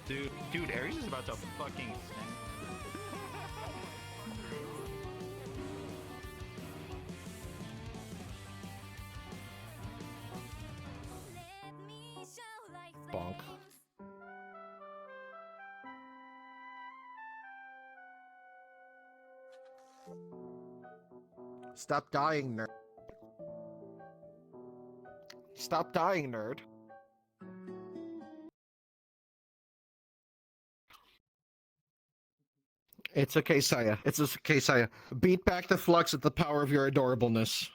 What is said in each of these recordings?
Dude, Ares is about to fucking. Bonk. Stop dying, nerd. Stop dying, nerd. It's okay, Saya. It's okay, Saya. Beat back the flux at the power of your adorableness.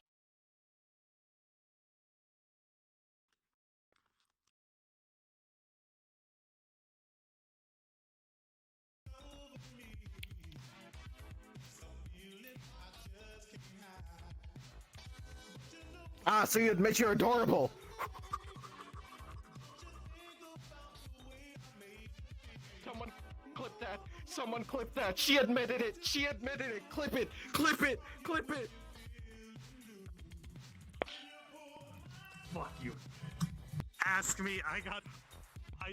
Ah, so you admit you're adorable. Someone clip that. Someone clip that. She admitted it. She admitted it. Clip it. Clip it. Clip it. Fuck you. Ask me. I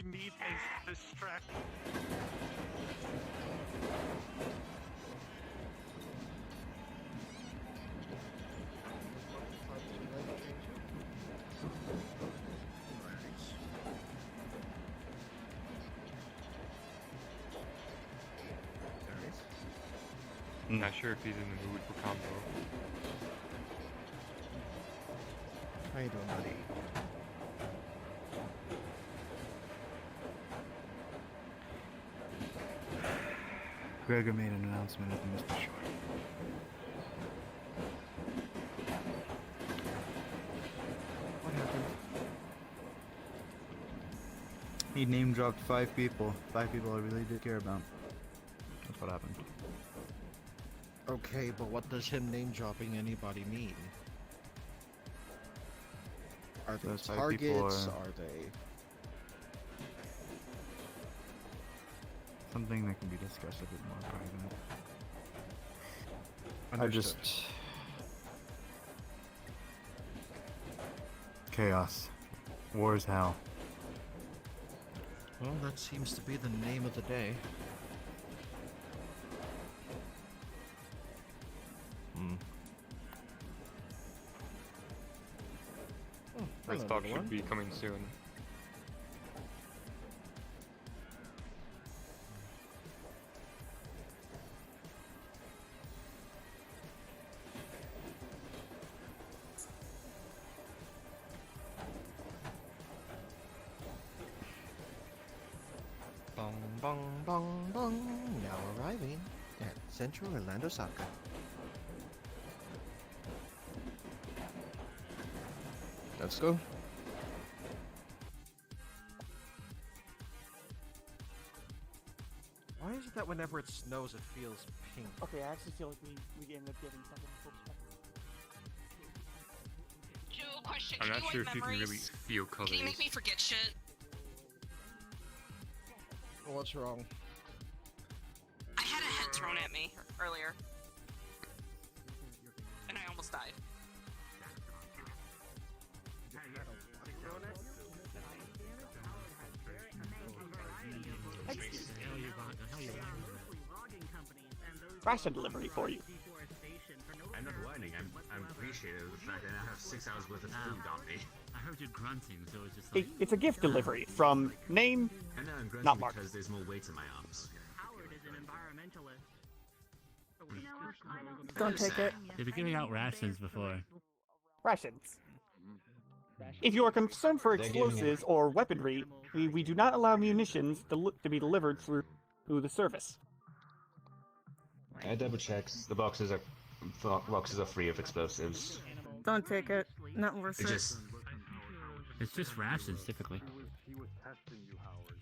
need a distraction. I'm not sure if he's in the mood for combo. How you doing, buddy? Gregor made an announcement at the Mr. Short. What happened? He name dropped 5 people. 5 people I really did care about. That's what happened. Okay, but what does him name dropping anybody mean? Are they Those 5 people targets? are Are they? something that can be discussed a bit more private. I Understood. just... Chaos. War is hell. Well, that seems to be the name of the day. First talk should be coming soon. Bong bong bong bong. Now arriving at Central Orlando Soccer. Let's go. Why is it that whenever it snows, it feels pink? Okay, I actually feel like we ended up getting something. Joe, question. I'm Can not you sure wipe if you can memories? really feel colors. Can you make me forget shit? What's wrong? I had a head thrown at me earlier. And I almost died. Ration delivery for you. I'm not whining, I'm appreciative of the fact that I have 6 hours worth of food on me. I heard you grunting, so it's just like... It's a gift delivery from name, And now I'm grunting not Mark. because there's more weight in my arms. Howard is an environmentalist. Don't take it. They've been giving out rations before. Rations. If you are concerned for explosives or weaponry, we do not allow munitions to be delivered through the service. I double checked. The boxes are free of explosives. Don't take it. Not worth It it. just It's just rations, typically.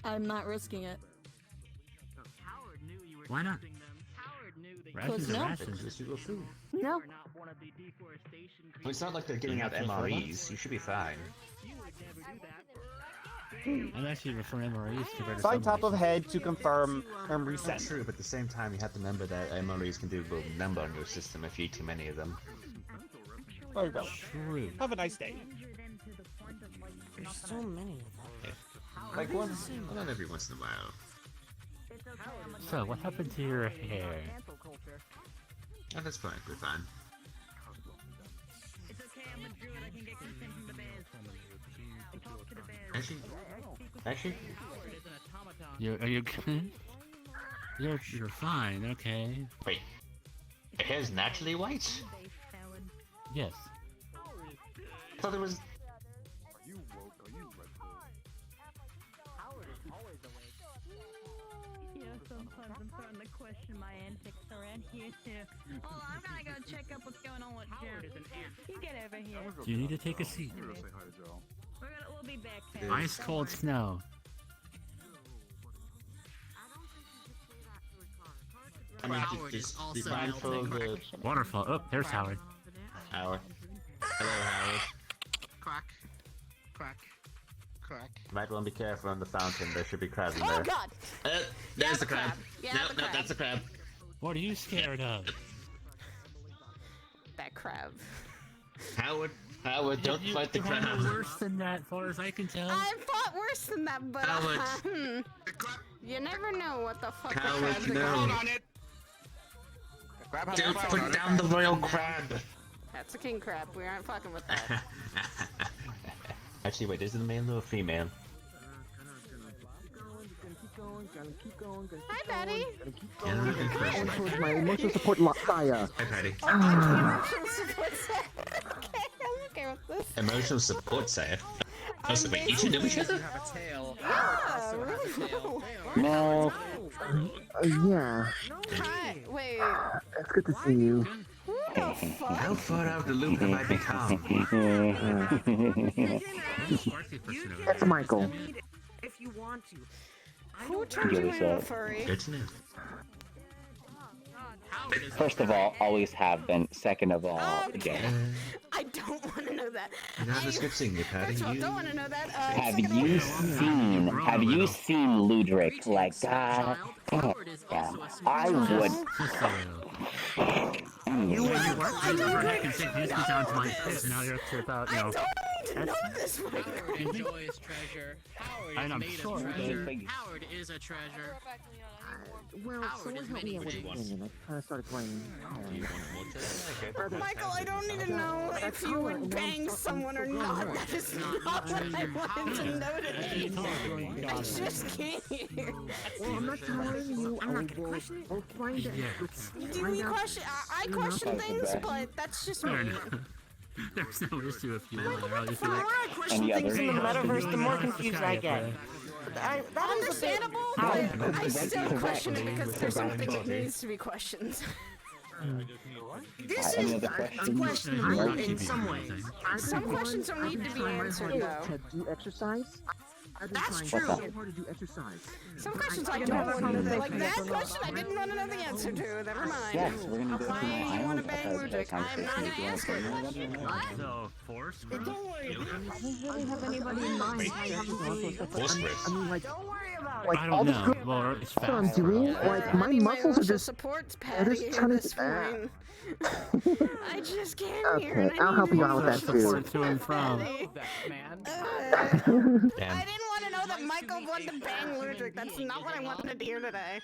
I'm not risking it. Why not? Rations are no. rations. it's just food. No. But it's not like they're giving out MREs. You should be fine. I'm actually referring MREs to Sign top of head to confirm and That's resend. true, but at the same time, you have to remember that MREs can do a number on your system if you eat too many of them. Very well. True. Have a nice day. There's so many of them. Like one, not every once in a while. So, what happened to your hair? Oh, that's fine. We're fine. Actually, Are you good? You're fine, okay. wait. Your hair's naturally white? Yes. I thought it was. Sometimes I'm starting to question my antics around here too. Oh, I'm gonna go check up what's going on with Jim. You get over here. Do you need to take a seat? We'll be back. Ice cold snow. I mean, just be mindful of the. Waterfall. Oh, there's Howard. Howard. Hello, Howard. Quack. Quack. Quack. Might want to be careful on the fountain. There should be crabs in there. Oh God! There's the crab. Yeah, Nope, the nope, crab. that's the crab. What are you scared of? That crab. Howard, don't fight the crab. Worse than that, as far as I can tell. I fought worse than that, but Howard. you never know what the fuck Howard, the crabs are no. gonna on it. Don't put down the royal crab. That's a king crab. We aren't fucking with that. Actually, wait, is it a male or a female? Hi, Patty. My emotional support Saya. Hi, Patty. Emotional support set. Okay, I'm okay with this. Emotional support, sire. Oh, so wait, you two know each other? Have a tail. No. Yeah. Hi. Wait. It's good to see you. Who the fuck? How far out of the loop have I become? That's Michael. If you want to. Who turned you into a furry? Good to know. First of all, always have been. Second of all, Okay. I don't want to know that. That was good seeing you, Patty. First of all, don't want to know that. have second of all, you seen Ludwig? Like, yeah, I would. You can say this me down to my face, and now you're upset about, I don't need to know this right now. Enjoy his treasure. Howard And is I'm made sure of treasure. that- Howard is a treasure. Well, Howard is many with things. opinion. I kind of started playing. Michael, I don't need to know if you would bang someone or not. That is not what I wanted to know today. I just can't. Well, I'm not telling you. I'm not gonna question it. We'll find out. Do we question? I question things, but that's just me. There's no issue if you want. I'll just The be more like, I question Any things in the others? metaverse, the more confused I get. Understandable, but I still question it because there's something that needs to be questioned. This Any is other questions? questionable in some ways. Some questions don't need to be answered, though. To do exercise. That's true. true. To do exercise. Some questions I don't want to know. Like that question, I didn't want to know the answer to. Never mind. Yes, we're gonna go Why to an you want to island bang Ludwig? I'm not asking. So, force growth? Don't worry. I don't really have anybody in mind. Phosphorus. I mean, like, Don't worry about like I all don't this know. good Well, it's stuff I'm fast. doing, like my muscles are just. supports they're Patty just at trying this to. point. I just can't hear. Okay, I'll help you out with that too. Support to and from. Man. I Damn. didn't want to know that Michael wanted to bang Ludwig. That's not what I wanted to hear today.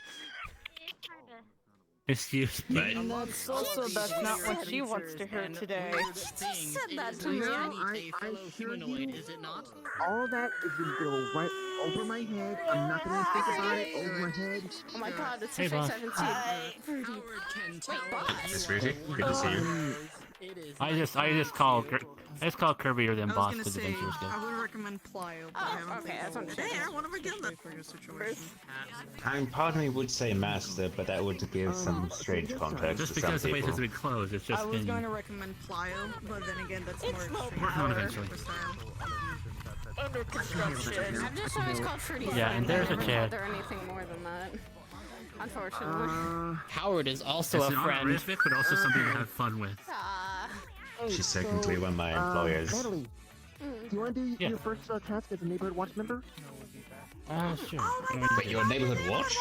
Excuse me. And that's also not what she wants to hear today. She just said that to me. A fellow humanoid, is it not? All that is gonna go right over my head. I'm not gonna think about it over my head. Oh my god, it's Hey, boss. 17. Howard can tell Miss Rudy, good to see you. it is I just call Kirby or them boss to the Adventurers Guild. I would recommend Plyo. Oh, okay, that's understandable. Hey, I want to begin that for your situation. Part of me would say master, but that would give some strange context Just to some because the place people. has been closed, it's just I was been going to recommend Plyo, but then again, that's It's more not working on it eventually. under construction. I've just always called Fruity. Yeah, and there's a chair. Or anything more than that. Unfortunately. Howard is also It's a an friend. honorific, but also something to have fun with. She's technically one of my employers. Natalie, do you want to do Yeah. your first task as a neighborhood watch member? Sure. Wait, you're a neighborhood watch?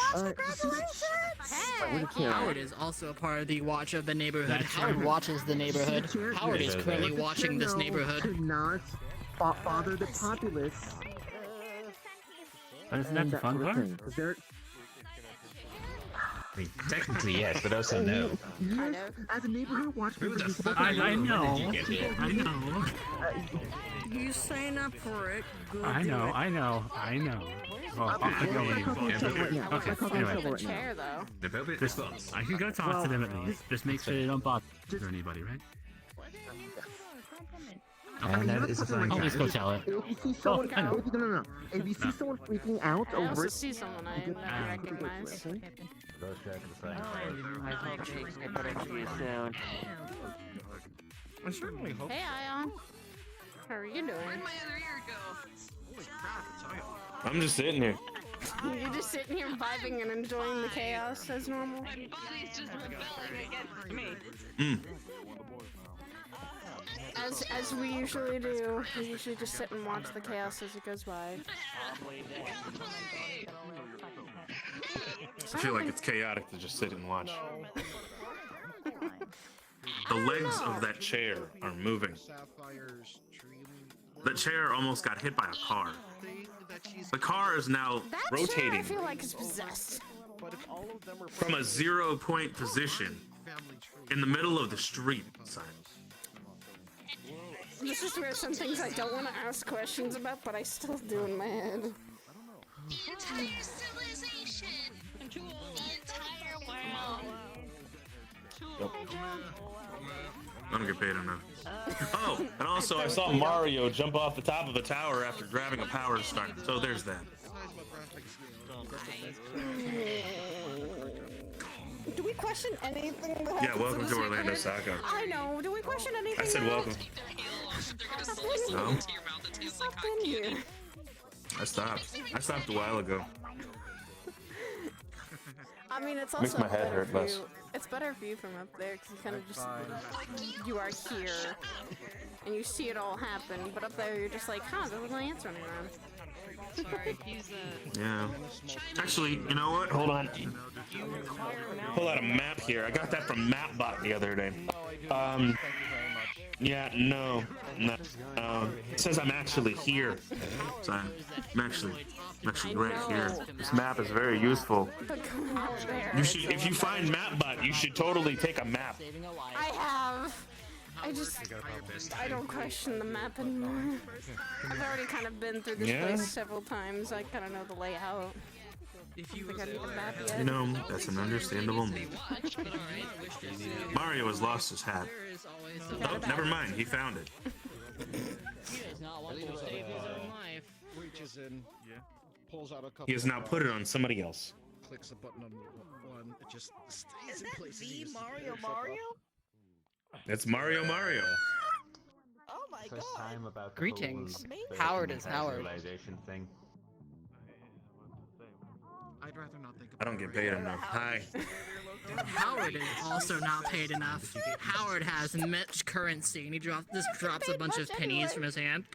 Howard is also a part of the watch of the neighborhood. That's Howard right. watches the neighborhood. Howard is currently watching this neighborhood. To not bother the populace. Isn't that and the fun sort of part? thing. 'Cause they're- I mean, technically yes, but also no. Kind of. As a neighborhood watch, Who the fuck I know. did you get here? I know. You sign up for it. Go I do know. it. I know. I know. Well, I'll go with you. Okay. Anyway, The chair, though. The velvet just, response. I can go talk to them at least. Just make sure they don't bother anybody, right? And that is a flying I'll just go guy. tell it. If you see someone, I know. no. If you see someone freaking out I also over see someone I never recognize. I certainly hope. Hey, Ion. How are you doing? Where'd my other ear go? Holy crap, it's Ion. I'm just sitting here. You're just sitting here vibing and enjoying the chaos as normal. My body's just rebelling against me. As we usually do, we usually just sit and watch the chaos as it goes by. I feel like it's chaotic to just sit and watch. The legs of that chair are moving. The chair almost got hit by a car. The car is now That rotating chair, I feel like it's possessed. from a 0-point position in the middle of the street. This is where some things I don't want to ask questions about, but I still do in my head. The entire civilization. The entire world. I don't get paid enough. Oh, and also I saw Mario jump off the top of a tower after grabbing a power star. So there's that. Do we question anything that Yeah, happens welcome in to this Orlando record? Saga. I know. Do we question anything? I said that- welcome. No, Stop in here. I stopped. I stopped a while ago. I mean, it's Makes also my head better hurt view. less. It's better view from up there because you kind of just you are here and you see it all happen. But up there, you're just like, huh, there's little ants running around. Sorry, he's Yeah. Actually, you know what? Hold on. Pull out a map here. I got that from Mapbot the other day. Yeah, no. It says I'm actually here. So I'm actually right here. This map is very useful. But come out there. You should, if you find Mapbot, you should totally take a map. I have. I don't question the map anymore. I've already kind of been through this Yeah. place several times. I kind of know the layout. If you think I need a map yet? You know, that's an understandable move. Mario has lost his hat. Oh, never mind. He found it. Reaches in, pulls out a couple. He has now put it on somebody else. Clicks a button on one. It just stays in place. The Mario? It's Mario. Oh my First time about the Greetings. whole Howard is Howard. realization thing. I'd rather not think I don't get paid enough. Hi. Howard is also not paid enough. Howard has much currency, and he drops a bunch of pennies from his hand.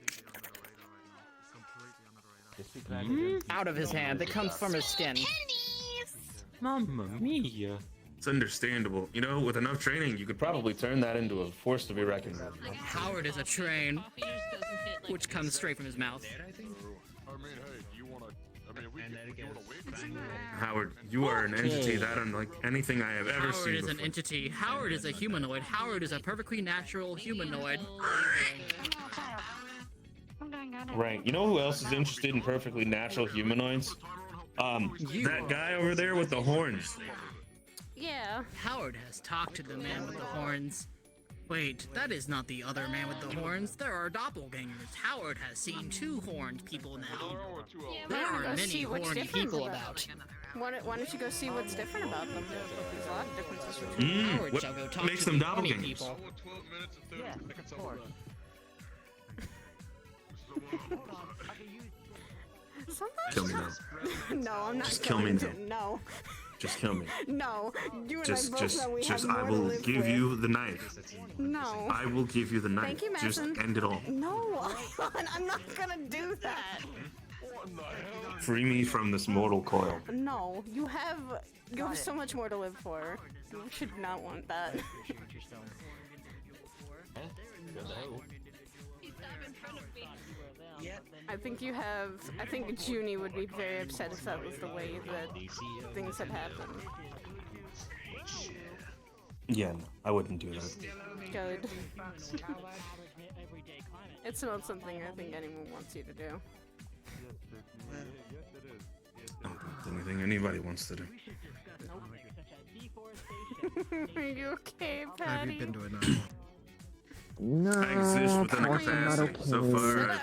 Out of his hand. That comes from his skin. Mamma mia. It's understandable. You know, with enough training, you could probably turn that into a force to be reckoned with. Howard is a train, which comes straight from his mouth. Howard, you are an entity that unlike anything I have ever Howard seen is an before. entity. Howard is a humanoid. Howard is a perfectly natural humanoid. Right. You know who else is interested in perfectly natural humanoids? That guy over there with the horns. Yeah. Howard has talked to the man with the horns. Wait, that is not the other man with the horns. There are doppelgangers. Howard has seen two horned people now. There are many horny people about. Why don't you go see what's different about them? There's a lot of differences between Howard what shall go talk makes to them the horny doppelgangers? people. Yeah, of course. Kill me now. No, I'm not. Just kill me going to. No. Just kill me. No. You and I both know we Just, have I more to will live give with. you the knife. No. I will give you the knife. Thank you, Just Madison. end it all. No, I'm not gonna do that. Free me from this mortal coil. No, you have so much more to live for. You should not want that. I think Junie would be very upset if that was the way that things had happened. Yeah, no, I wouldn't do that. Good. It's not something I think anyone wants you to do. I don't think it's anything anybody wants to do. Are you okay, Have Patty? you been doing that? No, I exist within a of course I'm not capacity. So okay. far,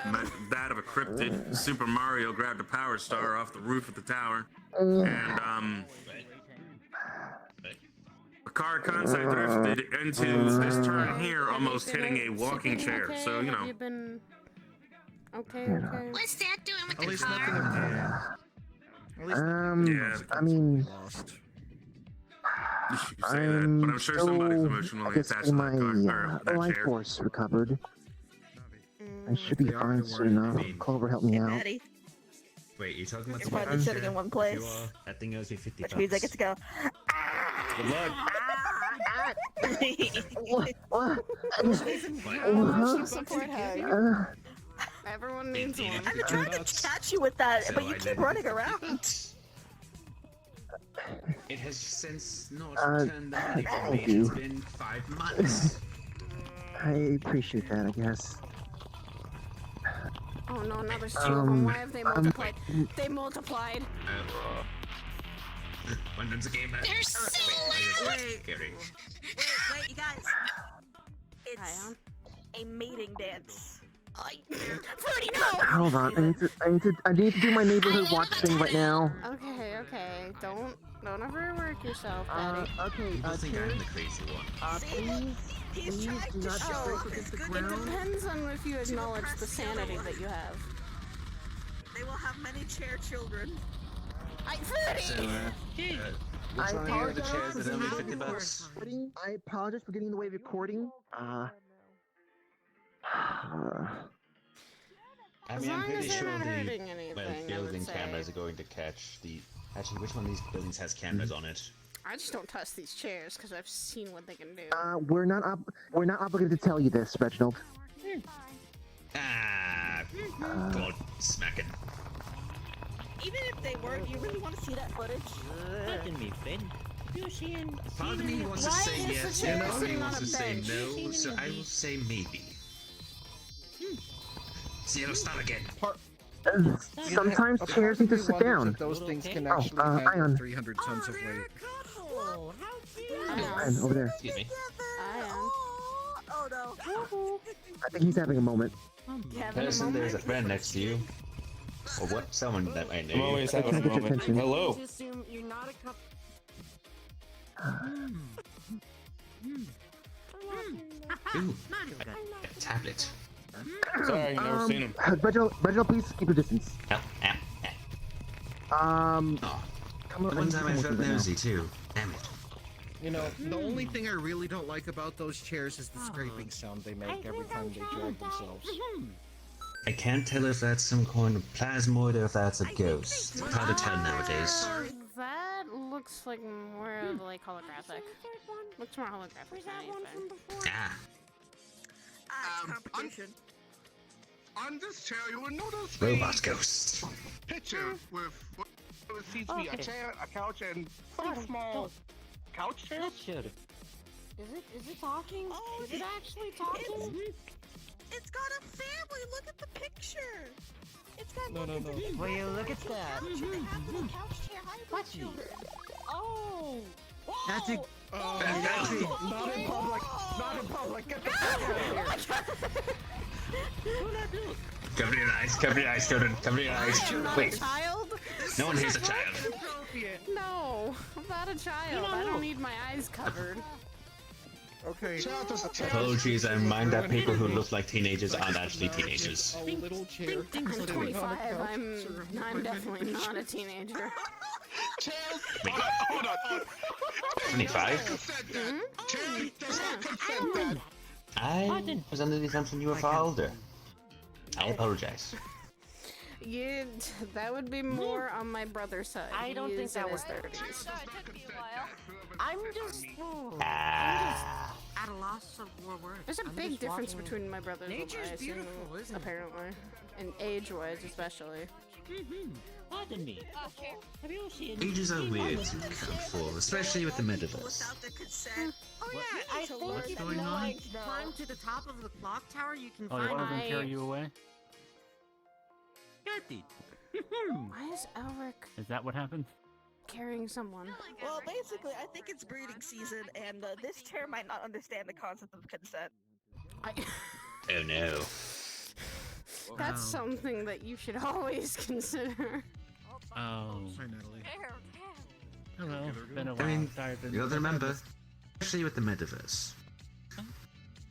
that of a cryptid. Super Mario grabbed a power star off the roof of the tower, and a car concept drifted into this turn here, almost hitting a walking chair. Okay? So you Have know. you been okay? What's that doing with At the least car? nothing. Yeah. I mean, You should say that, but I'm sure somebody's I emotionally guess attached to my that car or that life chair. force recovered. I should be fine soon enough. Clover, help me out. Patty, Wait, you're talking about you're finally sitting in one place. That thing owes me 50 Which means I get to go. Good luck. Support hug. Everyone needs one. I've been trying to catch you with that, but you keep running around. It has since not turned the money for me. thank you. It's been 5 months. I appreciate that, I guess. Oh no, now there's two of them. Why have they multiplied? They multiplied. One runs a game. They're so Wait, Scary. you guys. It's a mating dance. Fruity, no! Hold on, I need to do my neighborhood watch thing right now. Okay. Don't ever work yourself, Patty. Okay, People think I'm the crazy one. please do not Oh, break against the it ground. depends on if you acknowledge the sanity that you have. They will have many chair children. Fruity! Which one are the chairs that owe me 50 bucks? I apologize for getting in the way of recording. I As mean, I'm long pretty as they're sure not the hurting anything, I would building say. cameras are going to catch the... Actually, which one of these buildings has cameras on it? I just don't touch these chairs because I've seen what they can do. We're not obligated to tell you this, Reginald. Ah, God, smacking. Even if they were, do you really want to see that footage? Part of me wants to Why say is the yes, chair and part of me sitting wants on to a say bench? no, so I will say maybe. See, it'll start again. Sometimes chairs need to sit down. Those things can Oh, actually handle Ion. 300 tons of weight. Ion, over there. Excuse me. Oh no. I think he's having a moment. Person, there's a friend next to you. Or what? Someone that might know I'm you. always Can I having a get your moment. attention? Hello. Ooh, a tablet. Sorry, I've never seen him. Reginald, please keep your distance. Ow, ow, Come on. One time I come felt with you right now. nosy too. Damn it. You know, the only thing I really don't like about those chairs is the scraping sound they make every time they drag themselves. I can't tell if that's some kind of plasmoid or if that's a ghost. It's hard to tell nowadays. That looks like more of like holographic. Looks more holographic than anything. Ah, Competition. On this chair, you will notice robot ghost. picture with what seems to be a chair, a couch, and some small couch chairs. Is it talking? Oh, is it actually talking? It's got a family. Look at the picture. It's got No. Will you look at that? They have little couch chair hybrid children. Oh. That's it. Oh, not in public. Not in public. Get the fuck out of here. Cover your eyes, cover your eyes, children, cover your eyes. I'm not a Wait, child. no one here's a child. No, I'm not a child. I don't need my eyes covered. Okay. Apologies, I remind that people who look like teenagers aren't actually teenagers. A little chair. I'm 25. I'm definitely not a teenager. Wait, Hold on. 25? Yeah. I was under the assumption you were far older. I apologize. That would be more on my brother's side. I don't think that in his was 30s. I'm just Ah. at a loss of words. There's a big difference between my brothers and I, Nature's beautiful, isn't it? apparently. And age-wise, especially. Pardon me. Have you seen... Ages are weird to account for, especially with the metaverse. Oh yeah, I think What's if going you on? climb to the top of the clock tower, you can Oh, find one of them my- carry you away? Got it. Why is Elric Is that what happened? carrying someone? Well, basically, I think it's breeding season, and this chair might not understand the concept of consent. Oh no. That's something that you should always consider. Oh. Hi, Natalie. Hello. Been a I while. mean, Sorry, been... you have to remember, especially with the metaverse.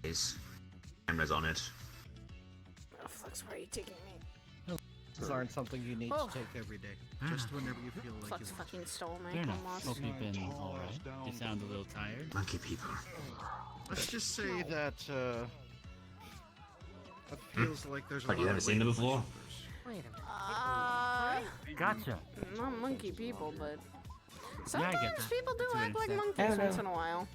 Is cameras on it. Oh, Flux, where are you taking me? These aren't something you need Oh. to take every day. Just whenever you feel like Flux you fucking stole my Fair enough. almost. Hope you've been alright. You sound a little tired. Monkey people. Let's just say that, it feels like there's a What, lot you never of seen them waiting before? Wait Gotcha. Not monkey people, but Yeah, I sometimes get that. people do To an act like extent. monkeys once in a while.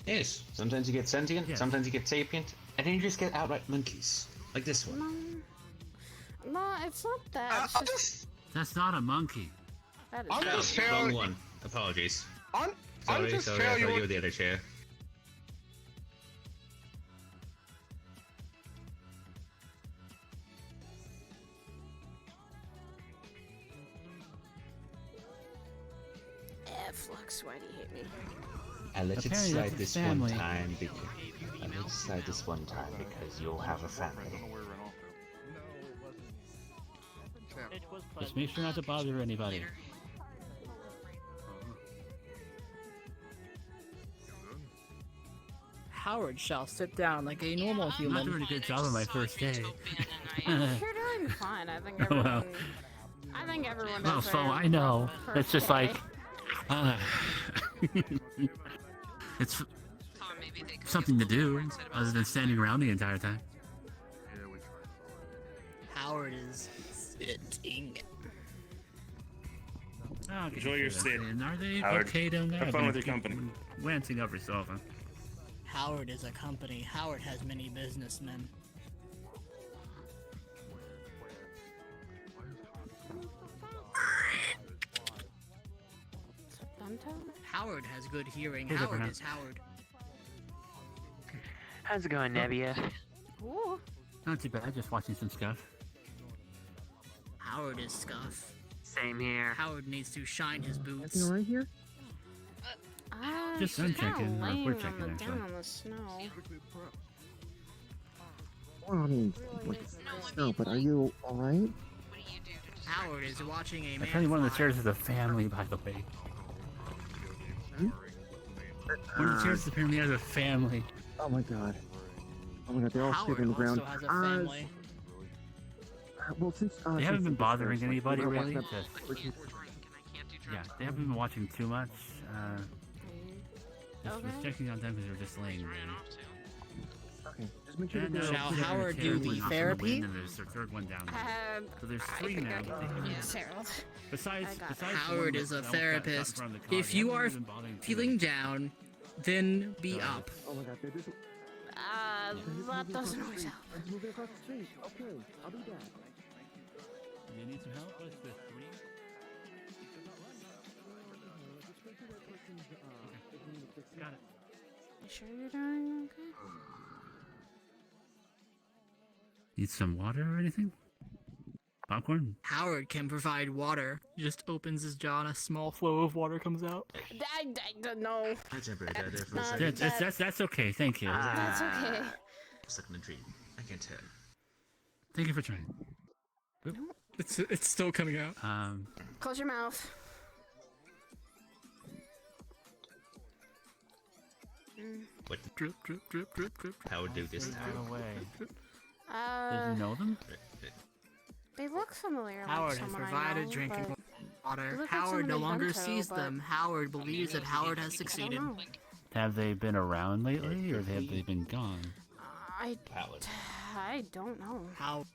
Yes. Sometimes you get sentient, sometimes you get sapient, and then you just get outright monkeys. Like this one. No, it's not that. It's just That's not a monkey. that is. I'm Oh, just wrong telling. one. Apologies. I'm Sorry, just sorry, I telling thought you. you were the other chair. Flux, why do you hate me? I let it Apparently slide that's his this family. one time because I let it slide this one time because you'll have a family. Just make sure not to bother anybody. Howard shall sit down like a normal I'm human. not doing a good job on my first day. You're doing fine. I think Well. everyone. I think everyone Well, does. so their I know. first It's just day. like... it's something to do, other than standing around the entire time. Howard is sitting. Oh, Enjoy your sit. Are they Howard. okay down there? Have I've fun been with your company. Glancing over so often. Howard is a company. Howard has many businessmen. Howard has good hearing. Who's up Howard now? is Howard. How's it going, Nebia? Ooh. Not too bad, just watching some stuff. Howard is Scuff. Same here. Howard needs to shine his boots. You right here? Just she's I'm kinda checking, or laying we're on checking, the, actually. down on the snow. Well, I mean, like, no, but are you alright? Howard is watching a man. Apparently one of the chairs is a family, by the way. One of the chairs apparently has a family. Oh my god. Oh my god, they're all Howard sleeping on the ground. also has a family. Well, since They haven't been bothering anybody, we're really. not- Yeah, they haven't been watching too much. Just was Okay. checking on them because they were just laying there. Okay, just make sure And, that Shall they're okay. Howard chair do went the off in therapy? wind, and there's a third one down there. So there's I three think now. I But they can haven't. use Harold. Besides, I got besides the Howard one is that a got in therapist. front of the car, If they you haven't are even bothered to- feeling down, then be Sorry. up. Oh my god, they're just... That doesn't always help. I'm just moving across the street. Okay, I'll be back. Do you need some help with the three? Got it. You sure you're doing okay? Need some water or anything? Popcorn? Howard can provide water. He just opens his jaw and a small flow of water comes out. I don't know. I temporarily died there for a not- second. That's okay, thank you. That's okay. Stuck in a dream. I can't tell. Thank you for trying. It's still coming out. Close your mouth. What? Drip, drip, drip, drip, drip. How would do this Out now? of the way. Did Uh, you know them? they look familiar. Howard like has someone I provided know, drinking but water. they look like Howard no someone in longer Bento, sees but them. Howard believes that Howard has succeeded. know. Have they been around lately, or have they been gone? I don't know. How?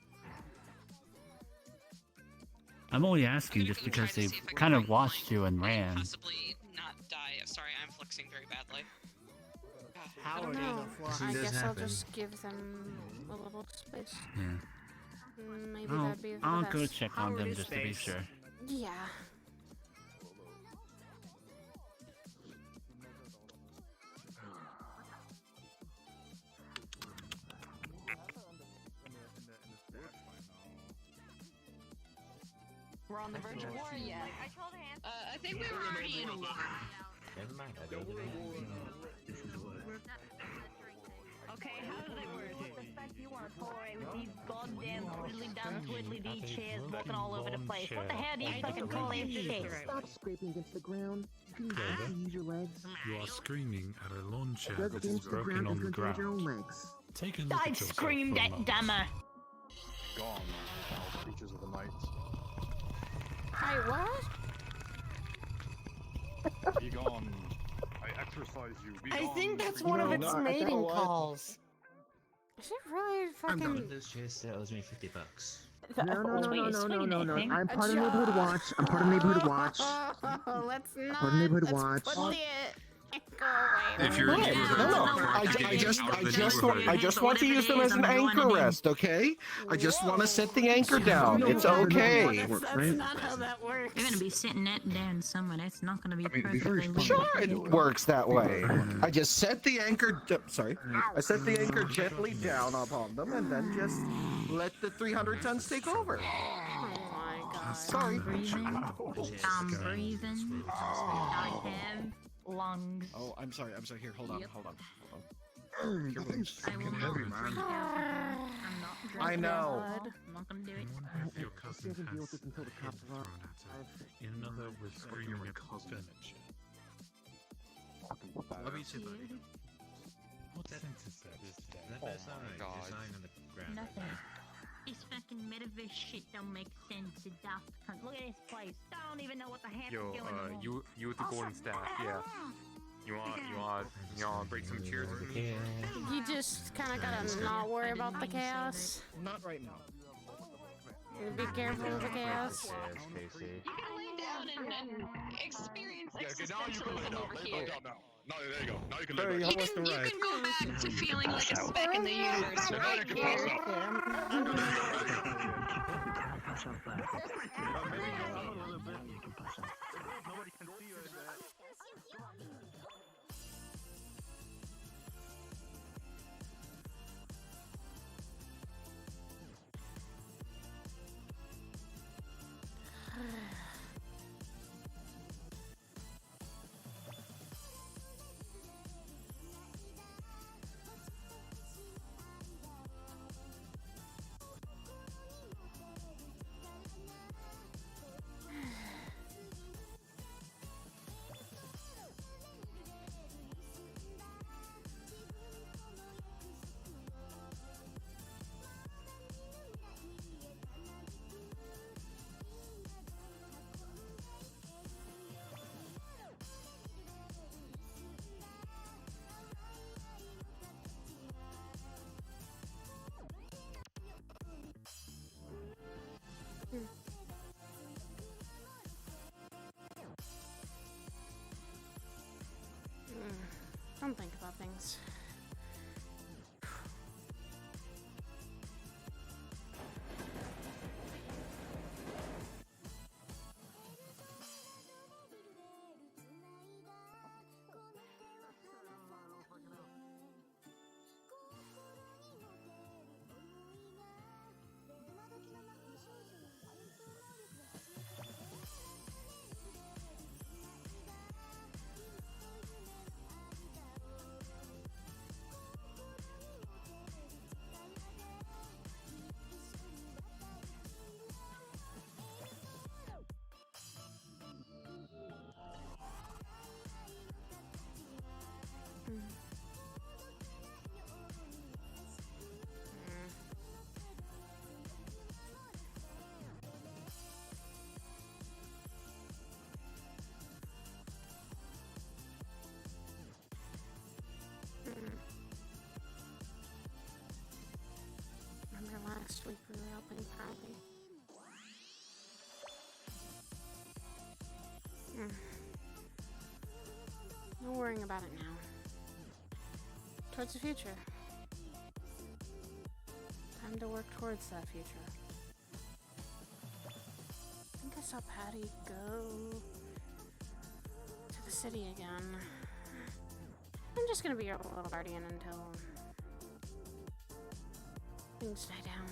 I'm only asking just because they kind of watched you and ran. Possibly not die. Sorry, I'm flexing very badly. I don't Howard is know. a fly. I does guess I'll happen. just give them a little space. Yeah. Maybe I'll, that'd be the I'll best. go check on Howard them is just to be space. sure. Yeah. We're on the verge of war yet. I think we were already in a war. Never mind, I don't This is what. Okay, how does it work? What the fuck you want, Corey, with these goddamn twiddly dum twiddly dee chairs walking all over the place? What the hell do you fucking call this shit? Stop scraping against the ground. You can actually use your legs. You are screaming at a lawn chair Rub that is against the broken ground on is the going to use your own ground. legs. Take a look I at yourself screamed for a at moment. dumber. Gone, foul creatures of the night. Wait, what? Be gone. I exercise you. Be I gone. think that's Be one of gone. its mating calls. Is it really One fucking... of those chairs that owes me $50. No. I'm part of Neighborhood Watch. I'm part of Neighborhood Watch. Let's Part of not. Neighborhood Let's Watch. put the anchor away. If you're in neighborhood, I just want to use them as an anchor rest, okay? I just want to set the anchor down. It's okay. That's not how that works. You're gonna be sitting that down somewhere. That's not gonna be perfectly Sure, it works that way. I just set the anchor. I set the anchor gently down upon them, and then just let the 300 tons take over. Oh my god. Sorry. I'm breathing. I have lungs. Oh, I'm sorry. Here, hold on. Yep. Here, I will not freak out. I'm not drinking I know. blood. I'm not gonna do it. One of your cousins has a head thrown at her. Another was screaming at the furniture. What were you two about? What's synthesis? Design on the ground. Nothing. This fucking metaverse shit don't make sense. It daft cunt. Look at this place. Don't even know what the heck is Yo, going on. you with the golden staff, yeah. You want break some cheers with me? You just kind of gotta not worry about the chaos. Not right now. Be careful of the chaos. You can lay down and experience existentialism over here. No, there you go. Now you can Very live. almost You right. can go back to feeling like a speck in the universe right here. Don't think about things. Remember last week we were helping Carly. No worrying about it now. Towards the future. Time to work towards that future. saw Patty go to the city again. I'm just gonna be your little guardian until things die down.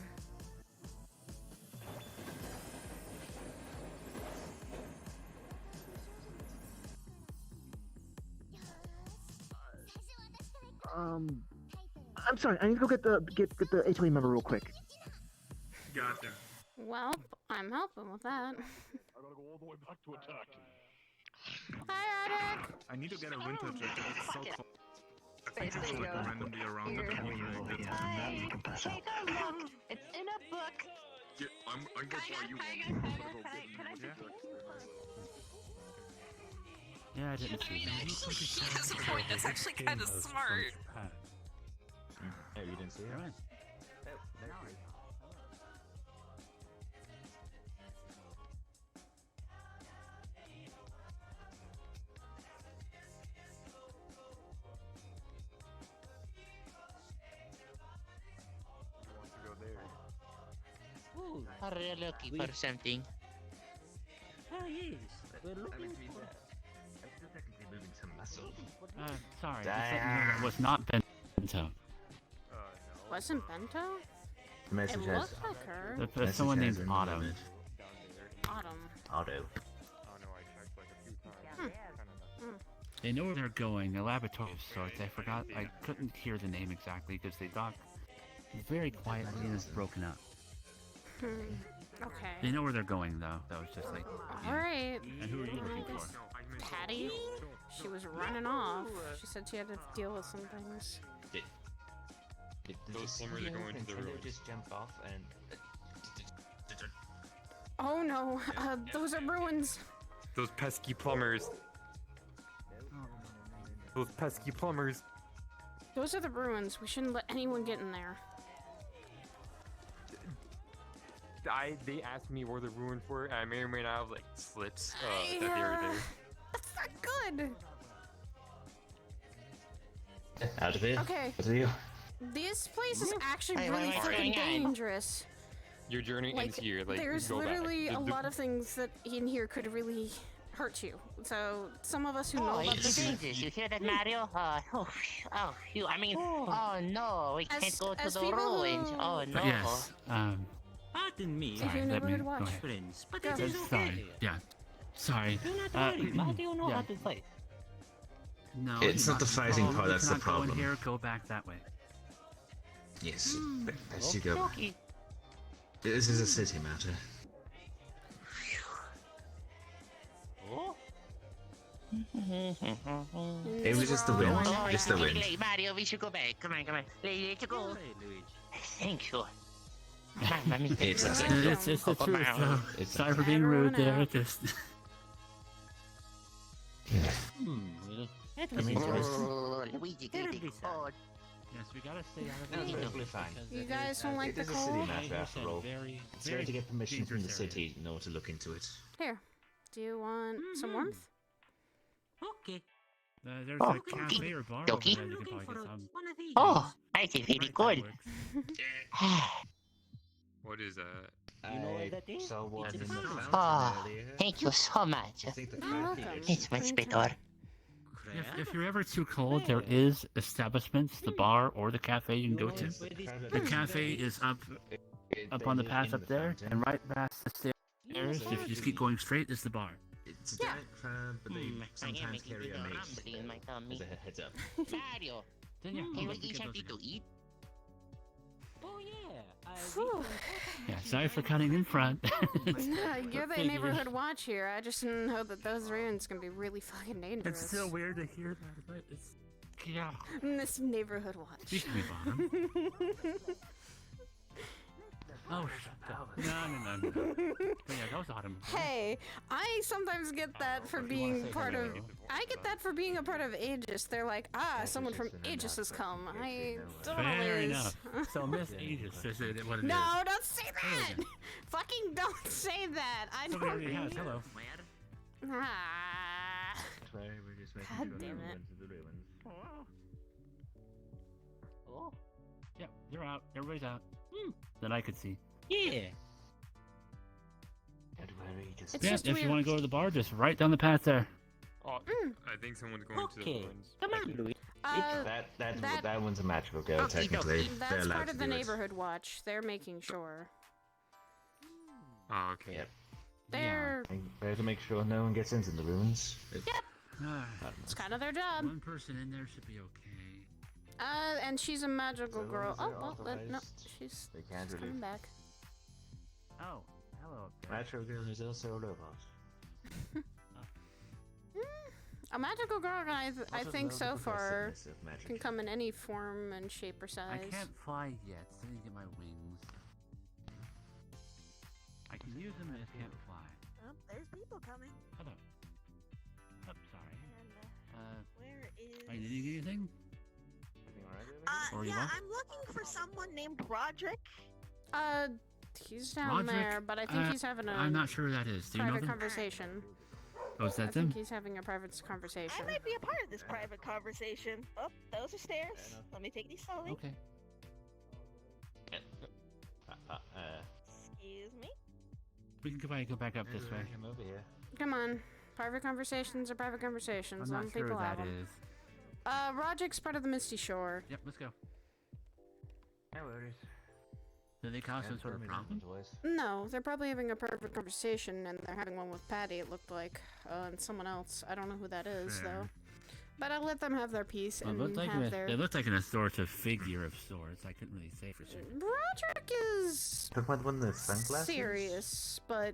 I'm sorry. I need to go get the HOA member real quick. Gotcha. Well, I'm helping with that. I gotta go all the way back to attack. Hi, Attic! I need to get a winter jacket. It's so cold. I think There it's you like go. randomly around it. And Take a look. It's in a book. Yeah, I'm gonna buy you one. Yeah, I didn't see that. He has a point. That's actually kind of smart. Oh, you didn't see it? Right. Ooh, are you looking for something? Oh, yes. We're looking for... I'm still technically moving some muscle. Sorry. Just letting you know that was not Bento. Wasn't Bento? The message It has. looks like her. There's someone named Autumn. Autumn. Auto. Oh no, I checked like a few times. They know where they're going, a laboratory of sorts. I forgot, I couldn't hear the name exactly because they talk very quietly and it's broken up. Okay. They know where they're going though. That was just like. Alright. And who are you looking for? Patty? She was running off. She said she had to deal with some things. Those plumbers are going to the road. Just jump off and. Oh no, those are ruins. Those pesky plumbers. Those pesky plumbers. Those are the ruins. We shouldn't let anyone get in there. They asked me where the ruins were, and I may or may not have like slips that they were there. That's not good. Out of it. Okay. What are you? This place is actually Hey, really what's freaking going on? dangerous. Your journey ends here. Like, there's go back. literally a lot of things that in here could really hurt you. So some of us who know Oh, about it's the game. dangerous. You hear that, Mario? I mean, oh no, we can't go to as the people ruins. who- Oh no. But yes, Pardon me, If you let never me would go watch. ahead. friends, but Go. it is Sorry, okay. yeah. Sorry. Do not worry, Mario knows yeah. how to play. No, It's not the fighting part, you that's the cannot go in problem. here, go back that way. Yes. Best you go. Okay. This is a city matter. Oh. It was just the wind. Oh, Just the it's wind. late, Mario. We should go back. Come on. Let's go. Thank you. Come on, let me take It's this. It's the truth, though. It's Sorry for being rude there. Everyone Just. That I was mean, Oh, Luigi getting cold. Yes, we gotta stay out of That's it. perfectly fine. You guys don't like It the is a city cold? matter after all. Very, It's fair to get permission from the dangerous area. city in order to look into it. Here. Do you want some warmth? Okay. There's Oh, a cafe or bar Doki. over there you can probably get some. One of these. Oh, I think very That good. works. What is that? You know what that is? saw one It's in a the fountain. fountain Oh, earlier. thank you so much. I think the You're crab welcome. eaters. It's much better. If you're ever too cold, there is establishments, the bar or the cafe you can go to. The cafe is up on the path up there, and right past the stairs, if you just keep going straight, is the bar. It's a giant crab, but they I am sometimes making carry a bigger mate. rumbling in my tummy. As a heads up. Mario, Then yeah, can we you eat get those something again. to eat? Oh yeah. Whew. Yeah, sorry for cutting in front. You're the neighborhood watch here. I just know that those ruins can be really fucking dangerous. It's still weird to hear that, but it's yeah. This neighborhood watch. Excuse me, Bottom. Oh, shut up. No. But yeah, that was Autumn. Hey, I sometimes get that for being part of. I get that for being a part of Aegis. They're like, someone from Aegis has come. I don't Fair always. enough. So Miss Aegis is what it is. No, don't say that! Fucking don't say that! I Somebody don't. already has. Hello. Ah. We're just making God sure damn that we it. went to the ruins. Oh. Yeah, they're out. Everybody's out. That I could see. Yeah. Don't worry, It's Yeah, just if weird. you want to go to the bar, just right down the path there. Oh, I think someone's going to the ruins. Come on, Louis. That one's a magical go, technically. They're That's allowed part to of the do it. neighborhood watch. They're making sure. Oh, okay. Yep. They're. Better make sure no one gets into the ruins. Yep. It's kind of their job. One person in there should be okay. And she's a magical So girl. is it Oh, well, no, authorized? she's They can't really- coming back. Oh, hello. Magical girl is also a robot. A magical girl, I What a think so low far, progressiveness of magic. can come in any form and shape or size. I can't fly yet. So I need to get my wings. I can use them, I just can't fly. Oh, there's people coming. Hold on. Oh, sorry. Where is? Are you needing anything? Or you Yeah, want? I'm looking for someone named Roderick. He's down there, but I think he's having a I'm not sure who that is. Do you know private them? conversation. Oh, is that I them? think he's having a private conversation. I might be a part of this private conversation. Oh, those are stairs. Let me take these slowly. Okay. Excuse me. We can go back up this way. Come over here. Come on. Private conversations are private conversations. I'm Some not sure people who have that them. is. Roderick's part of the Misty Shore. Yep, let's go. No worries. Do they cause some sort of problem? No, they're probably having a private conversation, and they're having one with Patty, it looked like. And someone else. I don't know who that is, Fair. though. But I'll let them have their piece Well, and it looked like have their... they looked like an authoritative figure of sorts. I couldn't really say for sure. Roderick is... Talking about the one with the sunglasses? serious, but...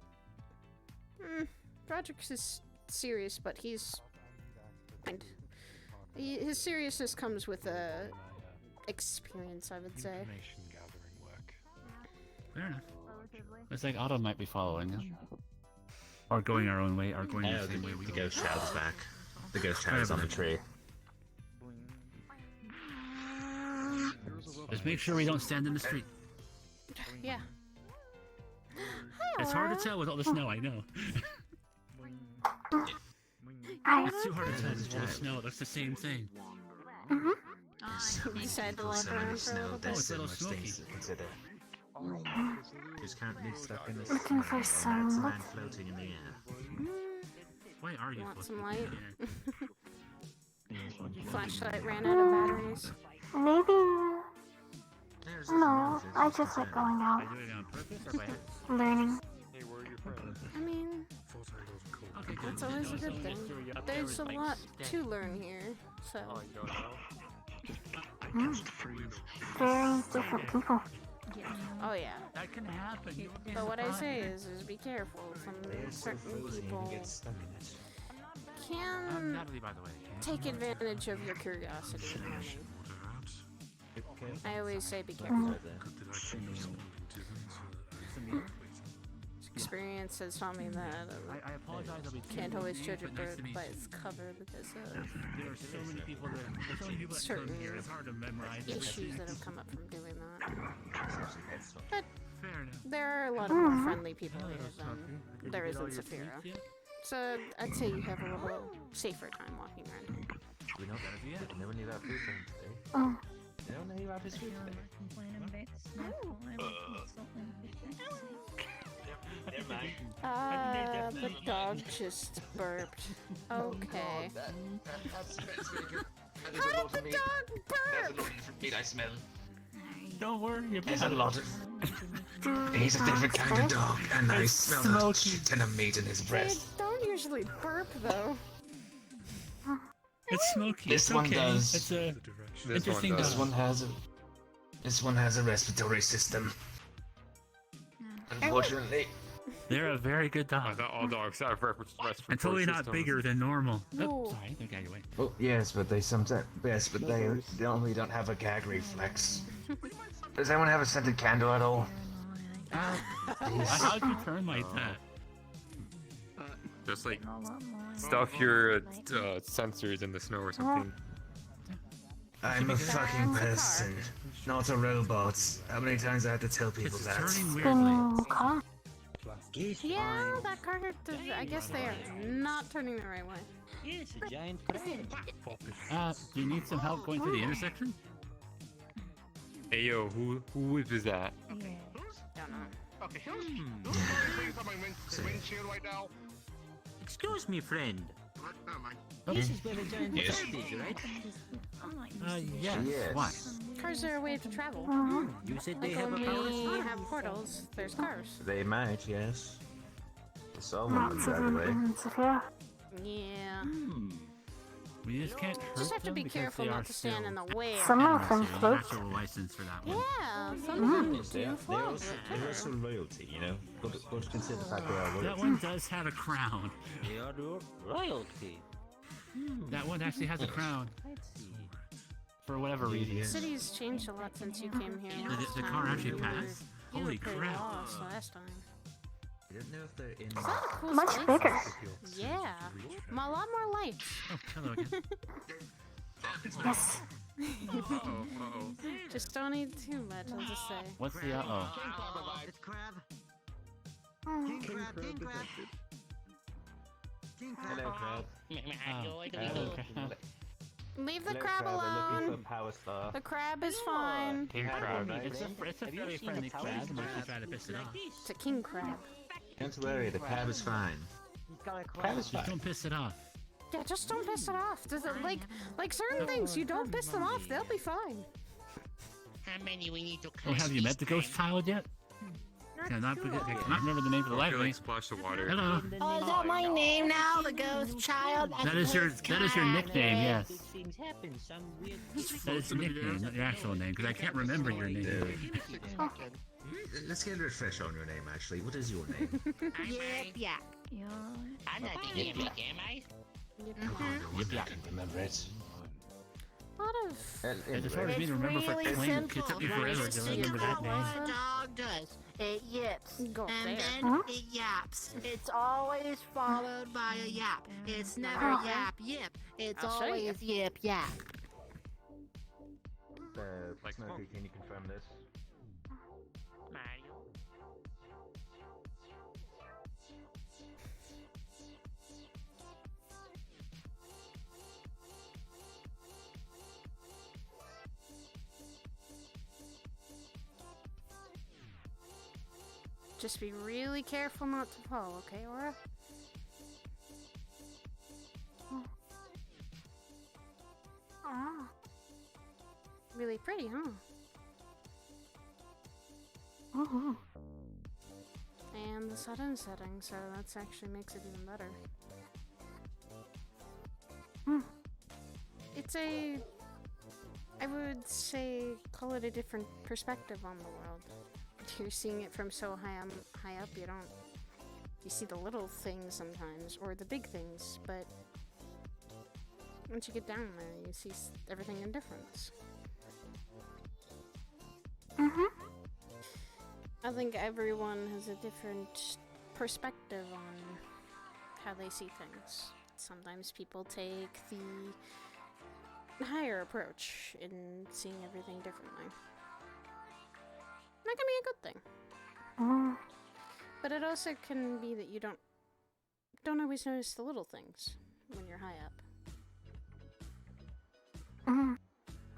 Roderick is serious, but he's... kind. His seriousness comes with experience, I would say. Fair enough. Looks like Otto might be following us. Or going our own way, or going the same way we The go. ghost child's back. The ghost child is on the tree. Just make sure we don't stand in the street. Yeah. It's hard to tell with all the snow, I know. It's too hard to tell with all the snow, it looks the same thing. You decided to walk around for a little bit. Oh, it's a little smoky. Consider. Just can't be stuck in the Looking for some- It's a man floating in the air. Why are you Want floating some in light? the air? Flashlight ran out of batteries. Maybe. No, I just like going out. I do it on purpose or by accident? Learning. Hey, where are your friends? I mean, Okay, good. that's always a good thing. There's a lot to learn here, so... Oh, you don't know? Very different people. Oh yeah. That can happen. You would be But what I say surprised. is be careful. Some certain Frozen, people you get stuck in it. can Natalie, by the way. take advantage of your curiosity and learning. I always say be careful. Experience has taught me that I apologize, I'll be can't always judge a but nice to bird meet by you. its cover because of There are so many people that come certain here. It's hard to memorize issues everything. that have come up from doing that. But Fair enough. there are a lot of more friendly people here than there is in Saphira. So I'd say you have a little safer time walking around here. We don't never knew about food for him today. Oh. They don't know about his food today. The dog just burped. Okay. How did the dog burp? Meat I smell. Don't worry, you're There's a lot of. He's a different kind of dog, and I smell the shit and a meat in his They breath. don't usually burp though. It's smoky. This it's one okay. does. It's a This one interesting does. dog. This one has a respiratory system. Unfortunately. They're a very good I dog. thought all dogs have respiratory And totally not systems. bigger than normal. No. Oh, sorry, I think I got your way. Oh yes, but they sometimes they only don't have a gag reflex. Does anyone have a scented candle at all? How'd you turn like that? Just like stuff your sensors in the snow or something. I'm a fucking person, not a robot. How many times I have to tell people It's that? turning Spinning weirdly. car. Yeah, that car does. I guess they are not turning the right way. Yes, a giant crab. Do you need some help going through the intersection? Hey yo, who is that? Don't know. Okay, who's things on my windshield right now? Excuse me, friend. Never mind. Okay. This is where the giant Yes. crab is, right? Yes. Yes. Why? Cars are a way to travel. You said they Like have a when power we source? have portals, there's cars. They might, yes. Some of them, by the way. Yeah. We just can't hurt Just have to them be because careful they are not to stand in still the way. Some of them float. Natural license for that one. Yeah, some of them They're, do float. they're also royalty, you know? Got to consider the fact they are royalty. That one does have a crown. They are royalty. That one actually has a crown. For whatever reason. The city's changed a lot since you came here. last The time. car actually You were- passed. you were Holy pretty crap. lost last time. I don't know if they're in... It's a lot of cool Much spaces. bigger. Yeah, a lot more lights. Oh, hello again. Yes. Just don't eat too much, I'll just say. What's the uh-oh? It's crab. Mm. King crab. Hello, crab. Okay. Leave the Hello, crab We're looking alone. for Power Star. The crab is fine. King crab. It's a Have you fairly seen friendly the towers crab, unless you crab try to piss it off. It's a king crab. Don't worry, the crab is fine. He's got a Crab is Just fine. don't piss it off. Yeah, just don't piss it off. Does it like certain things? You don't piss them off, they'll be fine. How many we need to Oh, have you met the ghost child yet? Can I not remember the name for the life of me. Splash the water. Hello. Oh, is that my name now? The ghost child? That is your nickname, yes. things happen. Some weird. That is your nickname, not your actual name, because I can't remember your name. Let's get a refresh on your name, actually. What is your name? Yep, yeah. I'm not the Yip Yak, am I? Yip Yak, remember it. A lot of It's hard for me to remember for really claim. It took me forever to remember that name. What a dog does. It yips. Go up And there. then it yaps. It's always followed by a yap. It's never yap yip. It's I'll show you. always yip yap. Like Smokey, can you confirm this? Mario. Just be really careful not to fall, okay, Aura? Oh. Really pretty, huh? Mm-hmm. And the sun's setting, so that actually makes it even better. It's I would say, call it a different perspective on the world. You're seeing it from so high up, you see the little things sometimes, or the big things, but once you get down there, you see everything in difference. I think everyone has a different perspective on how they see things. Sometimes people take the higher approach in seeing everything differently. That can be a good thing. But it also can be that you don't always notice the little things when you're high up.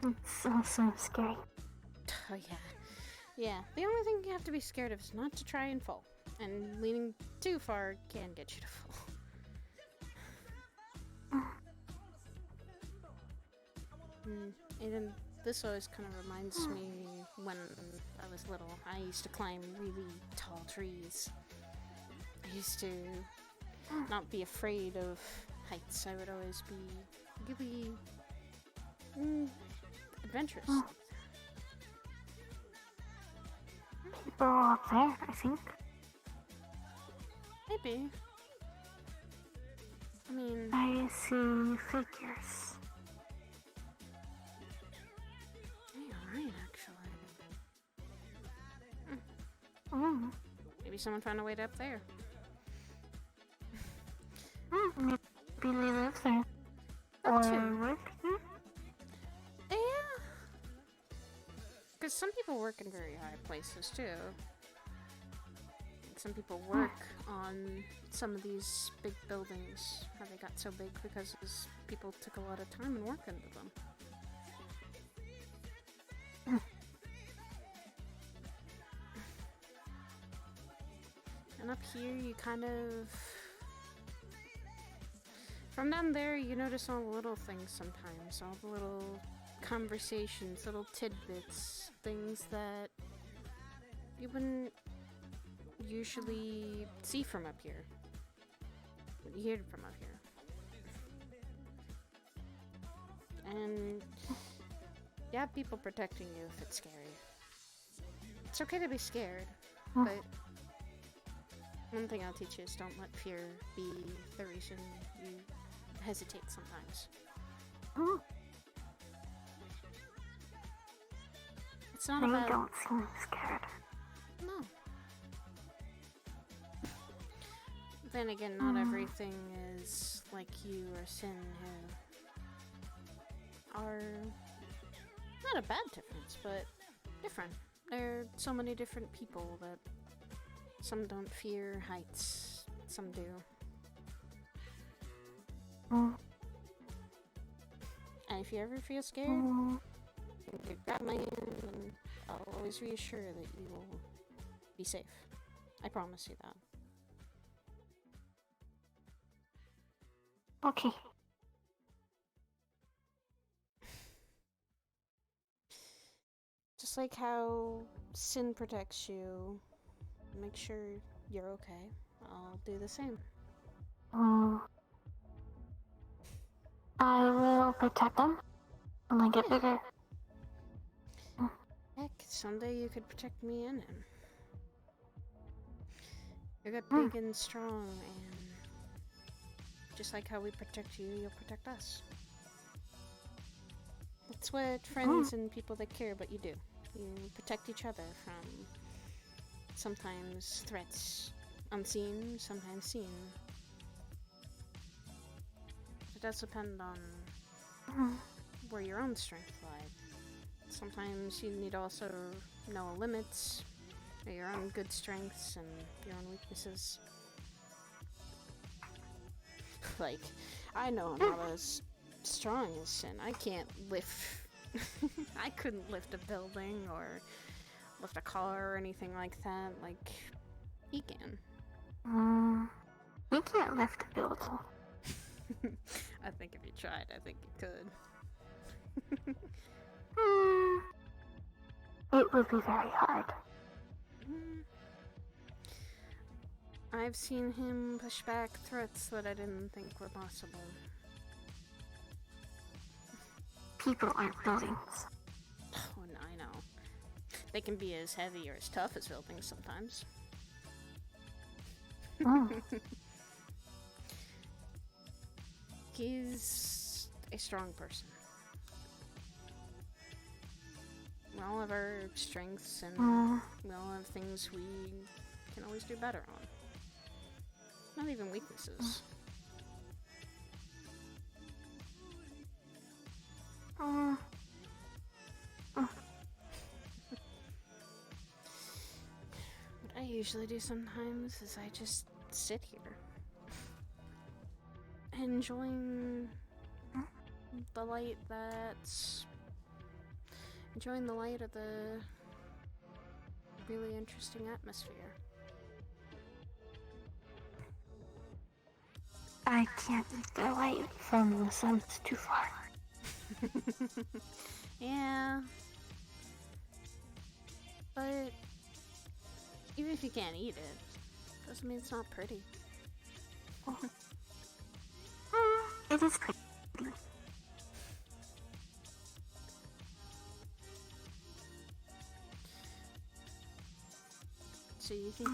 It's also scary. Oh yeah. Yeah, the only thing you have to be scared of is not to try and fall. And leaning too far can get you to fall. And this always kind of reminds me when I was little. I used to climb really tall trees. I used to not be afraid of heights. I would always be really adventurous. People up there, I think. Maybe. I mean, I see figures. you're right, actually. Maybe someone found a way to up there. Maybe they live there. That Or too. work there. Yeah. Because some people work in very high places too. Like some people work on some of these big buildings. How they got so big because people took a lot of time and work into them. And up here, you kind of... From down there, you notice all the little things sometimes. All the little conversations, little tidbits. Things that you wouldn't usually see from up here. But you hear from up here. And you have people protecting you if it's scary. It's okay to be scared, but one thing I'll teach you is don't let fear be the reason you hesitate sometimes. It's not about... don't seem scared. No. Then again, not everything is like you or Sin, who are not a bad difference, but different. There are so many different people that some don't fear heights, some do. And if you ever feel scared, you grab my hand and I'll always reassure that you will be safe. I promise you that. Okay. Just like how Sin protects you, make sure you're okay. I'll do the same. I will protect them when I get bigger. Heck, someday you could protect me and him. You're big and strong, and just like how we protect you, you'll protect us. That's what friends and people that care about you do. You protect each other from sometimes threats unseen, sometimes seen. It does depend on where your own strength lies. Sometimes you need to also know limits, or your own good strengths and your own weaknesses. Like, I know I'm not as strong as Sin. I can't lift... I couldn't lift a building or lift a car or anything like that. Like, he can. We can't lift a building. I think if you tried, I think you could. It would be very hard. I've seen him push back threats that I didn't think were possible. People aren't buildings. Oh, no, I know. They can be as heavy or as tough as buildings sometimes. He's a strong person. We all have our strengths and we all have things we can always do better on. Not even weaknesses. What I usually do sometimes is I just sit here, enjoying the light enjoying the light of the really interesting atmosphere. I can't get the light from the sun, it's too far. Yeah. But even if you can't eat it, doesn't mean it's not pretty. It is pretty. So you think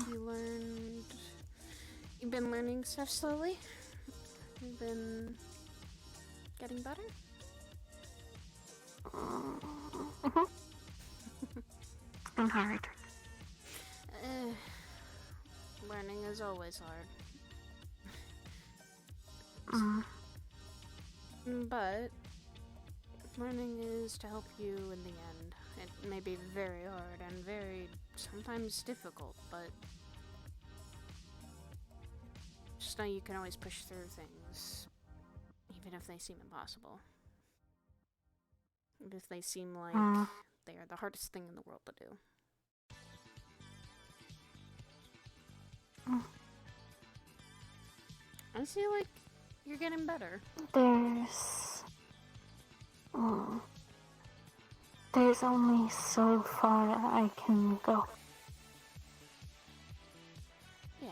you've been learning stuff slowly? You've been getting better? It's been hard. Learning is always hard. But learning is to help you in the end. It may be very hard and very sometimes difficult, but just know you can always push through things, even if they seem impossible. Even if they seem like they are the hardest thing in the world to do. I feel like you're getting better. There's only so far I can go. Yeah.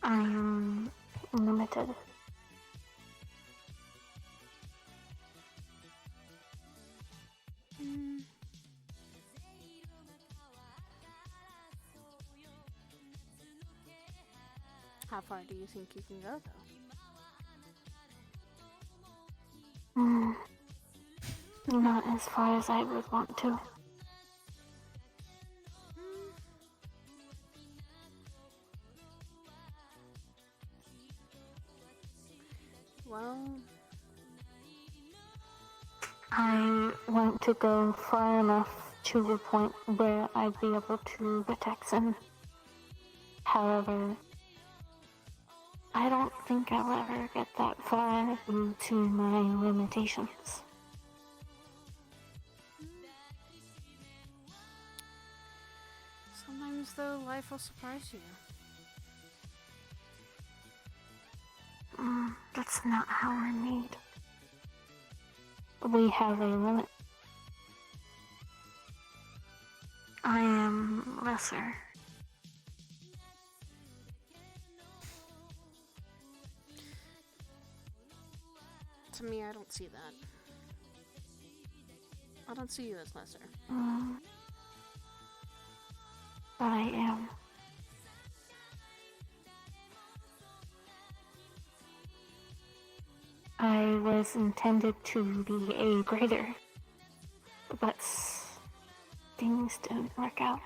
I am limited. How far do you think you can go, though? Not as far as I would want to. Well, I want to go far enough to the point where I'd be able to protect him. However, I don't think I'll ever get that far due to my limitations. sometimes, though, life will surprise you. That's not how we're made. We have a limit. I am lesser. To me, I don't see that. I don't see you as lesser. But I am. I was intended to be a greater, but things didn't work out.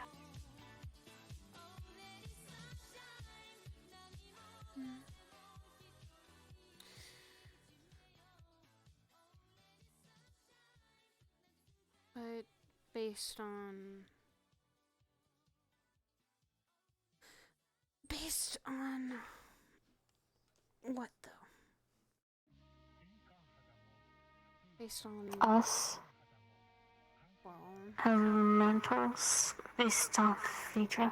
But based on what, though? Based on Us, well, elementals, based off Sidriel.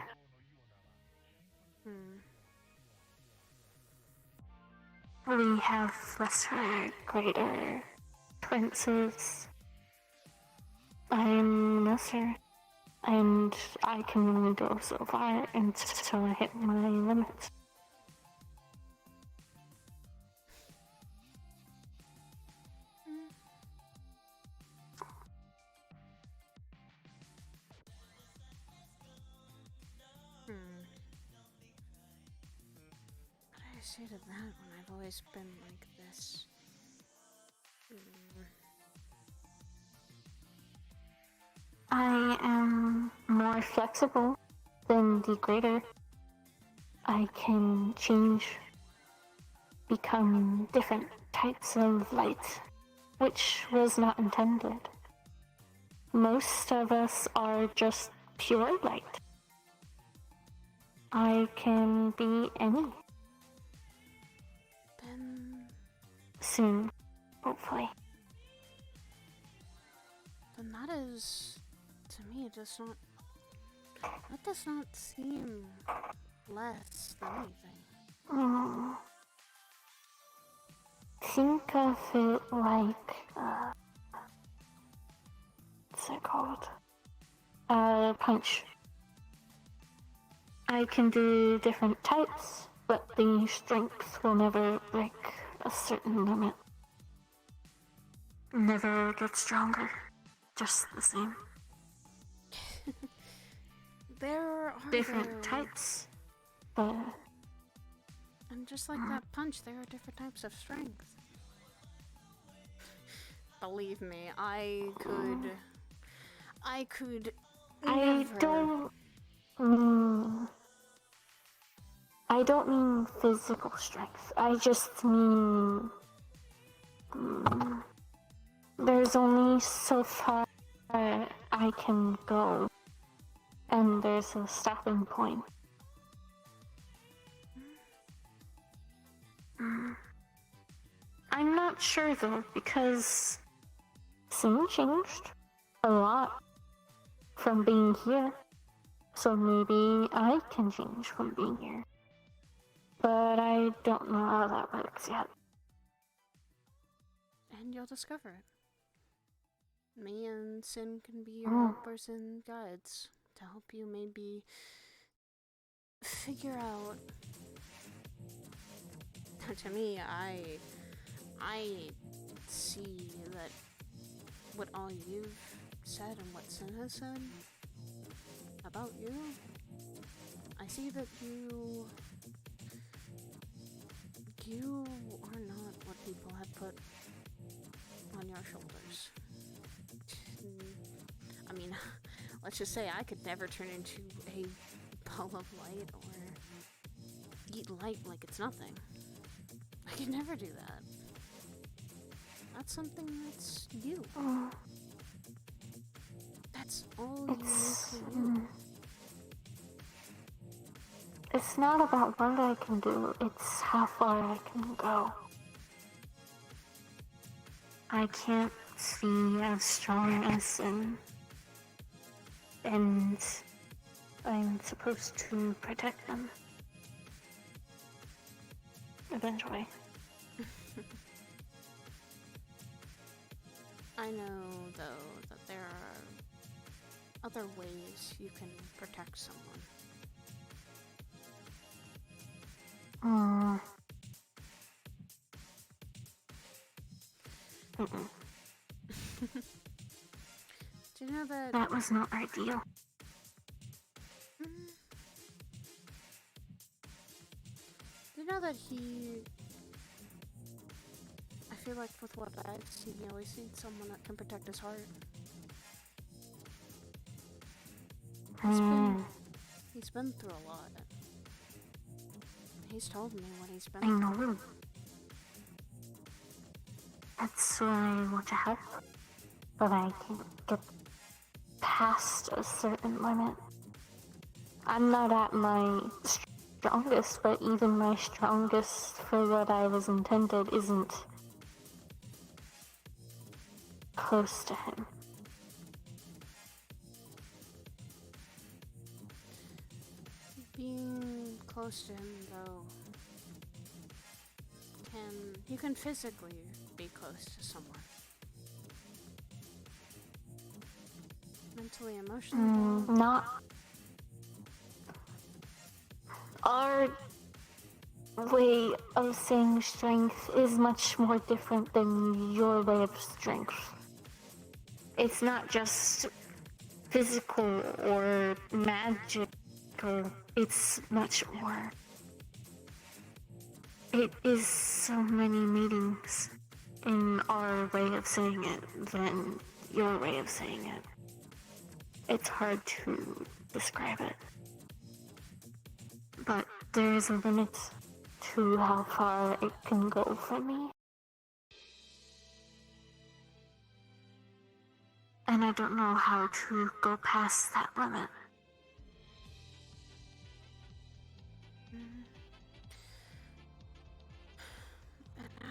We have lesser, greater princes. I'm lesser, and I can only go so far until I hit my limits. What do I say to that when I've always been like this? I am more flexible than the greater. I can change, become different types of light, which was not intended. Most of us are just pure light. I can be any. Then Soon, hopefully. that is, to me, that does not seem less than anything. Think of it like, what's it called? Punch. I can do different types, but the strength will never break a certain limit. Never get stronger, just the same. There are Different types, but... And just like that punch, there are different types of strength. Believe me, I could never... I don't mean physical strength. I just mean... there's only so far I can go. And there's a stopping point. I'm not sure though, because scene changed a lot from being here. So maybe I can change from being here. But I don't know how that works yet. And you'll discover it. Me and Sin can be your helpers and guides to help you maybe figure out. To me, I see that what all you've said and what Sin has said about you, I see that you are not what people have put on your shoulders. I mean, let's just say I could never turn into a ball of light or eat light like it's nothing. I could never do that. That's something that's you. That's all uniquely you. It's not about what I can do, it's how far I can go. I can't be as strong as Sin. And I'm supposed to protect them. Eventually. I know, though, that there are other ways you can protect someone. Do you know that... That was not ideal. Do you know that he... I feel like with what I've seen, he always needs someone that can protect his heart. He's been through a lot. He's told me what he's been through. I know. That's why I want to help. But I can't get past a certain limit. I'm not at my strongest, but even my strongest for what I was intended isn't close to him. Being close to him, though, you can physically be close to someone. Mentally, emotionally. Not. Our way of saying strength is much more different than your way of strength. It's not just physical or magical, it's much more. It is so many meanings in our way of saying it than your way of saying it. It's hard to describe it. But there is a limit to how far it can go for me. And I don't know how to go past that limit.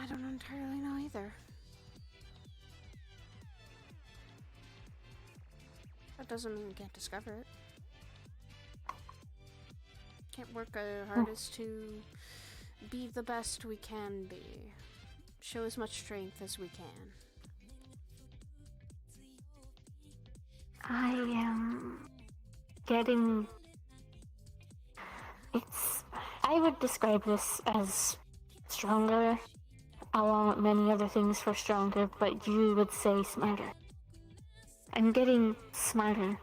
I don't entirely know either. That doesn't mean we can't discover it. Can't work our hardest to be the best we can be. Show as much strength as we can. I am getting... I would describe this as stronger, along with many other things for stronger, but you would say smarter. I'm getting smarter.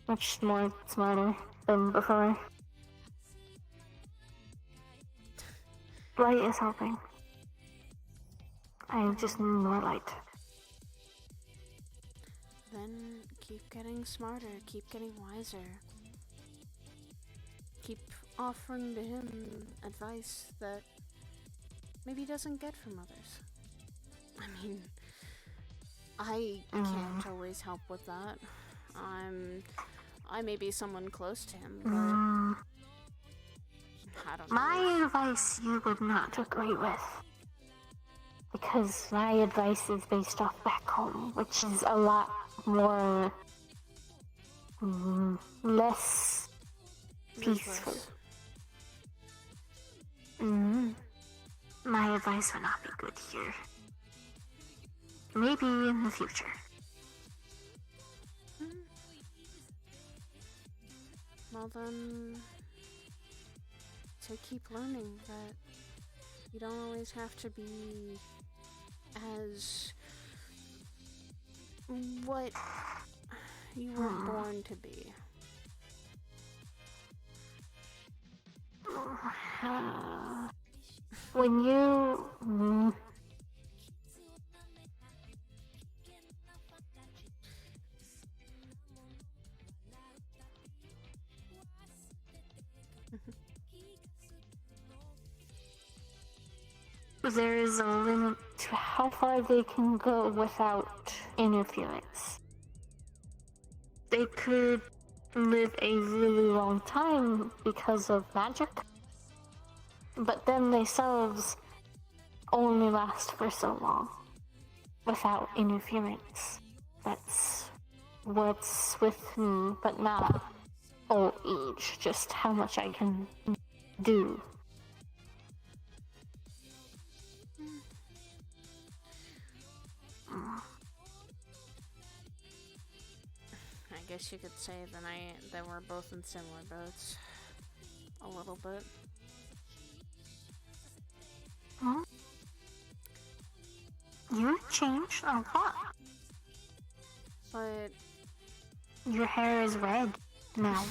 Much more smarter than before. Light is helping. I just need more light. Then keep getting smarter, keep getting wiser. Keep offering to him advice that maybe he doesn't get from others. I mean, I can't always help with that. I may be someone close to him, but I don't know. My advice you would not agree with. Because my advice is based off back home, which is a lot more less peaceful. Ruthless. My advice would not be good here. Maybe in the future. Well then, to keep learning that you don't always have to be as what you were born to be. When you... There is a limit to how far they can go without interference. They could live a really long time because of magic, but then themselves only last for so long without interference. That's what's with me, but not old age, just how much I can do. I guess you could say that we're both in similar boats. A little bit. Huh? You changed a lot. But your hair is red now.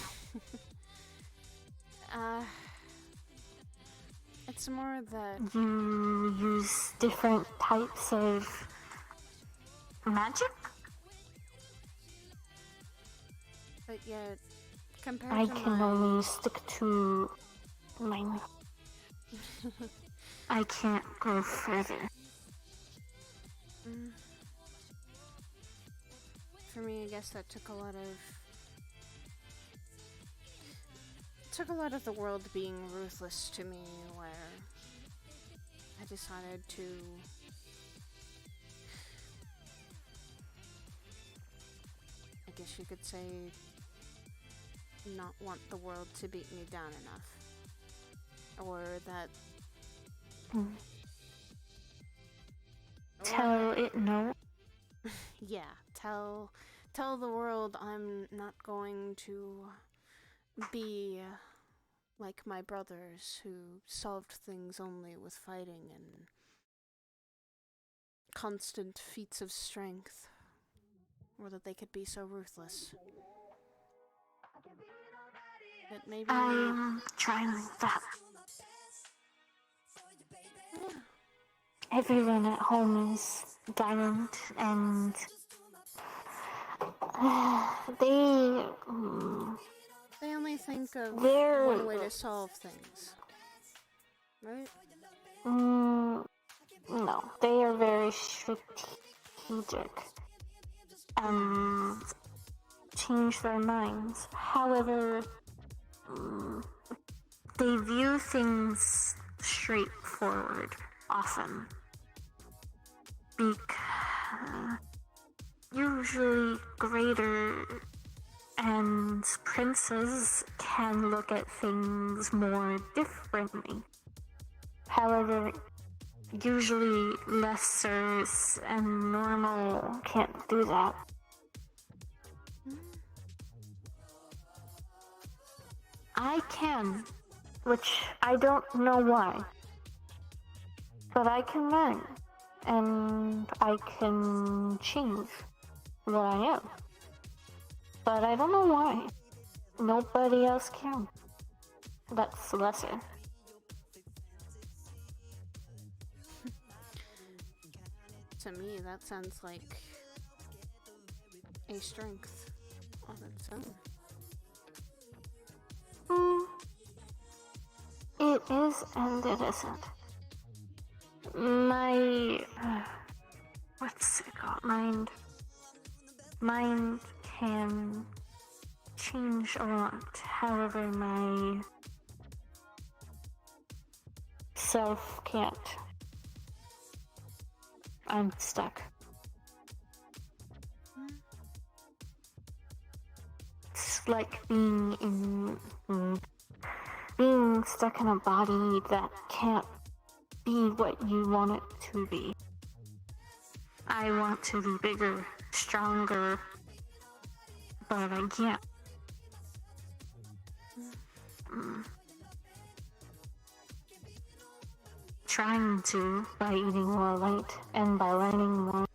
It's more that you use different types of magic? But yet, compared I to can only stick to mine. I can't go further. For me, I guess that took a lot of the world being ruthless to me, where I decided to I guess you could say not want the world to beat me down enough. Or that tell it no. Yeah, tell the world I'm not going to be like my brothers who solved things only with fighting and constant feats of strength, or that they could be so ruthless. But maybe I'm trying that. Yeah. Everyone at home is diamond, and they only think of they're one way to solve things, right? No, they are very strategic and change their minds. However, they view things straightforward often. Usually greater and princes can look at things more differently. However, usually lessers and normal can't do that. I can, which I don't know why. But I can learn, and I can change what I am. But I don't know why. Nobody else can. That's lesser. To me, that sounds like a strength on its own. It is and it isn't. My... what's it called? Mind can change a lot. However, my self can't. I'm stuck. like being stuck in a body that can't be what you want it to be. I want to be bigger, stronger, but I can't. Trying to by eating more light and by learning more,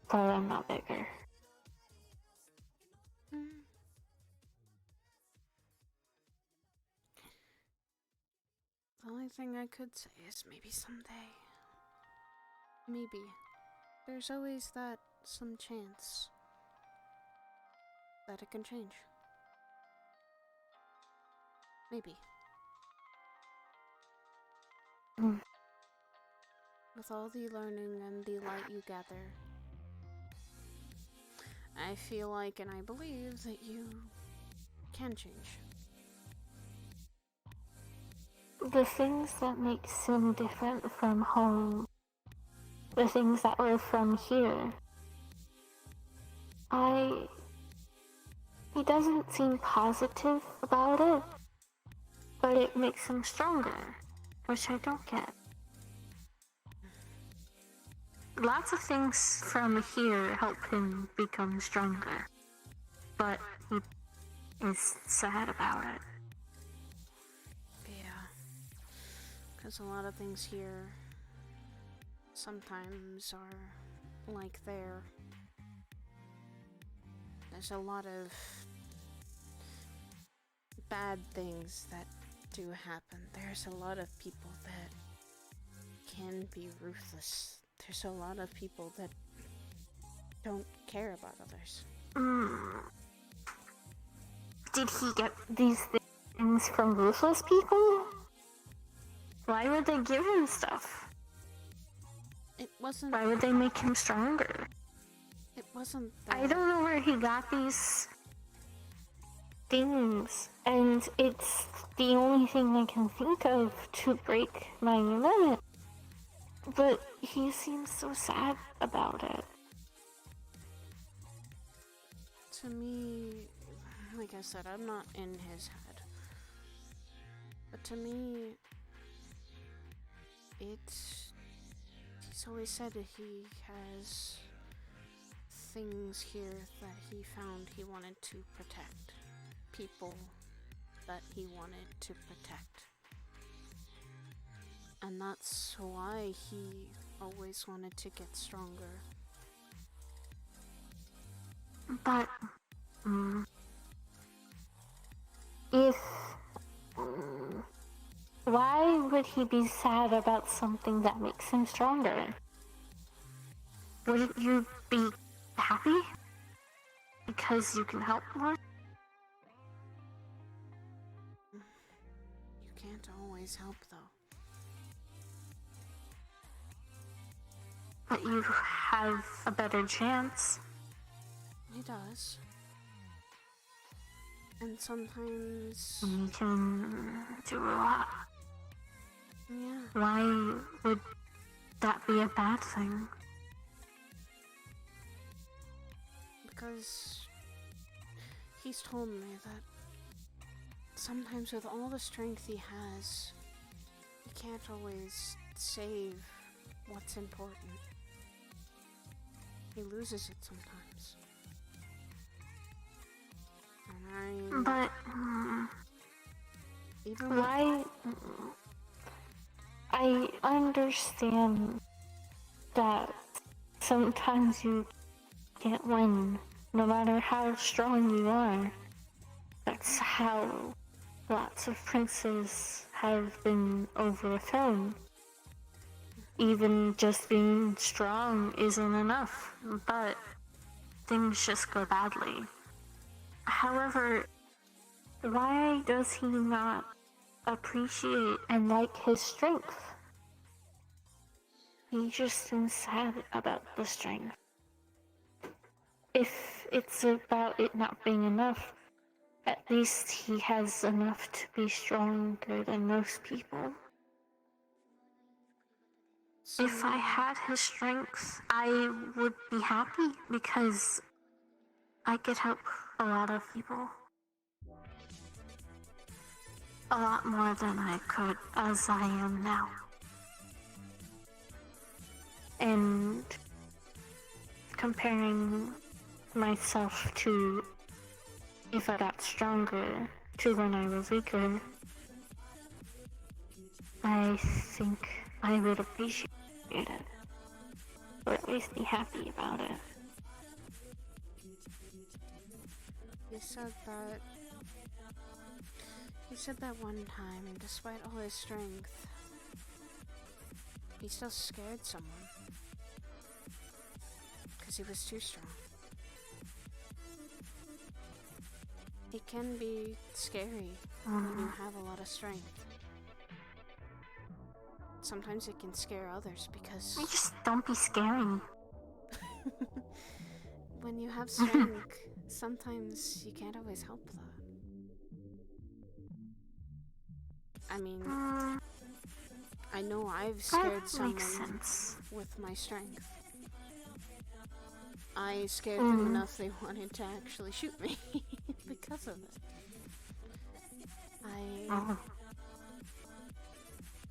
but I'm not bigger. The only thing I could say is maybe someday. Maybe. There's always that some chance that it can change. Maybe. With all the learning and the light you gather, I feel like and I believe that you can change. The things that make Sim different from home, the things that were from here, he doesn't seem positive about it, but it makes him stronger, which I don't get. Lots of things from here help him become stronger, but he is sad about it. Yeah. Because a lot of things here sometimes are like there. There's a lot of bad things that do happen. There's a lot of people that can be ruthless. There's a lot of people that don't care about others. Did he get these things from ruthless people? Why would they give him stuff? It wasn't. Why would they make him stronger? It wasn't. I don't know where he got these things, and it's the only thing I can think of to break my limit. But he seems so sad about it. To me, like I said, I'm not in his head. But to me, he's always said that he has things here that he found he wanted to protect. People that he wanted to protect. And that's why he always wanted to get stronger. But, if, why would he be sad about something that makes him stronger? Wouldn't you be happy? Because you can help more? You can't always help, though. But you have a better chance. He does. And sometimes... You can do a lot. Yeah. Why would that be a bad thing? Because he's told me that sometimes with all the strength he has, he can't always save what's important. He loses it sometimes. And But, even why... I understand that sometimes you can't win, no matter how strong you are. That's how lots of princes have been overthrown. Even just being strong isn't enough, but things just go badly. However, why does he not appreciate and like his strength? He just seems sad about the strength. If it's about it not being enough, at least he has enough to be stronger than most people. If I had his strength, I would be happy because I could help a lot of people. A lot more than I could as I am now. And comparing myself to if I got stronger to when I was weaker, I think I would appreciate it. Or at least be happy about it. You said that one time, despite all his strength, he still scared someone. Because he was too strong. It can be scary when you have a lot of strength. Sometimes it can scare others because... Just don't be scary. When you have strength, sometimes you can't always help that. I mean, I know I've scared someone with my strength. I scared them enough they wanted to actually shoot me because of it.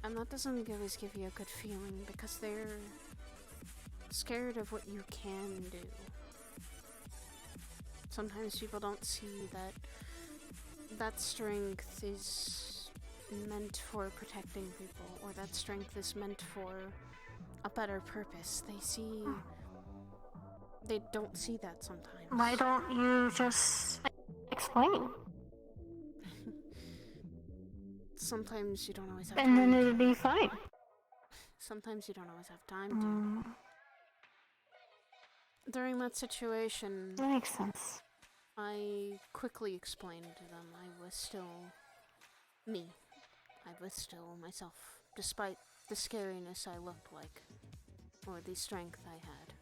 And that doesn't always give you a good feeling because they're scared of what you can do. Sometimes people don't see that strength is meant for protecting people, or that strength is meant for a better purpose. They don't see that sometimes. Why don't you just explain? Sometimes you don't always have And time. then it'll be fine. Sometimes you don't always have time to. During that situation, that makes sense. I quickly explained to them I was still me. I was still myself, despite the scariness I looked like, or the strength I had.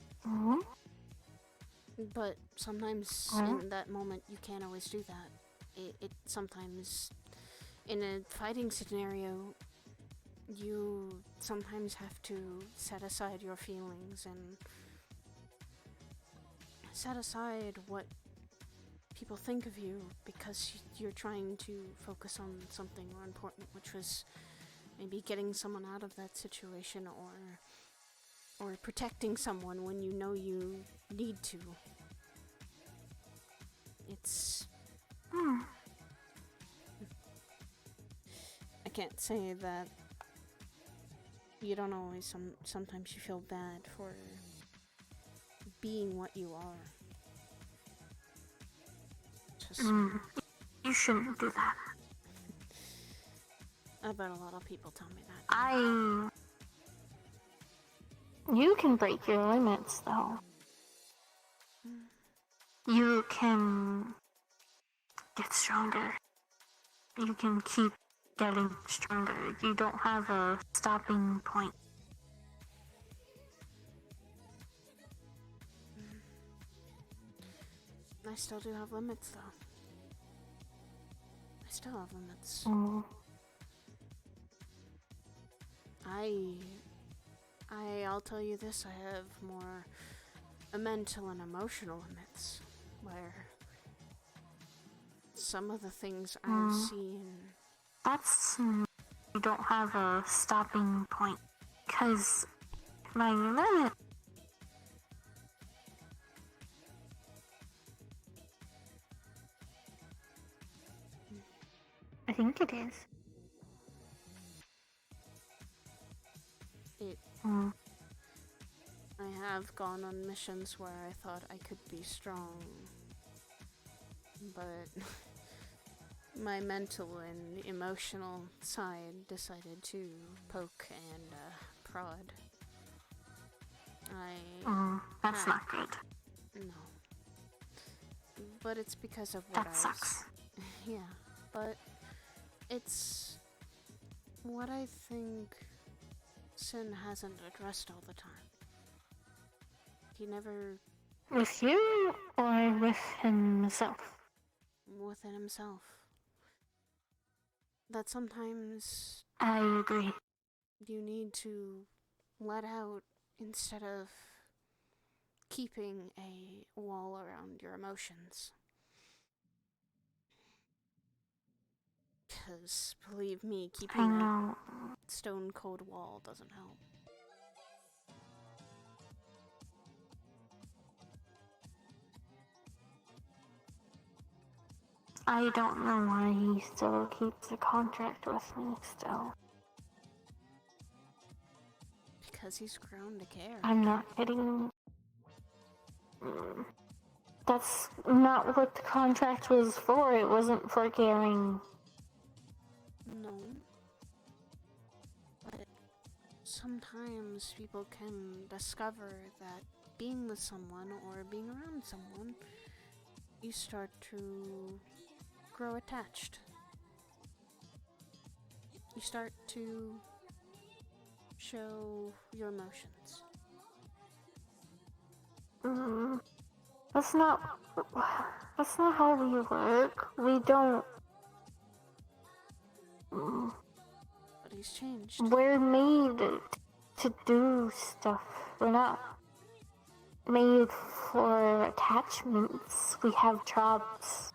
But sometimes in that moment you can't always do that. It sometimes, in a fighting scenario, you sometimes have to set aside your feelings and set aside what people think of you because you're trying to focus on something more important, which was maybe getting someone out of that situation or protecting someone when you know you need to. It's... I can't say that you don't always, sometimes you feel bad for being what you are. Just... You shouldn't do that. I bet a lot of people tell me that. You can break your limits, though. You can get stronger. You can keep getting stronger. You don't have a stopping point. I still do have limits, though. I still have limits. I'll tell you this, I have more mental and emotional limits, where some of the things I've seen... That's... You don't have a stopping point, because my limit... I think it is. I have gone on missions where I thought I could be strong, but my mental and emotional side decided to poke and prod. That's not good. No. But it's because of what that sucks. Yeah, but it's what I think Sin hasn't addressed all the time. He never... With you, or with himself? Within himself. That sometimes... I agree. You need to let out instead of keeping a wall around your emotions. because believe me, I keeping that know. stone cold wall doesn't help. I don't know why he still keeps a contract with me still. Because he's grown to care. I'm not kidding. That's not what the contract was for. It wasn't for caring. No. But sometimes people can discover that being with someone or being around someone, you start to grow attached. You start to show your emotions. That's not how we work. We don't. But he's changed. We're made to do stuff. We're not made for attachments. We have jobs.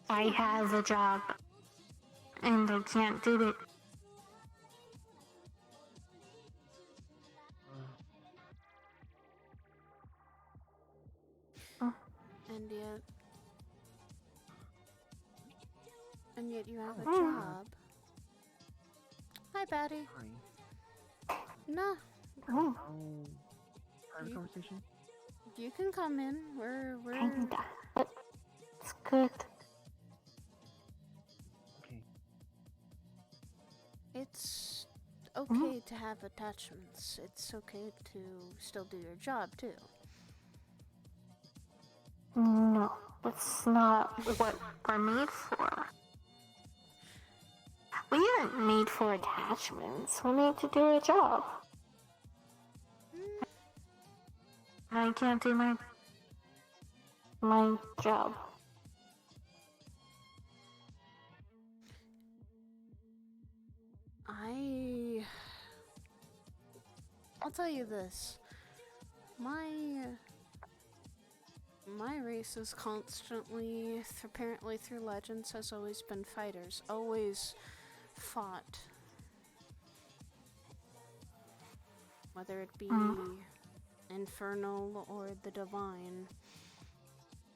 I have a job, and I can't do it. And yet you have a job. Hi, Batty. Hi. No. Oh. Private conversation? You can come in. We're Kinda. But it's good. Okay. It's okay to have attachments. It's okay to still do your job too. No, that's not what we're made for. We aren't made for attachments. We're made to do a job. I can't do my job. I'll tell you this. My race is constantly, apparently through Legends, has always been fighters. Always fought. Whether it be Infernal or the Divine,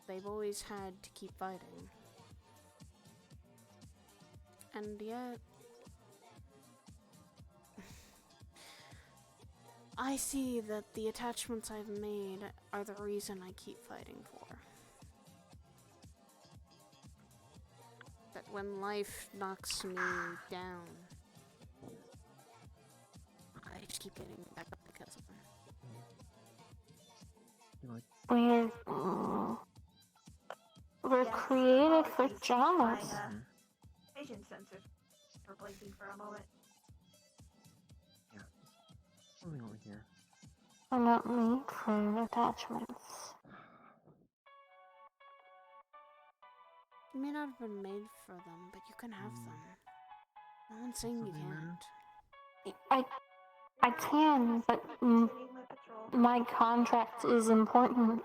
they've always had to keep fighting. And yet, I see that the attachments I've made are the reason I keep fighting for. That when life knocks me down, I just keep getting back up because of them. We're created for jobs. Vision sensors replacing for a moment. Yeah. Something over here. We're not made for attachments. You may not have been made for them, but you can have them. No one's saying you can't. I can, but my contract is important.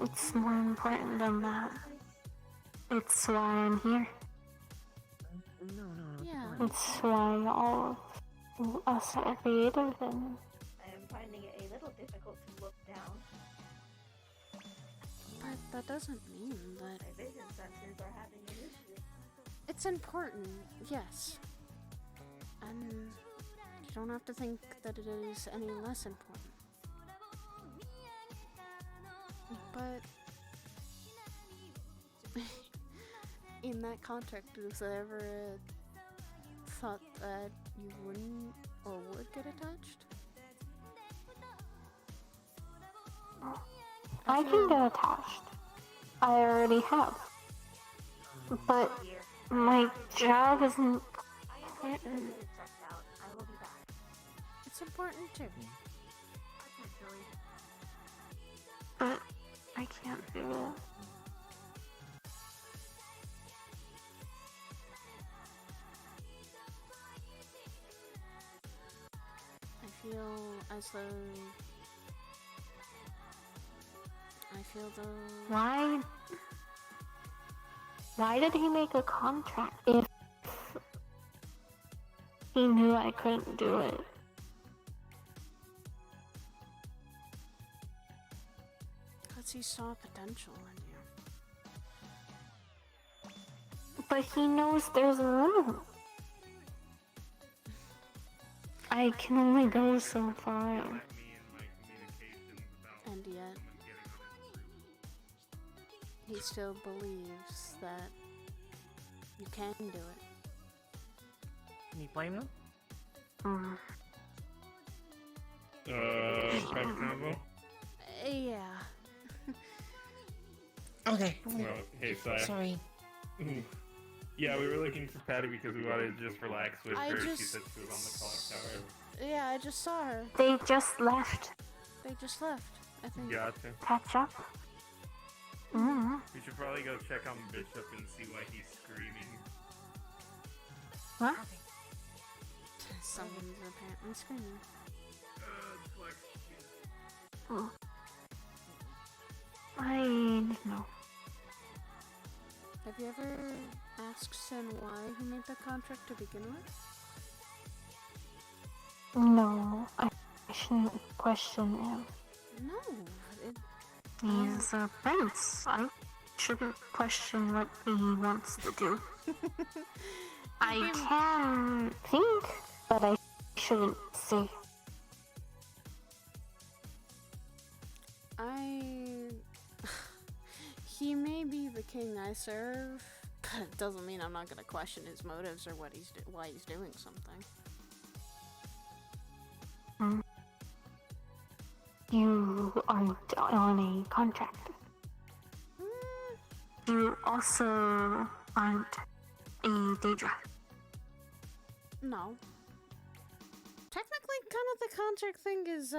It's more important than that. It's why I'm here. Yeah. It's why all of us are created, and I am finding it a little difficult to look down. But that doesn't mean that My vision sensors are having an issue. it's important, yes. And you don't have to think that it is any less important. But in that contract, was there ever a thought that you wouldn't or would get attached? I can get attached. I already have. But my job isn't important. It's important too. But I can't do it. I feel as though Why? Why did he make a contract if he knew I couldn't do it? Because he saw potential in you. But he knows there's a limit. I can only go so far. And yet, he still believes that you can do it. Can you blame them? Private combo? Yeah. Okay. Well, hey, Sai. Sorry. Yeah, we were looking for Patty because we wanted to just relax with I her. She just- said she was on the clock tower. Yeah, I just saw her. They just left. They just left, I think. Gotcha. Catch up. We should probably go check on Bishop and see why he's screaming. What? Someone's apparently screaming. Oh. I don't know. Have you ever asked Sen why he made the contract to begin with? No, I shouldn't question him. No. He's a prince. I shouldn't question what he wants to do. I can think, but I shouldn't say. He may be the king I serve, but it doesn't mean I'm not gonna question his motives or what why he's doing something. You aren't on a contract. You also aren't a Daedra. No. Technically, kind of the contract thing is,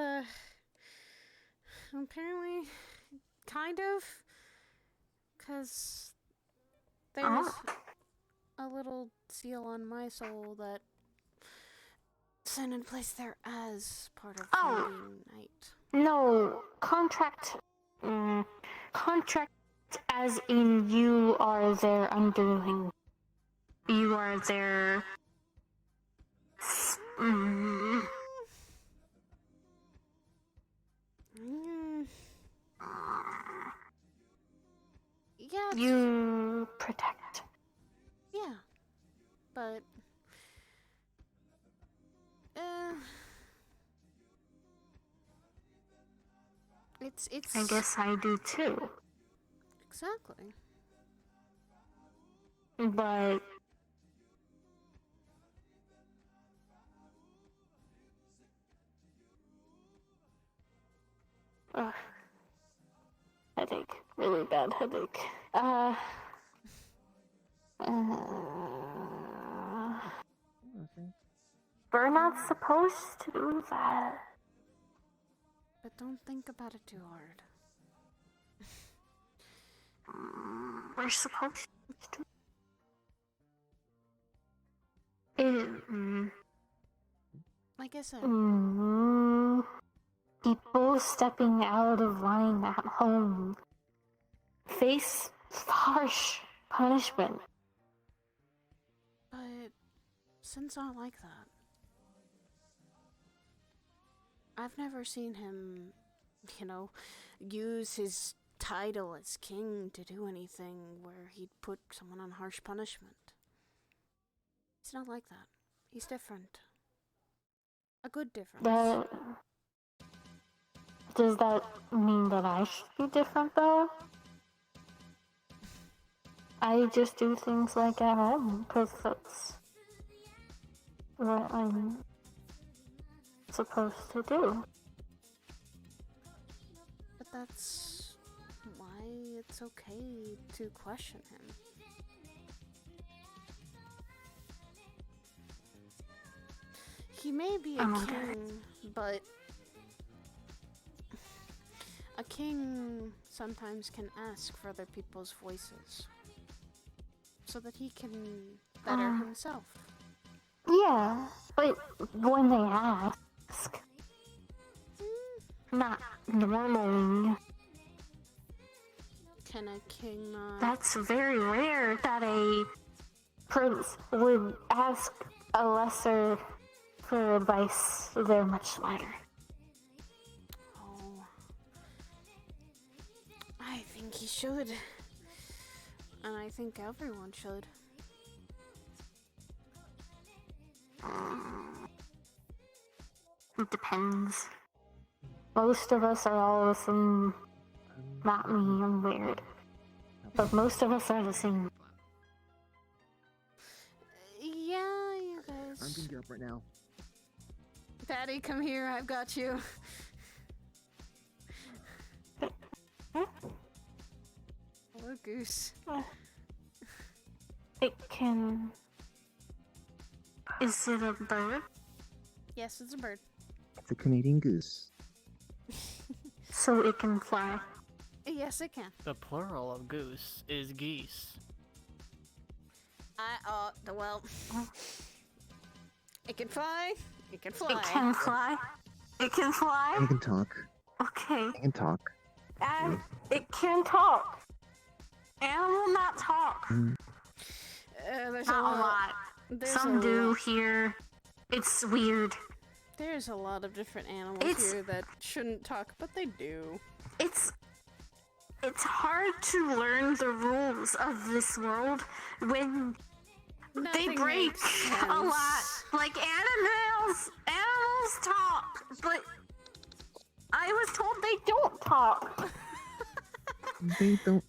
apparently, kind of, because there's a little seal on my soul that sent in place there as part of being knight. No, contract as in you are their underling. You are their... Yeah. You protect. Yeah. But... It's... I guess I do too. Exactly. But... headache. Really bad headache. We're not supposed to do that. But don't think about it too hard. We're supposed to. Like I said. People stepping out of line at home face harsh punishment. But Sin's not like that. I've never seen him, use his title as king to do anything where he'd put someone on harsh punishment. He's not like that. He's different. A good difference. Does that mean that I should be different, though? I just do things like at home, because that's what I'm supposed to do. But that's why it's okay to question him. He may be a king, but a king sometimes can ask for other people's voices so that he can better himself. Yeah, but when they ask, not normally. Tenna King. That's very rare that a prince would ask a lesser for advice. They're much smarter. Oh. I think he should. And I think everyone should. It depends. Most of us are all the same. Not me, I'm weird. But most of us are the same. Yeah, you guys. I'm gonna get up right now. Patty, come here. I've got you. Hello, Goose. It can... Is it a bird? Yes, it's a bird. It's a Canadian goose. So it can fly. Yes, it can. The plural of goose is geese. Well... It can fly. It can fly. It can fly. It can fly? And it can talk. Okay. It can talk. And it can talk. Animal not talk. There's Not a lot. Some do here. It's weird. There's a lot of different animals here that shouldn't talk, but they do. It's hard to learn the rules of this world when they break a lot. Like animals talk, but I was told they don't talk. They don't.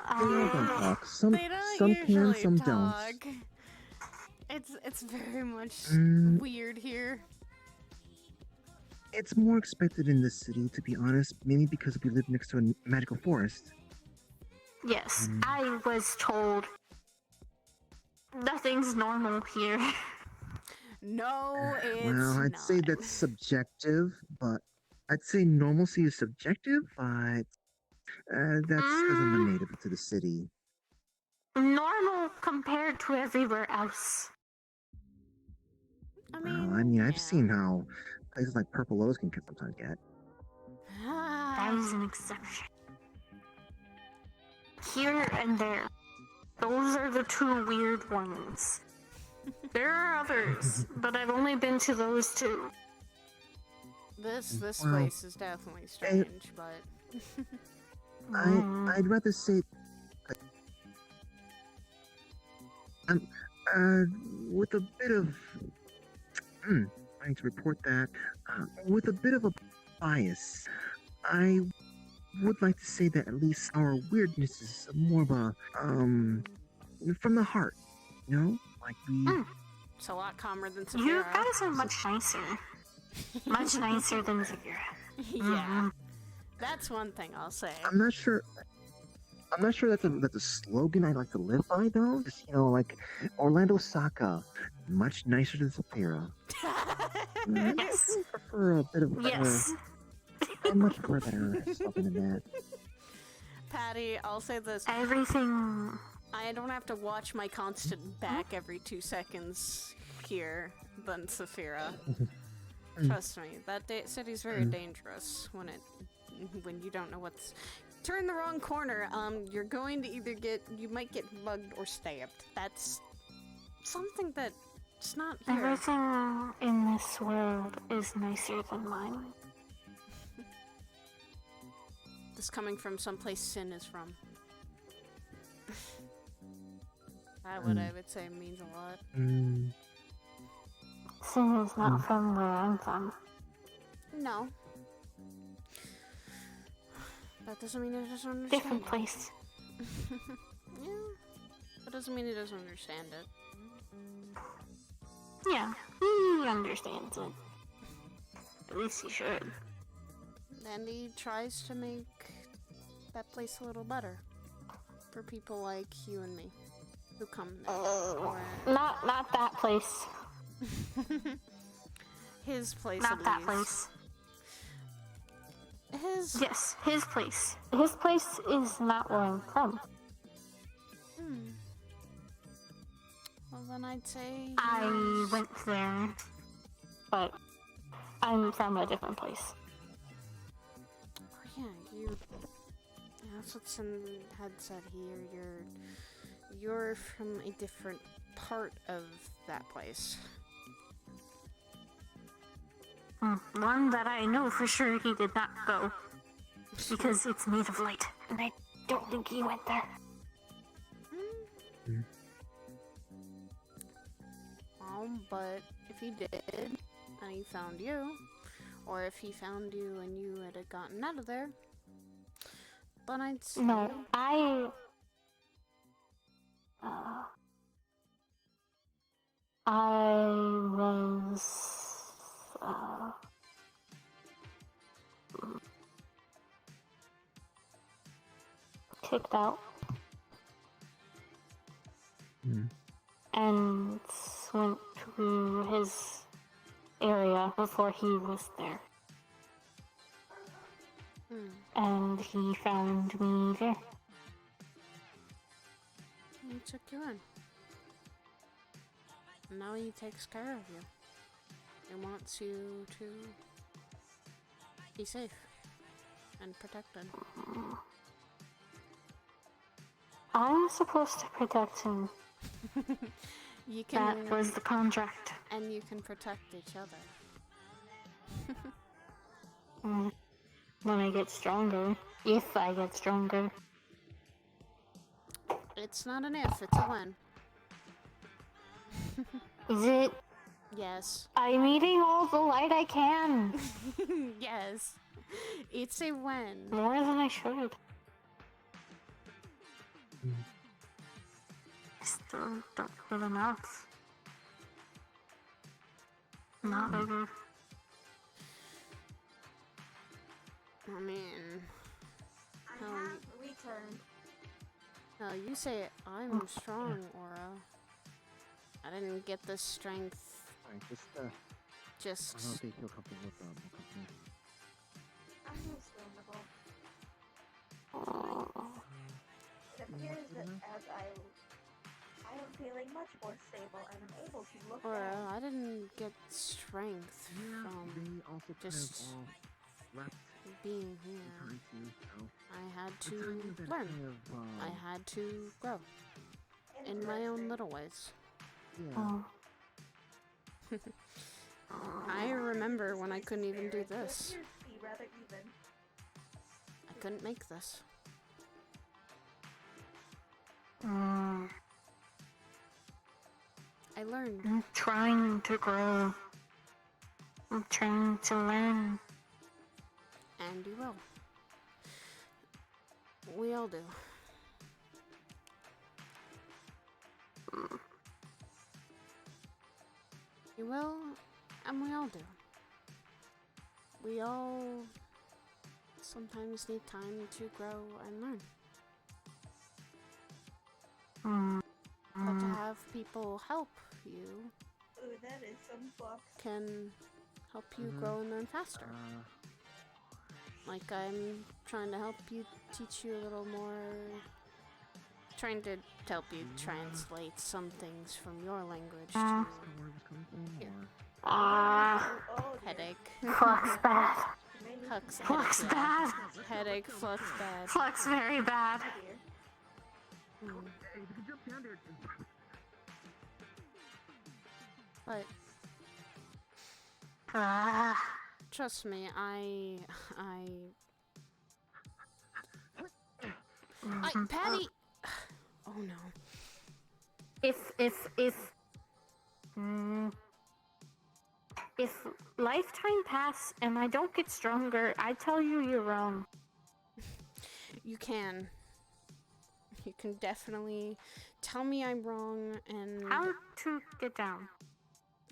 They all don't talk. Some can, some don't. It's very much weird here. It's more expected in this city, to be honest, mainly because we live next to a magical forest. Yes, I was told nothing's normal here. No, it's Well, I'd say that's subjective, but I'd say normalcy is subjective, but that's because I'm a native to the city. Normal compared to everywhere else. I mean, I've seen how places like Purple Rose can sometimes get. That is an exception. Here and there. Those are the two weird ones. There are others, but I've only been to those two. This Well, place is definitely strange, but I'd rather say with a bit of I need to report that with a bit of a bias, I would like to say that at least our weirdness is more of a from the heart, you know, like we. it's a lot calmer than Saphira. You guys are much nicer. Much nicer than Saphira. Yeah, that's one thing I'll say. I'm not sure that's a slogan I'd like to live by, though. Just, you know, like Orlando Saka, much nicer than Saphira. Yes. I prefer a bit of yes. I much prefer better slogan than that. Patty, I'll say this. Everything. I don't have to watch my constant back every 2 seconds here than Saphira. Trust me, that city's very dangerous when you don't know what's. Turn the wrong corner. You're going to either you might get mugged or stabbed. That's something that's not here. Everything in this world is nicer than mine. This coming from someplace Sin is from. That what I would say means a lot. Sin is not from where I'm from. No. That doesn't mean it doesn't understand. Different place. Yeah. That doesn't mean it doesn't understand it. Yeah, he understands it. At least he should. And he tries to make that place a little better for people like you and me who come there. Not that place. His place. Not at that least. place. His his place. His place is not where I'm from. Well, then I'd say I went there, but I'm from a different place. Oh, yeah, you Yeah, that's what Sin had said here. You're from a different part of that place. One that I know for sure he did not go. Because it's made of light, and I don't think he went there. But if he did, and he found you, or if he found you and you had gotten out of there, then I'd say... No, I was, kicked out. And went to his area before he was there. And he found me there. He took you in. And now he takes care of you. He wants you to be safe and protected. I'm supposed to protect him. You can, that was the contract. And you can protect each other. When I get stronger. If I get stronger. It's not an if, it's a when. Is it? Yes. I'm eating all the light I can. Yes. It's a when. More than I should. I still don't feel enough. Not over. I mean... I have returned. Hell, you say I'm strong, Aura. I didn't get the strength. Alright, just... I don't think you'll comfortable with company. Understandable. It appears that as I am feeling much more stable and I'm able to look Aura, at... I didn't get strength from They also just all left being here. I had to learn. I had to grow. In my own little ways. Yeah. I remember when I couldn't even do this. Rather even. I couldn't make this. I learned. I'm trying to grow. I'm trying to learn. And you will. We all do. You will, and we all do. We all sometimes need time to grow and learn. But to have people help you Ooh, that is some box. can help you grow and learn faster. Like I'm trying to help you, teach you a little more, trying to help you translate some things from your language to here. Headache. Flux bad. Flux bad. Headache, flux bad. Flux very bad. But trust me, Patty. Oh no. If lifetime pass and I don't get stronger, I tell you you're wrong. You can. You can definitely tell me I'm wrong and... How to get down?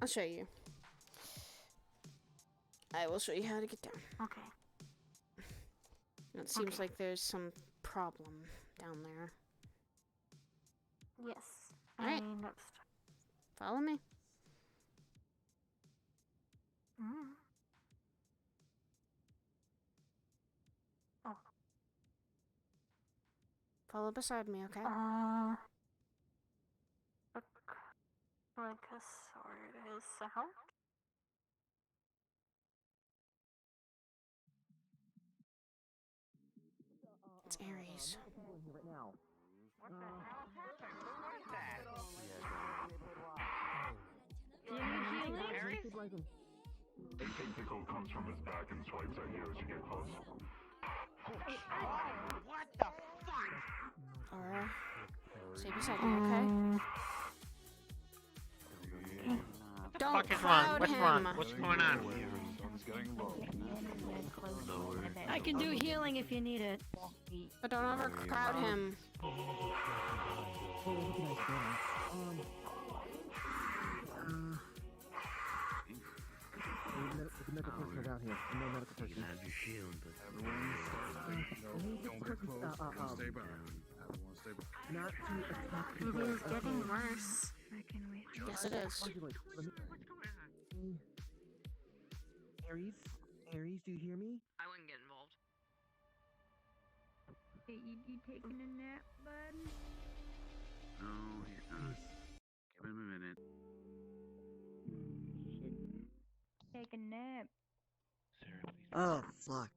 I'll show you. I will show you how to get down. Okay. It seems like there's some problem down there. Yes. Alright. I noticed. Follow me. Oh. Follow beside me, okay? Look like a sword is out. Aries. A tentacle comes from his back and swipes at you as you get close. What the fuck? Alright. Save a second, okay? Don't What is crowd wrong? What's him. wrong? What's going on? I can do healing if you need it. But don't ever crowd him. Medical person down here. No medical person. Have your shield, but Don't get close. Stay back. Everyone stay back. Not to attack It is getting worse. Yes, it is. Aries? Aries, do you hear me? I wouldn't get involved. Hey, you taking a nap, bud? no, he's not. Give him a minute. Take a nap. Sarah, please. Oh, fuck.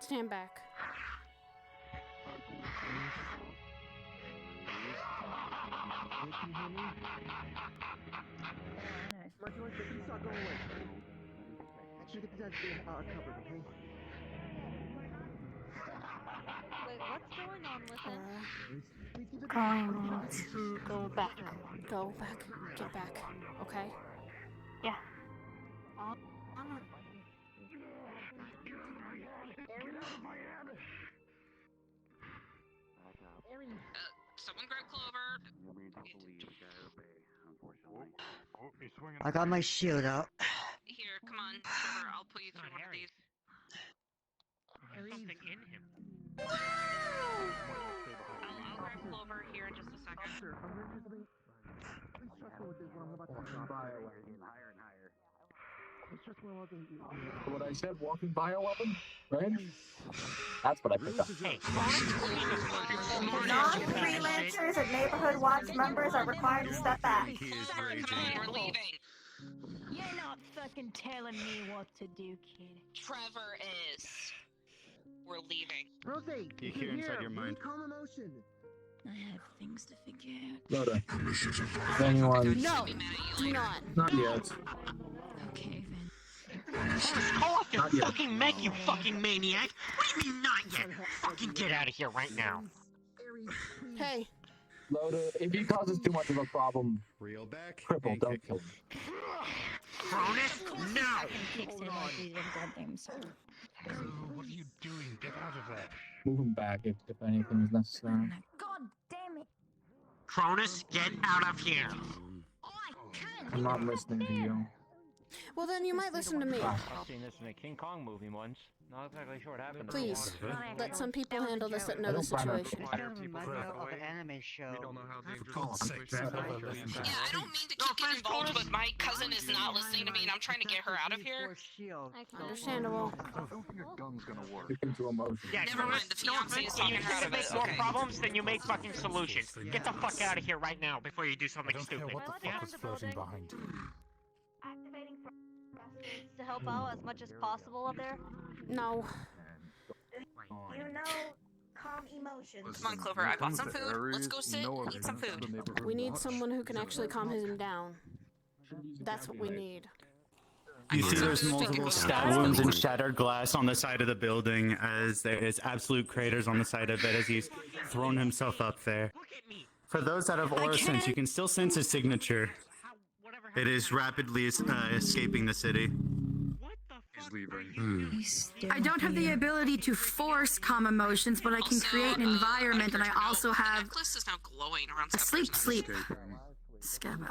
Stand back. Marcelo, please stop going away. Actually, get this covered, okay? Wait, what's going on with it? Going to go back. Go back. Get back. Okay? Yeah. Someone grab Clover. I got my shield out. Here, come on, Trevor. I'll put you through one of these. There's something in him. I'll grab Clover here in just a second. Please trust me with this one. I'm about to higher and higher. Please trust me with this. What I said, walking bioweapon, right? That's what I picked up. Hey, Non-freelancers and neighborhood watch members are required to step back. Trevor, come on, we're leaving. You're not fucking telling me what to do, kid. Trevor is. We're leaving. Rose, You hear inside your mind. calm emotion. I have things to figure out. Loda. Anyone? No! Do not. Not yet. Okay, then. call off your fucking mech, you fucking maniac! What do you mean not yet? Fucking get out of here right now. Hey. Loda, if he causes too much of a problem, reel back. Cripple, don't kill him. Cronus, no! I can fix it like these goddamn so. What are you doing? Get out of there. Move him back if anything is necessary. God damn it! Cronus, get out of here! I'm not listening to you. Well, then you might listen to me. I've seen this in a King Kong movie once. Not exactly sure what happened. Please, let some people handle this that know the situation. of an anime show. We don't know how dangerous Yeah, Yeah, I don't mean to keep getting involved, but my cousin is not listening to me, and I'm trying to get her out of here. Understandable. You can do emotion. Yeah, Never mind, the fiance is talking her out of it. make more Okay. problems than you make fucking solutions. Get the fuck out of here right now before you do something stupid. What the fuck is floating behind you? Activating to help out as much as possible up there. No. You know, calm emotions. Come on, Clover, I bought some food. Let's go sit and eat some food. We need someone who can actually calm him down. That's what we need. You see there's multiple stab wounds and shattered glass on the side of the building as there is absolute craters on the side of it as he's thrown himself up there. For those that have aura sense, you can still sense his signature. It is rapidly escaping the city. He's leaving. I don't have the ability to force calm emotions, but I can create an environment, and I also have necklace is now glowing around a sleep. Scab Not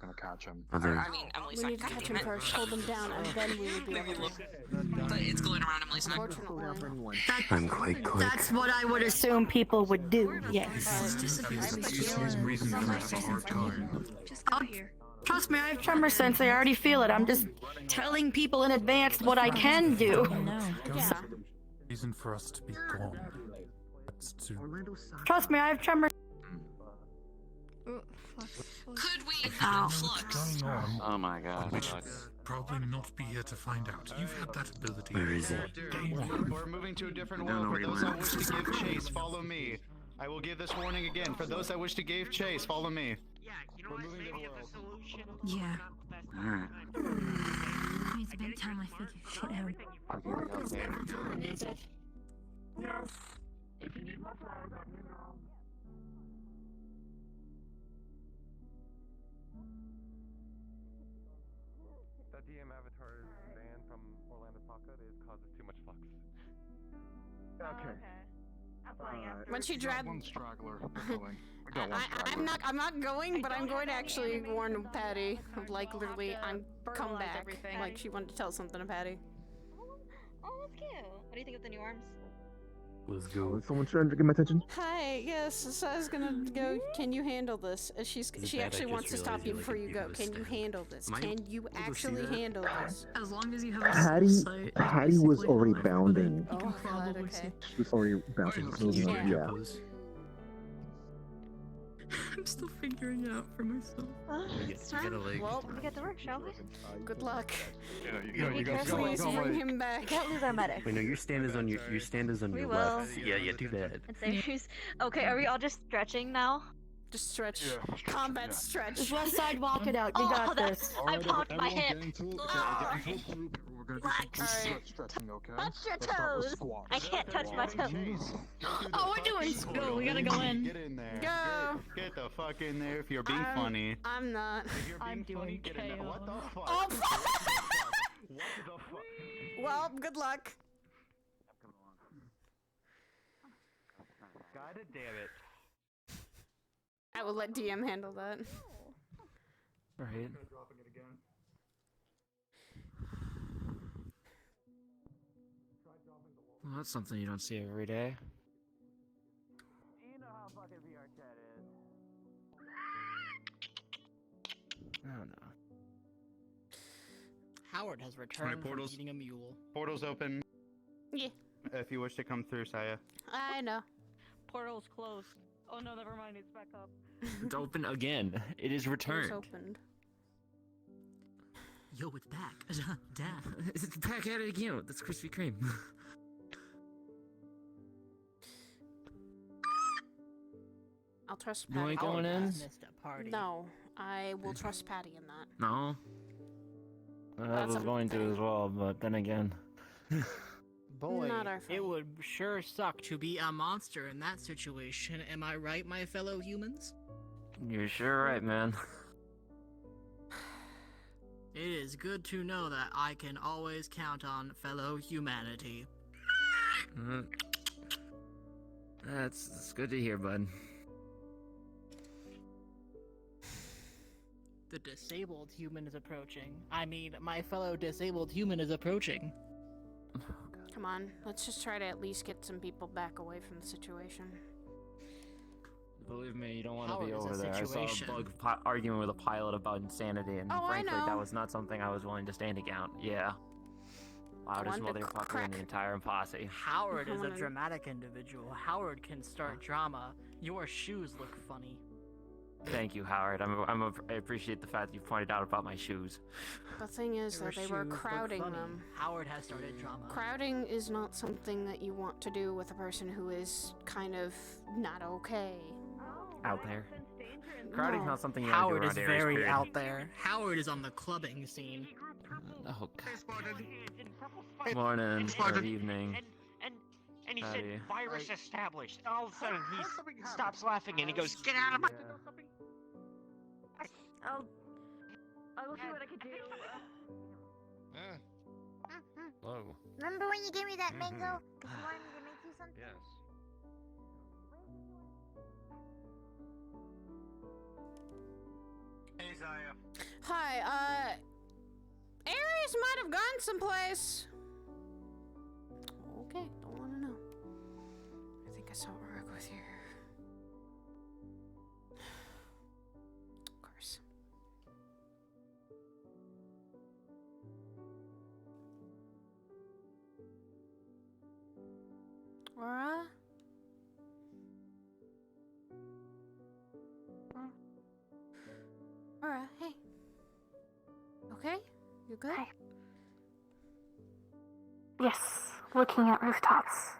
gonna catch him. I mean, Emily's We not need to gonna catch do him it. first, hold him down, and then we will be able to. But it's glowing around Emily's neck. Unfortunately. I'm quite quick. That's what I would assume people would do. Yes. Trust me, I have tremor sense. I already feel it. I'm just telling people in advance what I can do. Yeah. Reason for us to be gone. That's to Trust me, I have tremor. Could we Ow. flux? Oh my god. probably not be here to find out. You've had that ability. Where is it? Gaming. We're moving to a different I don't world. know For where those he that went. wish to give chase, follow me. I will give this warning again. For those that wish to give chase, follow me. Yeah, you know what? Maybe it's a solution. Yeah. Alright. It's about time I figure shit out. Yes. If you need more flowers, let me know. That DM avatar's ban from Orlando Pocket is causes too much flux. Okay. Once you drag, one straggler. They're going. We got one straggler. I'm not going, but I'm going to actually warn Patty. Like literally, I'm come fertilize back. everything. Like she wanted to tell something to Patty. Oh, that's cute. What do you think of the new arms? Let's go. Is someone trying to get my attention? Hi, yes, so I was gonna go. Can you handle this? She bad, actually I wants to just stop you realized before you you like go. you Can you handle this? Am I Can you able to see actually that? handle this? As long as you have Patty was already bounding. Oh god, okay. She was already bounding. Moving. Yeah. I'm still figuring it out for myself. Well, we get to work, shall we? Good luck. You guys Please bring him back. Can't lose our medic. Wait, no, your stand is on your stand is on We your will. left. Yeah, do that. It's okay, are we all just stretching now? Just stretch. Combat stretch. Just left side walk it out. You Oh, got that's- this. I popped my hip. Stretching, okay? Touch your toes. I can't touch my toes. Oh, we're doing school. We gotta go in. Get in there. Go. Get the fuck in there if you're being funny. I'm not. If you're being funny, get in there. What the fuck? Oh, What the fuck? well, good luck. God damn it. I will let DM handle that. Right. Well, that's something you don't see every day. You know how fucking VR chat is. Oh no. Howard has returned from portals. eating a mule. Portal's open. Yeah. If you wish to come through, Saya. I know. Portal's closed. Oh no, never mind, it's back up. It's open again. It is returned. It's opened. Yo, it's back. Damn. It's back at it again. That's Krispy Kreme. I'll trust You Patty. ain't going in? Missed a party. No, I will trust Patty in that. No. I That's was a going to as well, but then again. Boy, Not our it would sure suck to be a monster in that situation. Am I right, my fellow humans? You're sure right, man. It is good to know that I can always count on fellow humanity. That's good to hear, bud. The disabled human is approaching. I mean, my fellow disabled human is approaching. Come on, let's just try to at least get some people back away from the situation. Believe me, you don't want to Howard be is a over there. I saw a situation. bug arguing with a pilot about insanity, and Oh, I frankly, know. that was not something I was willing to stand account. Yeah. Loudest Wanted to motherfucker in crack. the entire posse. Howard is a wanna- dramatic individual. Howard can start drama. Your shoes look funny. Thank you, Howard. I appreciate the fact that you pointed out about my shoes. The thing is that they were shoes look crowding funny. them. Howard has started drama. Crowding is not something that you want to do with a person who is kind of not okay. Out there. Crowding's No. not something you Howard want is to do around Aries, very period. out there. Howard is on the clubbing scene. Oh, God. Morning, or evening. And he said, Howdy. virus established. And all of a sudden, he stops laughing and he goes, get out of my... I'll see what I can do. Hello. Remember when you gave me that mango? Because you wanted me to make you something? Yes. Hey, Saya. Hi, Aries might have gone someplace. Okay, don't want to know. I think I saw Uruk with you. Of course. Aura? Aura, hey. Okay? You good? Hi. Yes, looking at rooftops.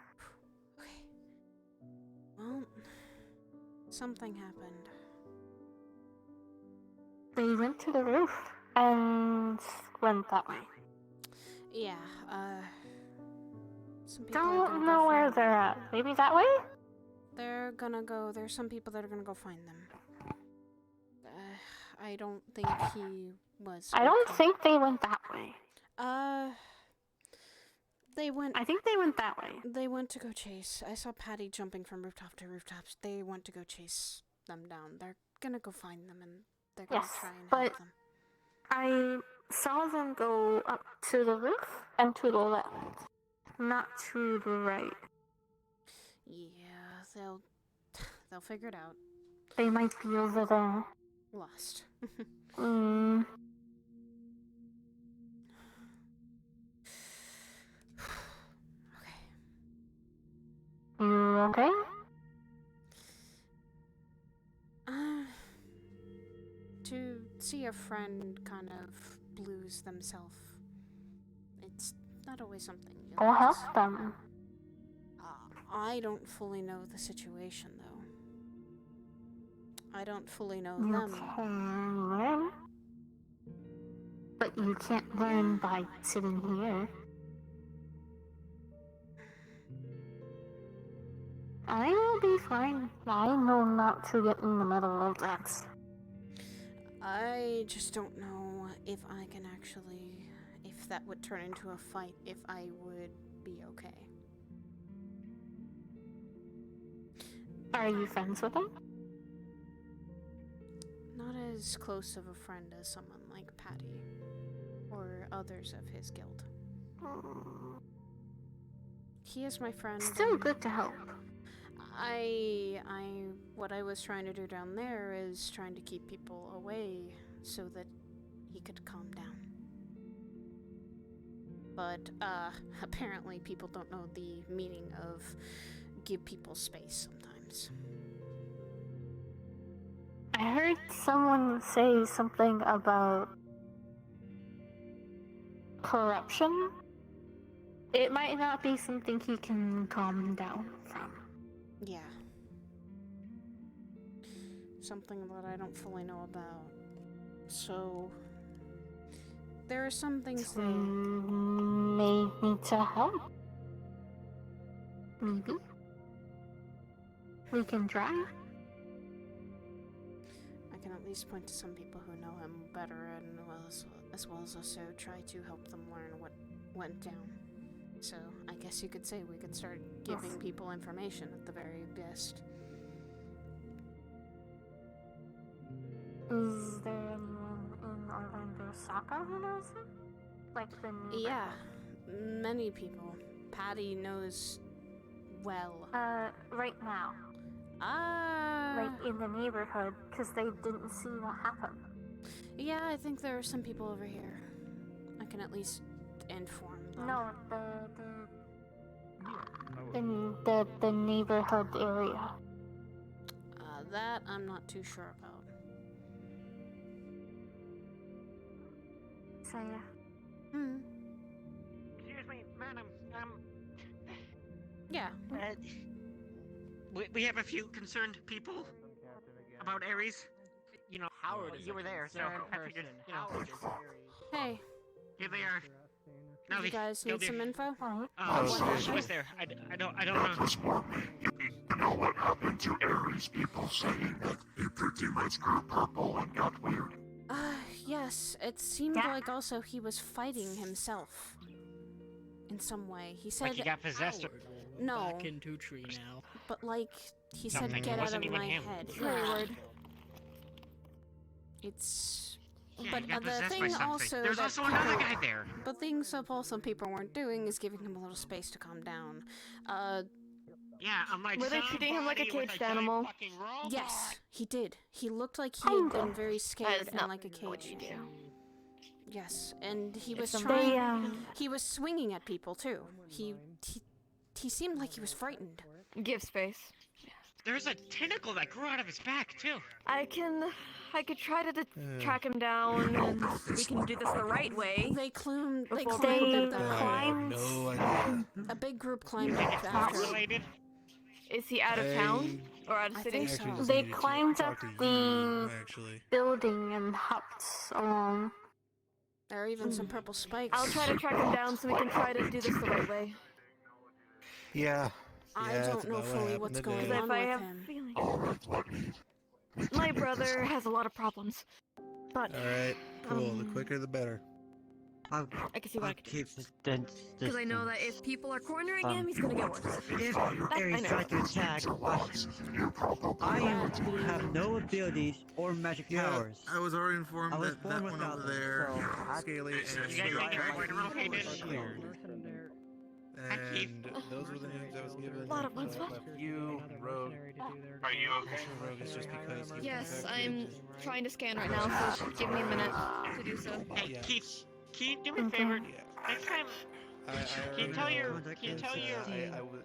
Well, something happened. They went to the roof and went that way. Yeah, some people are Don't gonna know go where find they're at. Maybe that way? They're gonna go. There's some people that are gonna go find them. I don't think he was. I don't okay. think they went that way. They went. I think they went that way. They went to go chase. I saw Patty jumping from rooftop to rooftops. They went to go chase them down. They're gonna go find them and they're gonna Yes, try and but help them. I saw them go up to the roof and to the left, not to the right. Yeah, they'll figure it out. They might be over there. Lost. Hmm. You okay? To see a friend kind of lose themselves, it's not always something you Go like to help see. them. I don't fully know the situation, though. I don't fully know You them. can learn. But you can't learn by sitting here. I will be fine. I know not to get in the middle of that. I just don't know if I can actually, if that would turn into a fight, if I would be okay. Are you friends with him? Not as close of a friend as someone like Patty or others of his guild. He is my friend. Still good to help. What I was trying to do down there is trying to keep people away so that he could calm down. But, apparently people don't know the meaning of give people space sometimes. I heard someone say something about corruption. It might not be something he can calm down from. Yeah. Something that I don't fully know about. So, there are some things We that... may need to help. Maybe. We can try. I can at least point to some people who know him better and as well as also try to help them learn what went down. So, I guess you could say we could start giving people information at the very best. Is there anyone in Orlando Saka who knows him? Like the neighborhood? Yeah, many people. Patty knows well. Right now. Like in the neighborhood, because they didn't see what happened. Yeah, I think there are some people over here. I can at least inform them. No, the neighborhood area. That I'm not too sure about. So yeah. Excuse me, madam. Yeah. We have a few concerned people about Ares. You know, Howard, you were there, so I figured, you know. Howard is Ares. Hey. Here they are. No, You guys need some info? She was there. I don't know. You know what happened to Ares? People saying that he pretty much grew purple and got weird. Yes. It seemed like also he was fighting himself. In some way. He said... Like he got possessed. No. Back into tree now. But like, he said Nothing. get It out wasn't of even my him. head. Forward. It's... Yeah, but he got the possessed by thing something. also There's that also another guy there. The thing some people weren't doing is giving him a little space to calm down. Yeah, I'm like, were they treating him like a somebody with caged animal? fucking robot. Yes, he did. He looked like he had been very scared That's and not like a what you cage. do. Yes, and he If was somebody- trying. He was swinging at people too. He seemed like he was frightened. Give space. There's a tentacle that grew out of his back too. I can I could try to track him down, and we can do this the right way. They climbed. They Before climbed we up get the. climbed. No idea. A big group climbed up after. related? Is he out of town or out of city? They climbed up the building and hopped along. There are even some purple spikes. I'll try to track him down so we can try to do this the right way. Yeah. I that's don't know about what fully happened what's today. going Because on if I with have him. feelings. My brother has a lot of problems. But Alright, cool. The quicker the better. I can see what I can do. Because I know that if people are cornering him, he's gonna get worse. If I Aries know. tried to attack, I have no abilities or magic powers. I was already informed I was that born that one without over them, there, so Scaly You guys and think you're located? and those were the names I was given. A lot of ones, what? You, Rogue. Are you okay? Rogue is just because he's Yes, infected. I'm trying to scan right now, so give me a minute to do so. Hey, Keith, can you do me a favor? Next time, can you tell your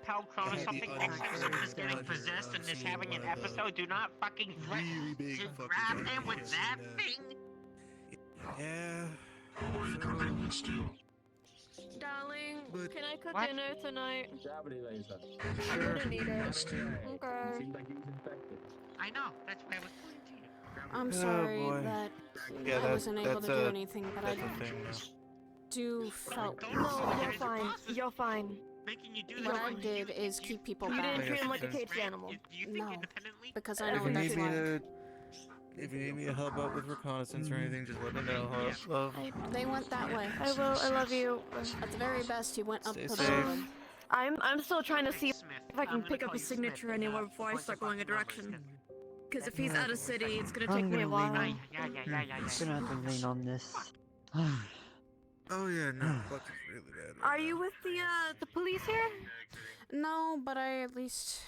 pal Cronus something? Next time someone's getting possessed and is having an episode, do not fucking threaten to grab them with that thing. Yeah. Darling, But- can I cook What? dinner tonight? Gravity laser. I'm gonna need it. Okay. Seems like he's infected. I know, that's what I was pointing to you. I'm Oh, sorry boy. that Yeah, I wasn't able to do that's anything, but I that's a thing now. do felt. No, you're fine. You're fine. Making you do What that. I did is keep people You back. didn't treat him like a Okay. caged animal. Do you think No, independently? because I If know you what need that's me like. to, if you need me to help out with reconnaissance or anything, just let me know. Love. They went that way. I will. I love you. At the very best, he went up Stay the safe. building. I'm still trying to see Smith. if I can I'm gonna pick up call his you signature Smith. anywhere before I Voice start of going a fucking direction. numbers. Because if he's out of city, it's gonna I'm take me a gonna while. lean Yeah. I'm gonna have to lean on this. Oh yeah, no, fuck is really bad. Are you with the police here? No, but I at least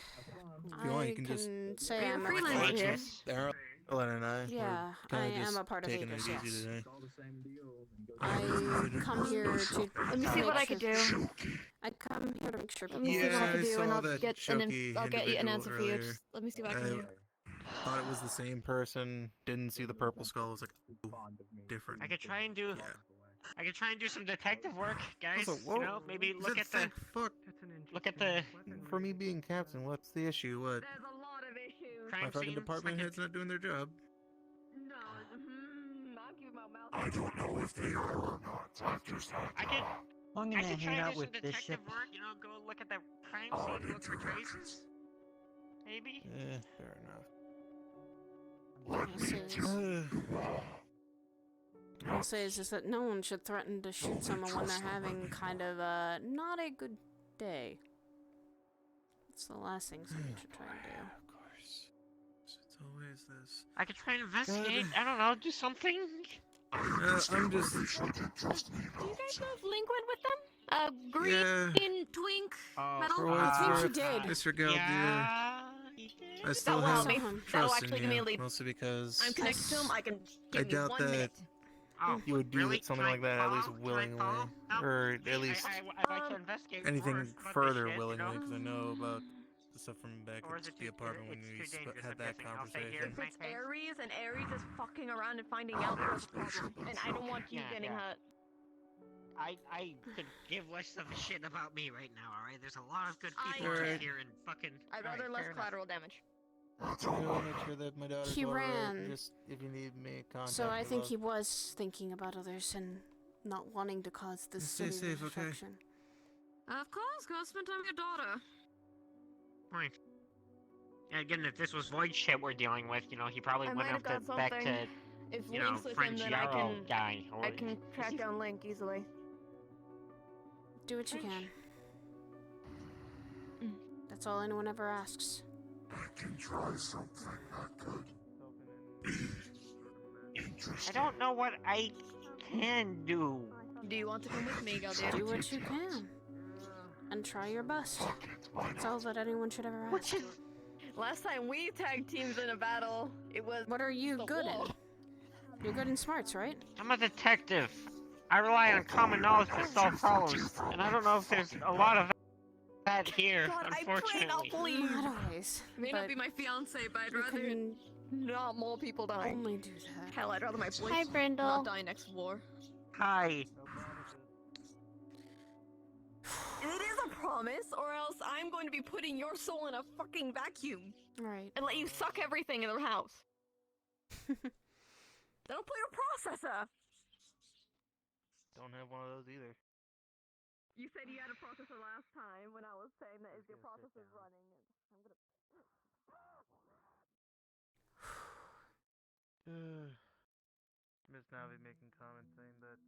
you want, I you can just say Are you I'm a a freelancer here? Daryl, Ellen and I. Yeah, we're I kinda am just a part of taking Aegis, it easy yes. today. I come here to Let me see make what I could sure- do. I come here to make sure Let me see people what I Yeah, can I do, and saw I'll that get Shoki I'll get you an individual answer for you. earlier. Just let me see what I can do. Thought it was the same person. Didn't see the purple skull. Was like, ooh, different. I could try and do. Yeah. I could try and do some detective work, guys. Also, You know, maybe you look said at the. thank fuck. Look at the For me being captain, what's the issue? What? There's a lot of issues. crime My fucking scenes. department I head's not doing their job. No, I'll keep my mouth. I don't know if they are or not. I've just had I could. I'm I gonna could hang try out and do with some Bishop. detective work. You know, go look at the crime scene, look for traces. Maybe. Fair I'll say is that no one should threaten to shoot someone when they're having kind of not a good day. It's the last thing someone should try and do. Of course. It's always this. I could try and investigate. I don't know, do something. I'm just. Do you guys have Linquid with them? Green, Yeah. Twink, Oh, Metal? For what I think it's he worth, did. Mr. Galdier, Yeah, he did. I still will have help me. That'll trust actually in give me a you, lead. mostly because I'm connected to him. I can I give you doubt 1 that minute. Oh, you would do really? something Can I like that at least call? Can I willingly, call? No. or Hey, at least I'd like to investigate more anything about this further shit, willingly, you know? because I know about the stuff from back Or at is it the too- apartment when it's we too dangerous, had I'm that guessing. I'll stay here. conversation. If it's Aries and Aries is fucking around and finding out, there's a problem. And I don't want you Yeah, getting yeah. hurt. I could give less of a shit about me right now, alright? There's a lot of good people Alright. here and fucking. I'd rather alright, less fair enough. collateral damage. I will make sure that my daughter's He alright, ran. Just if you need me, contact So I me, think love. he was thinking about others and not wanting to cause this Stay city safe, okay? destruction. Of course, go spend time with your daughter. Right. Yeah, again, if this was Void shit we're dealing with, you know, he probably I went might up have to got back to, something. If you know, Link's with him, French then I Yarrow can guy. Or I can track down Link easily. Do what you can. That's all anyone ever asks. I can try something that could be interesting. I don't know what I can do. Do you want to come with me, Galdier? Do what you can. And try your best. That's all that anyone should ever ask. Last time we tag teams in a battle, it was. What are you the good wall. in? You're good in smarts, right? I'm a detective. I rely on common knowledge to solve problems, and I don't know if there's a lot of that here, God, I prayed, unfortunately. I'll believe. Not always. May but not be my fiance, but I'd you rather. can Not more people die. Only do that. Hell, I'd rather my boys Hi, Brindle. not die next war. Hi. It is a promise, or else I'm going to be putting your soul in a fucking vacuum. Right. And let you suck everything in the house. That'll play your processor. Don't have one of those either. You said you had a processor last time when I was saying that if your processor's running, I'm gonna. Miss Navi making comments saying that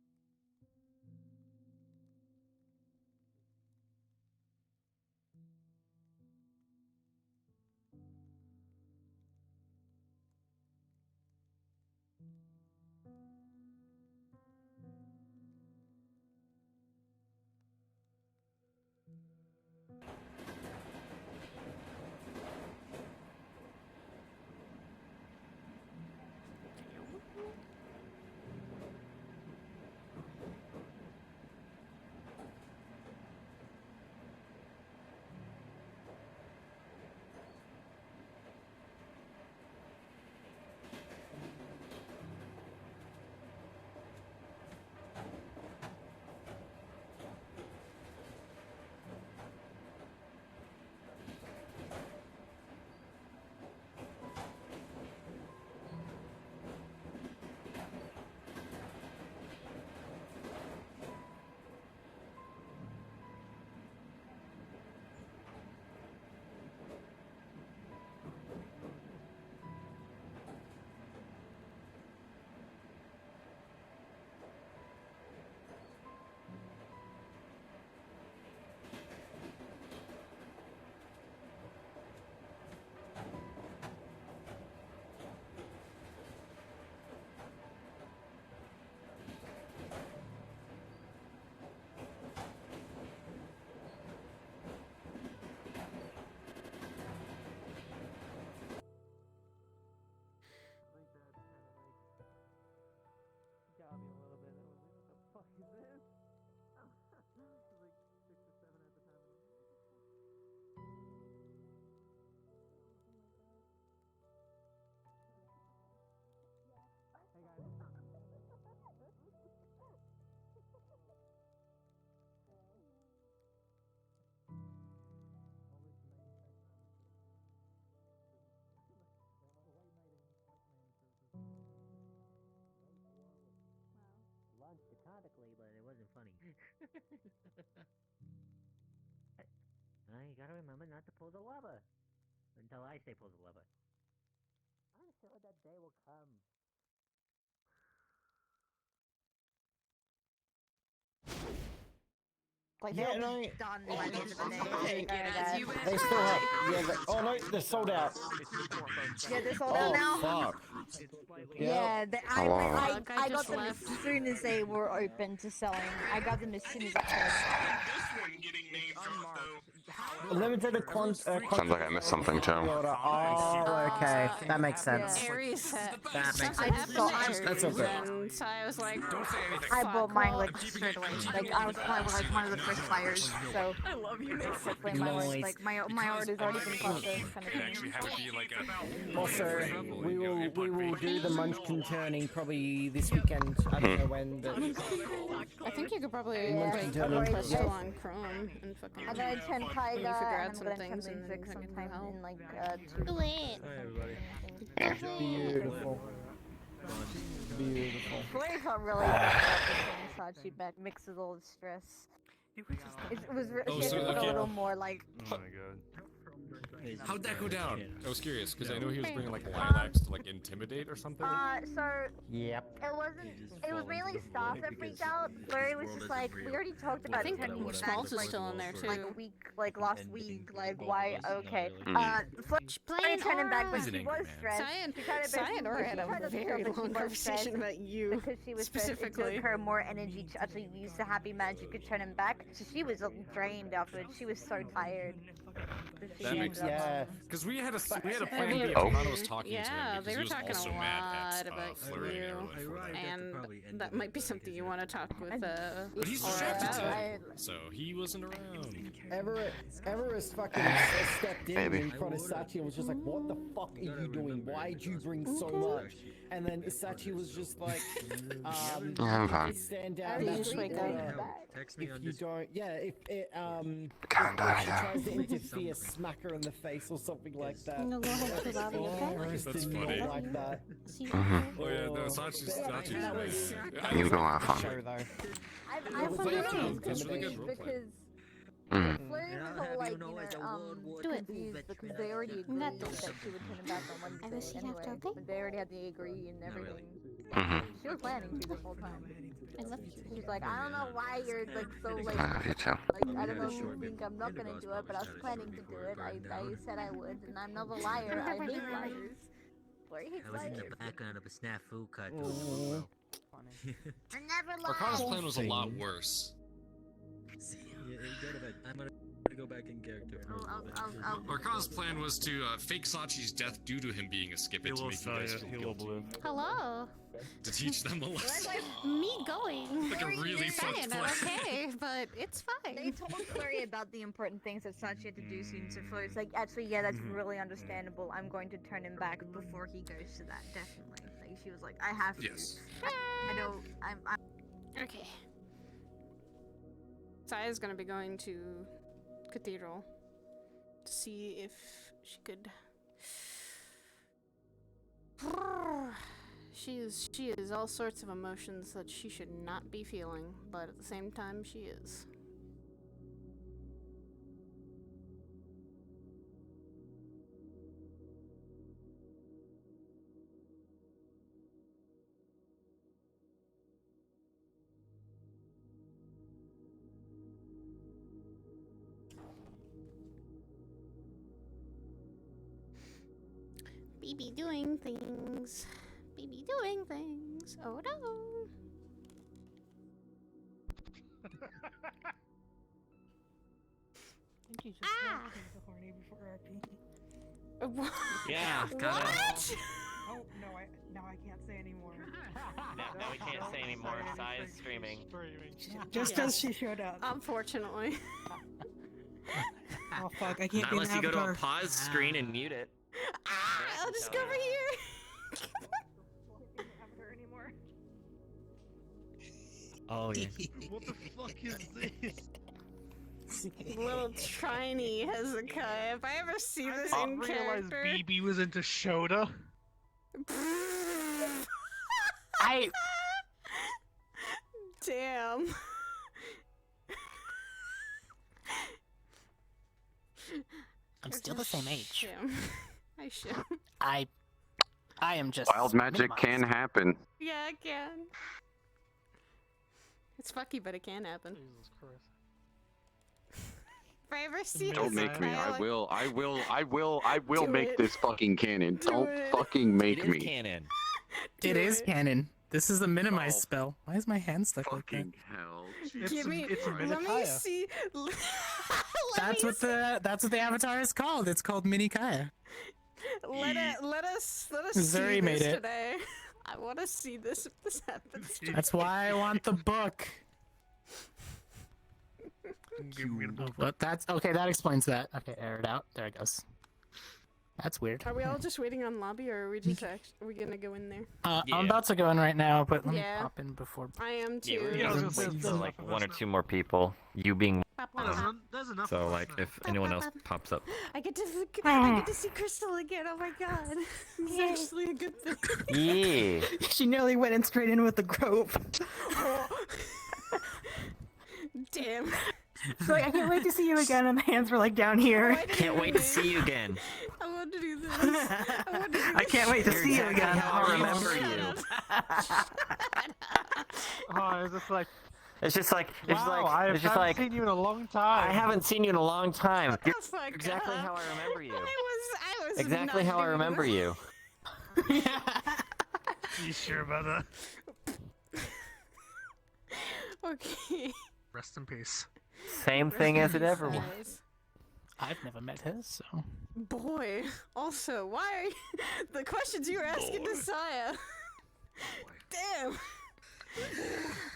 got me a little bit. I was like, what the fuck is this? It was like 6 or 7 at the time. Hey guys. Launched canonically, but it wasn't funny. You gotta remember not to pull the lever. Until I say pull the lever. I'm sure that day will come. Like, Yeah, they'll no. be done by the end of the day. They still have. Yeah. Oh no, they're sold out. Yeah, they're sold out now? Fuck. Yeah, Hello. I Guy got just them left. as soon as they were open to selling. I got them as soon as I Limited Sounds like I missed something, Joe. Oh, okay. That makes sense. Aries had That makes something sense. happened to That's Aries, okay. and so I was like, I fuck, bought mine well, like straight away. Like I was probably like one of the first buyers. So I love you, Nick. basically my order, like my order's already been processed, kind of thing. Also, we will do the Munchkin turning probably this weekend. I don't know when, but I think you could probably Munchkin like turning. postal on Chrome and fucking. I'm gonna turn Tiger, figure and out I'm some gonna things turn and then Music fucking sometime help. in like Do it. Hi everybody. Beautiful. Beautiful. Flair felt really good about the Sachi back mixes all the stress. It was a little more like. Oh my god. How'd that go down? I was curious because I know he was bringing like lilacs to like intimidate or something. So Yep. it was mainly staff that freaked out. Larry was just like, we already talked about I think turning you Smalls back, is still in there too. like a week, like last week, like why? Okay. Playing turn him back, but He's an she angry was man. stressed. Cyan already had a very long conversation about you because she was specifically. Stressed. It took her more energy to actually use the happy magic to turn him back. So she was drained afterwards. She was so tired. That makes sense. Because we had a plan B if Oh. Kana was talking to him Yeah, because they he were was talking also a mad lot at about flirting you, Arrow before that. and that might be something you want to talk with. But he's Aura distracted about. today, so he wasn't around. Everest fucking stepped in front of Sachi and was just like, "What the fuck are you doing? Why'd you bring so much?" And then Sachi was just like, I'm fine. "Stand down." How do you just wake up? If you don't, yeah, if it if Kinda, she yeah. tries to interfere, smack her in the face or something like that. No, go ahead to lobby, okay? Everest That's did funny. not like that. Oh yeah, no, Sachi's right. You go have fun. Show, though. I've was fun really with That's really it good roleplay. because Mm. flirting was all like, Do it. confused because they already agreed Got that this. she would turn it back on I will Wednesday see you anyway. after, okay? But they already had the agree and everything. Mhm. She was planning to the whole time. I love you. She's like, I don't know why you're like so like, I love you too. I don't know if you think I'm not gonna do it, but I was planning to do it. I said I would, and I'm not a liar. I hate liars. Flirty hates I was in liars. the background of a snafu cut. I never Arcana's lied. plan was a lot worse. I'm gonna go back in character. Arcana's plan was to fake Sachi's death due to him being a skip it to make you guys feel guilty. Hello. To teach them a lesson. Me going. Like a really fucked saying plan. okay, but it's fine. They told Flurry about the important things that Sachi had to do soon, so Flurry's like, actually, yeah, that's really understandable. I'm going to turn him back before he goes to that, definitely. Like, she was like, I have to. Yes. I don't, I'm Okay. Saya's gonna be going to Cathedral to see if she could. She is all sorts of emotions that she should not be feeling, but at the same time, she is. Baby doing things. Baby doing things. Oh no. Ah! horny before RP. What? Yeah, What? Oh no, now I can't say anymore. No, we can't say anymore. Sai is streaming. Just as she showed up. Unfortunately. Oh fuck, I can't Not be an unless you go to a avatar. pause screen and mute it. I'll just go over here. Oh yeah. What the fuck is this? Little tiny Hezekiah. If I ever see this I in realized character. BB was into Shota. I. Damn. I'm still the same age. Damn. I should. I am just Wild magic can happen. Yeah, it can. It's fucky, but it can happen. Jesus Christ. If I ever see Don't make me. Hezekiah, I will Do make it. this fucking canon. Do Don't it. fucking make It is me. canon. It is canon. This is the minimize Oh. spell. Why is my hand stuck like that? Fucking hell. Give me. It's a Let me Minotaur. see. That's what the avatar is called. It's called Mini Kaya. Let us Zuri see made this it. today. I want to see this if this happens. That's why I want the book. Oh, what? That's okay. That explains that. Okay, air it out. There it goes. That's weird. Are we all just waiting on lobby, or are we just are we gonna go in there? I'm about to go in right now, but let me Yeah. pop in before. I am Yeah, too. we're gonna wait for like one or two more people. You being There's enough. so like if anyone else pops up. I get to see Crystal again. Oh my god, this is actually a good thing. Yeah. She nearly went in straight in with the grove. Damn. She's like, I can't wait to see you again, and the hands were like down here. Can't wait to see you again. I want to do this. I want to do this. I can't wait to You're see you exactly again. how I remember you. Oh, it's just like. It's just like I it's just haven't like seen you in a long time. I haven't seen you in a long time. You're Fuck exactly up. how I remember you. I was Exactly not how I doing remember this. you. You sure about that? Okay. Rest in peace. Same thing as it ever was. Guys. I've never met her, so. Boy. Also, why the questions you were asking to Saya? Damn.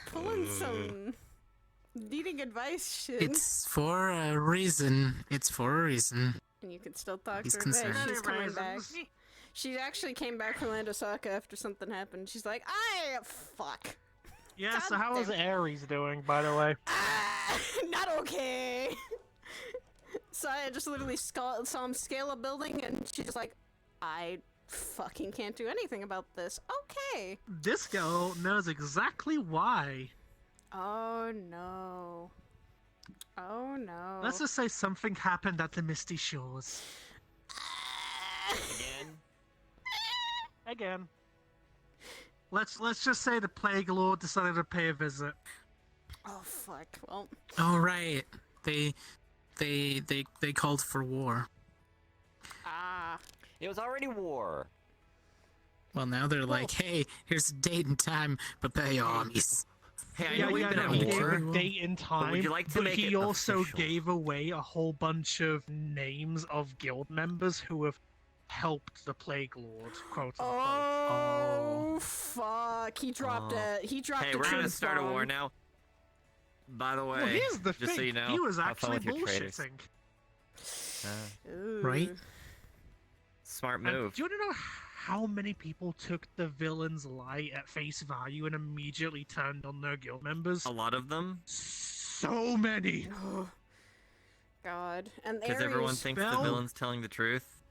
Pulling some needing advice shit. It's for a reason. It's for a reason. And you can still talk He's to her back. concerned. She's coming back. Reasons. She actually came back from Land Osaka after something happened. She's like, fuck. Yeah, so God how is damn. Ares doing, by the way? Not okay. Saya just literally saw him scale a building, and she's just like, I fucking can't do anything about this. Okay. This girl knows exactly why. Oh no. Oh no. Let's just say something happened at the Misty Shores. Again. Let's just say the Plague Lord decided to pay a visit. Oh fuck. Well. Oh right. They called for war. Ah. It was already war. Well, now they're like, hey, here's a date and time, prepare your armies. Hey, I Yeah, know we've been he at gave war. a date and time, would you like to but make he it also official? gave away a whole bunch of names of guild members who have helped the Plague Lord, quote unquote. Oh fuck. He dropped it. He dropped Hey, the we're gonna truth start a war bomb. now. By the way, Well, here's the just so thing, you know, he was have fun actually with your traders. bullshitting. Right? Smart And move. do you want to know how many people took the villain's lie at face value and immediately turned on their guild members? A lot of them. So many. God. And Because everyone Ares thinks the Bell? villain's telling the truth.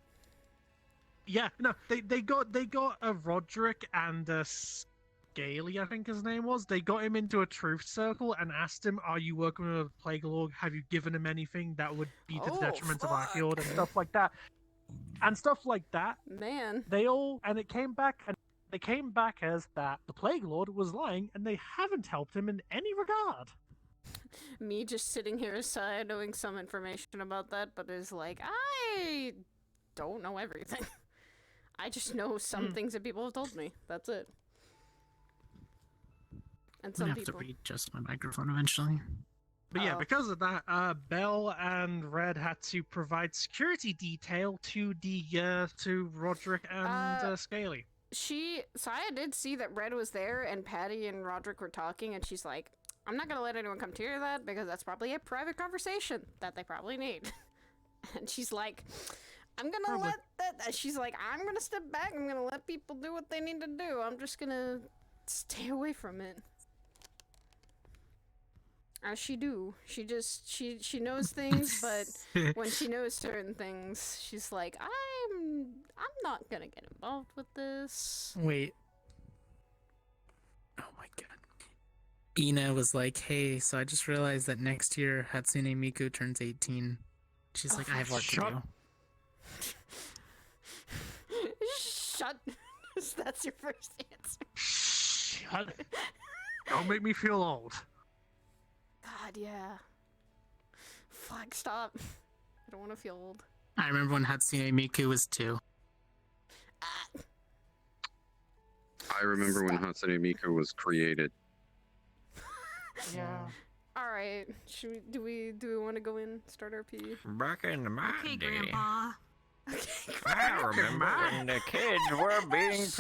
Yeah, no, they got a Roderick and a Scaly, I think his name was. They got him into a truth circle and asked him, "Are you working with a Plague Lord? Have you given him anything that would be to the Oh, detriment of our fuck. guild?" and stuff like that. And stuff like that. Man. They came back as that the Plague Lord was lying, and they haven't helped him in any regard. Me just sitting here aside knowing some information about that, but is like, I don't know everything. I just know some things that people have told me. That's it. And I'm some gonna have to people. readjust my microphone eventually. But yeah, because of that, Bell and Red had to provide security detail to to Roderick and Scaly. Saya did see that Red was there and Patty and Roderick were talking, and she's like, I'm not gonna let anyone come to that because that's probably a private conversation that they probably need. And she's like, I'm gonna she's like, I'm gonna step back, I'm gonna let people do what they need to do. I'm just gonna stay away from it. As she do. She knows things, but when she knows certain things, she's like, I'm not gonna get involved with this. Wait. Oh my god. Ina was like, hey, so I just realized that next year Hatsune Miku turns 18. She's like, I have work to do. Shut. That's your first answer. Shut. Don't make me feel old. God, yeah. Fuck, stop. I don't want to feel old. I remember when Hatsune Miku was 2. I remember when Hatsune Miku was created. Yeah. All right. Do we want to go in start RP? Back in my day. Grandpa. I remember when the kids were being produced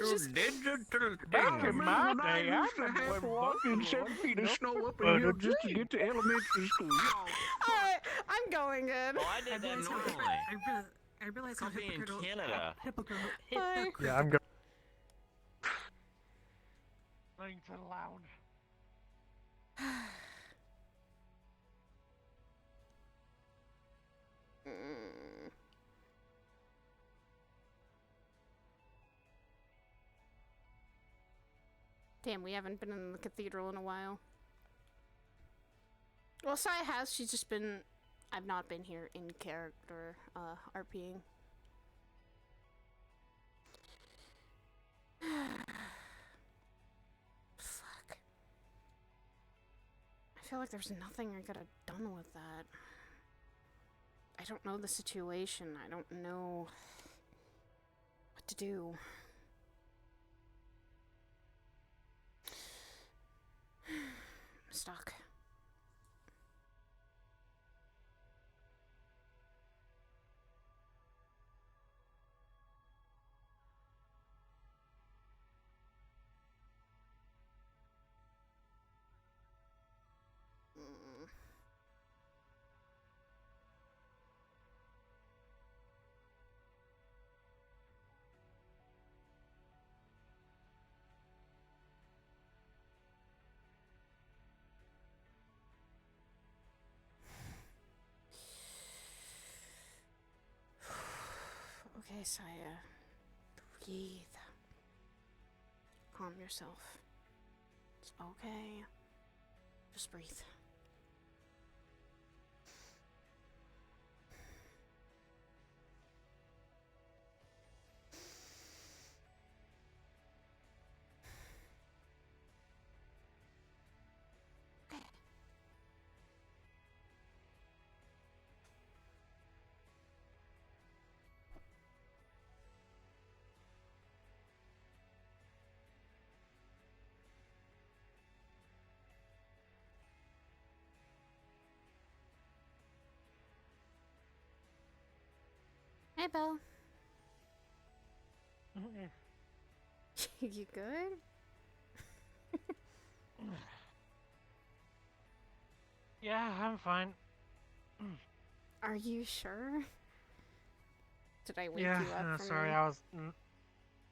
through digital Back in my things. day, I used to have to walk in 7 feet of snow up a hill just to get to elementary school. Alright, I'm going in. Oh, I did that normally. I realize I'll be in Canada. Bye. Yeah, I'm going. Playing too loud. Damn, we haven't been in the cathedral in a while. Well, Sai has. She's just been. I've not been here in character, RPing. Fuck. I feel like there's nothing I could have done with that. I don't know the situation. I don't know what to do. I'm stuck. Okay, Saya. Breathe. Calm yourself. It's okay. Just breathe. Hey, Belle. You good? Yeah, I'm fine. Are you sure? Did I wake Yeah, you up from sorry, your I was.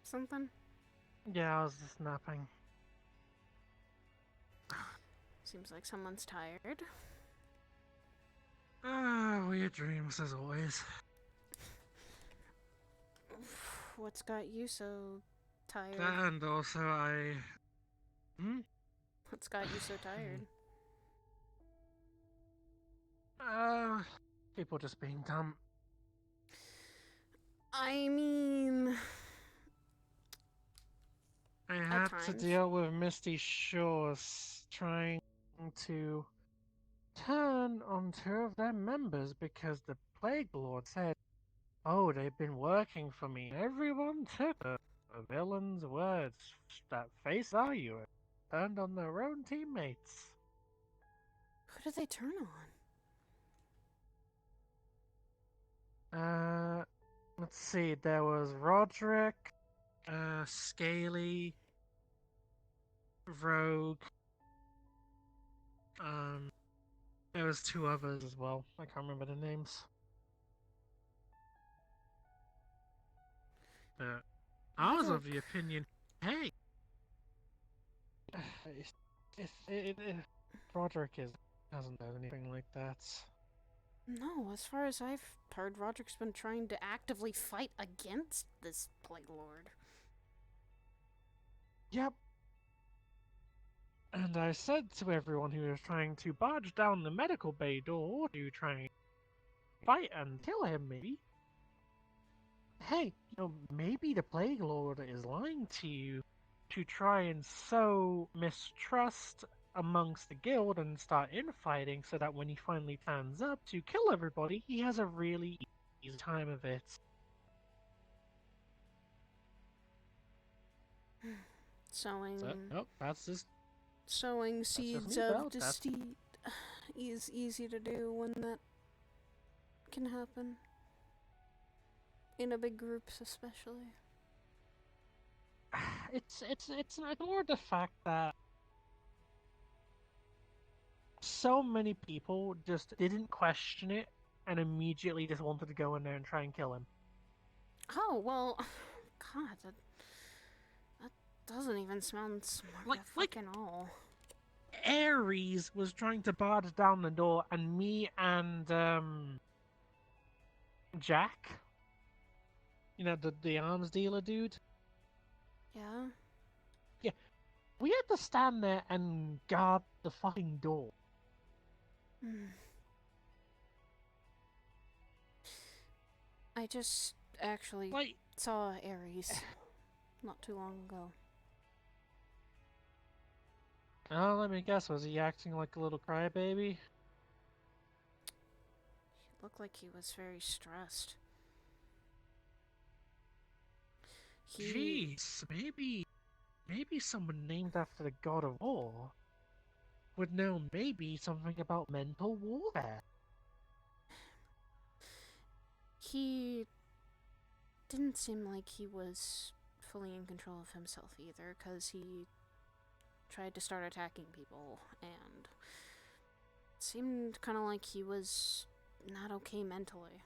something? Yeah, I was just napping. Seems like someone's tired. Weird dreams as always. What's got you so tired? And also, What's got you so tired? People just being dumb. I mean, I had to deal with Misty Shores trying to turn on two of their members because the Plague Lord said, "Oh, they've been working for me." Everyone took the villain's words at face value and turned on their own teammates. Who did they turn on? Let's see. There was Roderick, Scaly, Rogue. There was two others as well. I can't remember the names. I was of the opinion, hey, Roderick hasn't done anything like that. No, as far as I've heard, Roderick's been trying to actively fight against this Plague Lord. Yep. And I said to everyone who was trying to barge down the medical bay door to try and fight and kill him, maybe, hey, maybe the Plague Lord is lying to you to try and sow mistrust amongst the guild and start infighting so that when he finally turns up to kill everybody, he has a really easy time of it. Sowing... that's just... Sowing seeds of deceit is easy to do when that can happen. In a big groups, especially. It's more the fact that so many people just didn't question it and immediately just wanted to go in there and try and kill him. Oh, well, God, that doesn't even sound smart at all. Ares was trying to barge down the door, and me and Jack, the arms dealer dude. Yeah. Yeah, we had to stand there and guard the fucking door. I just actually saw Ares not too long ago. Oh, let me guess, was he acting like a little crybaby? He looked like he was very stressed. Jeez, maybe someone named after the god of war would know maybe something about mental warfare. He didn't seem like he was fully in control of himself either, because he tried to start attacking people, and it seemed kind of like he was not okay mentally.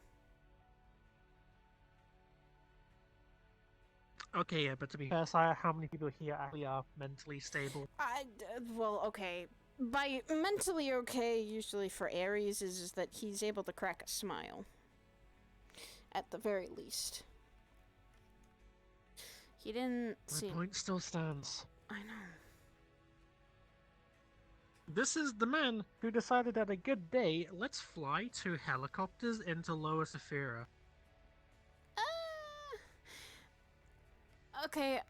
Okay, yeah, but to be fair, Sire, how many people here actually are mentally stable? Well, okay. By mentally okay, usually for Ares, is that he's able to crack a smile. At the very least. He didn't My see. point still stands. I know. This is the man who decided that a good day, let's fly 2 helicopters into Lower Saphira. Okay,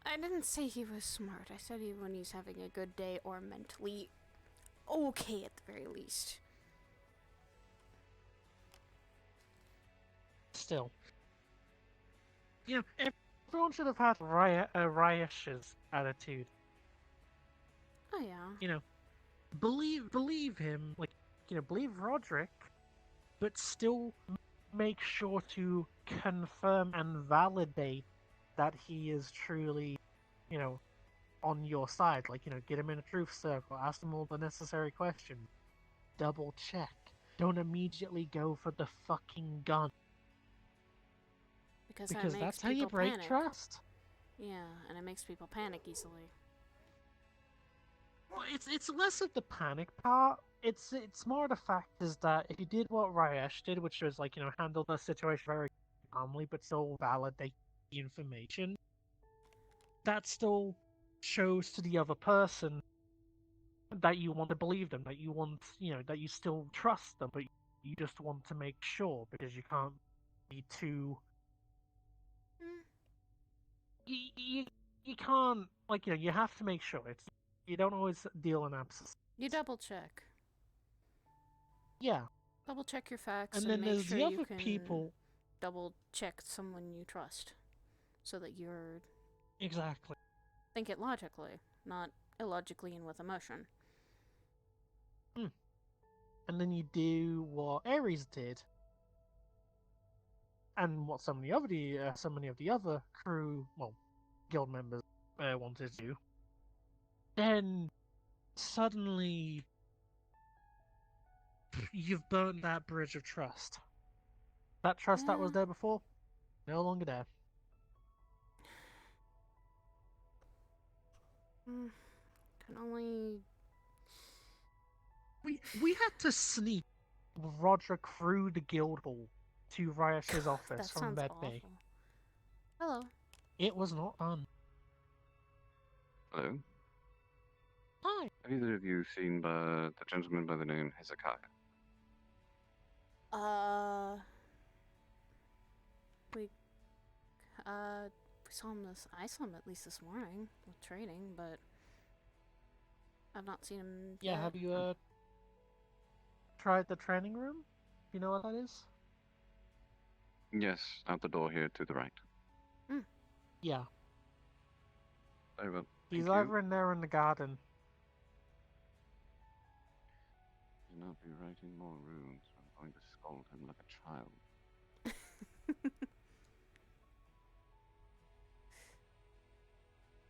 I didn't say he was smart. I said he when he's having a good day or mentally okay at the very least. Still. You know, everyone should have had Ryesh's attitude. Oh yeah. You know, believe him, like, you know, believe Roderick, but still make sure to confirm and validate that he is truly, you know, on your side. Like, you know, get him in a truth circle, ask him all the necessary questions, double check. Don't immediately go for the fucking gun. Because Because that makes that's how you people break panic. trust. Yeah, and it makes people panic easily. Well, it's less of the panic part. It's more the fact is that if you did what Ryesh did, which was like, you know, handle the situation very calmly but still validate the information, that still shows to the other person that you want to believe them, that you want, you know, that you still trust them, but you just want to make sure because you can't be too. You can't, like, you know, you have to make sure. You don't always deal in absence. You double check. Yeah. Double check your facts And and then make there's sure the you other can people. double check someone you trust, so that you're Exactly. think it logically, not illogically and with emotion. And then you do what Ares did, and what so many of the other crew, well, guild members wanted to do. Then suddenly you've burnt that bridge of trust. That trust that was there before, no longer there. Can only. We had to sneak Roderick through the guild hall to Ryash's office That from sounds Med awful. Bay. Hello. It was not fun. Hello. Hi. Have either of you seen the gentleman by the name Hezekiah? We saw him I saw him at least this morning with training, but I've not seen him. Yeah, yet. have you tried the training room? You know what that is? Yes, out the door here to the right. Yeah. Very well. He's Thank you. over in there in the garden. Do not be writing more runes. I'm going to scold him like a child.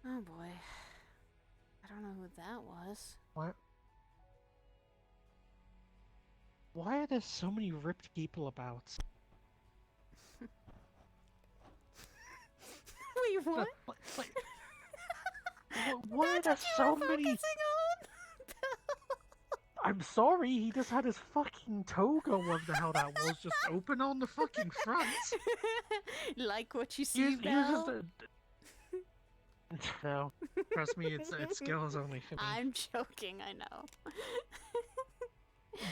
Oh boy. I don't know who that was. What? Why are there so many ripped people about? Wait, what? Why are there so many? I'm sorry, he just had his fucking toga, whatever the hell that was, just open on the fucking front. Like what you see, Belle? No, trust me, it's girls only for me. I'm joking, I know.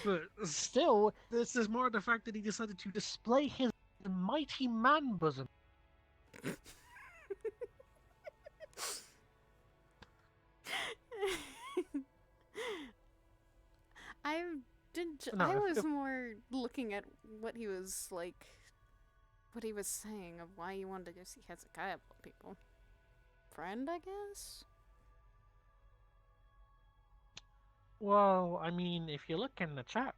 But still, this is more the fact that he decided to display his mighty man bosom. I was more looking at what he was like, what he was saying of why you wanted to go see Hezekiah people. Friend, I guess? Well, I mean, if you look in the chat,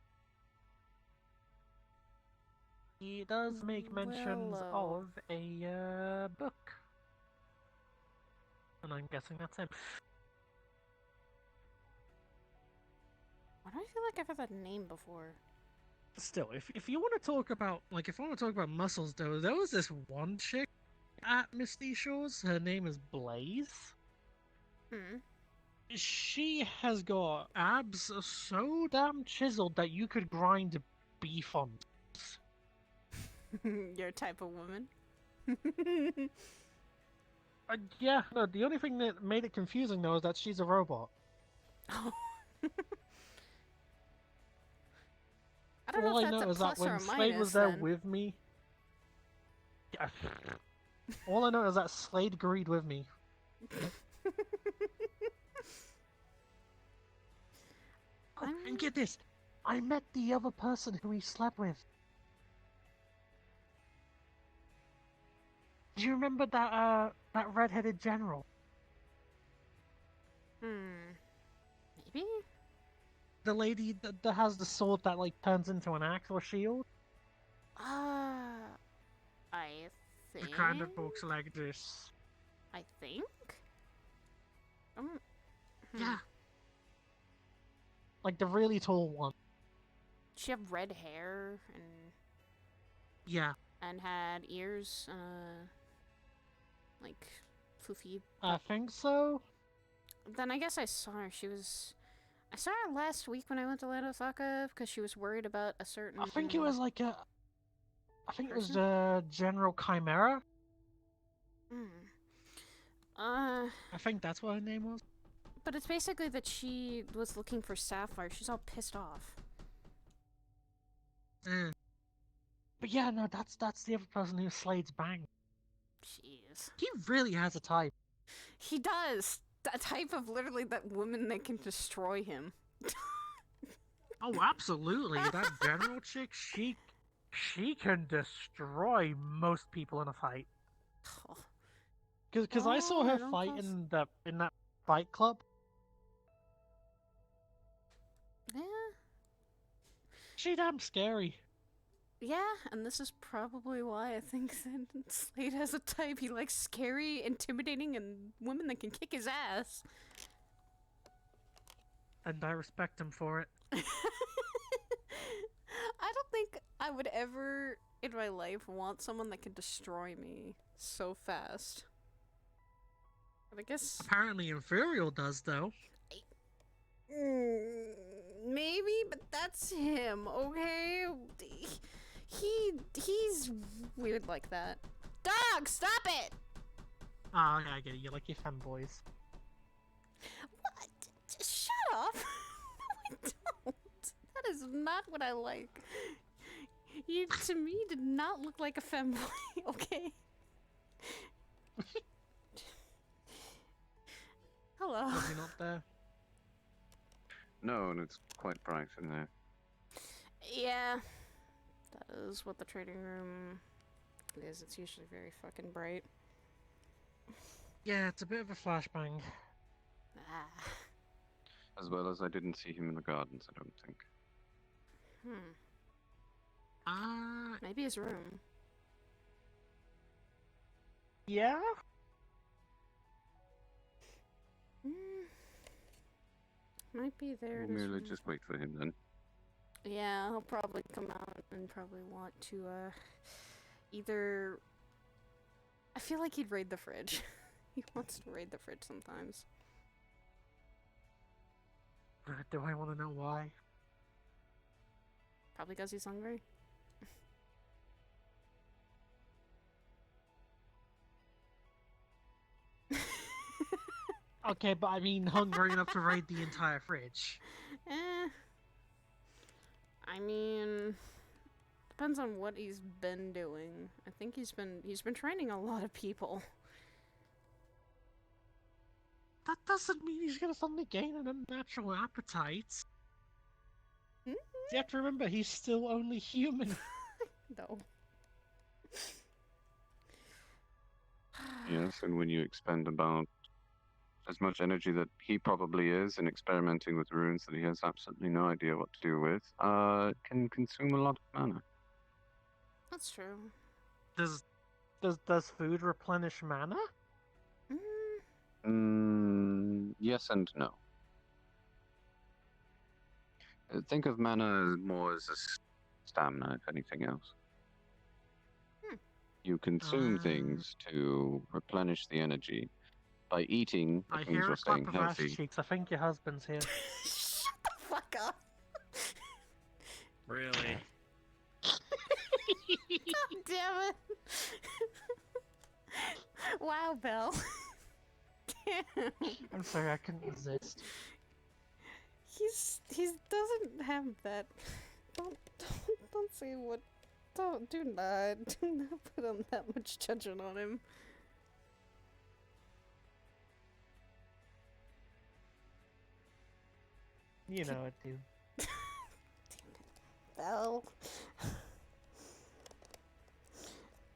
he does make mentions of a book. And I'm guessing that's him. Why do I feel like I've heard that name before? Still, if you want to talk about, like, if I want to talk about muscles, though, there was this one chick at Misty Shores. Her name is Blaze. She has got abs so damn chiseled that you could grind beef on. Your type of woman? Yeah, no, the only thing that made it confusing though is that she's a robot. Oh. I don't All know I if that's know a is that plus or when a Slade was minus there then. with me. Yeah. All I know is that Slade agreed with me. Oh, and get this, I met the other person who he slept with. Do you remember that redheaded general? Maybe? The lady that has the sword that like turns into an axe or shield? I The think. kind that looks like this. I think? Yeah. Like the really tall one. She have red hair and Yeah. and had ears, like floofy. I think so. Then I guess I saw her. I saw her last week when I went to Land Osaka because she was worried about a certain. I think it was like a. I think it was person? the General Chimera. I think that's what her name was. But it's basically that she was looking for Sapphire. She's all pissed off. But yeah, no, that's the other person who Slade's bang. Jeez. He really has a type. He does. That type of literally that woman that can destroy him. Oh, absolutely. That general chick, she can destroy most people in a fight. Because I saw her fight in that fight club. Yeah. She damn scary. Yeah, and this is probably why I think that Slade has a type. He likes scary, intimidating, and women that can kick his ass. And I respect him for it. I don't think I would ever in my life want someone that can destroy me so fast. But I guess Apparently Inferior does, though. Maybe, but that's him, okay? He's weird like that. Dog, stop it! Oh, yeah, I get it. You like your femboys. What? Just shut up! No, I don't. That is not what I like. You, to me, did not look like a femboy, okay? Hello. Was he not there? No, and it's quite bright in there. Yeah. That is what the trading room is. It's usually very fucking bright. Yeah, it's a bit of a flashbang. As well as I didn't see him in the gardens, I don't think. Maybe his room. Yeah? Might be there. We'll in his merely room. just wait for him then. Yeah, he'll probably come out and probably want to, either... I feel like he'd raid the fridge. He wants to raid the fridge sometimes. Do I want to know why? Probably because he's hungry. Okay, but I mean hungry enough to raid the entire fridge. I mean, depends on what he's been doing. I think he's been training a lot of people. That doesn't mean he's gonna suddenly gain an unnatural appetite. You have to remember, he's still only human. No. Yes, and when you expend about as much energy that he probably is in experimenting with runes that he has absolutely no idea what to do with, can consume a lot of mana. That's true. Does food replenish mana? Yes and no. Think of mana more as a stamina, if anything else. You consume things to replenish the energy. By eating, I it means hear you're a clap staying of ass healthy. cheeks. I think your husband's here. Shut the fuck up. Really? God damn it. Wow, Belle. Damn. I'm sorry, I couldn't resist. He doesn't have that. Don't say what. Do not put on that much judgment on him. You know it, too. Belle.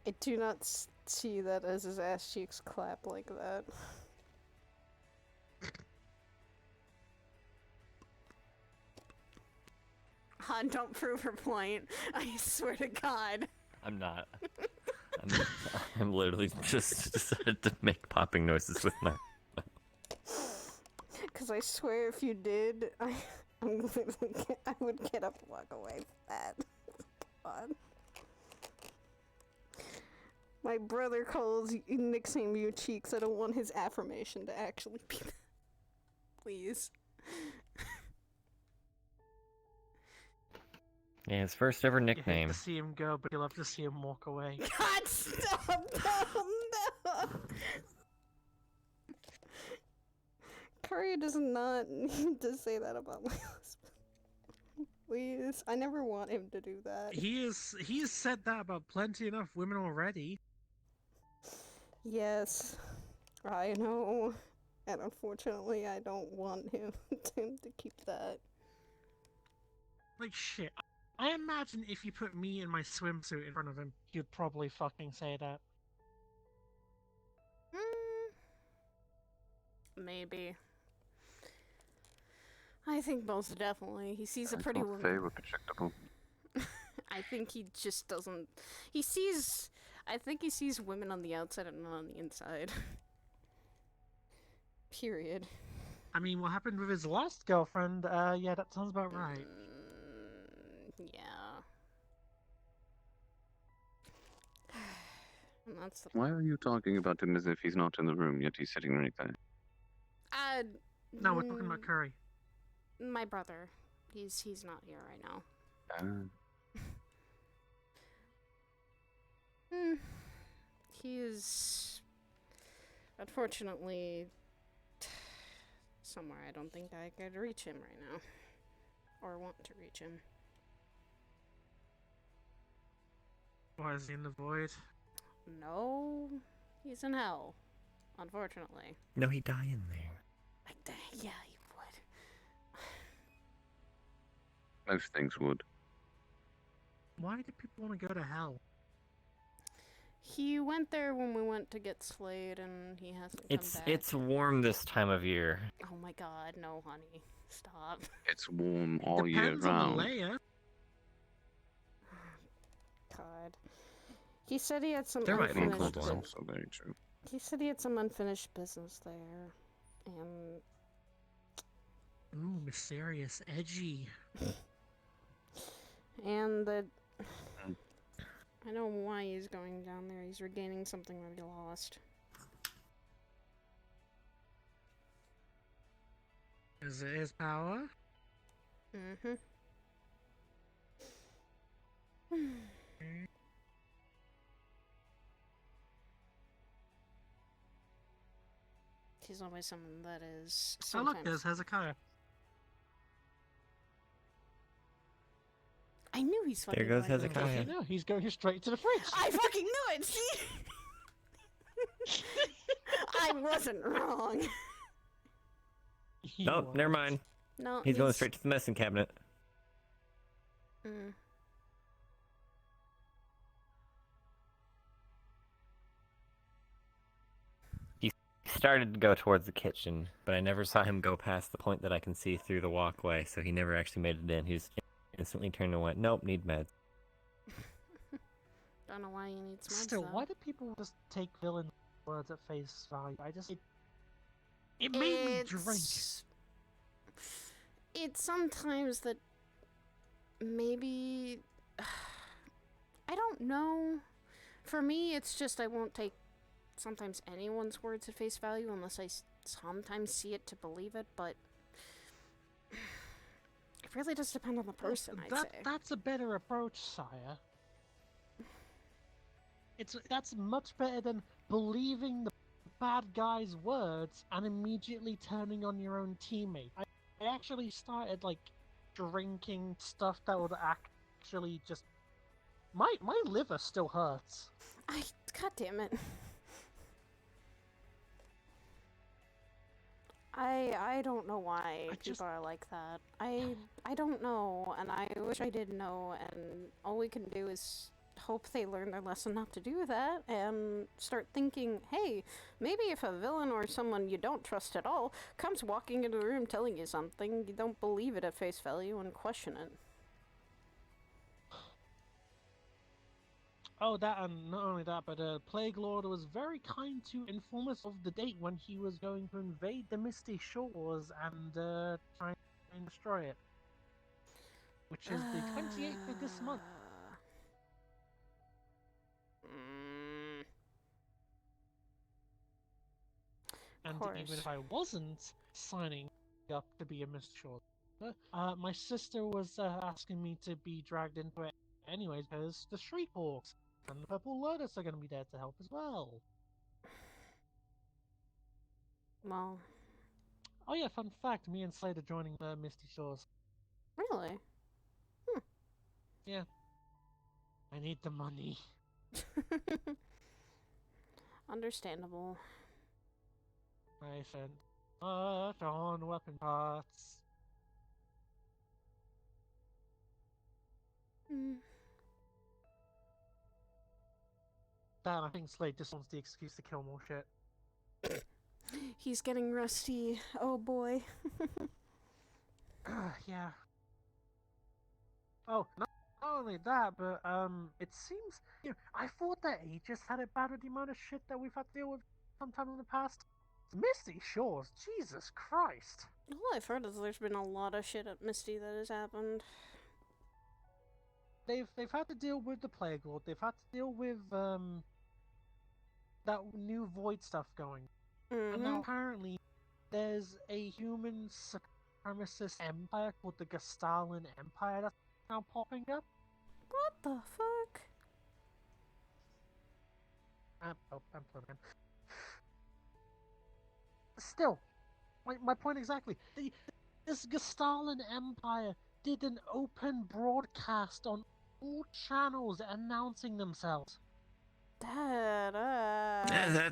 I do not see that as his ass cheeks clap like that. Han, don't prove her point. I swear to God. I'm not. I'm literally just decided to make popping noises with my. Because I swear if you did, I would get up and walk away from that. God. My brother nickname you Cheeks. I don't want his affirmation to actually be that. Please. Yeah, his first ever You hate nickname. to see him go, but you love to see him walk away. God, stop! No! Curry does not need to say that about my husband. Please. I never want him to do that. He has said that about plenty enough women already. Yes, I know. And unfortunately, I don't want him to keep that. Like, shit. I imagine if you put me in my swimsuit in front of him, he'd probably fucking say that. Maybe. I think most definitely. He sees a pretty woman. They were projectable. I think he just doesn't. He sees. I think he sees women on the outside and not on the inside. Period. I mean, what happened with his last girlfriend? Yeah, that sounds about right. Yeah. And that's the... Why are you talking about him as if he's not in the room, yet he's sitting right there? No, we're talking about Curry. My brother. He's not here right now. He is unfortunately somewhere I don't think I could reach him right now. Or want to reach him. Why is he in the void? No, he's in hell. Unfortunately. No, he'd die in there. Yeah, he would. Most things would. Why do people want to go to hell? He went there when we went to get Slade, and he hasn't come back. It's warm this time of year. Oh my God, no, honey, stop. It's warm all year Depends on round. the layer. God. He said he had some There might be unfinished cold business. one. Also very true. He said he had some unfinished business there, and Ooh, mysterious, edgy. and that I know why he's going down there. He's regaining something that he lost. Is it his power? Mm-hmm. He's always someone that is Oh look, sometimes... there's Hezekiah. I knew he's fucking There goes going to Hezekiah. No, he's going straight to the fridge. I fucking knew it, see? I wasn't wrong. Nope, never mind. No, He's going straight to the medicine cabinet. Mm. He started to go towards the kitchen, but I never saw him go past the point that I can see through the walkway, so he never actually made it in. He just instantly turned and went, nope, need meds. Don't know why you need meds, Still, though. why do people just take villain words at face value? It made me drink. It's sometimes that maybe I don't know. For me, it's just I won't take sometimes anyone's words at face value unless I sometimes see it to believe it, but it really does depend on the person, I'd say. That's a better approach, sire. That's much better than believing the bad guy's words and immediately turning on your own teammate. I actually started like drinking stuff that would actually just my liver still hurts. God damn it. I don't know why people are like that. I don't know, and I wish I did know, and all we can do is hope they learn their lesson not to do that, and start thinking, hey, maybe if a villain or someone you don't trust at all comes walking into the room telling you something, you don't believe it at face value and question it. Oh, that, and not only that, but Plague Lord was very kind to inform us of the date when he was going to invade the Misty Shores and try and destroy it. Which is the 28th of this month. And even if I wasn't signing up to be a Misty Shores, my sister was asking me to be dragged into it anyways because the Shriek Hawks and the Purple Lotus are going to be there to help as well. Well. Oh yeah, fun fact, me and Slade are joining the Misty Shores. Really? Yeah. I need the money. Understandable. I spent much on weapon parts. Damn, I think Slade just wants the excuse to kill more shit. He's getting rusty. Oh boy. Yeah. Oh, not only that, but it seems I thought that Aegis had it bad with the amount of shit that we've had to deal with sometime in the past. Misty Shores, Jesus Christ. All I've heard is there's been a lot of shit at Misty that has happened. They've had to deal with the Plague Lord. They've had to deal with that new Void stuff going. And now apparently there's a human supremacist empire called the Gastalin Empire that's now popping up. What the fuck? I'm playing. Still, my point exactly. This Gastalin Empire did an open broadcast on all channels announcing themselves. Yeah,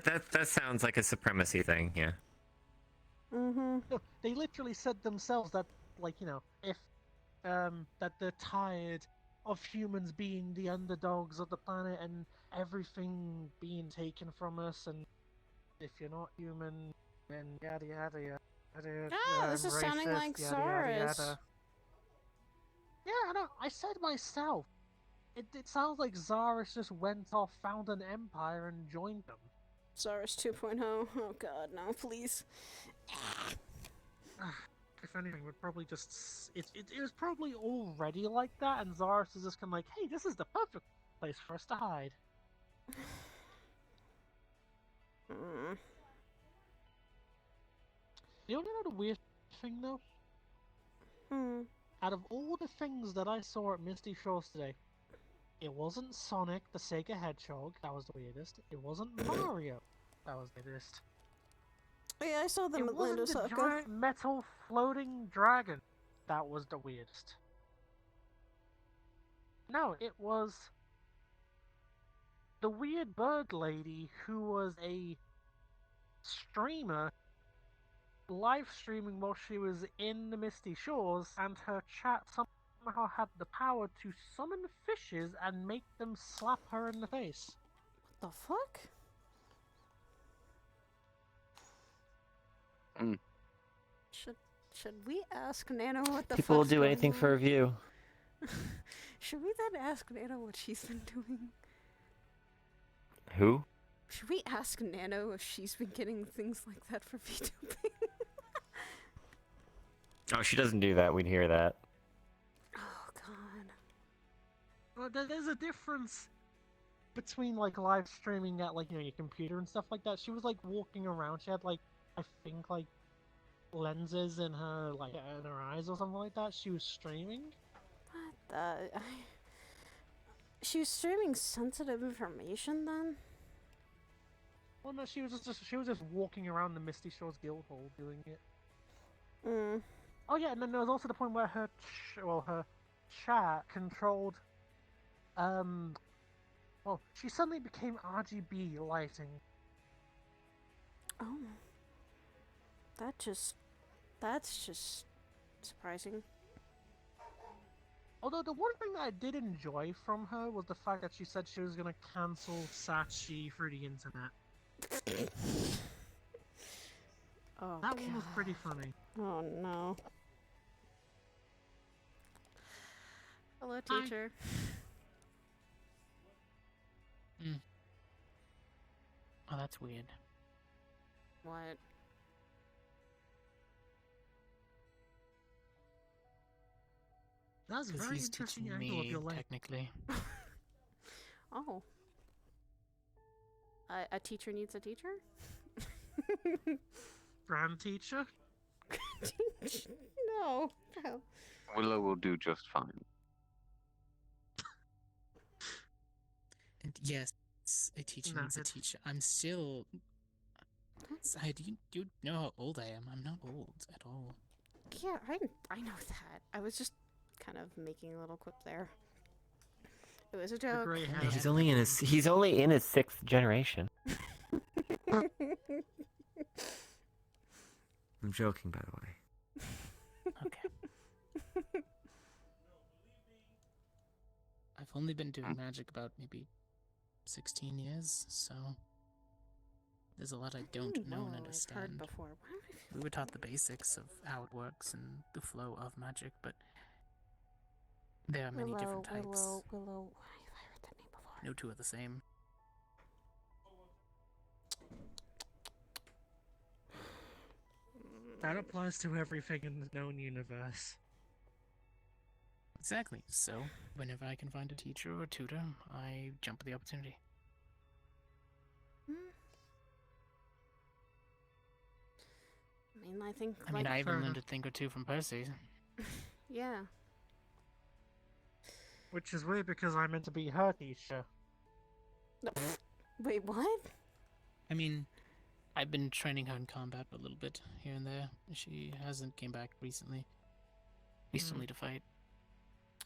that sounds like a supremacy thing, yeah. No, they literally said themselves that, like, if that they're tired of humans being the underdogs of the planet and everything being taken from us, and if you're not human, then yada yada yada. This is sounding like Saurus. Yeah, I know. I said myself. It sounds like Zarus just went off, found an empire, and joined them. Saurus 2.0. Oh god, no, please. If anything, we'd probably just... It was probably already like that, and Zarus is just kind of like, hey, this is the perfect place for us to hide. You know the weird thing, though? Out of all the things that I saw at Misty Shores today, it wasn't Sonic the Sega Hedgehog, that was the weirdest. It wasn't Mario, that was the weirdest. Yeah, I saw them at Land of It wasn't the giant metal floating dragon, that was the weirdest. No, it was the weird bird lady who was a streamer live streaming while she was in the Misty Shores, and her chat somehow had the power to summon fishes and make them slap her in the face. What the fuck? Should we ask Nano what the People will fuck's do going anything on? for a view. Should we then ask Nano what she's been doing? Who? Should we ask Nano if she's been getting things like that for VTubing? Oh, she doesn't do that. We'd hear that. Oh god. Well, there's a difference between like live streaming at like your computer and stuff like that. She was like walking around. She had like I think like lenses in her in her eyes or something like that. She was streaming. What the? She was streaming sensitive information then? Well, no, she was just walking around the Misty Shores Guildhall doing it. Mm. Oh yeah, and then there was also the point where her chat controlled. Well, she suddenly became RGB lighting. Oh. That's just surprising. Although the one thing that I did enjoy from her was the fact that she said she was gonna cancel Sachi through the internet. Oh, that one was pretty funny. Oh no. Hello, teacher. Hmm. Oh, that's weird. What? That's a very he's interesting teaching angle of me, your life. technically. Oh. A teacher needs a teacher? Grand teacher? No. No. Willow will do just fine. And yes, a teacher needs a teacher. I'm still. Do you know how old I am? I'm not old at all. Yeah, I know that. I was just kind of making a little quip there. It was a joke. Yeah, he's only in his sixth generation. I'm joking, by the way. Okay. I've only been doing magic about maybe 16 years, so there's a lot I don't know and understand. I've heard before. We were taught the basics of how it works and the flow of magic, but there are many different types. Willow. I've heard that name before. No two are the same. That applies to everything in the known universe. Exactly. So, whenever I can find a teacher or a tutor, I jump at the opportunity. I think. I mean, I even learned a thing or two from Percy. Yeah. Which is weird because I meant to be her teacher. Wait, what? I mean, I've been training her in combat a little bit here and there. She hasn't came back recently. Recently to fight.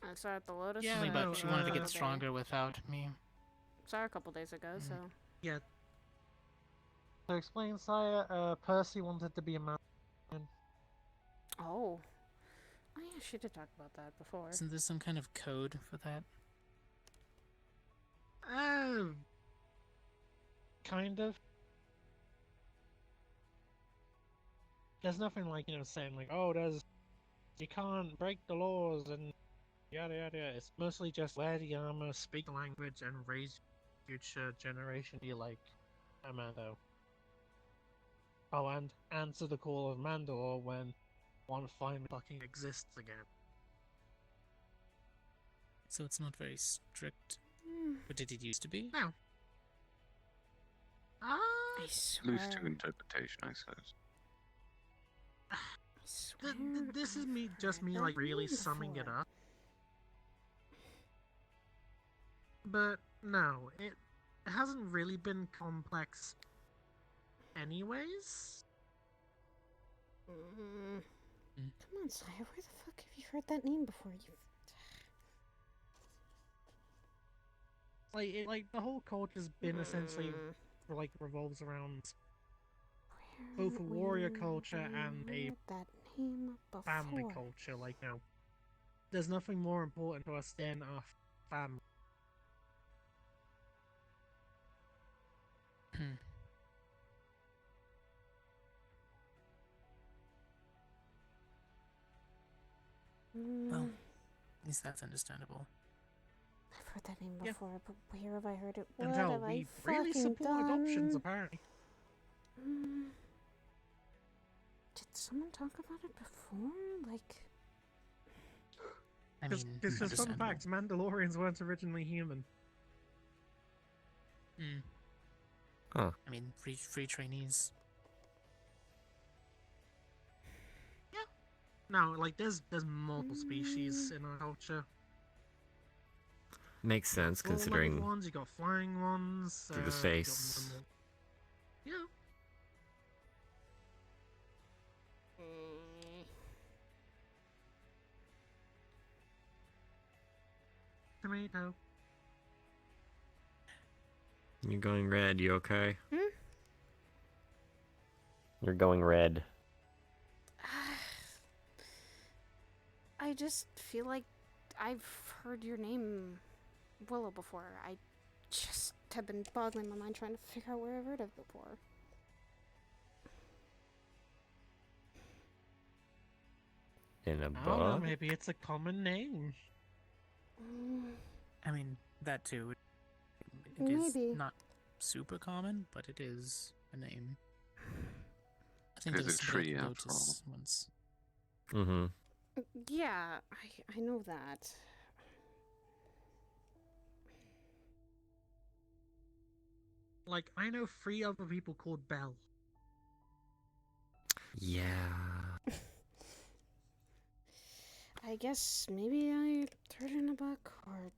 I saw her at the Lotus. Yeah, but she wanted to get stronger without me. Saw her a couple days ago, so. Yeah. To explain, Sire, Percy wanted to be a man. Oh. Oh yeah, she did talk about that before. Isn't there some kind of code for that? Kind of. There's nothing like, saying like, oh, you can't break the laws and yada yada yada. It's mostly just wear the armor, speak the language, and raise future generation be like Amando. Oh, and answer the call of Mandalore when one finally fucking exists again. So it's not very strict. But did it used to be? No. I swear. Loose to interpretation, I suppose. This is me, like really summing it up. But no, it hasn't really been complex anyways. Come on, Sire, where the fuck have you heard that name before? Like the whole culture's been essentially revolves around both a warrior culture and a family culture. Like, there's nothing more important to us than our family. Well, at least that's understandable. I've heard that name before, but where have I heard it? And What hell, have I we really fucking support done? adoptions, apparently. Did someone talk about it before? Like, I mean, because fun fact, Mandalorians weren't originally human. I mean, free trainees. No, like there's multiple species in our culture. Makes sense Claw-legged considering ones, you got flying ones. through the you got face. Yeah. Tomato. You're going red, you okay? Hmm? You're going red. I just feel like I've heard your name, Willow, before. I just have been boggling my mind trying to figure out where I've heard of it before. In a I don't know, book? maybe it's a common name. I mean, that too. It is Maybe. not super common, but it is a name. I think It there is was a somebody tree, I could go after to all. once. Mm-hmm. Yeah, I know that. Like, I know 3 other people called Belle. Yeah. I guess maybe I heard it in a book or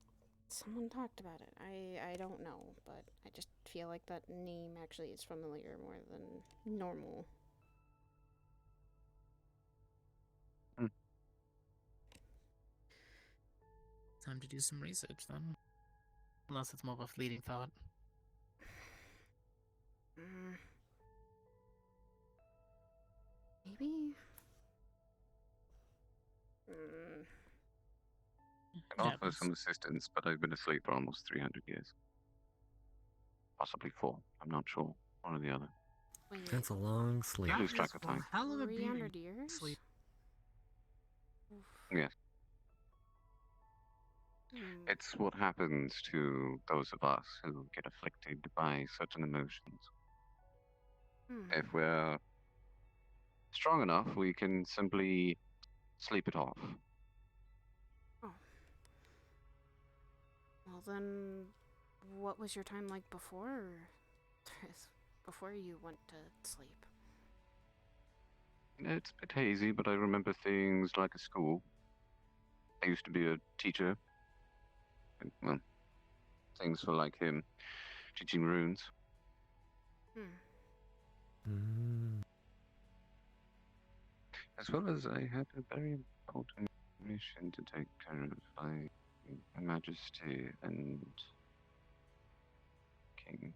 someone talked about it. I don't know, but I just feel like that name actually is familiar more than normal. Time to do some research then. Unless it's more of a fleeting thought. Maybe? I can offer some assistance, but I've been asleep for almost 300 years. Possibly 4. I'm not sure. One or the other. Wait, That's a long sleep. I lose track of time. Hell of a 300 years? sleep. Yes. It's what happens to those of us who get afflicted by certain emotions. If we're strong enough, we can simply sleep it off. Oh. Well then, what was your time like before? Before you went to sleep? It's a bit hazy, but I remember things like a school. I used to be a teacher. And, well, things for like him teaching runes. As well as I had a very important mission to take care of by Her Majesty and King.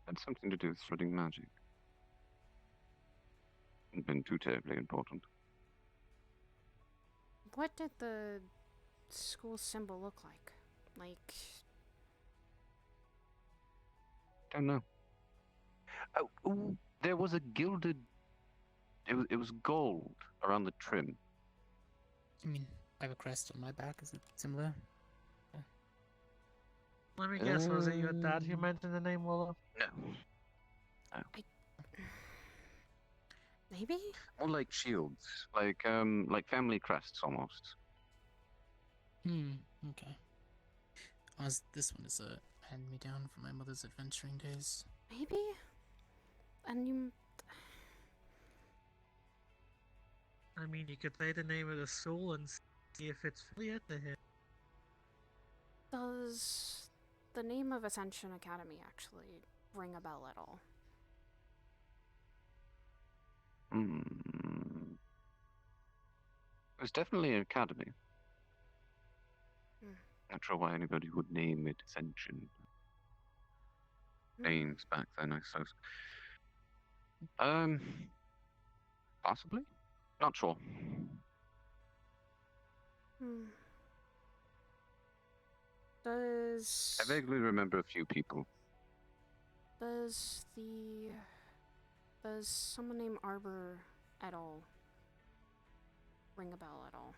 Had something to do with spreading magic. Hadn't been too terribly important. What did the school symbol look like? Like... Don't know. Oh, ooh, there was a gilded. It was gold around the trim. I mean, I have a crest on my back. Is it similar? Let me guess, was it your dad who mentioned the name Willow? No. Maybe? More like shields, like family crests almost. Okay. This one is a hand-me-down from my mother's adventuring days. Maybe? And you... I mean, you could say the name of the school and see if it's familiar to him. Does the name of Ascension Academy actually ring a bell at all? It was definitely an academy. Not sure why anybody would name it Ascension. Names back then, I suppose. Possibly? Not sure. Does... I vaguely remember a few people. Does someone named Arbor at all ring a bell at all?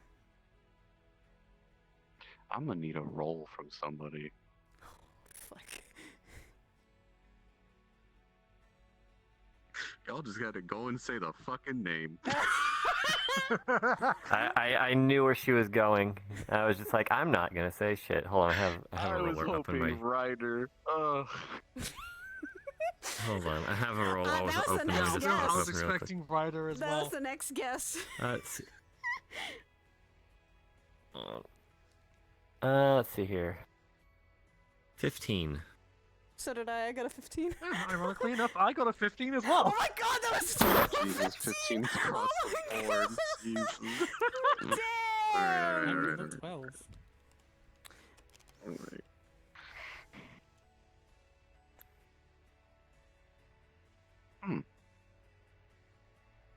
I'm gonna need a roll from somebody. Fuck. Y'all just gotta go and say the fucking name. I knew where she was going. I was just like, I'm not gonna say shit. Hold on, I have a roller up in my. Ryder. Ugh. Hold on, I have a roll. I was that was the opening. next Just guess. pop I was open real quick. expecting Ryder as That well. was the next guess. Let's see here. 15. So did I. I got a 15. Ironically enough, I got a 15 as well. Oh my god, that was Jesus, 15 across the board. Jesus. Damn! Alright. 12. Alright.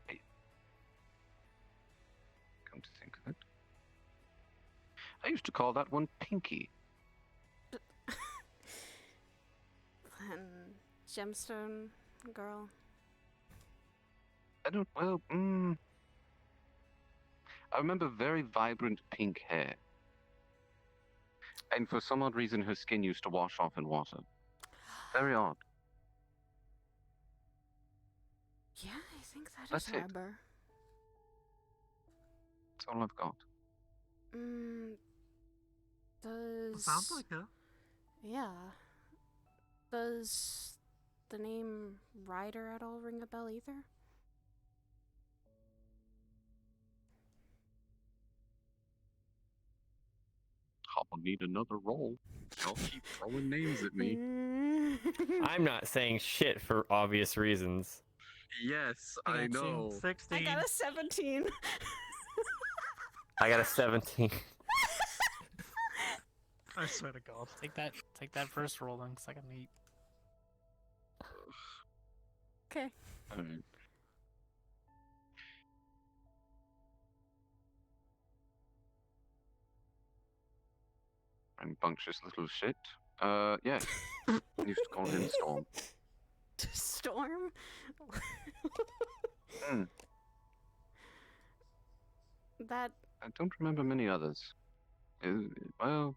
Hey. Come to think of it, I used to call that one Pinky. And gemstone girl. I don't, well, I remember very vibrant pink hair. And for some odd reason, her skin used to wash off in water. Very odd. Yeah, I think that That's is it. Harbor. That's all I've got. Does... Sounds like her. Yeah. Does the name Ryder at all ring a bell either? I'll need another roll. Y'all keep throwing names at me. I'm not saying shit for obvious reasons. Yes, I know. 16. I got a 17. I got a 17. I swear to God. Take that first roll then, 'cause I got an 8. Okay. Alright. Rambunctious little shit. Yeah. I used to call him Storm. Storm? That... I don't remember many others. Well...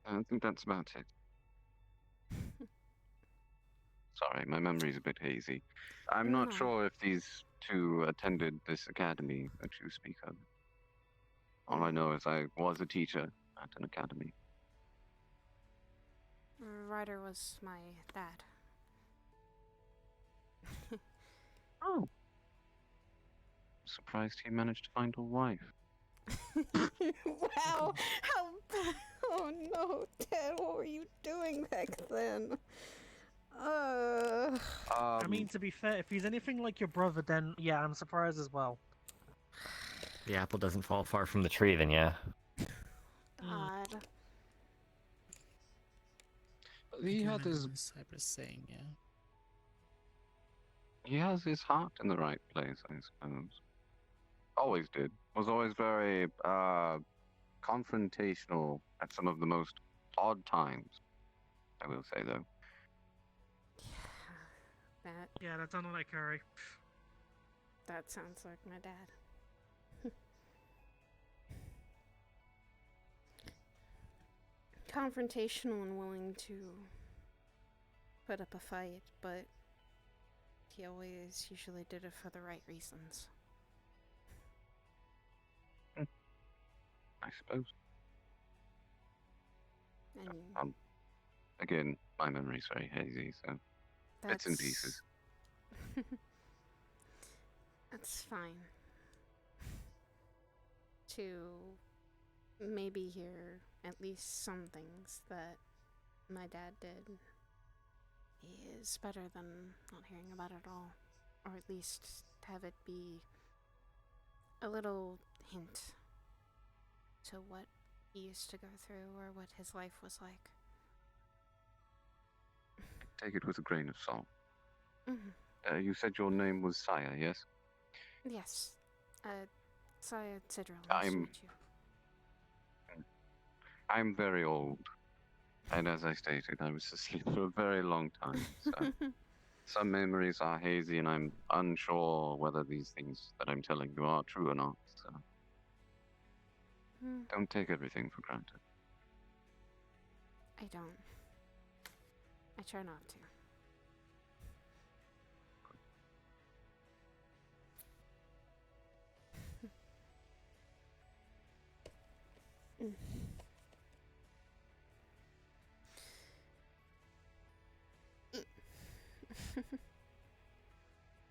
I think that's about it. Sorry, my memory's a bit hazy. I'm not sure if these two attended this academy that you speak of. All I know is I was a teacher at an academy. Ryder was my dad. Oh. Surprised he managed to find a wife. Wow! How... Oh no, Dad, what were you doing back then? I mean, to be fair, if he's anything like your brother, then yeah, I'm surprised as well. The apple doesn't fall far from the tree, then yeah. Odd. He had his... Cypress saying, yeah. He has his heart in the right place, I suppose. Always did. Was always very, confrontational at some of the most odd times. I will say, though. Yeah, that sounded like Curry. That sounds like my dad. Confrontational and willing to put up a fight, but he always usually did it for the right reasons. I suppose. And again, my memory's very hazy, so bits and pieces. That's fine. To maybe hear at least some things that my dad did is better than not hearing about it all. Or at least have it be a little hint to what he used to go through or what his life was like. Take it with a grain of salt. Mm-hmm. You said your name was Saya, yes? Yes. Saya Sidriel. Nice to meet you. I'm very old. And as I stated, I was asleep for a very long time. So some memories are hazy, and I'm unsure whether these things that I'm telling you are true or not. So don't take everything for granted. I don't. I try not to.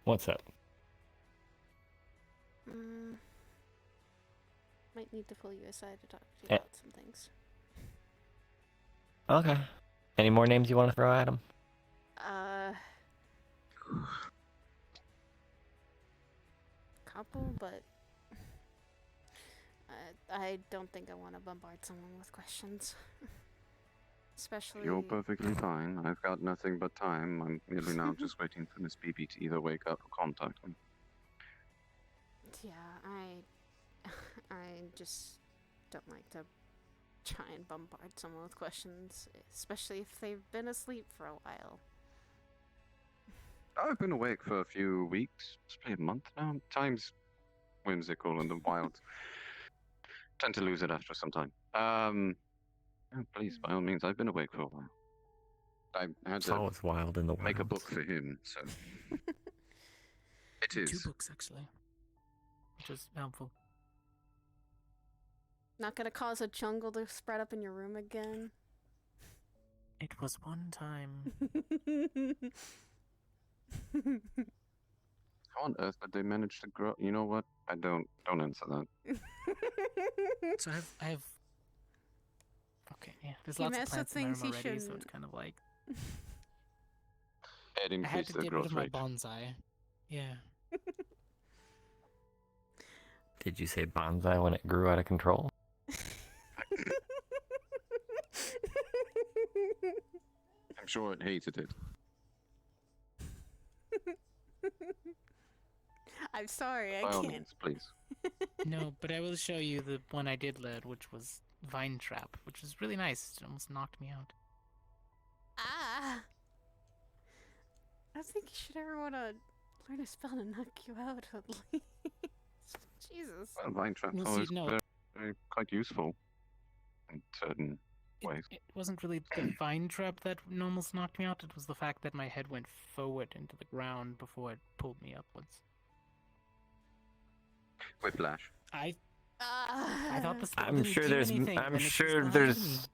What's up? Might need to pull you aside to talk to you Eh. about some things. Okay. Any more names you want to throw at him? Couple, but I don't think I want to bombard someone with questions. Especially. You're perfectly fine. I've got nothing but time. I'm merely now just waiting for Miss BB to either wake up or contact me. Yeah, I just don't like to try and bombard someone with questions, especially if they've been asleep for a while. I've been awake for a few weeks, probably a month now. Time's whimsical and the wild tend to lose it after some time. Please, by all means, I've been awake for a while. I had It's to always wild in the make a wilds. book for him, so it is. 2 books actually, which is helpful. Not gonna cause a jungle to spread up in your room again? It was one time. How on earth did they manage to grow? You know what? I don't answer that. So I have. Okay, yeah. There's He lots of messed plants with in my things room he already, so shouldn't. it's kind of like It I had increased to their get rid growth of my rate. bonsai. Yeah. Did you say bonsai when it grew out of control? I'm sure it hated it. I'm sorry, I By all can't. means, please. No, but I will show you the one I did learn, which was Vine Trap, which was really nice. It almost knocked me out. Ah! I don't think you should ever want to learn a spell to knock you out, at least. Jesus. Well, vine traps Well, are see, always no. very, quite useful in certain ways. It wasn't really the Vine Trap that almost knocked me out, it was the fact that my head went forward into the ground before it pulled me upwards. Whiplash. I thought this I'm didn't sure do there's. anything, I'm then it just sure died. there's.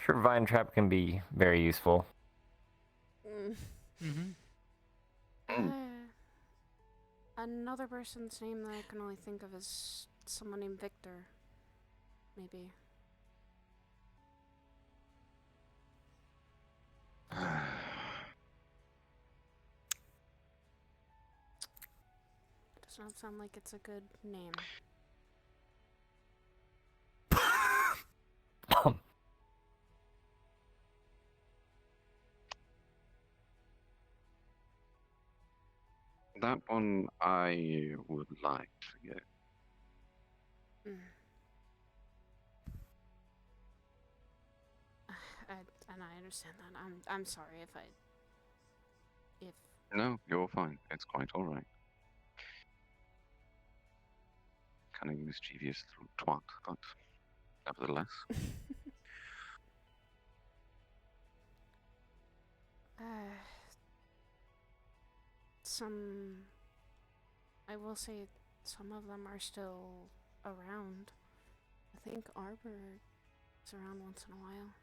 Sure, vine trap can be very useful. Another person's name that I can only think of is someone named Victor. Maybe. Does not sound like it's a good name. That one I would like to get. And I understand that. I'm sorry if No, you're fine. It's quite alright. Kind of mischievous little twat, but nevertheless. I will say some of them are still around. I think Arbor is around once in a while.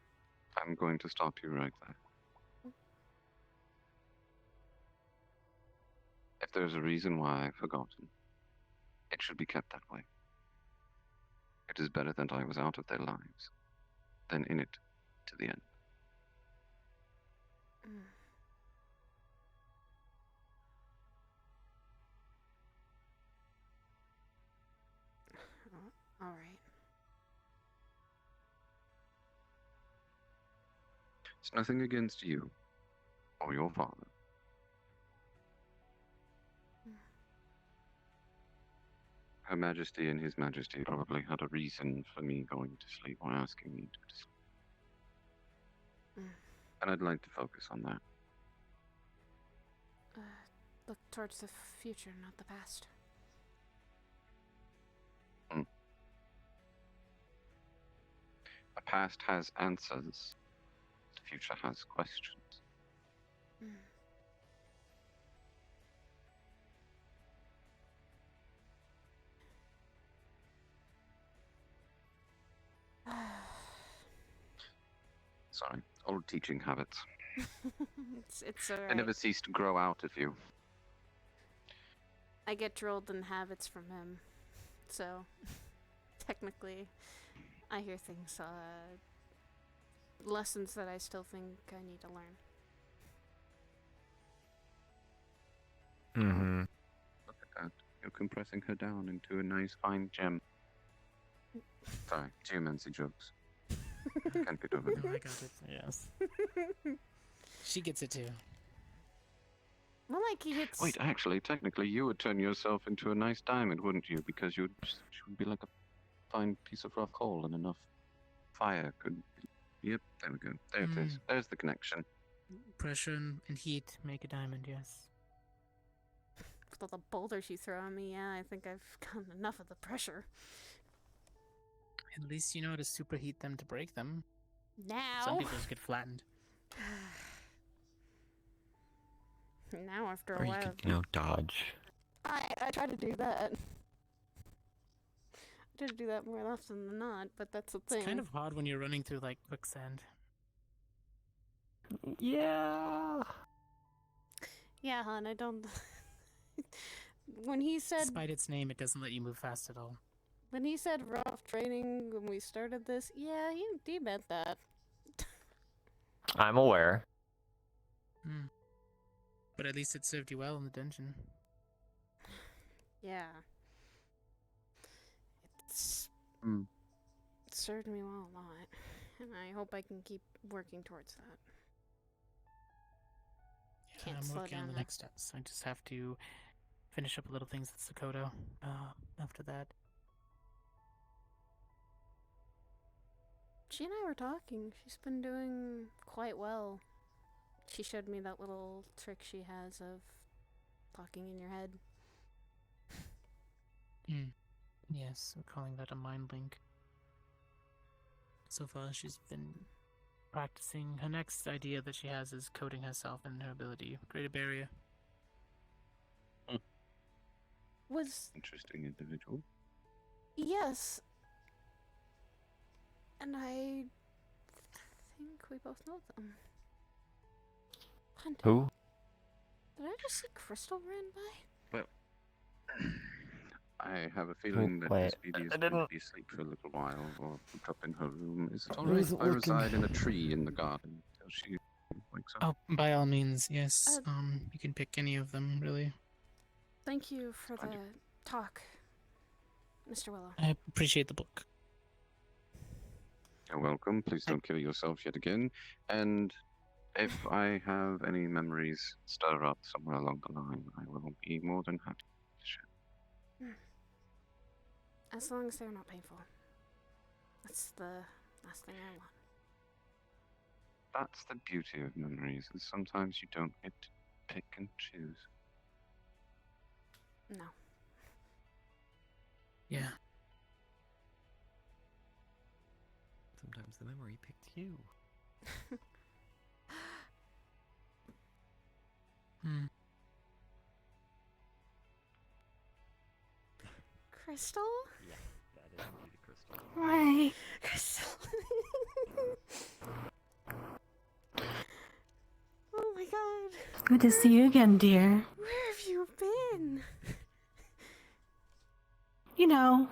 I'm going to stop you right there. If there's a reason why I've forgotten, it should be kept that way. It is better that I was out of their lives than in it to the end. All right. It's nothing against you or your father. Her Majesty and His Majesty probably had a reason for me going to sleep or asking me to sleep. And I'd like to focus on that. Look towards the future, not the past. The past has answers. The future has questions. Sorry, old teaching habits. It's alright. They never cease to grow out of you. I get drilled in habits from him, so technically, I hear things lessons that I still think I need to learn. Mm-hmm. Look at that. You're compressing her down into a nice fine gem. Sorry, geomancy jokes. Can't get over No, them. I got it. Yes. She gets it too. Well, like it's. Wait, actually, technically, you would turn yourself into a nice diamond, wouldn't you? Because she would be like a fine piece of rough coal, and enough fire could. Yep, there we go. There it is. There's the connection. Pressure and heat make a diamond, yes. With all the boulders you throw at me, yeah, I think I've gotten enough of the pressure. At least you know how to superheat them to break them. Now. Some people just get flattened. Now, after a Or you while. could, dodge. I try to do that. I try to do that more often than not, but that's the thing. It's kind of hard when you're running through, like, quicksand. Yeah. Yeah, hon, I don't. When he said. Despite its name, it doesn't let you move fast at all. When he said rough training when we started this, yeah, he meant that. I'm aware. But at least it served you well in the dungeon. Yeah. It's Mm. it served me well a lot, and I hope I can keep working towards that. Yeah, Can't I'm slow working on down the next steps. I just have to finish up little things with Sakoto. After that. She and I were talking. She's been doing quite well. She showed me that little trick she has of talking in your head. Yes, we're calling that a mind link. So far, she's been practicing. Her next idea that she has is coding herself and her ability. Create a barrier. Was Interesting individual. yes, and I think we both know them. Hunt. Who? Did I just see Crystal ran by? Well, I have a feeling that Wait, Miss Phoebe is I going to didn't- be asleep for a little while, or cooped up in her room. Is it I alright if wasn't I looking. reside in a tree in the garden until she wakes up? Oh, by all means, yes. You can pick any of them, really. Thank you for the talk, Mr. Willow. I appreciate the book. You're welcome. Please don't kill yourself yet again. And if I have any memories stir up somewhere along the line, I will be more than happy to share. As long as they're not painful. That's the last thing I want. That's the beauty of memories, is sometimes you don't get to pick and choose. No. Yeah. Sometimes the memory picked you. Crystal? Yeah, that is indeed a crystal. Hi. Crystal. Oh my god. Good to see you again, dear. Where have you been? You know,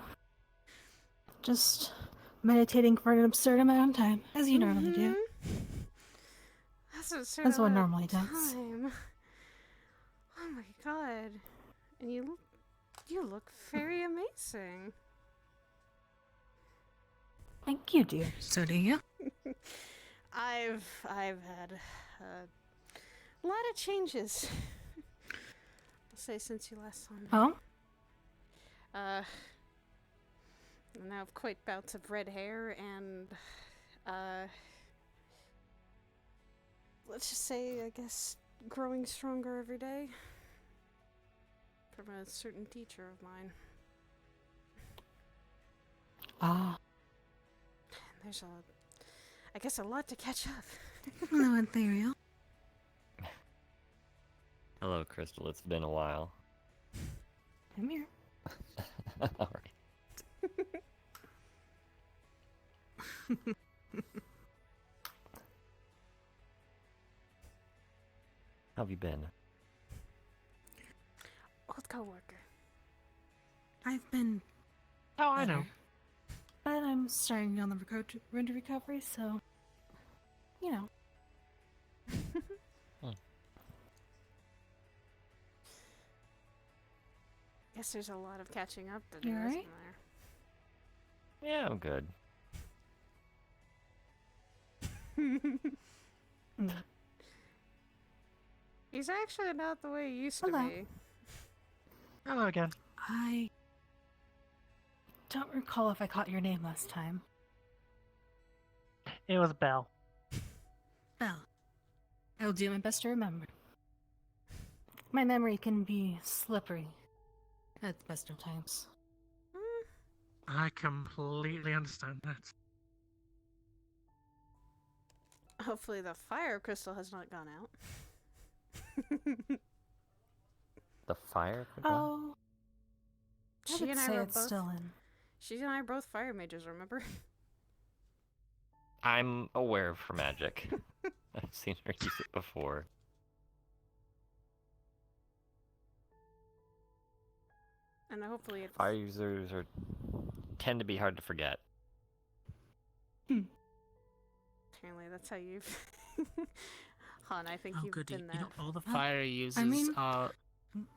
just meditating for an absurd amount of time, as you normally do. That's a That's what amount of normally does. time. Oh my god. And you look very amazing. Thank you, dear. So do you? I've had a lot of changes. I'll say since you last saw me. Oh? And I have quite bouts of red hair and let's just say, I guess, growing stronger every day. From a certain teacher of mine. Ah. There's I guess a lot to catch up. Hello, Ethereal. Hello, Crystal. It's been a while. Come here. Alright. How have you been? Old coworker. I've been. Oh, I know. But I'm starting on the road to recovery, so you know. Guess there's a lot of catching up to do, You isn't alright? there? Yeah, I'm good. He's actually not the way he used to Hello. be. Hello again. I don't recall if I caught your name last time. It was Belle. Well, I'll do my best to remember. My memory can be slippery at the best of times. I completely understand that. Hopefully the fire crystal has not gone out. The fire? could go- Oh, I She would and I say were it's both. still in. She and I are both fire mages, remember? I'm aware of her magic. I've seen her use it before. And hopefully it's. Fire users tend to be hard to forget. Apparently that's how you've. Han, I think Oh, you've goody. been that. You know, all the fire users mean, are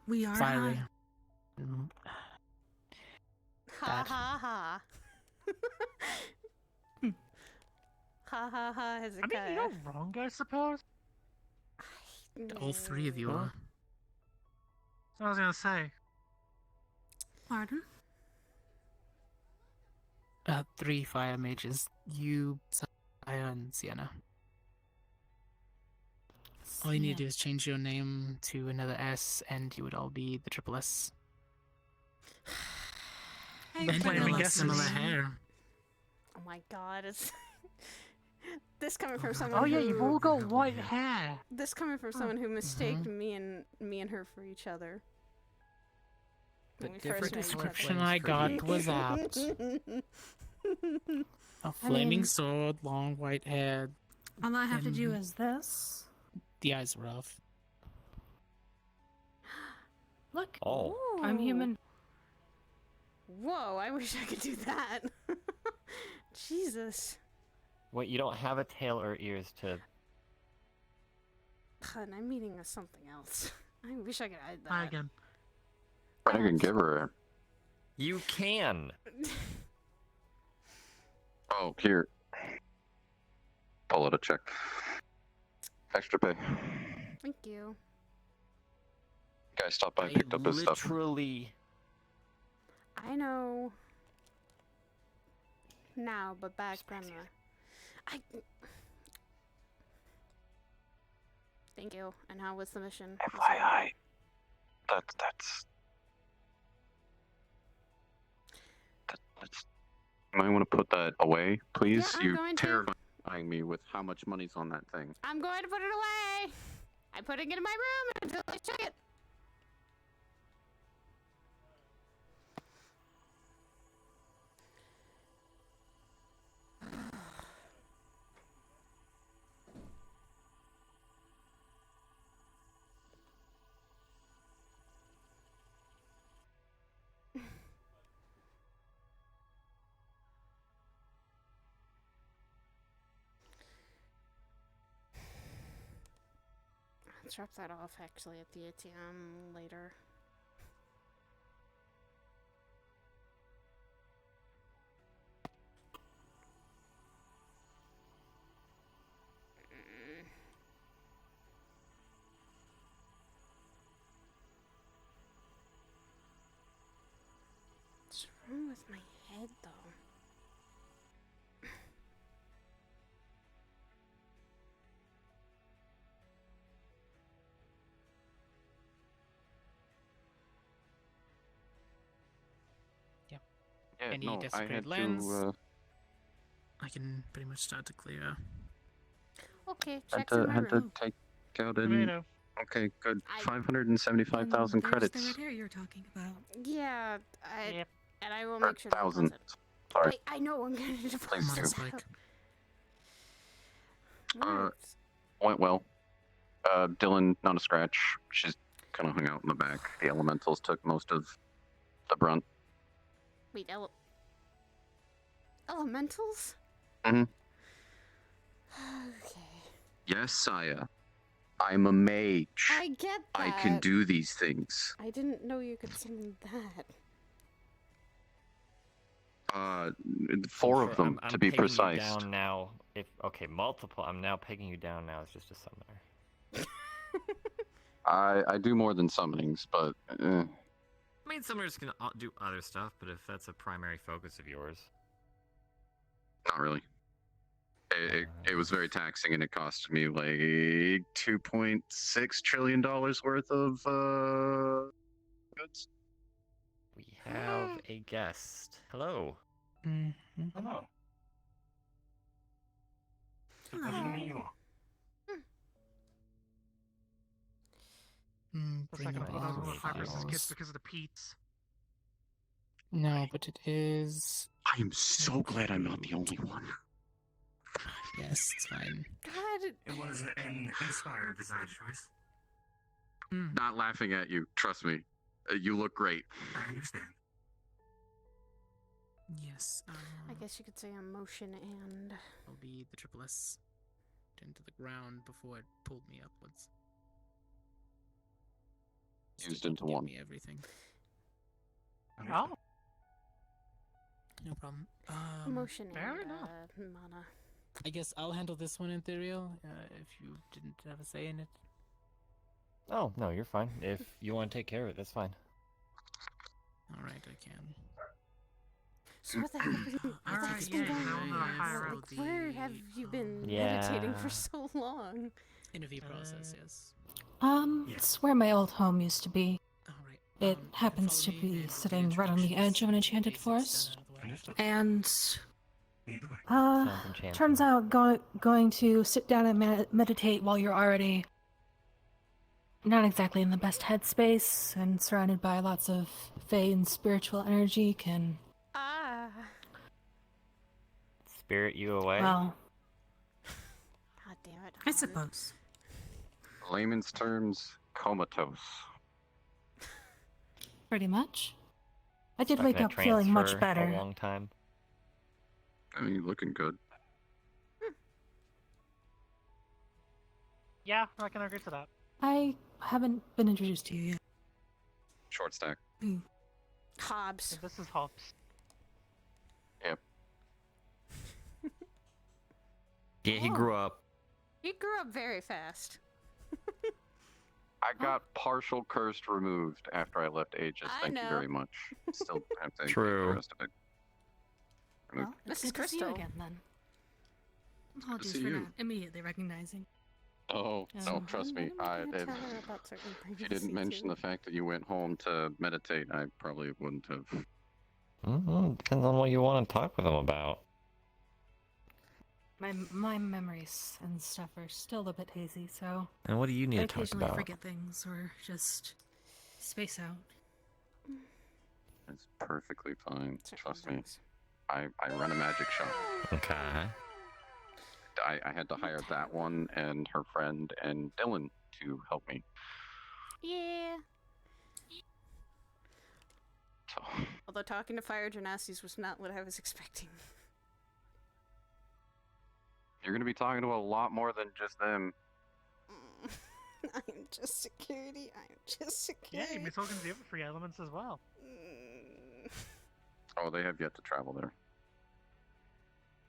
We are fiery. high. Ha That- ha ha. Ha ha ha, I Hezekiah. mean, you're not wrong, I suppose. All three of you are. So I was gonna say. Pardon? 3 fire mages. You, Saya, and Sienna. All you need to do is change your name to another S, and you would all be the triple S. Hey, And playing you with all have guesses. similar hair. Oh my god, it's. This coming from someone Oh yeah, who... you've all got white hair. This coming from someone who mistaked me and her for each other. The When we first different met each other. description I got was apt. A flaming sword, long white hair. All I have to do and is this. The eyes were off. Look, Oh. I'm human. Whoa, I wish I could do that. Jesus. Wait, you don't have a tail or ears to... Hun, I'm meaning of something else. I wish I could hide that. Hi again. I can give her. You can! Oh, here. Pull out a check. Extra pay. Thank you. Guy stopped by, picked up his stuff. Literally... I know. Now, but back then. Thank you. And how was the mission? FYI. That's... You might want to put that away, please. Yeah, I'm You're going to. terrifying me with how much money's on that thing. I'm going to put it away. I'm putting it in my room until I check it. I'll drop that off actually at the ATM later. What's wrong with my head though? Yeah, Any no, I desecrated had lands? to, I can pretty much start to clear. Okay, had check's in to, my had to room. take out an... Tomato. Okay, good. 575,000 There's credits. the red hair you're talking about. Yeah, Yep. and I will Or make sure to thousand. deposit. Sorry. I know I'm gonna Please deposit. do. Like, What? Went well. Dylan, not a scratch. She's kind of hung out in the back. The elementals took most of the brunt. Wait, elementals? Mhm. Okay. Yes, Saya. I'm a mage. I get that. I can do these things. I didn't know you could summon that. 4 of them, I'm to be pegging precise. You down now. Okay, multiple. I'm now pegging you down now as just a summoner. I do more than summonings, but I mean, summoners can do other stuff, but if that's a primary focus of yours, not really. It was very taxing, and it cost me like $2.6 trillion worth of goods. we have a guest. Hello. Hello. The second he doesn't want to fight versus kids because of the Pete's. No, but it is. I am so glad I'm not the only one. Yes, it's fine. God. It was an inspired design choice. Not laughing at you, trust me. You look great. I understand. Yes. I guess you could say emotion and. I'll be the triple S into the ground before it pulled me upwards. Used into one. Me everything. Oh. No problem. Emotion fair and enough. mana. I guess I'll handle this one, Ethereal, if you didn't have a say in it. Oh, no, you're fine. If you want to take care of it, that's fine. Alright, I can. So what the heck have you been going on? Like, where have you been meditating for so long? Interview process, yes. It's where my old home used to be. It happens to be sitting right on the edge of an enchanted forest. And turns out going to sit down and meditate while you're already not exactly in the best headspace and surrounded by lots of fae and spiritual energy can spirit you away. Well, God damn it. I suppose. Layman's terms, comatose. Pretty much. I did Stuck wake in a up feeling much trance for better. A long time. I mean, you're looking good. Yeah, I can agree to that. I haven't been introduced to you yet. Short stack. Hobbs. This is Hobbs. Yep. Yeah, he grew up. He grew up very fast. I got partial cursed removed after I left Aegis. Thank you very much. Still have to True. get the rest of it. Well, This it's is good to see you Crystal. again then. Apologies for not immediately recognizing. Oh, no, trust me. If you didn't mention the fact that you went home to meditate, I probably wouldn't have. Depends on what you want to talk with him about. My memories and stuff are still a bit hazy, so And what do you need I to talk occasionally about? forget things or just space out. It's perfectly fine. Trust me. I run a magic shop. Okay. I had to hire that one and her friend and Dylan to help me. Yeah. So, Although talking to Fire Genastes was not what I was expecting. you're going to be talking to a lot more than just them. I'm just security. I'm just security. Yeah, you'd be talking to the other 3 elements as well. Oh, they have yet to travel there.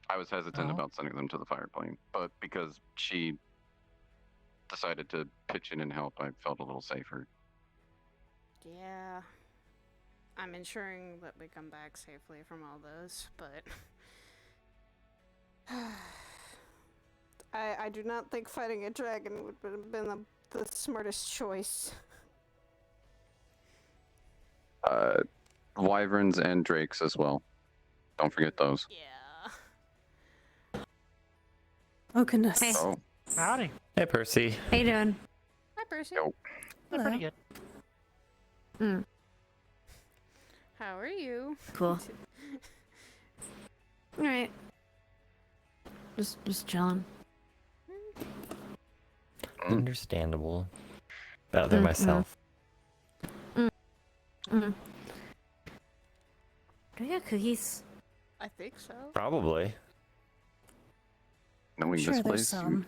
I was hesitant about sending them to the fire plane, but because she decided to pitch in and help, I felt a little safer. Yeah. I'm ensuring that we come back safely from all those, but... I do not think fighting a dragon would have been the smartest choice. Wyverns and drakes as well. Don't forget those. Yeah. Oh goodness. Hey. Oh. Howdy. Hey, Percy. How you doing? Hi, Percy. Yo. They're pretty good. How are you? Cool. Alright. Just chilling. Understandable. Bother myself. Do you have cookies? I think so. Probably. Knowing Sure, this there's place, some.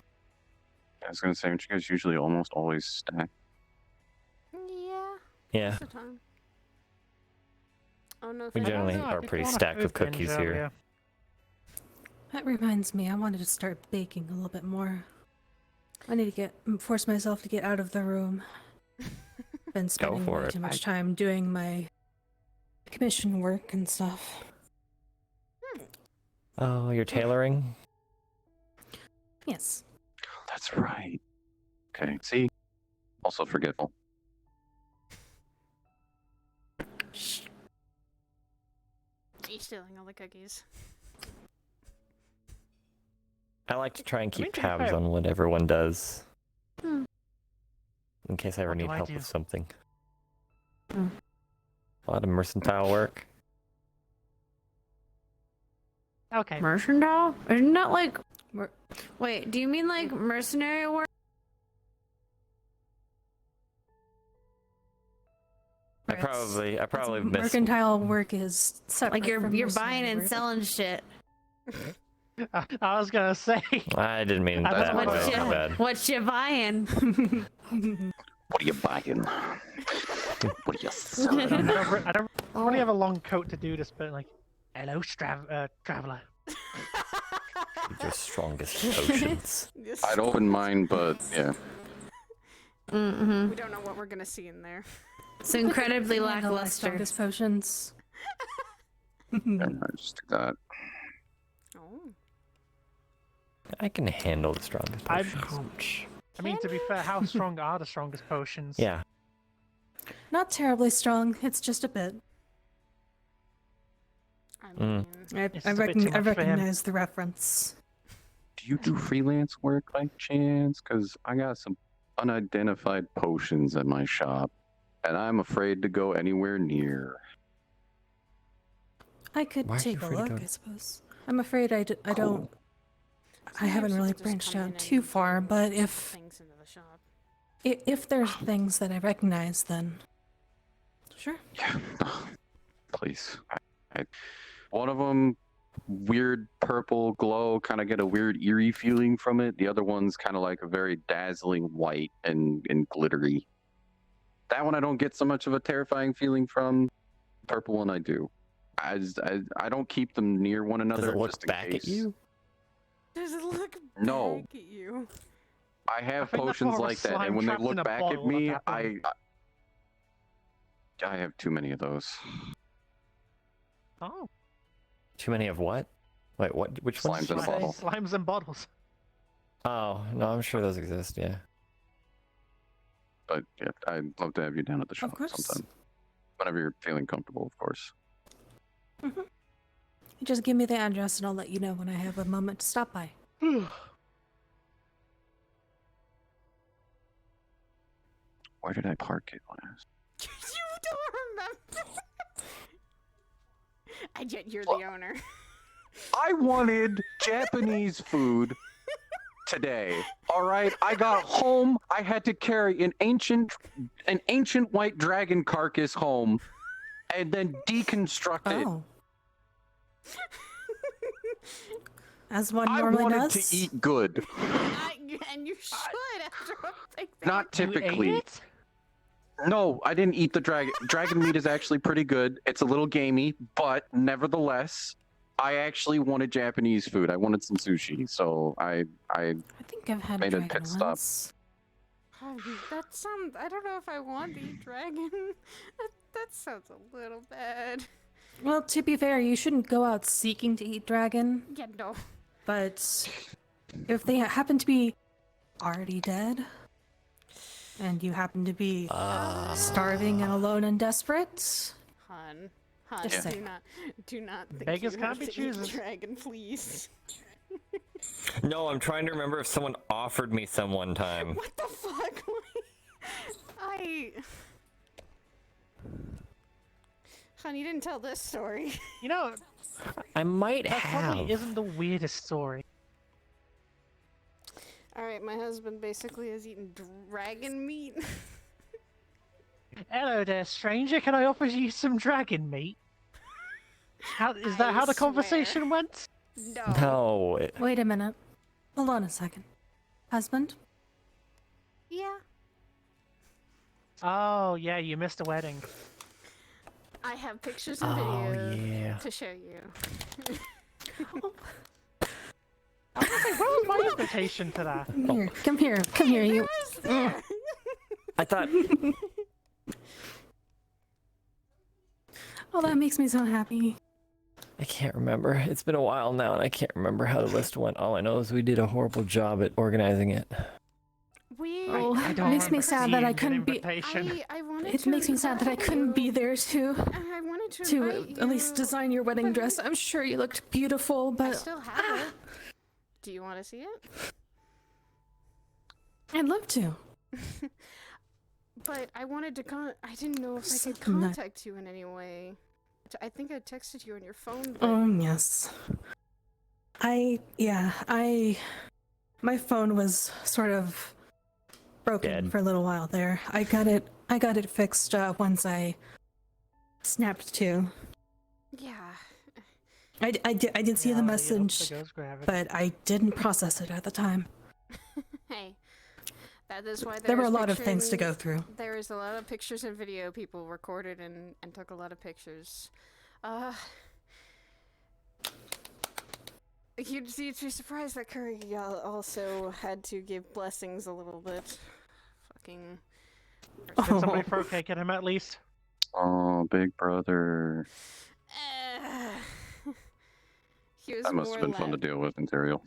I was gonna say, aren't you guys usually almost always stacked? Yeah. Yeah. Most of the time. Oh no. We if generally I- are pretty stacked with cookies here. That reminds me, I wanted to start baking a little bit more. I need to force myself to get out of the room. Been spending for way it. too much time doing my commission work and stuff. Oh, you're tailoring? Yes. That's right. Okay, see? Also forgetful. Are you stealing all the cookies? I like to try and keep to be tabs fair- on what everyone does. Hmm. In case I ever What do need I help do? with something. A lot of mercantile work. Okay. Mercantile? Isn't that like... Wait, do you mean like mercenary work? I probably missed. Mercantile work is separate Like you're from buying mercenary and work. selling shit. I was gonna say. I didn't mean I that don't way. know. My bad. What you buying? What are you buying? What are you selling? I don't really have a long coat to do this, but like, hello, traveler. Your strongest potions. I'd open mine, but yeah. Mm-hmm. We don't know what we're gonna see in there. It's incredibly Handle my lackluster. strongest potions. Just do that. Oh. I can handle the strongest I potions. mean, to be fair, how strong are the strongest potions? Yeah. Not terribly strong, it's just a bit. Mm. I just a bit too much for him. recognize the reference. Do you do freelance work by chance? Because I got some unidentified potions at my shop, and I'm afraid to go anywhere near. I could Why are you take a afraid to look, go- I suppose. I'm afraid I don't. I haven't really branched out too far, but if if there's things that I recognize, then sure. Please. One of them, weird purple glow, kind of get a weird eerie feeling from it. The other one's kind of like a very dazzling white and glittery. That one I don't get so much of a terrifying feeling from. Purple one I do. I don't keep them near one another. Does it look just in back case. at you? Does it look No. back at you? I have think that's potions more of a like that, slime and when they trapped in look a back bottle at at me, that point. I have too many of those. Oh. Too many of what? Wait, what? Which ones? Slimes in a did you say? bottle. Slimes and bottles. Oh no, I'm sure those exist. Yeah. But yeah, I'd love to have you down at the shop sometime. Whenever you're feeling comfortable, of course. Just give me the address and I'll let you know when I have a moment to stop by. Where did I park it last? You don't remember? I bet you're the owner. I wanted Japanese food today. All right, I got home. I had to carry an ancient white dragon carcass home, and then deconstruct it. Oh. As one I normally wanted does. to eat good. And you should after a big Not typically. No, I didn't eat the dragon. Dragon meat is actually pretty good. It's a little gamey, but nevertheless, I actually wanted Japanese food. I wanted some sushi, so I think I've had made a dragon pit stop. once. That sounds. I don't know if I want to eat dragon. That sounds a little bad. Well, to be fair, you shouldn't go out seeking to eat dragon. Yeah, no. But if they happen to be already dead, and you happen to be starving and alone and desperate, Hun, Just do saying. not think Beggars you can't have be to eat choosers. dragon, please. No, I'm trying to remember if someone offered me some one time. What the fuck? Hun, you didn't tell this story. You know, I might that probably have. isn't the weirdest story. Alright, my husband basically has eaten dragon meat. Hello there, stranger. Can I offer you some dragon meat? Is that how the conversation went? No. No. Wait a minute. Hold on a second. Husband, Yeah. Oh, yeah, you missed a wedding. I have pictures and Oh, video yeah. to show you. I was like, where was my invitation to that? Come here, come here, you. I thought. Oh, that makes me so happy. I can't remember. It's been a while now, and I can't remember how the list went. All I know is we did a horrible job at organizing it. Oh, it makes me sad that I couldn't be. I wanted It to makes me sad that I couldn't be there to I wanted to invite at least design your wedding dress. I'm sure you looked beautiful, I but still have it. Do you want to see it? I'd love to. But I wanted to I didn't know if I could Something that- contact you in any way. I think I texted you on your phone. But... Yes. My phone was sort of broken for a little while there. I got it fixed once I snapped to. Yeah. I did see the message, but I didn't process it at the time. Hey, that is why There were a was lot of things to picturing- go through. There is a lot of pictures and video people recorded and took a lot of pictures. You'd be surprised that Curry also had to give blessings a little bit. Fucking. Did somebody throw cake at him at least? Oh, big brother. He was That must have been fun to deal with in Sidriel.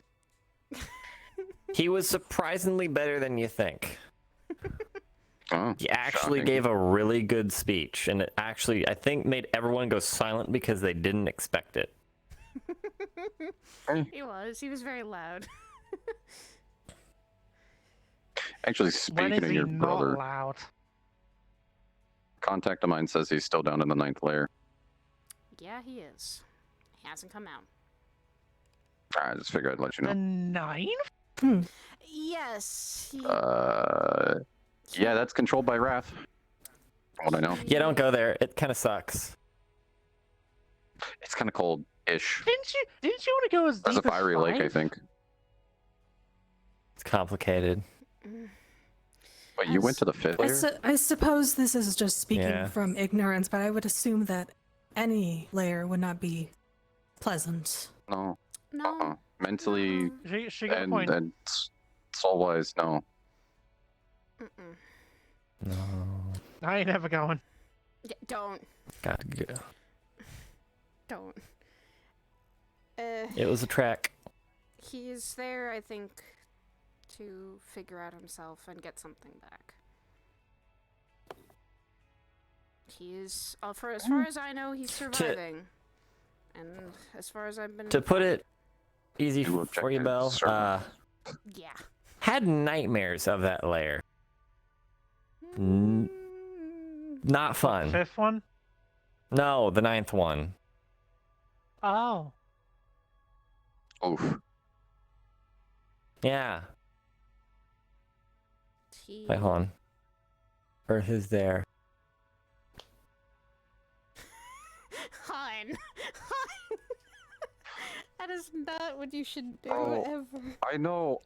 He was surprisingly better than you think. Oh, he actually shocking. gave a really good speech, and it actually, I think, made everyone go silent because they didn't expect it. He was very loud. Actually, When speaking is of he your not brother, loud? contact of mine says he's still down in the 9th layer. Yeah, he is. He hasn't come out. I just figured I'd let you know. 9? Yes. He... Yeah, that's controlled by Wrath. From what I know. Yeah, don't go there. It kind of sucks. It's kind of cold-ish. Didn't you want to go as There's a deep as fiery lake, I 5? think. It's complicated. Wait, you went to the 5th layer? I suppose this is just speaking Yeah. from ignorance, but I would assume that any layer would not be pleasant. No. No. Mentally She got a point. and soul-wise, no. No. I ain't never going. Yeah, don't. Gotta go. Don't. It was a track. He's there, I think, to figure out himself and get something back. He is, for as far as I know, he's surviving. And as far as I've been... To put it easy for you, Belle, yeah. had nightmares of that lair. Not fun. 5th one? No, the 9th one. Oh. Oof. Yeah. He... Wait, hold on. Earth is there. Hon. That is not what you should do Oh, ever. I know.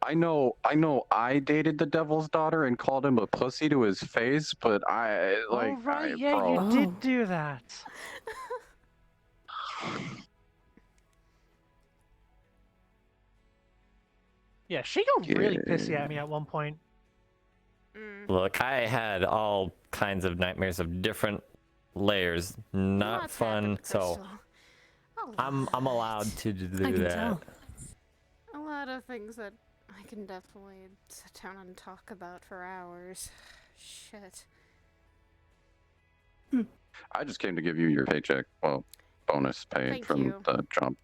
I dated the devil's daughter and called him a pussy to his face, but Oh, right, yeah, bro. you did do that. Yeah, she got really pissy at me at one point. Look, I had all kinds of nightmares of different layers. Not fun, so I'm allowed to do that. A lot of things that I can definitely sit down and talk about for hours. Shit. I just came to give you your paycheck. Well, bonus pay Thank from you. the job.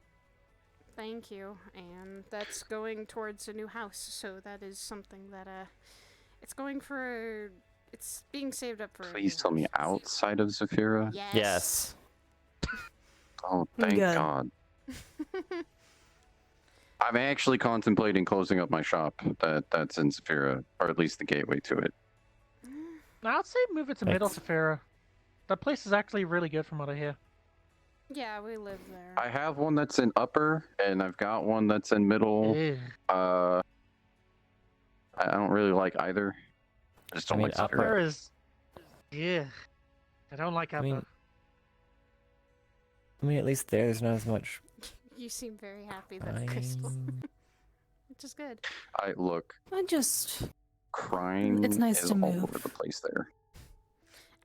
Thank you. And that's going towards a new house, so that is something that it's going for it's being saved up for a Please tell me outside of Zafira. Yes. Oh, thank Good. God. I'm actually contemplating closing up my shop that's in Zafira, or at least the gateway to it. I'd say move it to Middle Saphira. That place is actually really good from what I hear. Yeah, we live there. I have one that's in Upper, and I've got one that's in Middle. Ew. I don't really like either. I just don't like Sidriel. Upper is... Yeah. I don't like upper. I mean, at least there's not as much. You seem very happy that Crystal. Which is good. Look. I just... Crying It's nice is to all move. over the place there.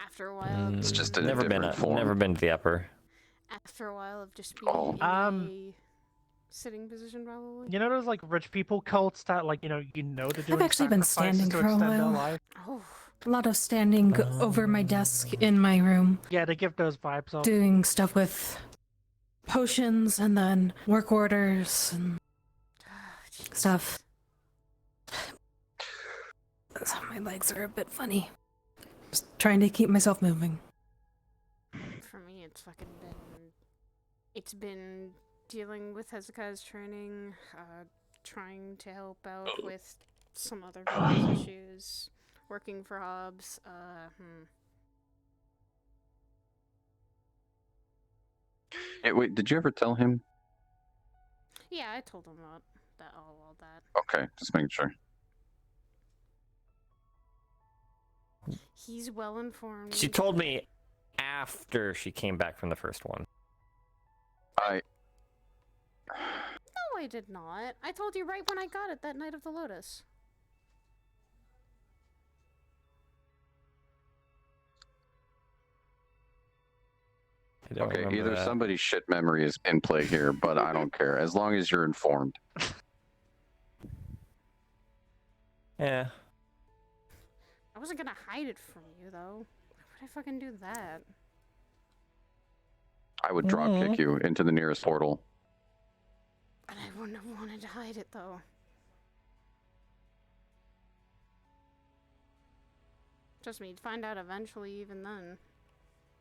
After a while, It's just a never different form. Never been to the upper. after a while of just being in a sitting position, probably. You know those like rich people cults that like they're doing. I've actually been standing for a while. A lot of standing over my desk in my room. Yeah, they give those vibes off. Doing stuff with potions and then work orders and stuff. So my legs are a bit funny. Just trying to keep myself moving. For me, it's been dealing with Hezekiah's training, trying to help out with some other business issues, working for Hobbs, Hey, wait, did you ever tell him? Yeah, I told him about that, all that. Okay, just making sure. He's well informed. She told me after she came back from the first one. No, I did not. I told you right when I got it that night of the Lotus. Okay, either somebody's shit memory is in play here, but I don't care. As long as you're informed. Yeah. I wasn't gonna hide it from you, though. Why would I fucking do that? I would drop kick you into the nearest portal. And I wouldn't have wanted to hide it, though. Trust me, you'd find out eventually, even then.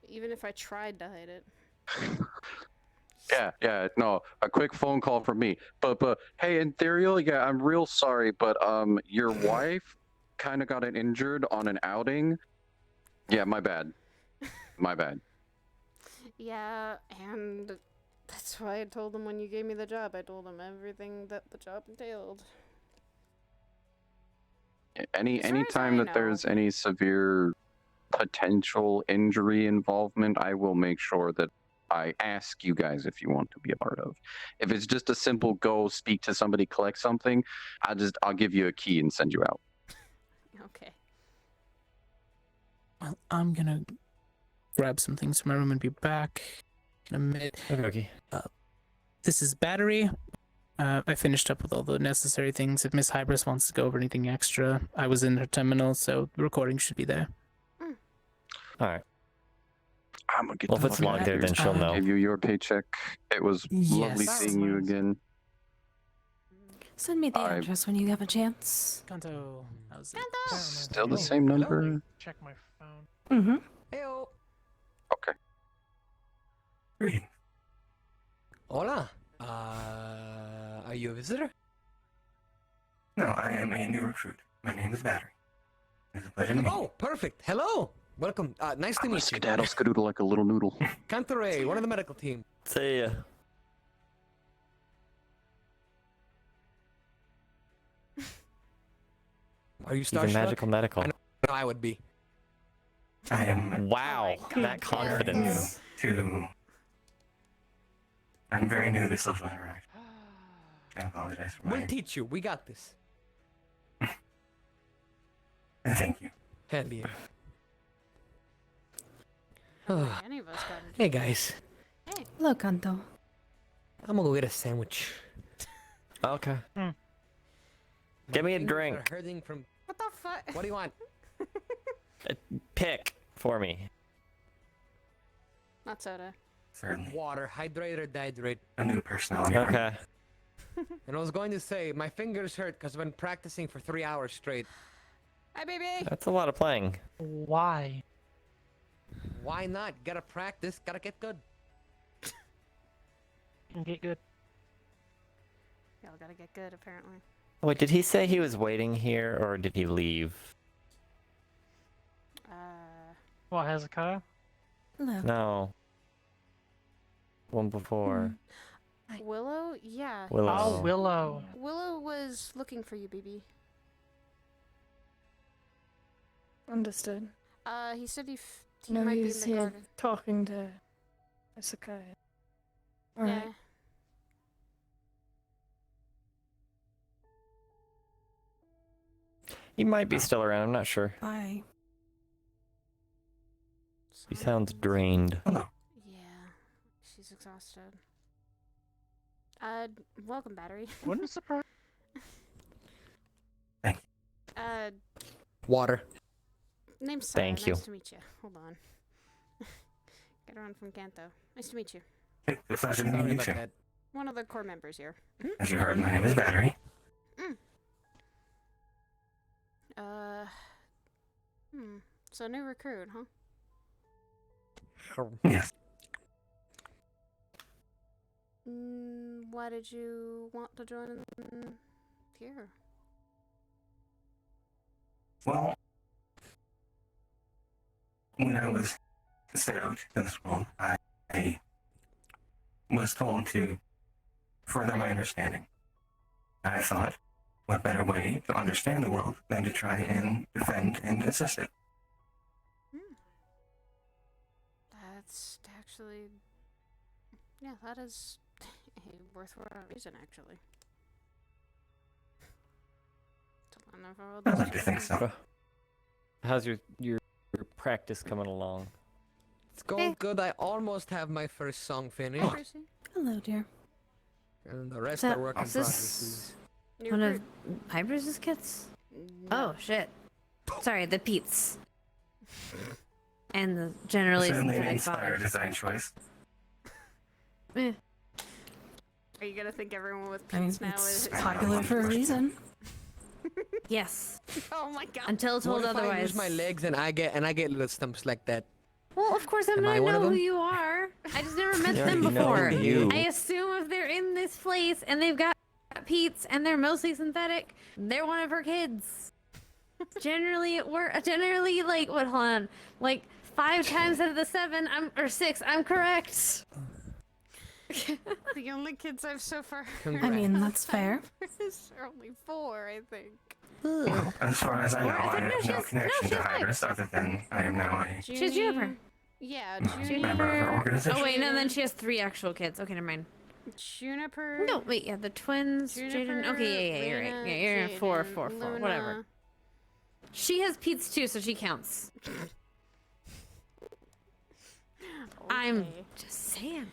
Even if I tried to hide it. Yeah, no, a quick phone call from me. But hey, Ethereal, yeah, I'm real sorry, but your wife kind of got injured on an outing. Yeah, my bad. My bad. Yeah, and that's why I told him when you gave me the job. I told him everything that the job entailed. Any time that there's any severe potential injury involvement, I will make sure that I ask you guys if you want to be a part of. If it's just a simple go speak to somebody, collect something, I'll give you a key and send you out. Okay. Well, I'm gonna grab some things from my room and be back in a minute. Okay. This is battery. I finished up with all the necessary things. If Miss Hybris wants to go over anything extra, I was in her terminal, so the recording should be there. All right. I'm gonna get well, if it's logged there, then she'll know. Give you your paycheck. It was lovely seeing you again. Send me the address when you have a chance. Kanto. How's it? Still the same number? Check my phone. Mm-hmm. Heyo. Okay. Hola. Are you a visitor? No, I am a new recruit. My name is Battery. It's a pleasure to meet you. Oh, perfect. Hello. Welcome. Nice to meet you. Skedaddle skadoodle like a little noodle. Cantere, one of the medical team. See ya. Are you He's starstruck? a magical medical. I know I would be. I am. Wow, that confidence. I'm very new to social interaction. I apologize for my... We'll teach you. We got this. Thank you. Hell yeah. Any of us got it. Hey guys, Hello, Kanto. I'm gonna go get a sandwich. Okay. Give me a Fingers drink. are hurting from... What the fuck? What do you want? Pick for me. Not soda. Certainly. Water, hydrate or dehydrate. A new personality. Okay. And I was going to say, my fingers hurt because I've been practicing for 3 hours straight. Hi, baby. That's a lot of playing. Why? Why not? Gotta practice, gotta get good. Get good. Y'all gotta get good, apparently. Wait, did he say he was waiting here, or did he leave? What, Hezekiah? Hello. No. One before. Willow? Yeah. Willow. Oh, Willow. Willow was looking for you, BB. Understood. He said he No might be in use the here garden. talking to Isekai. Alright. Yeah. He might be still around, I'm not sure. Bye. He sounds drained. Yeah, she's exhausted. Welcome, Battery. Wouldn't surprise. Water. Name's Sarah. Thank you. Nice to meet you. Hold on. Get around from Kanto. Nice to meet you. It's pleasure to meet you. One of the core members here. As you heard, my name is Battery. So new recruit, huh? Yes. Why did you want to join here? Well, when I was set out in this world, I was told to further my understanding. I thought, what better way to understand the world than to try and defend and assist it? That's actually... Yeah, that is a worthwhile reason, actually. I'd like to think so. How's your practice coming along? It's going good. I almost have my first song finished. Hello, dear. And the rest So, are work in is this progress. one of Hybrus's kits? Oh, shit. Sorry, the Pete's. And the generally Certainly an synthetic inspired fodder. design choice. Eh. Are you gonna think everyone with I mean, Pete's now it's is popular for a reason. Yes. Oh my god. Until told What if I otherwise. use my legs and I get little stumps like that? Well, of course I'm Am not I one of know who them? you are. I just never met Yeah, them you know before. you. I assume if they're in this place and they've got Pete's and they're mostly synthetic, they're one of her kids. Generally, like what? Hold on, like 5 times out of the 7, or 6, I'm correct. The only kids I've so far I mean, that's fair. are only 4, I think. Well, as far as I know, Or I I think no, have no she's- connection no, to she's Hybris other than I am now a She's Juniper. Yeah, member of her organization. Oh wait, no, then she has 3 actual kids. Okay, never mind. Juniper. No, wait, yeah, the twins. Juniper, Jaden. Okay, yeah, you're right. Lena, Yeah, you're in 4, Jaden, 4, 4, Luna. whatever. She has Pete's too, so she counts. I'm just saying.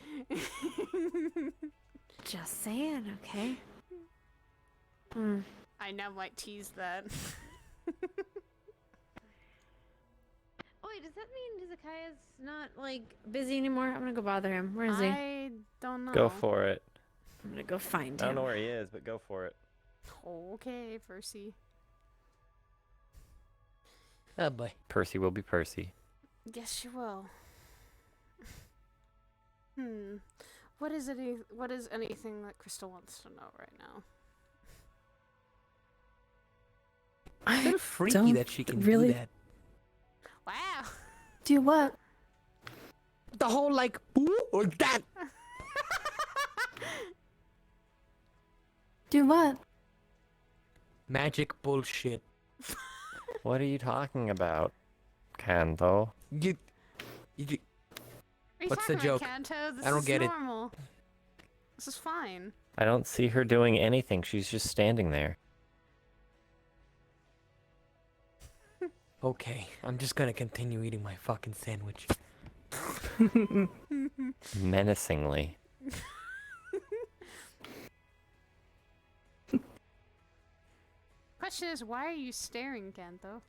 Just saying, okay? Hmm. I now might tease that. Oh wait, does that mean Hezekiah's not, like, busy anymore? I'm gonna go bother him. Where is he? I don't know. Go for it. I'm gonna go find I don't him. know where he is, but go for it. Okay, Percy. Oh boy. Percy will be Percy. Yes, you will. What is anything that Crystal wants to know right now? It's a little freaky don't that she can really- do that. Wow. Do what? The whole like, ooh, or that. Do what? Magic bullshit. What are you talking about, Kanto? You Are you What's talking the joke? about Kanto? This I don't is get it. normal. This is fine. I don't see her doing anything. She's just standing there. Okay, I'm just gonna continue eating my fucking sandwich. Menacingly. Question is, why are you staring, Kanto?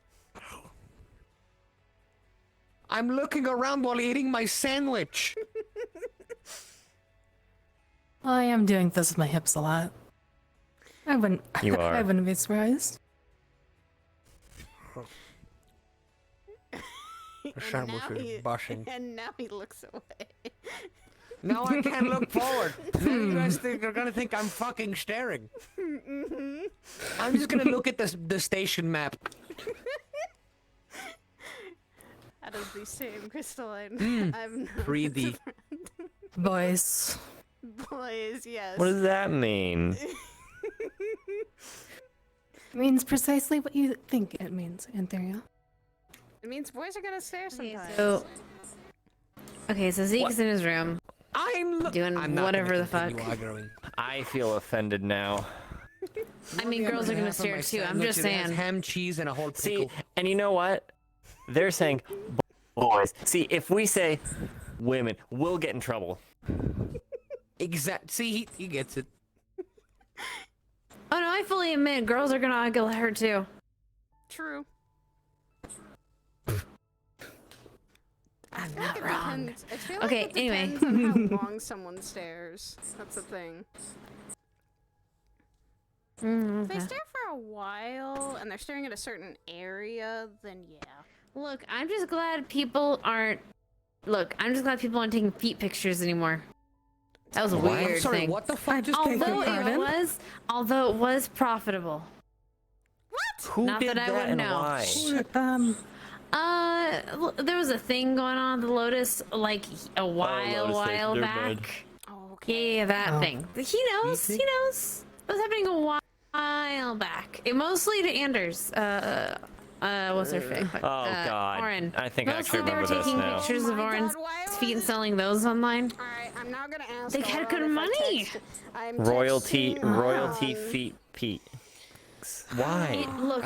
I'm looking around while eating my sandwich. Well, I am doing this with my hips a lot. I wouldn't. You are. I wouldn't be surprised. The sandwich is bushing. And now he looks away. Now I can't look forward. Now you guys are gonna think I'm fucking staring. I'm just gonna look at the station map. That is the same crystalline. I'm not Breathy. Boys. Boys, yes. What does that mean? Means precisely what you think it means, Antheria. It means boys are gonna stare sometimes. So Zeke's in his room. I'm doing whatever the fuck. I feel offended now. I mean, girls are gonna stare too. I'm just saying. Ham, cheese, and a whole pickle. See, and you know what? They're saying boys. See, if we say women, we'll get in trouble. See, he gets it. Oh no, I fully admit girls are gonna argue at her too. True. I'm not wrong. I feel Okay, like it anyway. depends on how long someone stares. That's the thing. If they stare for a while and they're staring at a certain area, then yeah. Look, I'm just glad people aren't. Look, I'm just glad people aren't taking feet pictures anymore. That was a What? weird I'm sorry, thing. what the fuck? Although it was profitable. What? Who Not did that I would and know. why? There was a thing going on at the Lotus like a while Lotus, back. Yeah, that thing. He knows. He knows. It was happening a while back. It mostly to Anders. What's her face? Oh God. Oren. I think I Mostly actually they were remember this taking now. pictures of Oren's feet and selling those online. Alright, I'm now gonna ask. They had Oren good if I money. text- I'm Royalty texting, feet Pete. Why? Look,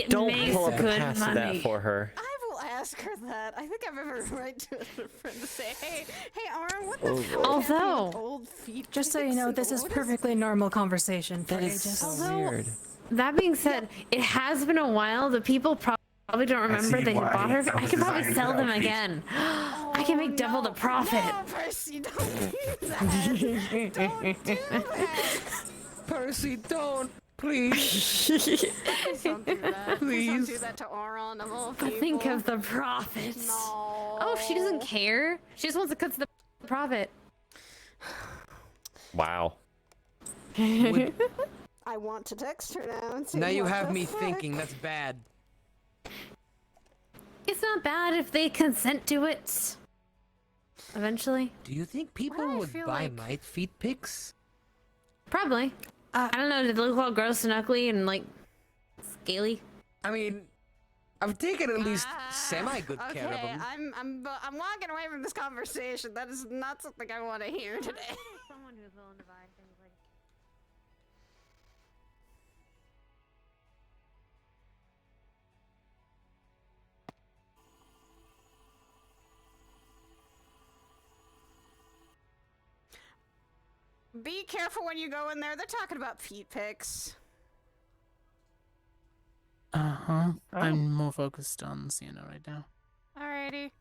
Don't makes pull up a good past money. that for her. I will ask her that. I think I've ever right to a friend to say, hey, Aaron, what the fuck happened with Although, old feet just so you pics know, and this is Lotus? perfectly normal conversation for That is ages. so weird. That being said, it has been a while. The people probably don't remember see they had why bought her. I I was could probably designed sell them without feet. again. I can make double the profit. No, Percy, don't do that. Don't do that. Percy, don't. Please. Please don't do that. Please don't do Please. that to Auron of all people. Think of the profits. No. Oh, she doesn't care. She just wants to cut to the profit. Wow. I want to text her now and see Now you what have the me fuck. thinking. That's bad. It's not bad if they consent to it. Eventually. Do you think people would buy my feet pics? Probably. I don't know. Did they look all gross and ugly and like scaly? I mean, I've taken at least semi-good care of Okay, them. I'm walking away from this conversation. That is not something I want to hear today. Someone who's willing to buy things like. Be careful when you go in there. They're talking about feet pics. Uh-huh. I'm more focused on Sienna right now. Alrighty.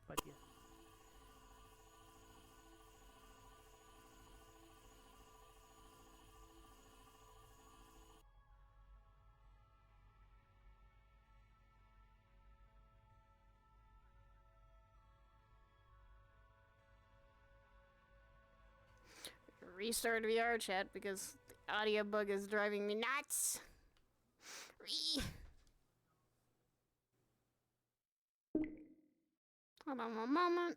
Restart VR chat because the audio bug is driving me nuts. Hold on one moment.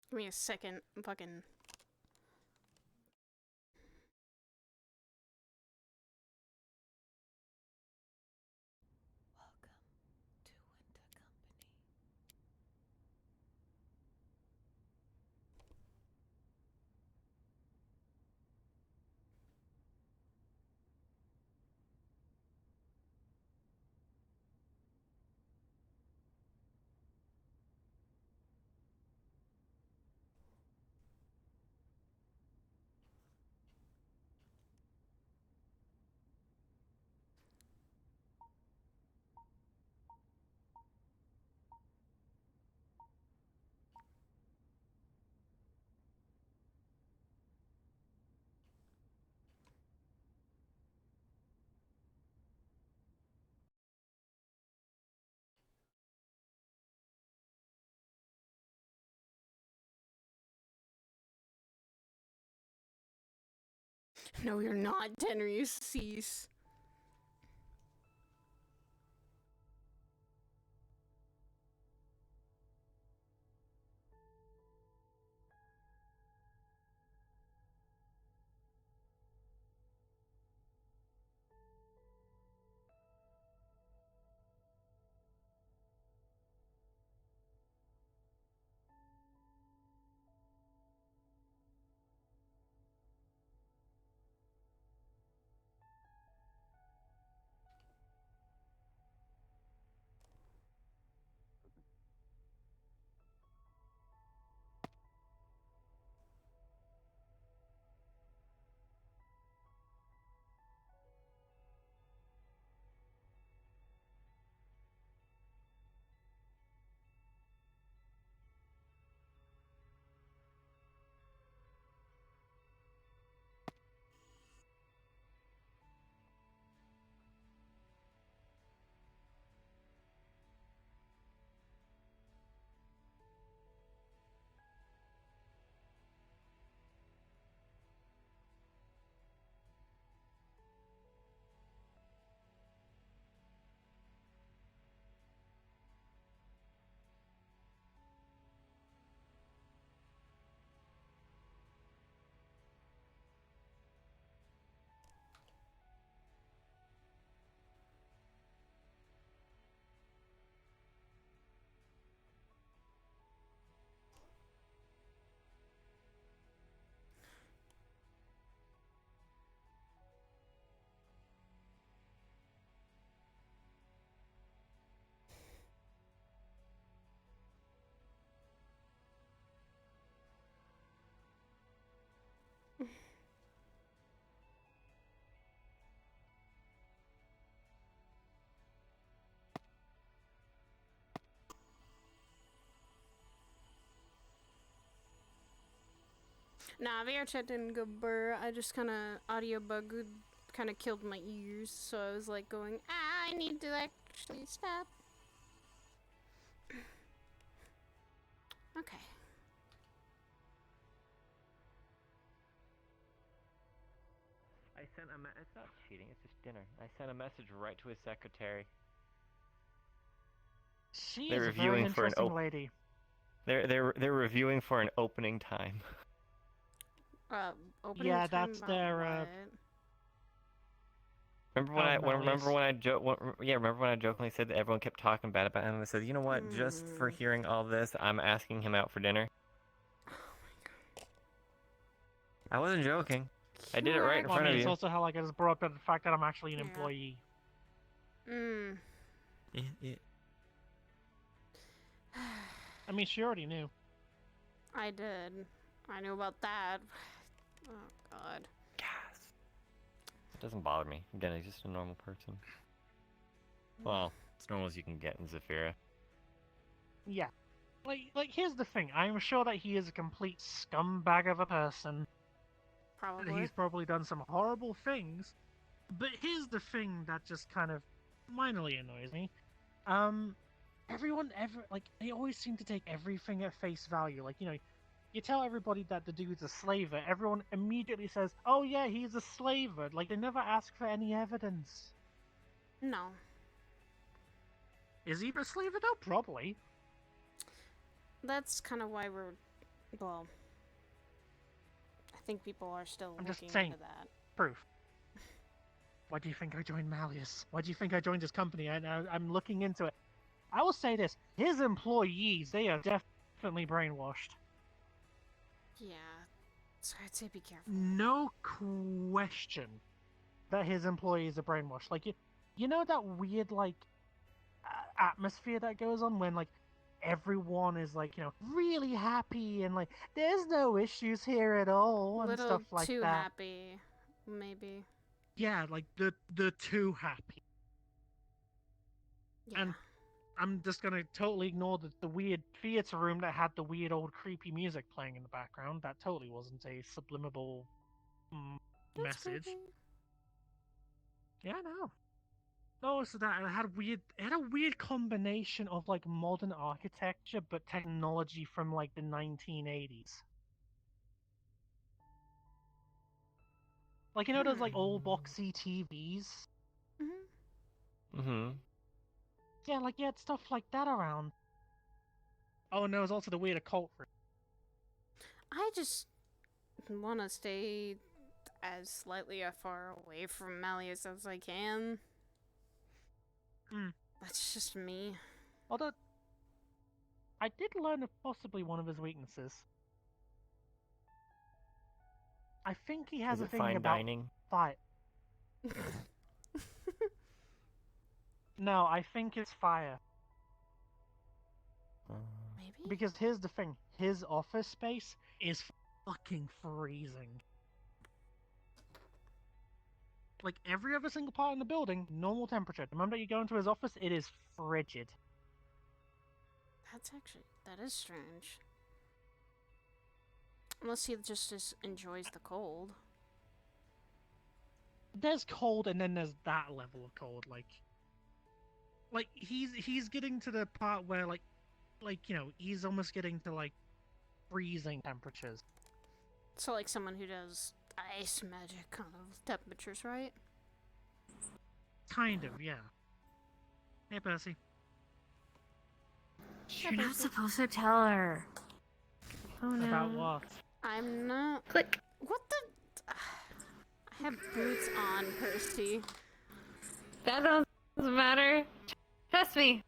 Give me a second. I'm fucking. No, you're not, Tenry. Cease. Nah, VR chat didn't go burr. I just kind of audio bug kind of killed my ears, so I was like going, I need to actually stop. Okay. I sent it's not cheating, it's just dinner. I sent a message right to his secretary. She They're is a very reviewing for an interesting lady. They're reviewing for an opening time. Opening Yeah, time that's about their. what? Remember when Malleus. remember when I jokingly said that everyone kept talking bad about him, and I said, you know what, just for hearing all this, I'm asking him out for dinner. I wasn't joking. I did it right in front of It's you. also how like I just brought up the fact that I'm actually an employee. Yeah. I mean, she already knew. I did. I knew about that. Oh god. It doesn't bother me. Again, he's just a normal person. Well, as normal as you can get in Zephyra. Yeah. Like here's the thing. I'm sure that he is a complete scumbag of a person. Probably. He's probably done some horrible things. But here's the thing that just kind of minorly annoys me. Everyone they always seem to take everything at face value. Like, you tell everybody that the dude's a slaver, everyone immediately says, "Oh yeah, he's a slaver." Like, they never ask for any evidence. No. Is he a slaver though? Probably. That's kind of why well, I think people are still I'm looking just saying. into that. Proof. Why do you think I joined Malleus? Why do you think I joined this company? I'm looking into it. I will say this: his employees, they are definitely brainwashed. Yeah, so I'd say be careful. No question that his employees are brainwashed. Like, you know that weird atmosphere that goes on when everyone is really happy and there's no issues here at all and stuff like too that. happy, maybe. Yeah, like the too happy. Yeah. And I'm just gonna totally ignore the weird theater room that had the weird old creepy music playing in the background. That totally wasn't a subliminal message. Creepy. Yeah, I know. No, so that it had a weird combination of modern architecture but technology from the 1980s. Like, you know those, like, old boxy TVs? Mm-hmm. Yeah, like, you had stuff like that around. Oh, and there was also the weird occult room. I just want to stay as slightly far away from Malleus as I can. That's just me. Although, I did learn of possibly one of his weaknesses. I think he has Is a it thing fine about dining? fire. No, I think it's fire. Maybe? Because here's the thing, his office space is fucking freezing. Like, every other single part in the building, normal temperature. The moment you go into his office, it is frigid. That is strange. Unless he just enjoys the cold. There's cold, and then there's that level of cold. Like he's getting to the part where like you know, he's almost getting to like freezing temperatures. So like someone who does ice magic kind of temperatures, right? Kind of, yeah. Hey, Percy. You're not supposed to tell her. Oh no. About what? I'm not. Click. What the? I have boots on, Percy. That doesn't matter. Trust me.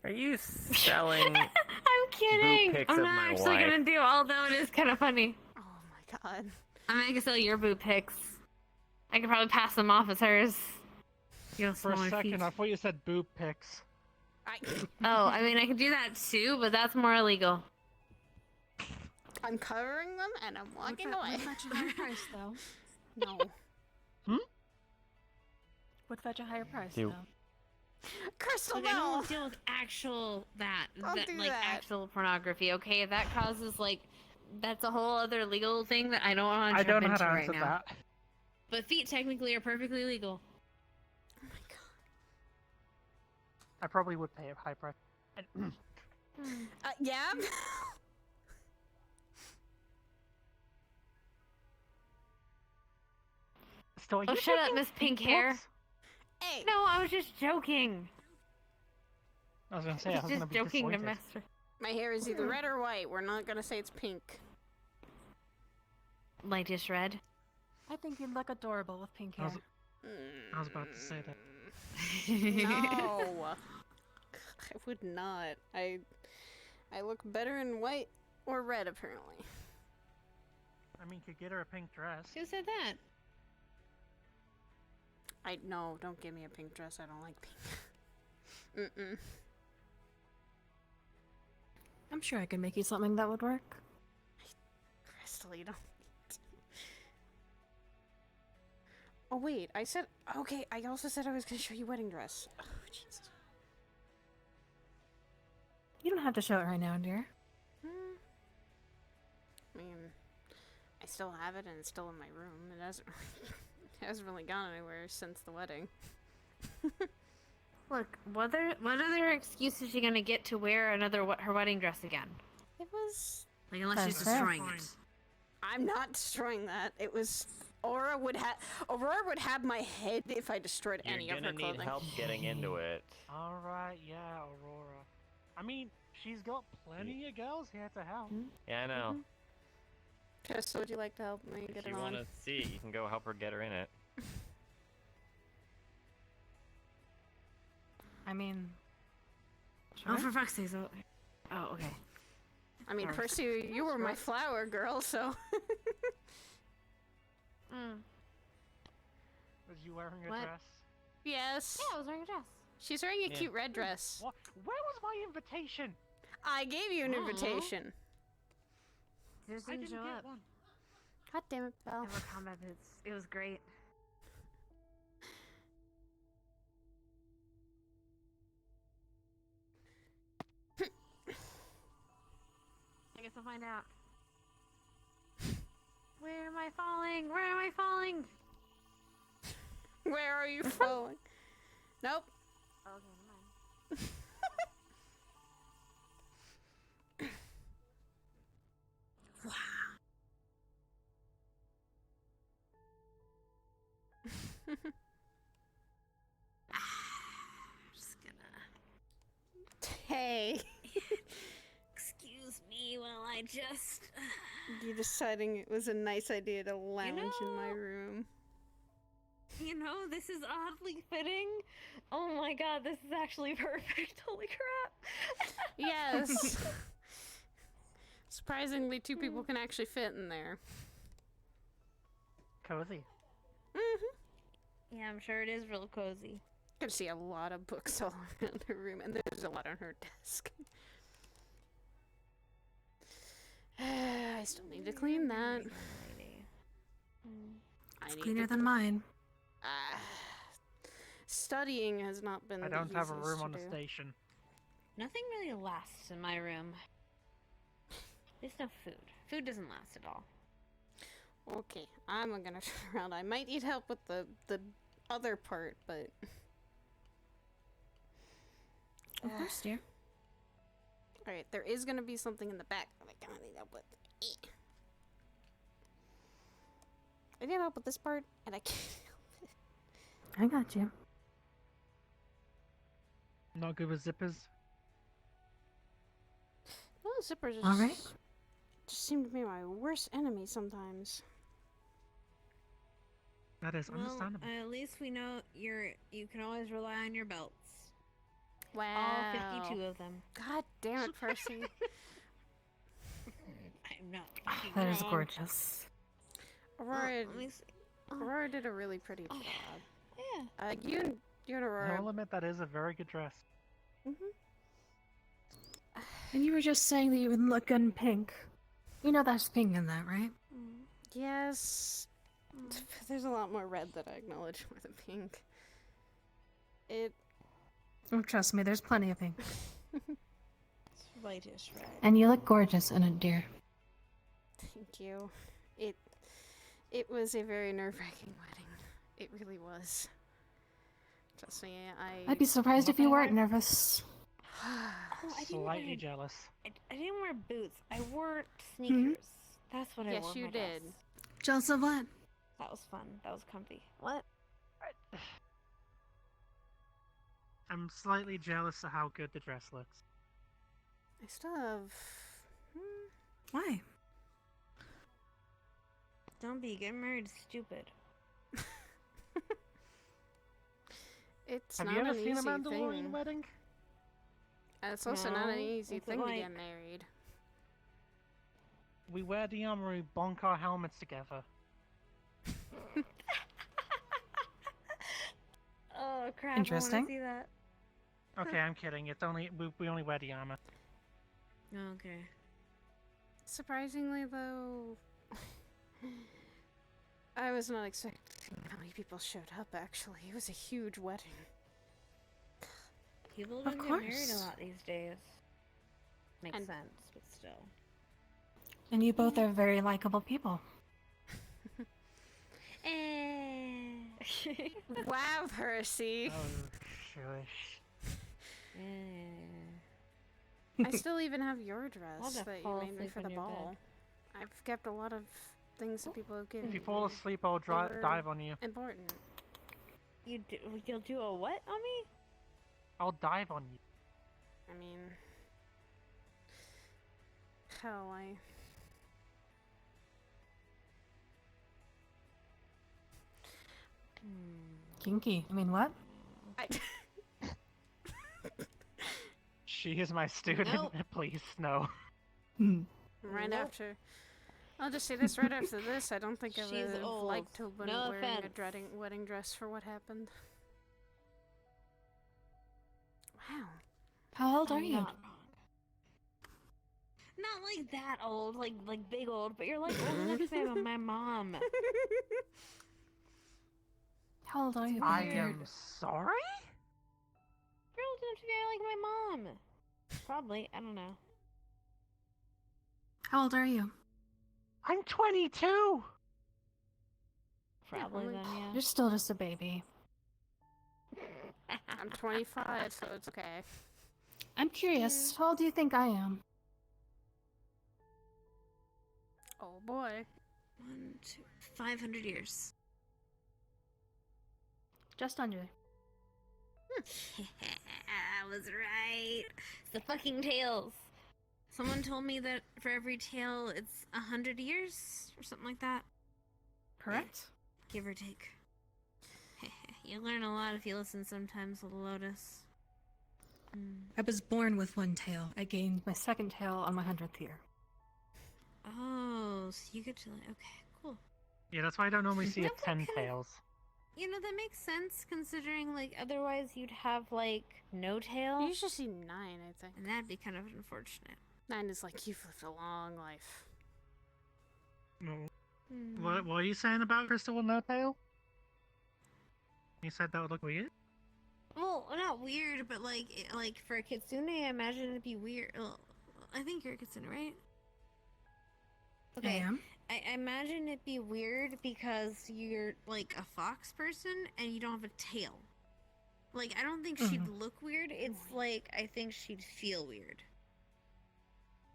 Are you selling? I'm kidding. Boot pics I'm of not my actually wife? gonna do, although it is kind of funny. Oh my god. I'm gonna sell your boot pics. I could probably pass them off as hers. You For a second, I thought you said boob pics. Oh, I mean, I could do that too, but that's more illegal. I'm covering them and I'm walking away. Would fetch a higher price, though. No. Would fetch a higher price, Do- though. Crystal, Look, I don't want to deal with actual Don't do like that. actual pornography. Okay, that causes like that's a whole other legal thing that I don't want to I don't jump know how into to right answer now. that. But feet technically are perfectly legal. I probably would pay a high price. Yeah. Still, Oh, shut up, Miss Pink Hair. Hey. No, I was just joking. I was gonna say, I was just gonna be joking to disappointed. mess with. My hair is either red or white. We're not gonna say it's pink. Lightish red. I think you'd look adorable with pink I hair. was about to say that. No. I would not. I look better in white or red, apparently. I mean, could get her a pink dress. Who said that? No, don't give me a pink dress. I don't like pink. Mm-mm. I'm sure I could make you something that would work. Crystal, you don't. Oh wait, I said okay. I also said I was gonna show you wedding dress. Oh Jesus. You don't have to show it right now, dear. I mean, I still have it and it's still in my room. It hasn't really gone anywhere since the wedding. Look, what other excuse is she gonna get to wear her wedding dress again? It was Like, unless she's destroying it. I'm not destroying that. It was Aurora would have my head if I destroyed any You're of her gonna clothing. need help getting into it. Alright, yeah, Aurora. I mean, she's got plenty of girls here to help. Yeah, I know. Crystal, would you like to help me If get you it on? want to see, you can go help her get her in it. I mean... Oh, for fuck's sake. Oh, okay. I mean, Alright. Percy, you were my flower girl, so. Was you wearing a What? dress? Yes. Yeah, I was wearing a dress. She's wearing a Yeah. cute red dress. What? Where was my invitation? I gave you an Aw. invitation. Just I didn't didn't show get up. one. God damn it, Belle. They were combat boots. It was great. I guess I'll find out. Where am I falling? Where am I falling? Where are you falling? Nope. Okay, never mind. Just gonna. Hey. Excuse me while I just. You deciding it was a nice idea to lounge in my room. You know, this is oddly fitting. Oh my god, this is actually perfect. Holy crap. Yes. Surprisingly, two people can actually fit in there. Cozy. Yeah, I'm sure it is real cozy. I can see a lot of books all around her room, and there's a lot on her desk. I still need to clean that. It's cleaner than mine. Studying has not been. I the don't have a easiest room to on the do. station. Nothing really lasts in my room. There's no food. Food doesn't last at all. Okay, I'm gonna turn around. I might need help with the other part, but Of course, dear. all right, there is gonna be something in the back that I kind of need help with. I need help with this part, and I can't help it. I got you. Not good with zippers. No, zippers are All right. just seem to be my worst enemy sometimes. That is Well, understandable. at least we know you can always rely on your belts. Wow. All 52 of them. God damn it, Percy. I'm not fucking That is wrong. gorgeous. Aurora, let me see. Aurora did a really pretty job. Yeah. You and I Aurora. will admit that is a very good dress. And you were just saying that you would look good in pink. You know there's pink in that, right? Yes. There's a lot more red that I acknowledge more than pink. Oh, trust me, there's plenty of pink. It's whitish red. And you look gorgeous in it, dear. Thank you. It was a very nerve-wracking wedding. It really was. Trust me, I'd be surprised if you weren't nervous. Slightly jealous. I didn't wear boots. I wore sneakers. That's what I Yes, wore. you my did. dress. Jealous of what? That was fun. That was comfy. What? I'm slightly jealous of how good the dress looks. I still have. Why? Don't be getting married is stupid. It's Have not you ever an seen a easy Mandalorian thing. wedding? And it's also not an No, easy what's it thing to like? get married. We wear the armor, we bonk our helmets together. Oh crap! Interesting. I want to see that. Okay, I'm kidding. It's only we only wear the armor. Okay. Surprisingly, though, I was not expecting how many people showed up. Actually, it was a huge wedding. People Of don't get married a course. lot these days. Makes And- sense, but still. And you both are very likable people. Wow, Percy. Oh, shush. I still even have your dress I'll that you fall made me asleep for on the your bed. ball. I've kept a lot of things that people have given If you me. fall asleep, I'll They were dive on you. Important. You'll do a what on me? I'll dive on you. I mean, hell, Kinky. I mean, what? She is my student. Nope. Please, no. Right Nope. after. I'll just say this right after this. I don't think I She's would have old. liked to have been No wearing a offense. wedding dress for what happened. Wow. How old are I'm you? Not like that old, like big old, but you're like old enough to say about my mom. How old are you? I Weird. am sorry? You're old enough to be like my mom. Probably, I don't know. How old are you? I'm 22. Probably then, yeah. You're still just a baby. I'm 25, so it's okay. I'm curious. How old do you think I am? Oh boy. 500 years. just under. I was right. It's the fucking tails. Someone told me that for every tail, it's 100 years or something like that. Correct. Give or take. You learn a lot if you listen sometimes, little Lotus. I was born with one tail. I gained my second tail on my 100th year. Oh, so you get to like, okay, cool. Yeah, that's why I don't normally see a That's what 10 kind of- tails. You know, that makes sense considering, like, otherwise you'd have, like, no tail. You usually see 9, I think. And that'd be kind of unfortunate. 9 is like, you've lived a long life. No. Hmm. What are you saying about Crystal with no tail? You said that would look weird? Well, not weird, but, like for a kitsune, I imagine it'd be weird. Well, I think you're a kitsune, right? I am. I imagine it'd be weird because you're, like, a fox person and you don't have a tail. Like, I don't think she'd look weird. It's like, I think she'd feel weird.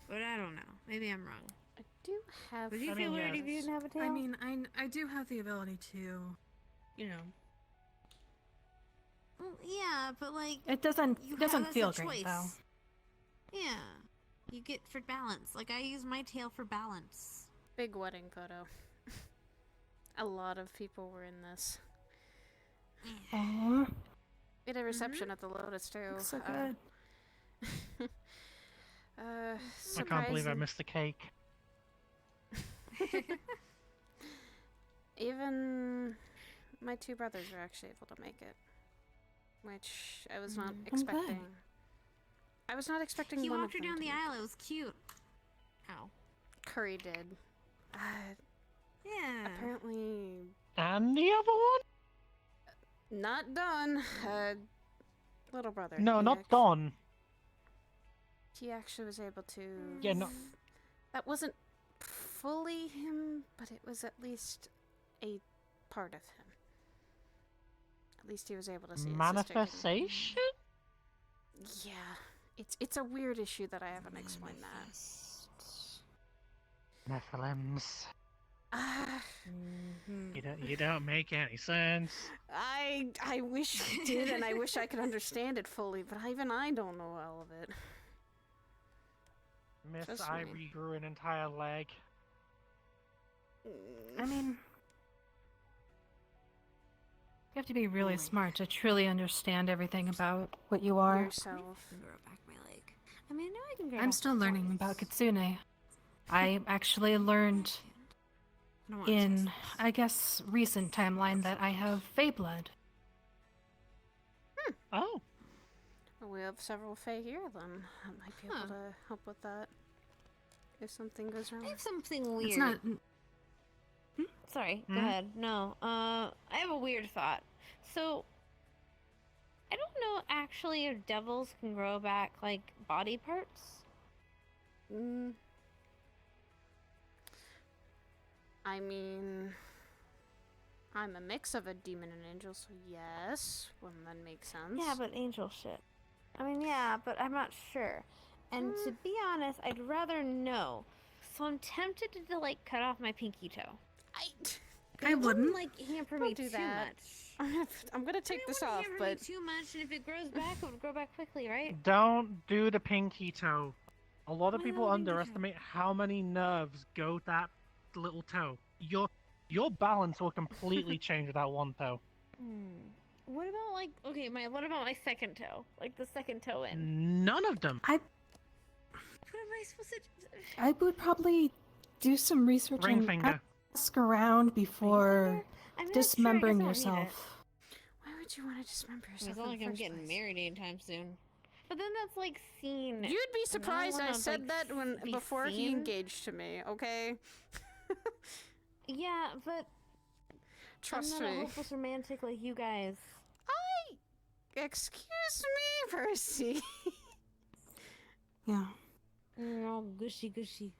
But I don't know. Maybe I'm wrong. I do have... Would you feel weird if you didn't have a tail? I mean, I do have the ability to, you know. Well, yeah, but, like... It doesn't that's a feel great, choice. though. Yeah. You get for balance. Like, I use my tail for balance. Big wedding photo. A lot of people were in this. Aww. We had a reception at the Lotus, too. Looks so good. I can't believe I missed the cake. Even my 2 brothers were actually able to make it. Which I was not I'm glad. expecting. I was not expecting He one walked of her them down to the make aisle. It was cute. Ow. Curry did. Yeah. Apparently And the other one? not done. Little brother. No, he not Don. He actually was able to... Yeah, no. That wasn't fully him, but it was at least a part of him. At least he was able to see his sister getting- Manifestation? Yeah. It's a weird issue that I haven't explained that. Nephilims. You don't make any sense. I wish I did, and I wish I could understand it fully, but even I don't know all of it. Miss Trust me. Ivory grew an entire leg. I mean, you have to be really smart to truly understand everything about what you are. Yourself. Grow back my leg. I mean, I know I can grow I'm back still my learning legs. about Kitsune. I actually learned I don't want in, I guess, recent timeline that I have Fey blood. Oh. Well, we have several Fae here, then. I might be able to help with that. If something goes wrong. I have something weird. It's not. Sorry, Hmm? go ahead. No, I have a weird thought. So, I don't know actually if devils can grow back, like, body parts. I mean, I'm a mix of a demon and angel, so yes, wouldn't that make sense? Yeah, but angel shit. I mean, yeah, but I'm not sure. And to be honest, I'd rather know. So I'm tempted to, like, cut off my pinky toe. I wouldn't. Like, hamper Don't me do too that. much. I'm gonna take this off, Hamper but me too much, and if it grows back, it would grow back quickly, right? Don't do the pinky toe. A lot of Why people not pinky toe? underestimate how many nerves go that little toe. Your balance will completely change with that one toe. What about, like, okay, what about my second toe? Like, the second toe in? None of them. What am I supposed to do? I would probably do some research Ring and finger. ask around before I mean, that's true, I guess dismembering I don't need yourself. why would you want to dismember yourself? It's not in like the I'm first getting place? married anytime soon. But then that's, like, seen. You'd be surprised I wanna, said like, that when be before he seen. engaged to me. Okay. Yeah, but Trust I'm not a me. hopeless romantic like you guys. Excuse me, Percy. Yeah. All gushy gushy.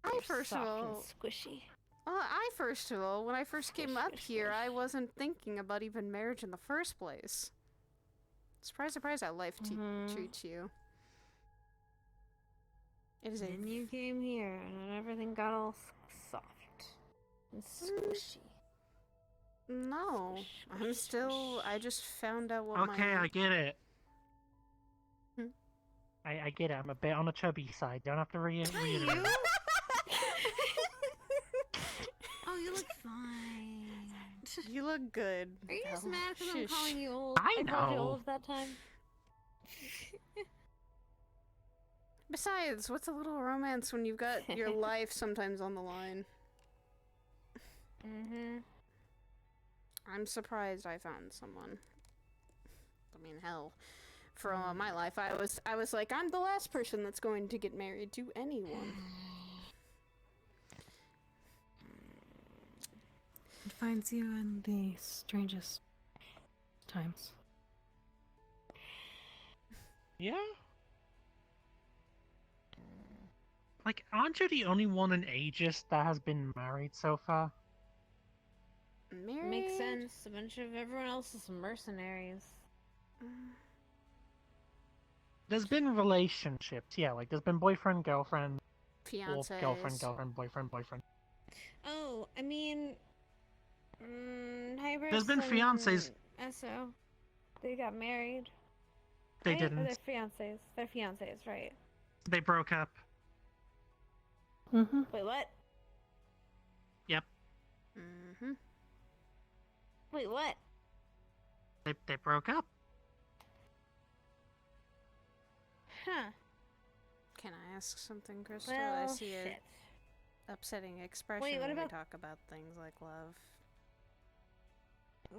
I first of Soft all, and squishy. when I first came up here, I wasn't thinking about even marriage in the first place. Surprise, surprise, how life treats you. It is Then you came here, and then everything got all soft and squishy. No, I just found out what Okay, my... I get it. Hmm? I get it. I'm a bit on the chubby side. Don't have to reiterate. Oh, you look fine. You look good. Are you just Belle. mad because I'm Shush. calling you old? I called you know. old that time. Besides, what's a little romance when you've got your life sometimes on the line? Mm-hmm. I'm surprised I found someone. I mean, hell, for all of my life, I was like, I'm the last person that's going to get married to anyone. It finds you in the strangest times. Yeah? Like, aren't you the only one in Aegis that has been married so far? Married? Makes sense. A bunch of everyone else is mercenaries. There's been relationships, yeah, like there's been boyfriend, girlfriend, or Fiancés. girlfriend, girlfriend, boyfriend, boyfriend. Oh, I mean, Hybris There's been fiancés. SO. They got married. They right? Or didn't. they're fiancés. They're fiancés, right? They broke up. Mm-hmm. Wait, what? Yep. Mm-hmm. Wait, what? They broke up. Huh. Can I ask something, Crystal? I Well, see shit. a upsetting expression Wait, what when we about- talk about things like love.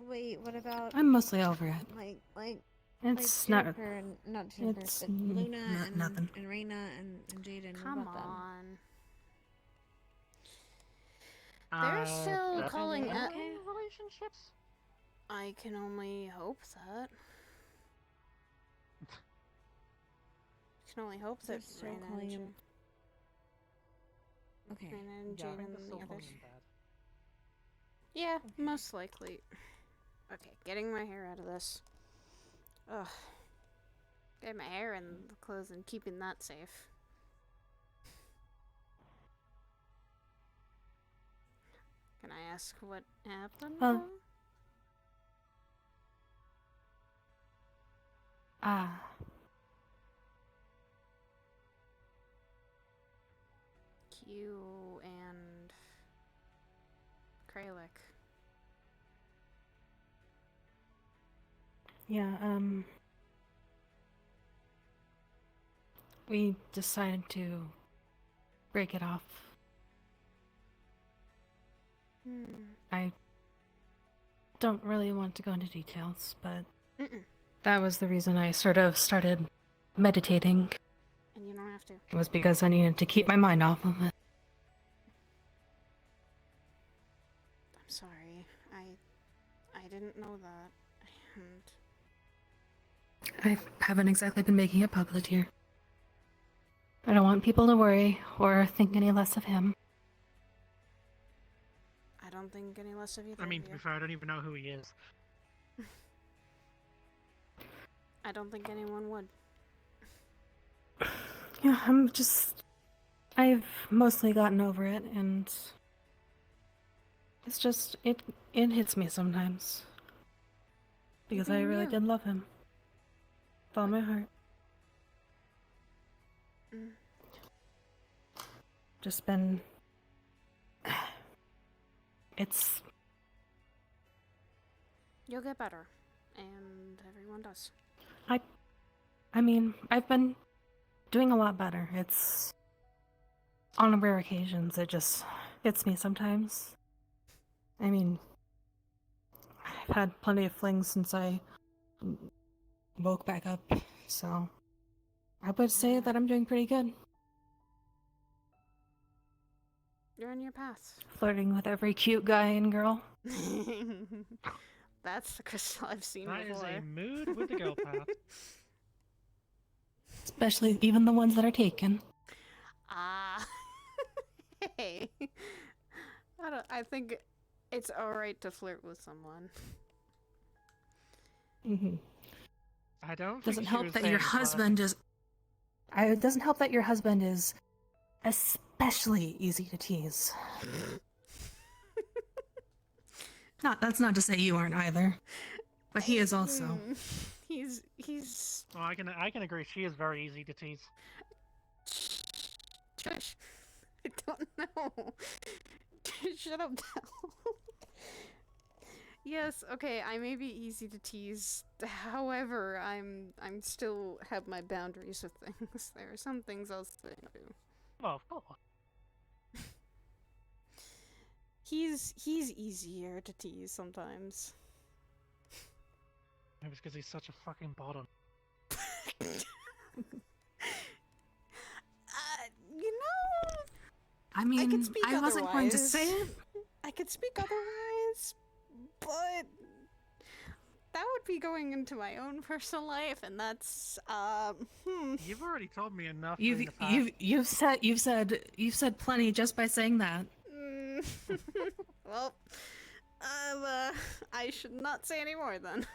Wait, what about? I'm mostly over it. Like It's like not. Jennifer and not Jennifer, It's but Luna and nothing. and Reina and Jaden. Come what about them? on. They're still calling are up. they in relationships? I can only hope that. Can only hope They're that still Reina calling and him. Okay. Reina and Yeah, I Jaden think and they're the still others. calling him bad. Yeah, most likely. Okay, getting my hair out of this. Ugh. Getting my hair in the clothes and keeping that safe. Can I ask what happened? Well, though? Q and Kralik. Yeah, we decided to break it off. I don't really want to go into details, but that was the reason I sort of started meditating. And you don't have to. It was because I needed to keep my mind off of it. I'm sorry. I didn't know that. And I haven't exactly been making it public here. I don't want people to worry or think any less of him. I don't think any less of you. I mean, to be fair, I don't even know who he is. I don't think anyone would. Yeah, I've mostly gotten over it, and it's just, it hits me sometimes. Because I really did love him. With all my heart. Just been... It's... You'll get better. And everyone does. I mean, I've been doing a lot better. It's... On rare occasions, it just hits me sometimes. I mean... I've had plenty of flings since I woke back up, so... I would say that I'm doing pretty good. You're on your path. Flirting with every cute guy and girl. That's the Crystal I've seen That is before. a mood with the girl path. Especially even the ones that are taken. Ah. Hey. I think it's alright to flirt with someone. Mm-hmm. I don't think Doesn't she help was that saying your flirting. husband is... It doesn't help that your husband is especially easy to tease. That's not to say you aren't either, but he is also. He's. Oh, I can agree. She is very easy to tease. Shush. I don't know. Shut up, Del. Yes, okay, I may be easy to tease. However, I'm still have my boundaries of things. There are some things I'll say no. Well, of course. He's easier to tease sometimes. Maybe it's because he's such a fucking bottom. You know, I mean, I, could speak I wasn't going to say it. I could speak otherwise, but that would be going into my own personal life, and that's You've already told me enough. You've said plenty just by saying that. Well, I should not say any more then.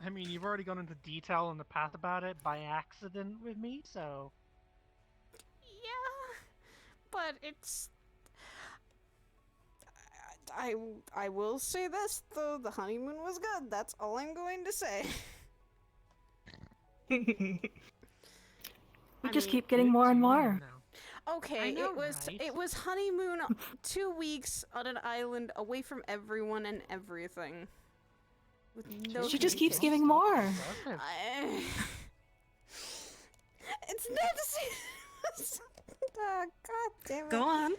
I mean, you've already gone into detail in the past about it by accident with me, so. Yeah, but it's. I will say this though, the honeymoon was good. That's all I'm going to say. We just keep getting more and more. Okay, it was honeymoon 2 weeks on an island away from everyone and everything. With no She just keeps giving more. It's not the same. Oh, God damn it. Go on.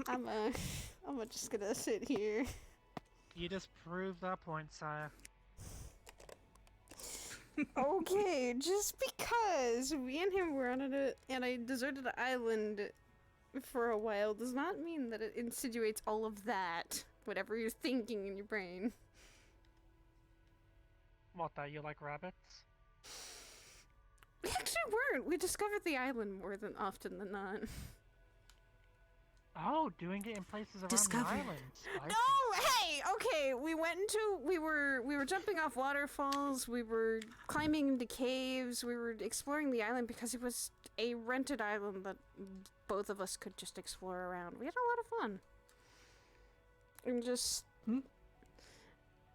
I'm just gonna sit here. You just proved that point, sire. Okay, just because me and him were on a deserted island for a while does not mean that it insinuates all of that. Whatever you're thinking in your brain. What, that you like rabbits? We actually weren't. We discovered the island more than often than not. Oh, doing it in places around Discovered. the islands. No, hey, okay. We were jumping off waterfalls. We were climbing into caves. We were exploring the island because it was a rented island that both of us could just explore around. We had a lot of fun. And just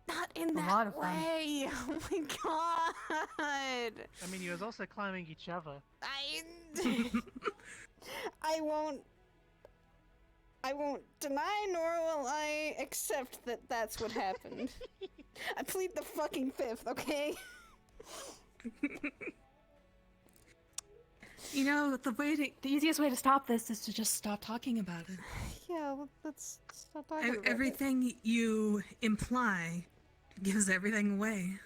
not in that way. Oh my god. I mean, you was also climbing each other. I won't deny nor will I accept that that's what happened. I plead the fucking fifth, okay? You know, the easiest way to stop this is to just stop talking about it. Yeah, let's stop talking about Everything you imply gives everything away.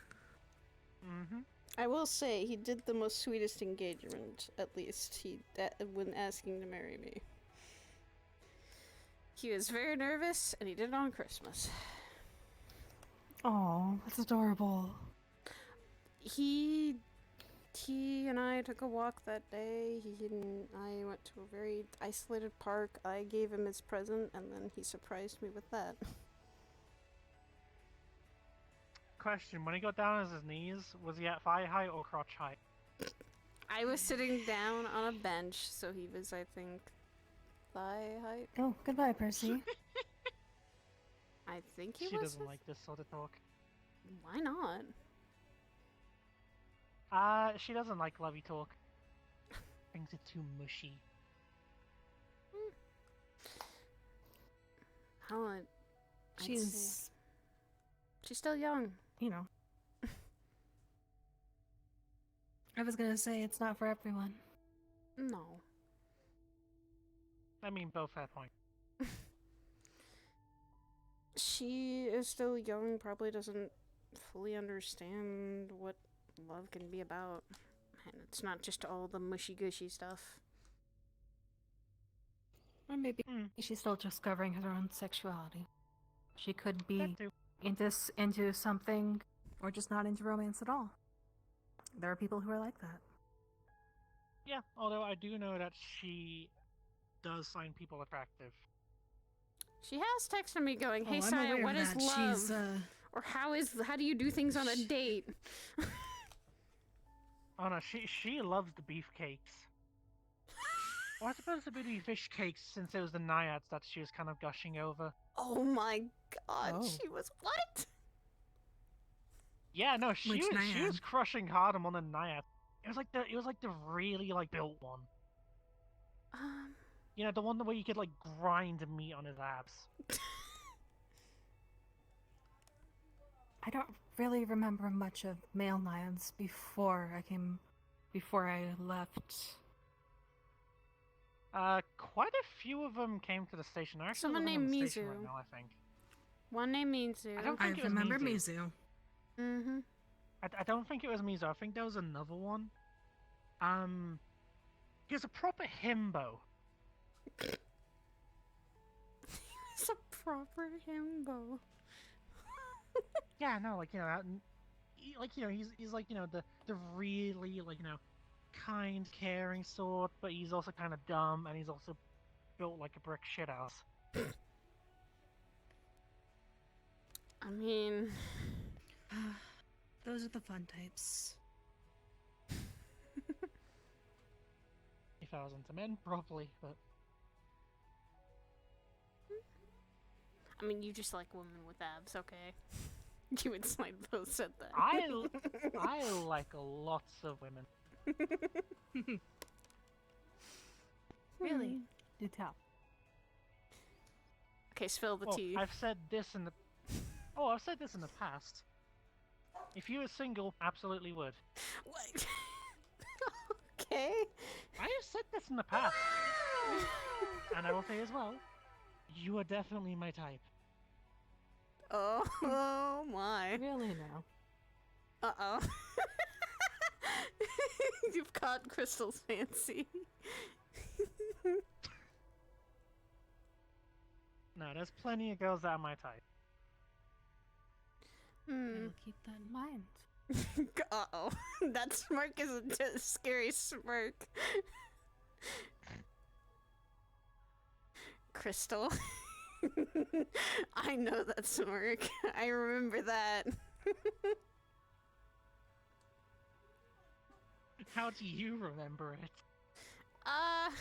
I will say, he did the most sweetest engagement, at least, when asking to marry me. He was very nervous, and he did it on Christmas. Oh, that's adorable. He and I took a walk that day. He and I went to a very isolated park. I gave him his present, and then he surprised me with that. Question, when he got down on his knees, was he at thigh height or crotch height? I was sitting down on a bench, so he was, I think, thigh height. Oh, goodbye, Percy. I think he She was. doesn't like this sort of talk. Why not? She doesn't like lovey talk. Thinks it too mushy. Helen, She's still young. You know. I was gonna say it's not for everyone. No. I mean, both had point. She is still young, probably doesn't fully understand what love can be about. And it's not just all the mushy-gushy stuff. Or maybe she's still discovering her own sexuality. She could be into something, or just not into romance at all. There are people who are like that. Yeah, although I do know that she does find people attractive. She has texted me going, "Hey, I'm Saya, aware what of is that. love? She's, Or how do you do things on a date?" Oh no, she loves the beefcakes. Or I suppose it would be fish cakes since it was the naiads that she was kind of gushing over. Oh my god, Oh. she was what? Yeah, no, she Which was naiad? crushing hard on one of the naiads. It was like the really like built one. You know, the one where you could like grind meat on his abs. I don't really remember much of male naiads before I left. Quite a few of them came to the station. They're actually Someone living on named the station Mizu. right now, I think. One named Mizu. I don't think it was remember Mizu. Mm-hmm. I don't think it was Mizu. I think there was another one. He was a proper himbo. It's a proper himbo. Yeah, no, like, you know, he's like, you know, the really, like, you know, kind, caring sort, but he's also kind of dumb, and he's also built like a brick shithouse. I mean, Those are the fun types. If I was into men, probably, but I mean, you just like women with abs, okay? You and Slide both said that. I like lots of women. Really? Do tell. Okay, spill the tea. I've said this in the past. If you were single, absolutely would. What? Okay. I have said this in the past. And I will say as well, you are definitely my type. Oh my. Really now? Uh-oh. You've caught Crystal's fancy. No, there's plenty of girls that are my type. I'll keep that in mind. Uh-oh. That smirk isn't a scary smirk. Crystal. I know that smirk. I remember that. How do you remember it? I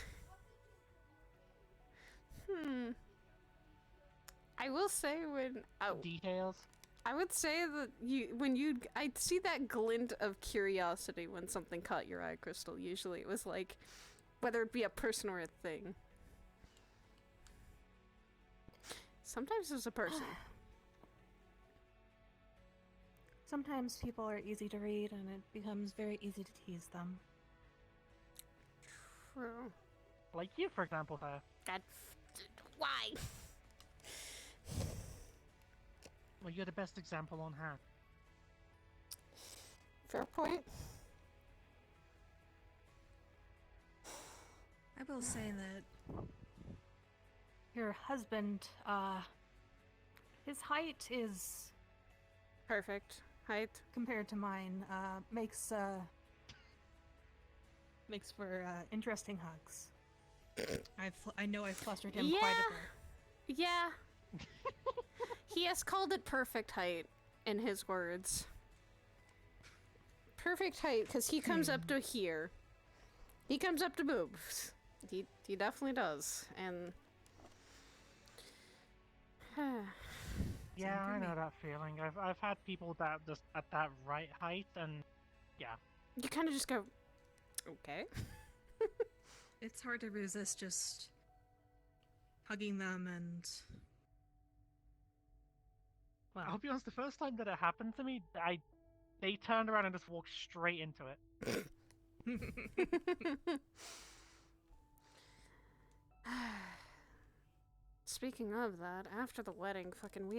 will say details. I would say that I'd see that glint of curiosity when something caught your eye, Crystal. Usually it was like, whether it be a person or a thing. Sometimes it's a person. Sometimes people are easy to read and it becomes very easy to tease them. True. Like you, for example, Claire. God, why? Well, you're the best example on hand. Fair point. I will say that your husband, his height is perfect. Height compared to mine, makes for interesting hugs. I know I've flustered him quite a bit. Yeah. He has called it perfect height, in his words. Perfect height, because he comes up to here. He comes up to boobs. He definitely does, and... Yeah, I know that feeling. I've had people that just at that right height, and yeah. You kind of just go, okay. It's hard to resist just hugging them and... Well, I'll be honest, the first time that it happened to me, they turned around and just walked straight into it. Speaking of that, after the wedding, fucking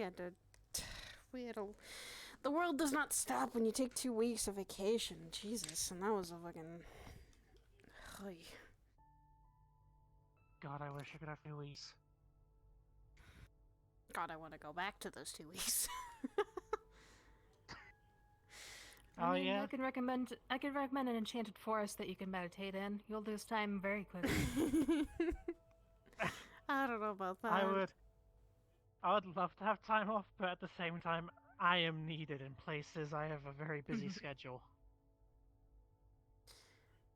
the world does not stop when you take 2 weeks of vacation. Jesus, and that was a fucking... Oy. God, I wish I could have 2 weeks. God, I want to go back to those 2 weeks. Oh yeah. I can recommend an enchanted forest that you can meditate in. You'll lose time very quickly. I don't know about that. I would love to have time off, but at the same time, I am needed in places. I have a very busy schedule.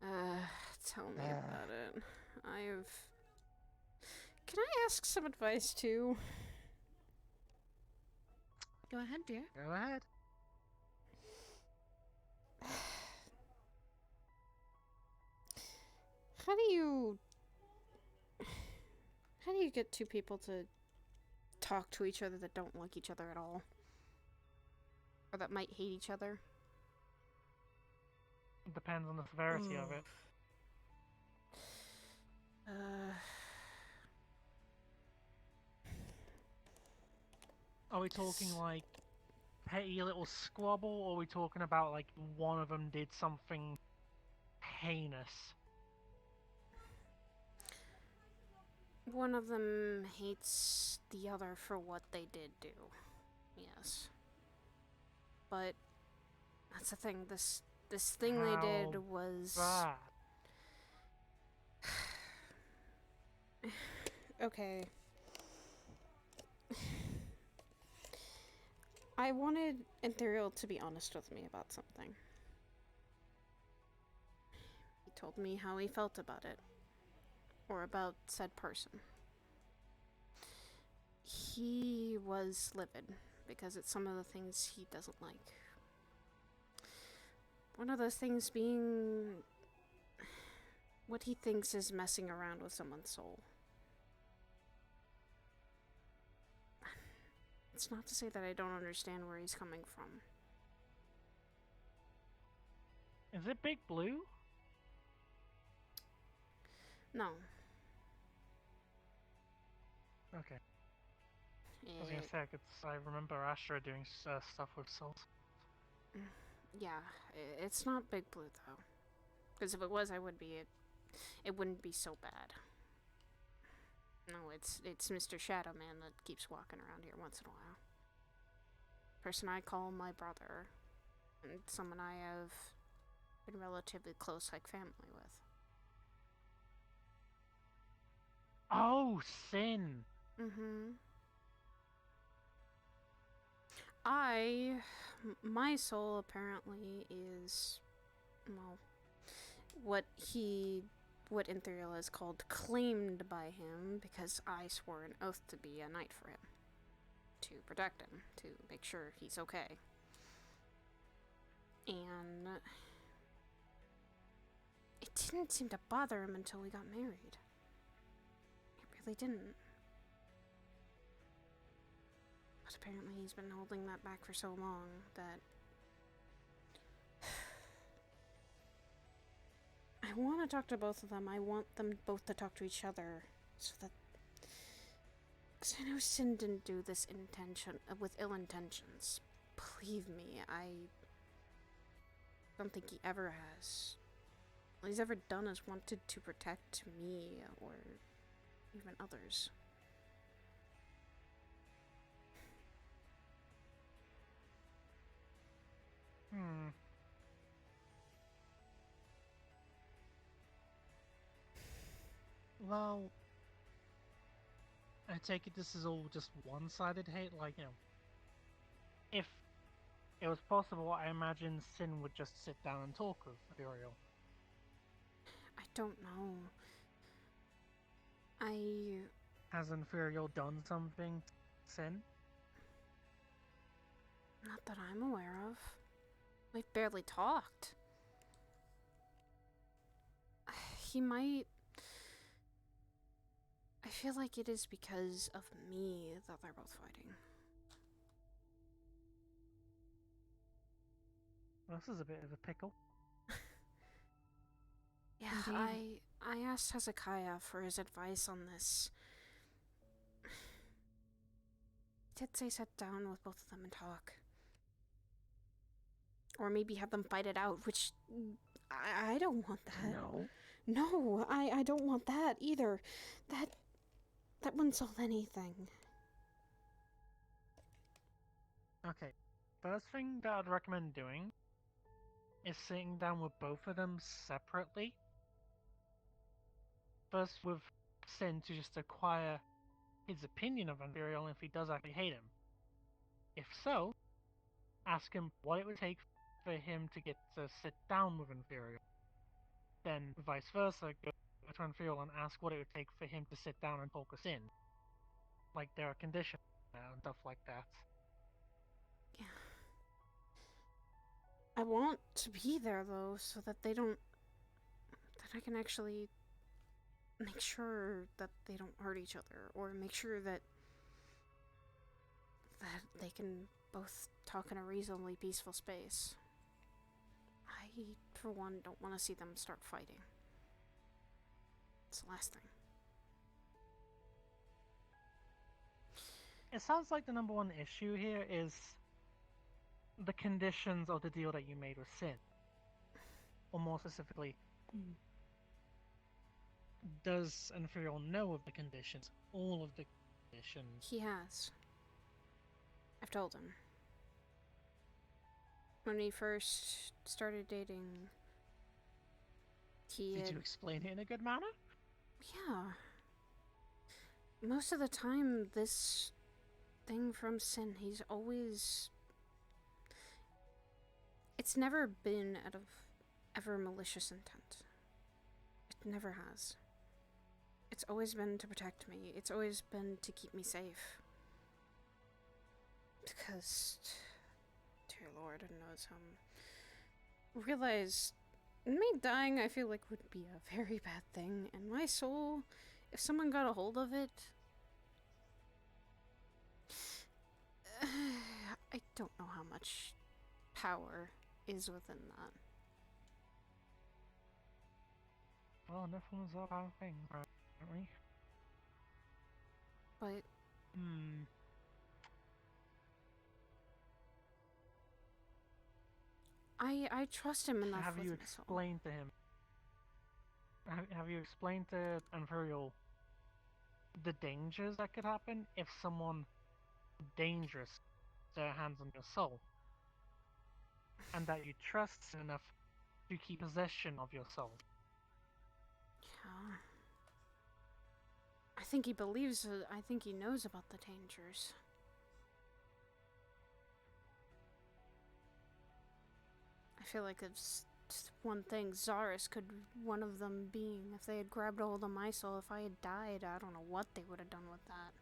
Tell me about it. I've... Can I ask some advice too? Go ahead, dear. Go ahead. How do you get two people to talk to each other that don't like each other at all? Or that might hate each other? It depends on the severity of it. Are we talking like petty little squabble, or are we talking about like one of them did something heinous? One of them hates the other for what they did do. Yes. But that's the thing, this thing they did was... Okay. I wanted Ethereal to be honest with me about something. He told me how he felt about it. Or about said person. He was livid because it's some of the things he doesn't like. One of those things being what he thinks is messing around with someone's soul. It's not to say that I don't understand where he's coming from. Is it Big Blue? No. Okay. I was gonna say, I remember Astra doing stuff with souls. Yeah, it's not Big Blue though. Because if it was, it wouldn't be so bad. No, it's Mr. Shadow Man that keeps walking around here once in a while. Person I call my brother, and someone I have been relatively close, like family with. Oh, Sin. Mm-hmm. My soul apparently is, well, what Ethereal is called claimed by him, because I swore an oath to be a knight for him. To protect him, to make sure he's okay. And it didn't seem to bother him until we got married. It really didn't. But apparently he's been holding that back for so long that... I want to talk to both of them. I want them both to talk to each other, so that... Because I know Sin didn't do this with ill intentions. Believe me, I don't think he ever has. All he's ever done is wanted to protect me, or even others. Well, I take it this is all just one-sided hate, like, you know. If it was possible, I imagine Sin would just sit down and talk with Ethereal. I don't know. Has Ethereal done something, Sin? Not that I'm aware of. We've barely talked. He might... I feel like it is because of me that they're both fighting. This is a bit of a pickle. Yeah, I asked Hezekiah for his advice on this. He did say sit down with both of them and talk. Or maybe have them fight it out, which... I don't want that. No. No, I don't want that either. That wouldn't solve anything. Okay, first thing that I'd recommend doing is sitting down with both of them separately. First with Sin to just acquire his opinion of Imperial and if he does actually hate him. If so, ask him what it would take for him to get to sit down with Imperial. Then vice versa, go to Imperial and ask what it would take for him to sit down and talk us in. Like there are conditions and stuff like that. Yeah. I want to be there though, so that they don't. That I can actually make sure that they don't hurt each other, or make sure that they can both talk in a reasonably peaceful space. I, for one, don't want to see them start fighting. It's the last thing. It sounds like the number one issue here is the conditions of the deal that you made with Sin. Or more specifically, does Inferior know of the conditions? All of the conditions? He has. I've told him. When we first started dating, Did you explain it in a good manner? Yeah. Most of the time, this thing from Sin, he's always... It's never been out of ever malicious intent. It never has. It's always been to protect me. It's always been to keep me safe. Because, dear Lord, knows realize me dying, I feel like would be a very bad thing, and my soul, if someone got a hold of it, I don't know how much power is within that. Well, nothing's up our thing, apparently. But I trust him enough. Have with you my soul. explained to him? Have you explained to Imperial the dangers that could happen if someone dangerous their hands on your soul, and that you trust enough to keep possession of your soul? Yeah. I think he believes it. I think he knows about the dangers. I feel like it's just one thing. Zaris could one of them being. If they had grabbed a hold of my soul, if I had died, I don't know what they would have done with that.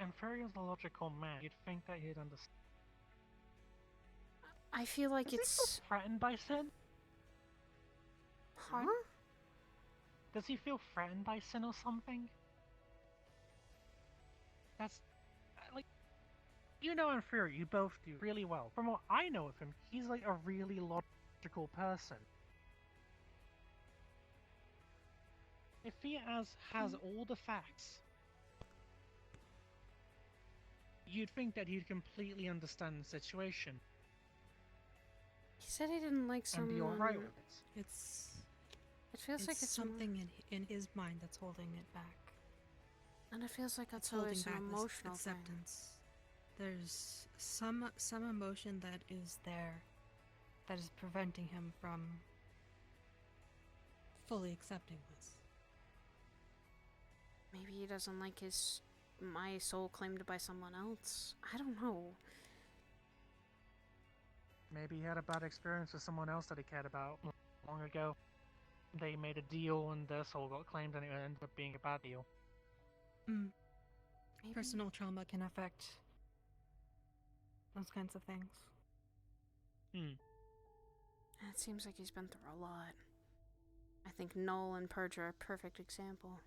Inferior's a logical man. You'd think that he'd understand. I feel like Does he feel threatened by Sin? Huh? Does he feel threatened by Sin or something? That's like, you know Inferior, you both do really well. From what I know of him, he's like a really logical person. If he has all the facts, you'd think that he'd completely understand the situation. He said he didn't like someone. And be alright with it. It feels like it's something in his mind that's holding it back. And it feels like it's holding always an back this emotional acceptance. There's some emotion that is there that is preventing him from fully accepting this. Maybe he doesn't like my soul claimed by someone else. I don't know. Maybe he had a bad experience with someone else that he cared about long ago. They made a deal and their soul got claimed and it ended up being a bad deal. Personal trauma can affect those kinds of things. And it seems like he's been through a lot. I think Null and Purge are a perfect example.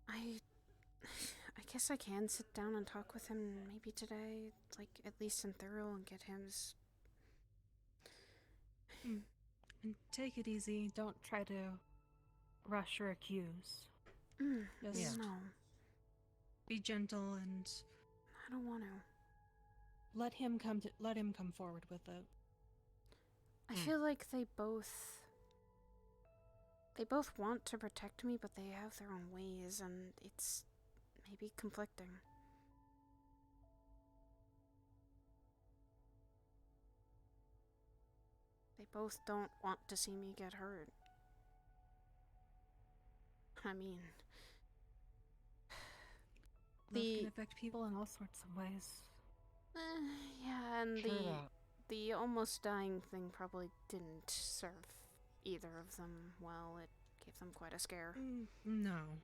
I guess I can sit down and talk with him maybe today, like at least in thorough, and get his... And take it easy. Don't try to rush or accuse. Just No. be gentle and I don't want to. let him come forward with it. I feel like they both want to protect me, but they have their own ways, and it's maybe conflicting. They both don't want to see me get hurt. I mean, Love can affect people in all sorts of ways. Yeah, and True the that. the almost dying thing probably didn't serve either of them well. It gave them quite a scare. No.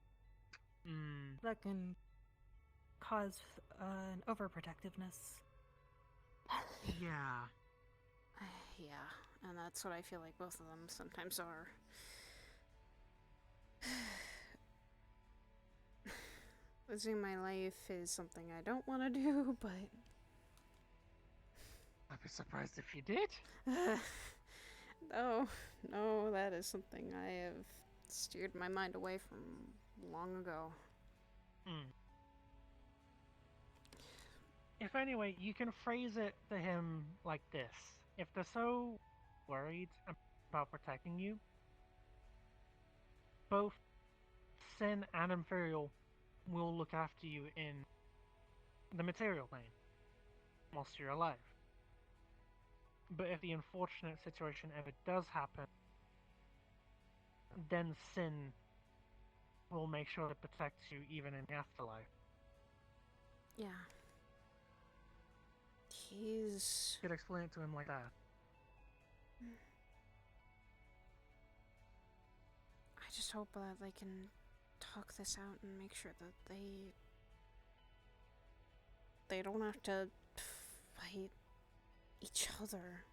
Mm. That can cause an overprotectiveness. Yeah. Yeah, and that's what I feel like both of them sometimes are. Losing my life is something I don't want to do, but I'd be surprised if you did. no, that is something I have steered my mind away from long ago. Mm. If anyway, you can phrase it to him like this. If they're so worried about protecting you, both Sin and Imperial will look after you in the material plane whilst you're alive. But if the unfortunate situation ever does happen, then Sin will make sure to protect you even in the afterlife. Yeah. He's... You could explain it to him like that. I just hope that they can talk this out and make sure that they don't have to fight each other.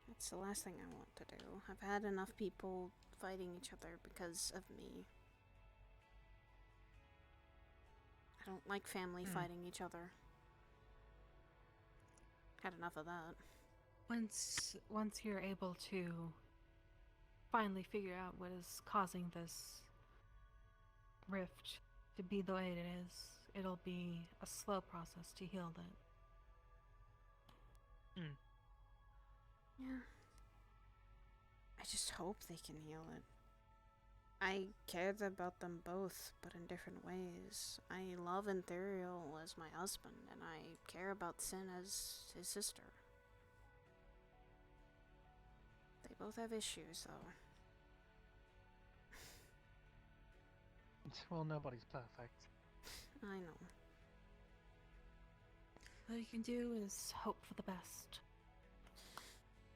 That's the last thing I want to do. I've had enough people fighting each other because of me. I don't like family fighting each other. Had enough of that. Once you're able to finally figure out what is causing this rift to be the way it is, it'll be a slow process to heal that. Yeah. I just hope they can heal it. I cared about them both, but in different ways. I love Ethereal as my husband, and I care about Sin as his sister. They both have issues, though. Well, nobody's perfect. I know. All you can do is hope for the best.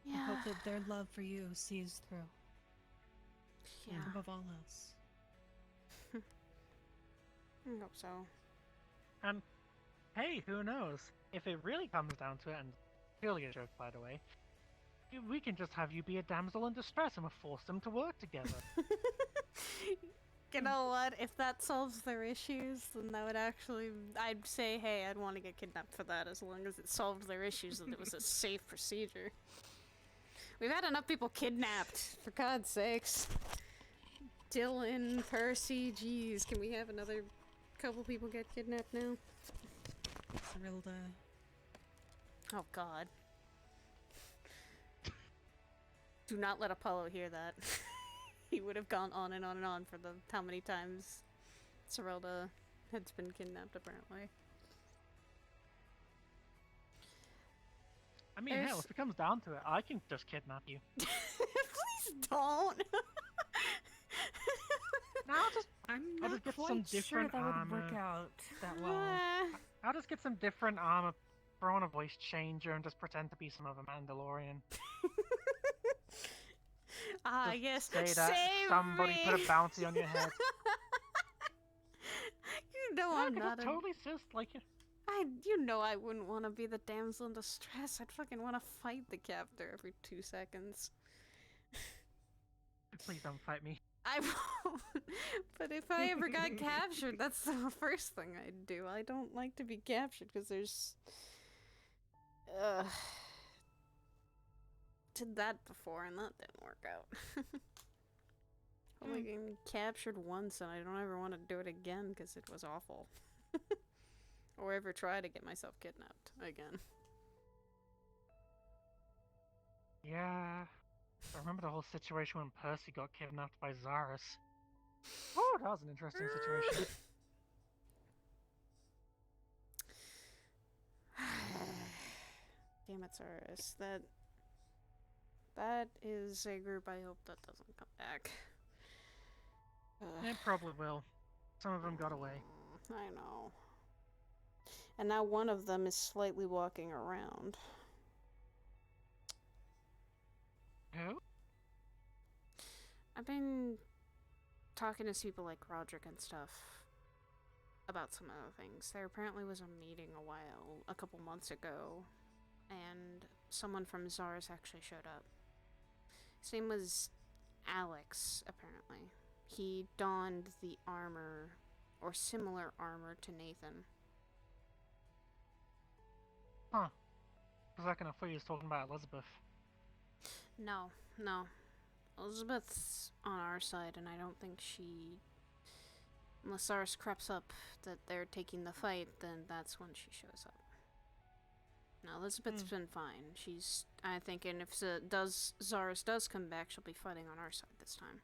Yeah. And hope that their love for you sees through. Yeah. Above all else. I hope so. And hey, who knows? If it really comes down to it, and purely a joke, by the way, we can just have you be a damsel in distress and we'll force them to work together. You know what? If that solves their issues, then that would actually... I'd say, hey, I'd want to get kidnapped for that as long as it solved their issues and it was a safe procedure. We've had enough people kidnapped, for God's sakes. Dylan, Percy, jeez, can we have another couple people get kidnapped now? Sidriel, Oh God. Do not let Apollo hear that. He would have gone on and on and on for the how many times Serelda has been kidnapped, apparently. I mean, hell, if it comes down to it, I can just kidnap you. Please don't! No, I'll just get some different that armor. would work out that well. I'll just get some different armor, throw in a voice changer, and just pretend to be some other Mandalorian. Yes. Say that somebody put a bounty on your head. You know I'm not totally sis like you. You know I wouldn't want to be the damsel in distress. I'd fucking want to fight the captor every 2 seconds. Please don't fight me. I won't. But if I ever got captured, that's the first thing I'd do. I don't like to be captured because there's... Did that before and that didn't work out. Only getting captured once and I don't ever want to do it again because it was awful. Or ever try to get myself kidnapped again. Yeah. I remember the whole situation when Percy got kidnapped by Zarus. Oh, that was an interesting situation. Damn it, Zarus. That is a group I hope that doesn't come back. It probably will. Some of them got away. I know. And now one of them is slightly walking around. Who? I've been talking to people like Roderick and stuff about some other things. There apparently was a meeting a couple months ago, and someone from Zars actually showed up. His name was Alex, apparently. He donned the armor, or similar armor, to Nathan. Huh. For a second, I thought you was talking about Elizabeth. No. Elizabeth's on our side, and I don't think she... Unless Zars creeps up that they're taking the fight, then that's when she shows up. No, Elizabeth's been fine. She's, I think, and if Zars does come back, she'll be fighting on our side this time.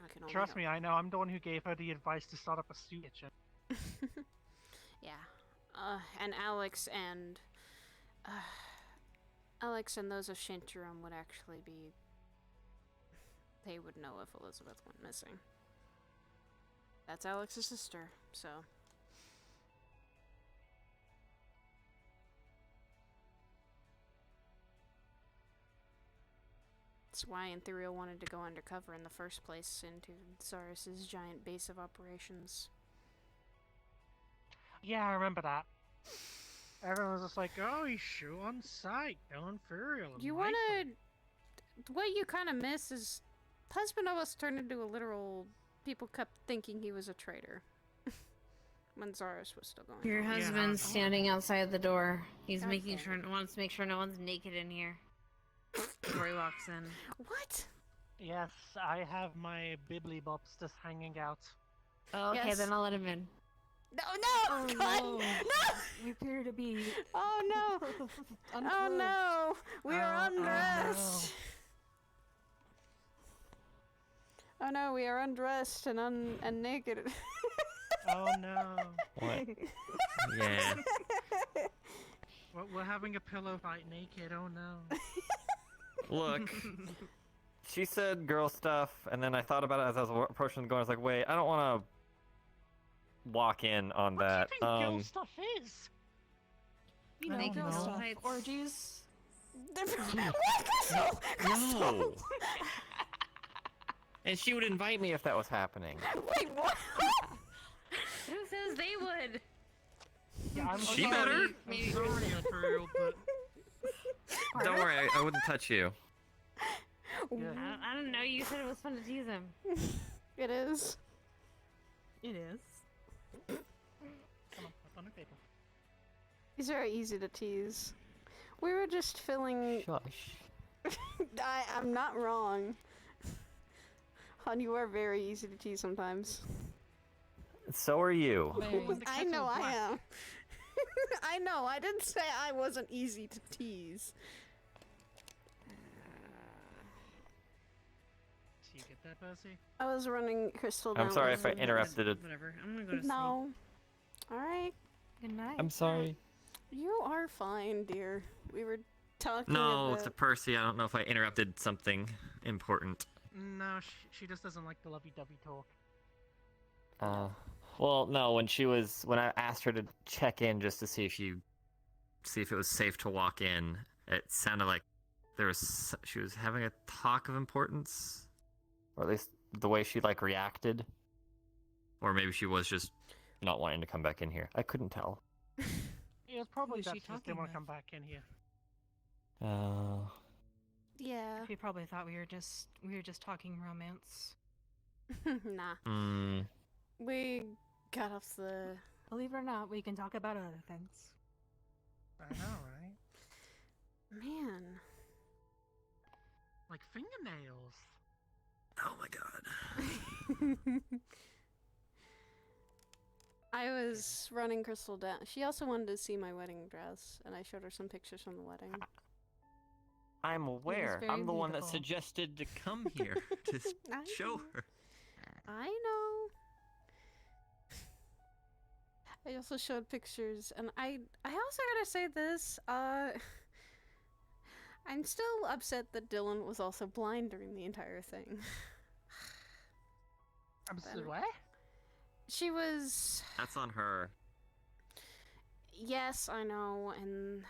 I can only Trust hope. me, I know. I'm the one who gave her the advice to start up a soup kitchen. Yeah. And Alex and those of Shinjurum would actually be... They would know if Elizabeth went missing. That's Alex's sister, so... That's why Sidriel wanted to go undercover in the first place into Zaris's giant base of operations. Yeah, I remember that. Everyone was just like, oh, he's shoot on sight, killing Furiel. You wanna... What you kind of miss is... Husband almost turned into a literal... People kept thinking he was a traitor. When Zaris was still going Your on. husband's standing outside the door. He's God making damn sure wants to make sure no one's naked in here before he walks in. What? Yes, I have my bibbly bops just hanging out. Oh, okay, Yes. then I'll let him in. No! Oh, God! no. No! We appear to be... Oh no! Oh no! We are undressed! Oh no, we are undressed and naked. Oh no. What? Yeah. We're having a pillow fight naked, oh no. Look, she said girl stuff, and then I thought about it as I was approaching the door. I was like, wait, I don't want to walk in on that. What do you think girl stuff is? You know, Naked girl girl stuff. fights. Orgies. No. And she would invite me if that was happening. Wait, what? Who says they would? Yeah, I'm She sorry. better. I'm sorry, Imperial, but... Don't worry, I wouldn't touch you. I don't know. You said it was fun to tease him. It is. It is. Come on, up on the table. He's very easy to tease. We were just filling... Shush. I'm not wrong. Hon, you are very easy to tease sometimes. So are you. I know I am. I know, I didn't say I wasn't easy to tease. Do you get that, Percy? I was running Crystal down. I'm sorry if I interrupted it. Whatever. I'm gonna go to sleep. No. Alright. Good night. I'm sorry. You are fine, dear. We were talking No, about... it's a Percy. I don't know if I interrupted something important. No, she just doesn't like the lovey-dovey talk. Well, no, when I asked her to check in just to see if it was safe to walk in, it sounded like she was having a talk of importance, or at least the way she reacted, or maybe she was just not wanting to come back in here. I couldn't tell. Yeah, it's probably Who's she that she just didn't talking want to with? come back in here. Yeah. She probably thought we were just talking romance. Nah. We got off the... Believe it or not, we can talk about other things. I know, right? Man. Like fingernails. Oh my god. I was running Crystal down. She also wanted to see my wedding dress, and I showed her some pictures from the wedding. I'm aware. very I'm the one that beautiful. suggested to come here to I show her. I know. I also showed pictures, and I also gotta say this, I'm still upset that Dylan was also blind during the entire thing. I'm Better. what? She was... That's on her. Yes, I know, and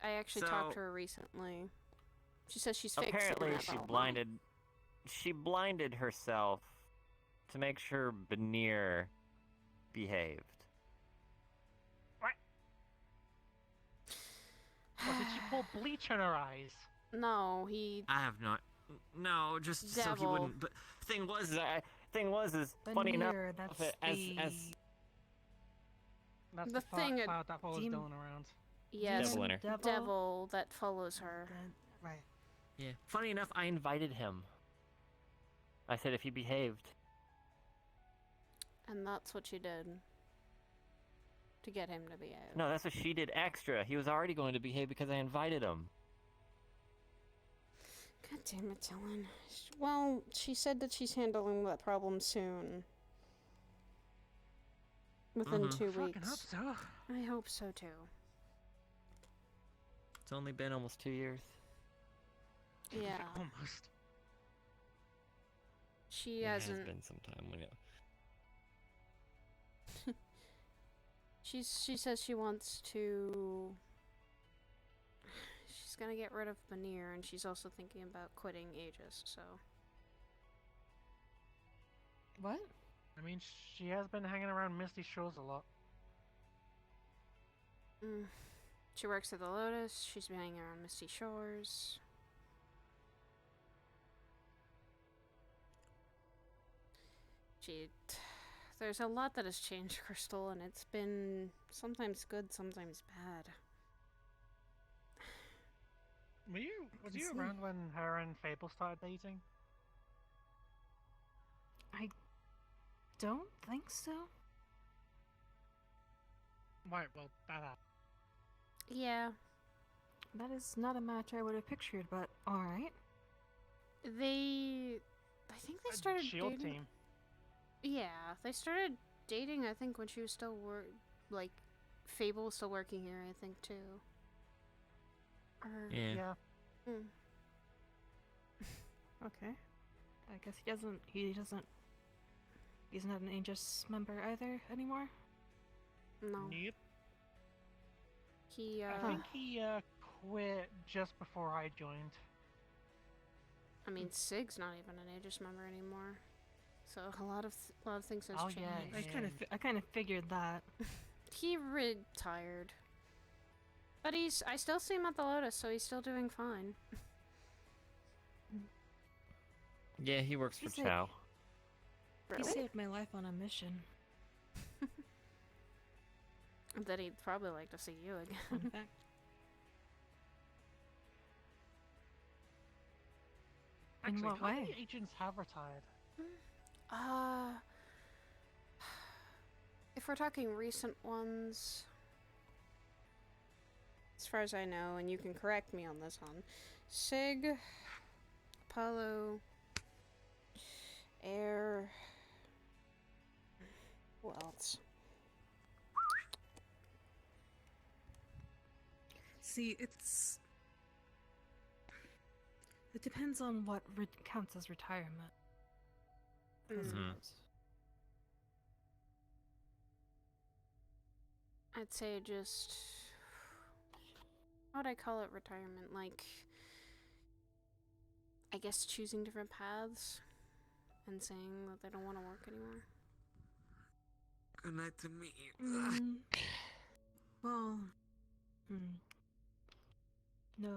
I actually talked So- to her recently. She says she's fixing Apparently, that she problem. blinded herself to make sure Benir behaved. What, did she pour bleach in her eyes? No, he. I have no, just so he Devil. wouldn't. But thing was, funny enough, Veneer, that's as That's The the thing thing it- cloud that follows Demon- Dylan around. Yes, Devil in her. devil that follows her. Right. yeah, funny enough, I invited him. I said if he behaved. And that's what she did. To get him to behave. No, that's what she did extra. He was already going to behave because I invited him. God damn it, Dylan. Well, she said that she's handling that problem soon. Within Mhm. 2 Fucking weeks. hope so. I hope so too. It's only been almost 2 years. Yeah. Almost. She It hasn't. has been some time. She says she wants to. She's gonna get rid of Benir, and she's also thinking about quitting Aegis. So. What? I mean, she has been hanging around Misty Shores a lot. She works at the Lotus. She's been hanging around Misty Shores. There's a lot that has changed, Crystal, and it's been sometimes good, sometimes bad. Was you around when her and Fable started dating? I don't think so. Right, well, that happened. Yeah. That is not a match I would have pictured, but alright. I think they started Shield dating. team. Yeah, they started dating, I think, when she was still Fable was still working here, I think, too. Or, Yeah. Okay. I guess he's not an Aegis member either anymore. No. Nope. He, I think he quit just before I joined. I mean, Sig's not even an Aegis member anymore. So a lot of things has Oh, changed. yeah, I kind of figured that. He retired. But I still see him at the Lotus, so he's still doing fine. Yeah, he works for He's like- Chow. He saved my life on a mission. That he'd probably like to see you In again. fact, in Actually, what how many way? agents have retired? If we're talking recent ones, as far as I know, and you can correct me on this one, Sig, Apollo, Air, who else? See, it depends on what counts as retirement. I suppose. I'd say just, how would I call it retirement? Like, I guess choosing different paths and saying that they don't want to work anymore. Good night to me. Well, no,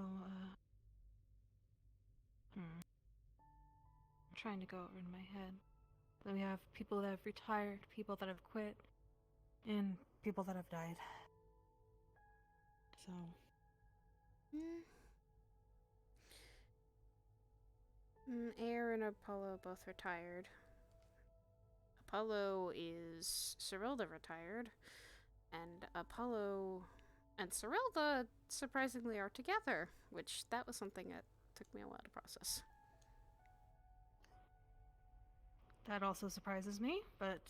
I'm trying to go over in my head. Then we have people that have retired, people that have quit, and people that have died. So. Air and Apollo both retired. Apollo is Cyrilda retired, and Apollo and Cyrilda surprisingly are together, which that was something that took me a while to process. That also surprises me, but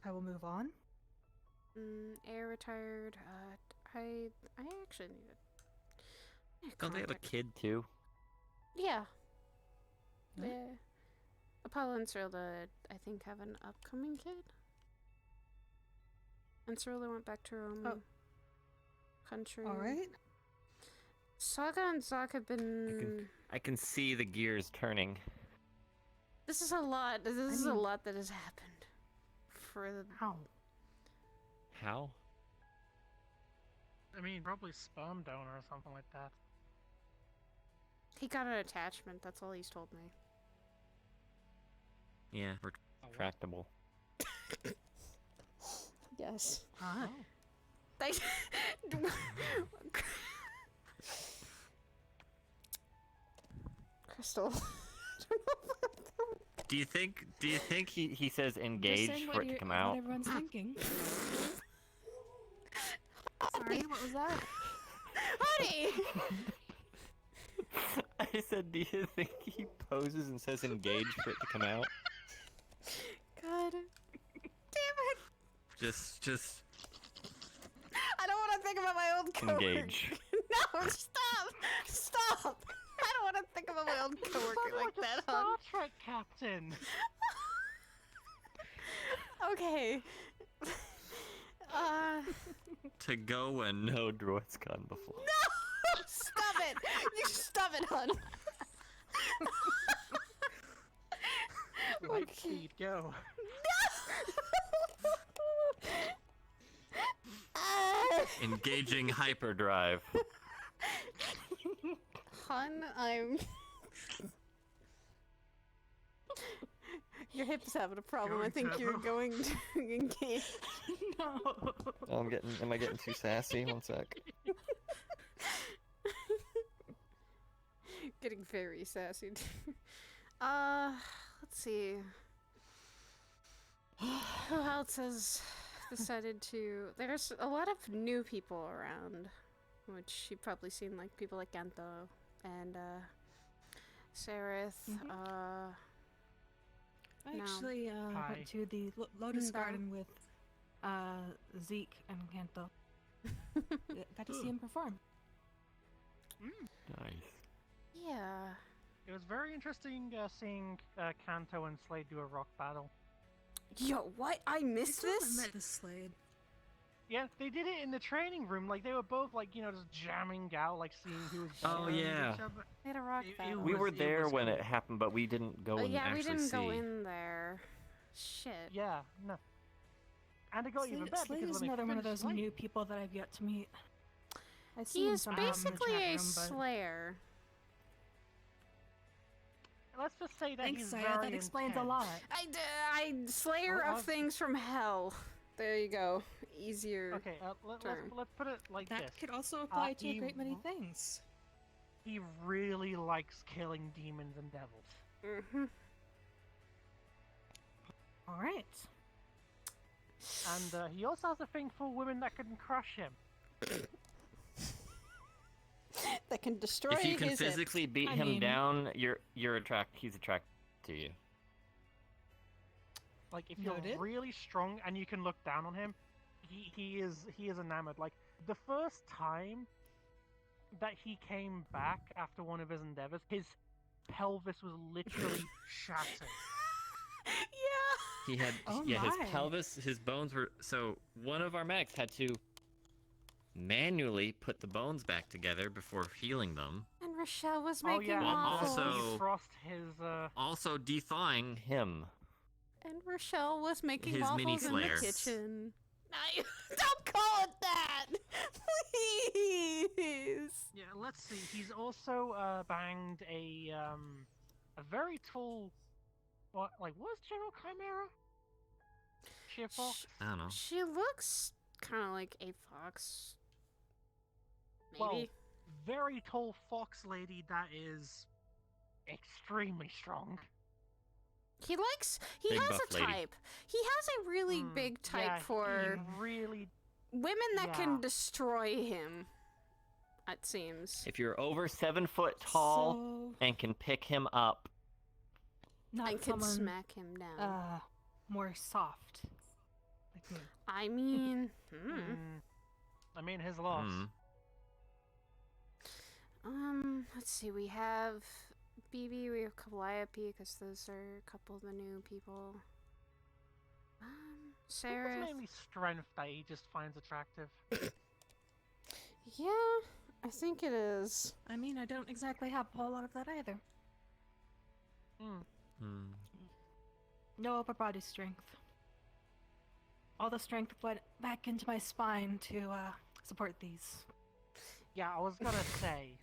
I will move on. Air retired. I actually need to. Don't they have a kid too? Yeah. Yeah. Apollo and Cyrilda, I think, have an upcoming kid. And Cirilla went back to her own country. Alright. Saga and Zak have been... I can see the gears turning. This is a lot. This is a lot that has happened. For the... How? How? I mean, probably sperm donor or something like that. He got an attachment, that's all he's told me. Yeah, retractable. Yes. Huh? They... Crystal. Do you think he says engage for it to come out? What everyone's thinking. Sorry, what was that? Honey! I said, do you think he poses and says engage for it to come out? God. Damn it! Just I don't want to think about my old coworker. engage. No, stop! Stop! I don't want to think about my old coworker like that, Star hon. Trek captain. Okay. To go where no droid's gone before. No! Stop it! You stop it, hon. Light speed, go. Engaging hyperdrive. Hun, I'm... Your hip's having a problem. I think you're going to engage. No. Oh, am I getting too sassy? One sec. Getting very sassy. Let's see. Who else has decided to... There's a lot of new people around, which you've probably seen, like people like Ganto and Sereth. I actually went to the Lotus Garden with Zeke and Kanto. Got to see him perform. Nice. Yeah. It was very interesting seeing Kanto and Slade do a rock battle. Yo, what? I missed this? Met the Slade. Yeah, they did it in the training room. Like, they were both, like, you know, just jamming out, like, seeing who was Oh, better than yeah. each other. They had a rock battle. We were there when cool. it happened, but we didn't go and yeah, actually we didn't see. go in there. Shit. Yeah, no. And it got even better Slade because is when they another one of finished those Slade- new people that I've yet to meet. I see He him is sometimes in the basically chat a room, but- slayer. Let's just say that Thanks, he's Saya, very that explains intense. a lot. I slayer Well, of things from hell. There you go. Easier. Okay, let's put it like That this. could also apply to a he great many things. He really likes killing demons and devils. Mm-hmm. Alright. And he also has a thing for women that can crush him. That can destroy If you can his physically hips. beat I him mean- down, he's attracted to you. Like if you're Noted. really strong and you can look down on him, he is enamored. Like the first time that he came back after one of his endeavors, his pelvis was literally shattered. Yeah. He had Oh his my. pelvis, his bones were so one of our mechs had to manually put the bones back together before healing them. And Rochelle was Oh making yeah, waffles. also- he frost his Also de-thawing him. And Rochelle was making His mini waffles in the slayer. kitchen. Don't call it that! Please! Yeah, let's see. He's also banged a very tall what was General Chimera? She a fox? I don't know. She looks kind of like a fox. Maybe. Well, very tall fox lady that is extremely strong. He Big has buff a lady. type. He has a really big type Yeah, for he really women that yeah. can destroy him. It seems. If you're over 7 foot tall So- and can pick him up, Not I could someone, smack him down. more soft. Like me. I mean, I mean his loss. let's see. We have BB. We have Calliope because those are a couple of the new people. Sarah. It's mainly strength that he just finds attractive. Yeah, I think it is. I mean, I don't exactly have a whole lot of that either. No upper body strength. All the strength went back into my spine to support these. Yeah, I was gonna say.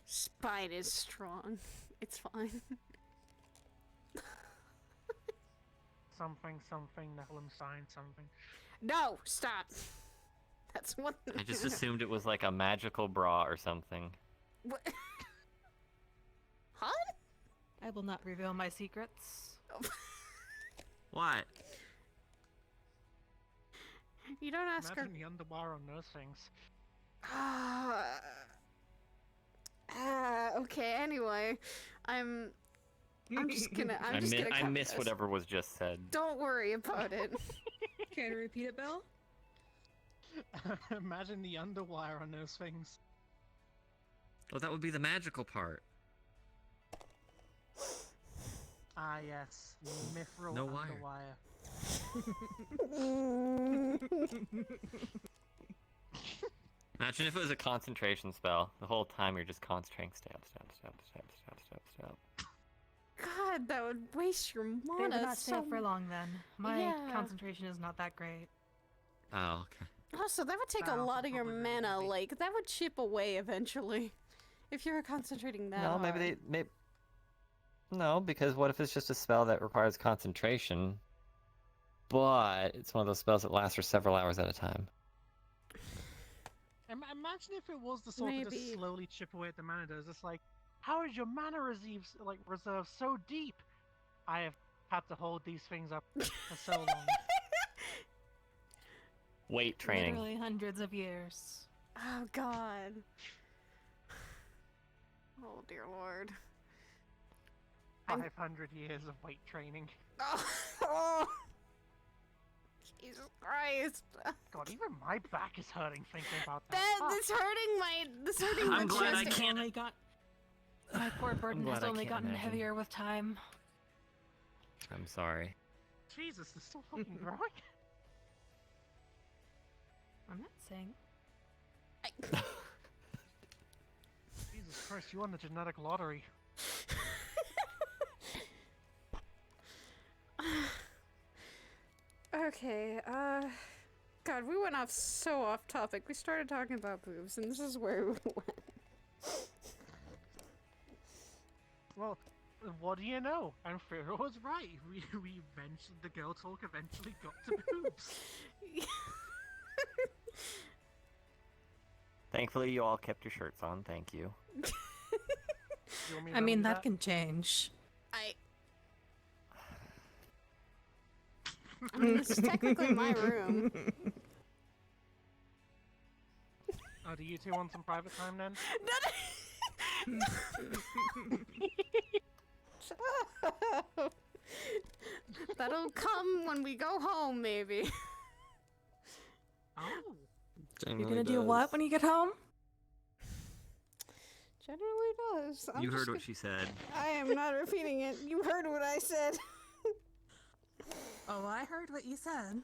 Spine is strong. It's fine. Something, Nephilim sign, something. No, stop. That's one. I just assumed it was like a magical bra or something. What? Huh? I will not reveal my secrets. What? You don't ask Imagine the underwear on those things. her. Okay. Anyway, I'm just gonna. I cut missed this. whatever was just said. Don't worry about it. Can you repeat it, Bill? Imagine the underwire on those things. Well, that would be the magical part. Ah, yes. Mithril No wire. underwire. Imagine if it was a concentration spell. The whole time you're just concentrating. Stab. God, that would waste your They mana. would not stay so up for long then. My Yeah. concentration is not that great. Oh, okay. Also, that would take a lot of your mana. Like that would chip away eventually, if you were concentrating that. No, maybe they. No, because what if it's just a spell that requires concentration, but it's one of those spells that lasts for several hours at a time? Imagine if it was the sort of Maybe. just slowly chip away at the mana. It's just like, how is your mana reserve so deep? I have had to hold these things up for so long. Weight training. Literally hundreds of years. Oh God. Oh dear Lord. 500 years of weight training. Oh. Jesus Christ. God, even my back is hurting thinking about that. This hurting my. This hurting I'm my glad I chest. can't. My poor burden glad has I only can't gotten imagine. heavier with time. I'm sorry. Jesus, it's still fucking growing. I'm not saying. Jesus Christ, you won the genetic lottery. Okay, God, we went off so off topic. We started talking about boobs, and this is where we went. Well, what do you know? And Pharaoh was right. We eventually, the girl talk eventually got to boobs. Thankfully, you all kept your shirts on. Thank you. You want me to I mean, do that can change. I mean, this is technically my room. Oh, do you two want some private time then? That'll come when we go home, maybe. Oh. You're gonna do what when you get home? Generally does. You heard what she said. I am not repeating it. You heard what I said. Oh, I heard what you said.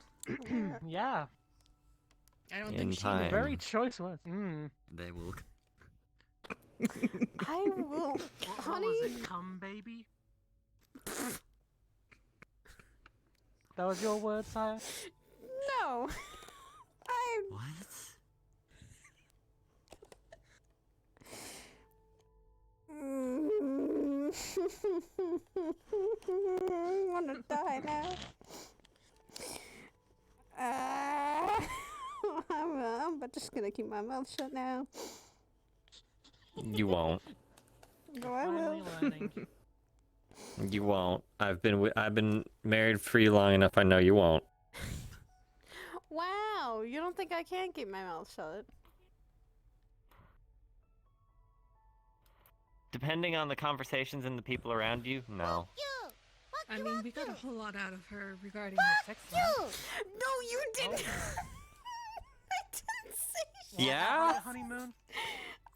Yeah. I don't In think she time. Very choice words. They will. I will, What honey. was it? Come, baby. That was your word, sire. No. What? I want to die now. I'm just gonna keep my mouth shut now. You won't. No, I will. You won't. I've been married for you long enough. I know you won't. Wow, you don't think I can keep my mouth shut? Depending on the conversations and the people around you, no. I mean, we got a whole lot out of her regarding her sex life. No, you didn't. I didn't say shit. Yeah? Honeymoon.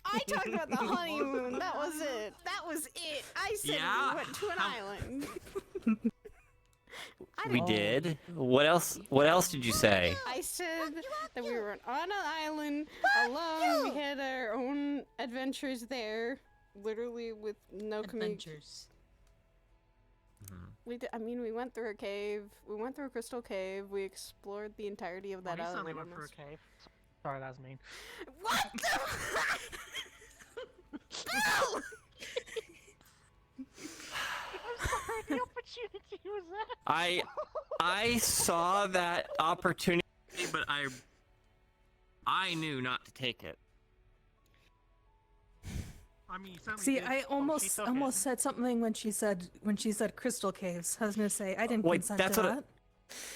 I talked about the honeymoon. That was it. That was it. I said Yeah? we went to an island. We did. What else? What else did you say? I said that we were on an island alone. We had our own adventures there, literally with no Adventures. I mean, we went through a cave. We went through a crystal cave. We explored the entirety of that Well, he island. certainly went through a cave. Sorry, that was mean. What the? No! I'm sorry, the opportunity was there. I saw that opportunity, but I knew not to take it. I mean, you certainly See, did. I Oh, she took it. said something when she said crystal caves. I was gonna say I didn't Wait, consent that's to what that.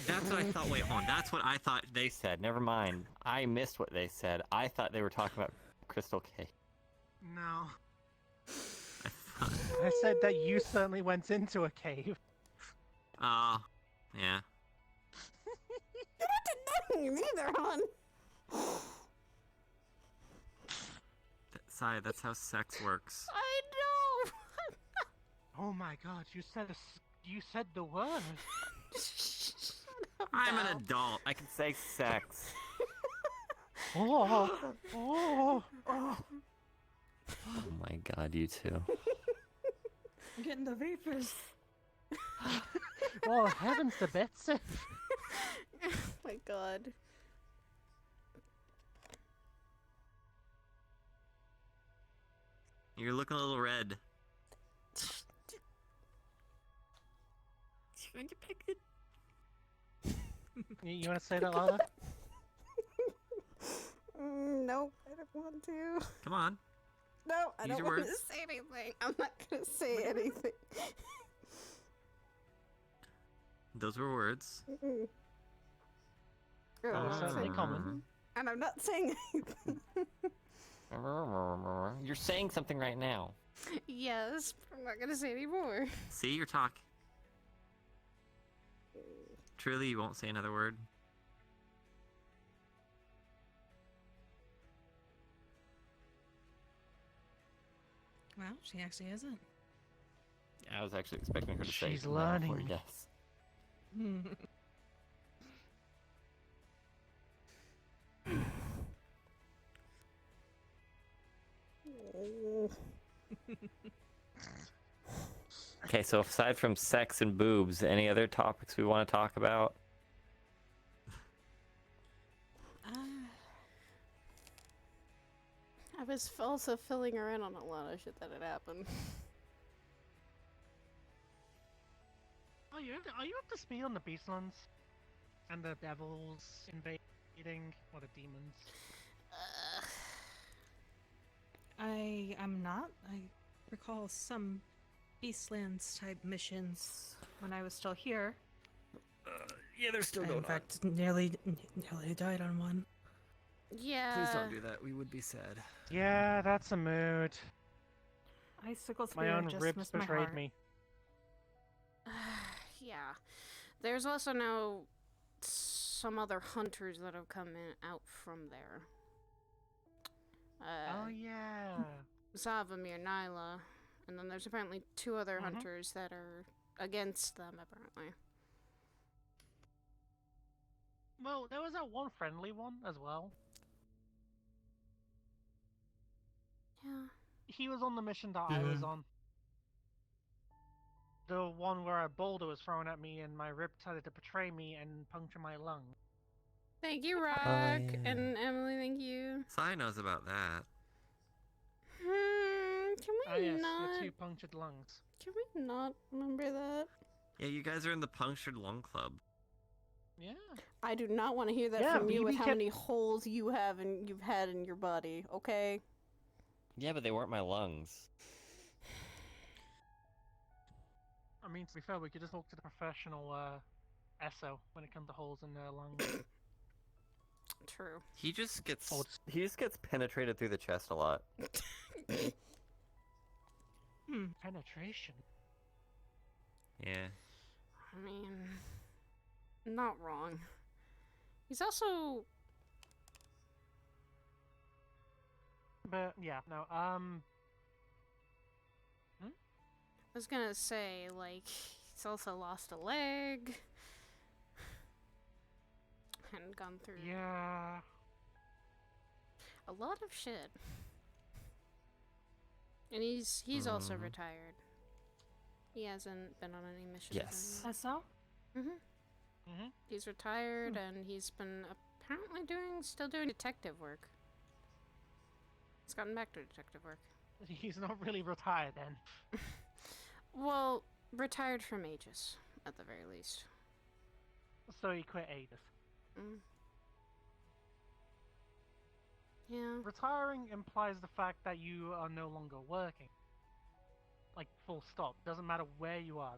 That's what I thought. Wait, hold on. That's what I thought they said. Never mind. I missed what they said. I thought they were talking about Crystal Cave. No. I said that you certainly went into a cave. Oh, yeah. You did nothing either, hon. Sorry, that's how sex works. I know. Oh my god, you said the word. I'm an adult. I can say sex. Oh, oh, oh. Oh my god, you two. I'm getting the vapors. Oh, heavens to Betsy. Oh my god. You're looking a little red. You want to say that louder? Nope, I don't want to. Come on. No, I Use don't your want to words. say anything. I'm not gonna say anything. Those were words. Oh, certainly common. And I'm not saying anything. You're saying something right now. Yes, but I'm not gonna say any more. See, you're talking. Truly, you won't say another word. Well, she actually isn't. I was actually expecting her to say She's no before learning. yes. Okay, so aside from sex and boobs, any other topics we want to talk about? I was also filling her in on a lot of shit that had happened. Are you up to speed on the Beastlands? And the devils invading, or the demons? I'm not. I recall some Beastlands type missions when I was still here. Yeah, they're still I, going in fact, nearly died on one. Yeah. Please don't do that. We would be sad. Yeah, that's a mood. Icicle My Spear own just ribs missed my betrayed heart. me. Yeah. There's also now some other hunters that have come out from there. Oh yeah. Zavamir, Nyla, and then there's apparently two other hunters that are against them, apparently. Well, there was that one friendly one as well. Yeah. He was on the mission that I was on. The one where a boulder was thrown at me and my rib decided to betray me and puncture my lung. Thank you, Rock, yeah. and Emily, thank you. Sai knows about that. Can we Oh yes, not? your two punctured lungs. Can we not remember that? Yeah, you guys are in the Punctured Lung Club. Yeah. I do not want to hear that Yeah, from you with BB how kept- many holes you have and you've had in your body, okay? Yeah, but they weren't my lungs. I mean, to be fair, we could just talk to the professional SO when it comes to holes in their lungs. True. He just gets penetrated through the chest a lot. Penetration. Yeah. I mean, not wrong. He's also... But yeah, no. I was gonna say, like, he's also lost a leg. and gone through Yeah. a lot of shit. And he's also retired. He hasn't been on any missions. Yes. That's so? He's retired and he's been apparently still doing detective work. He's gotten back to detective work. He's not really retired then. Well, retired from Aegis, at the very least. So he quit Aegis. Yeah. Retiring implies the fact that you are no longer working. Like, full stop. Doesn't matter where you are.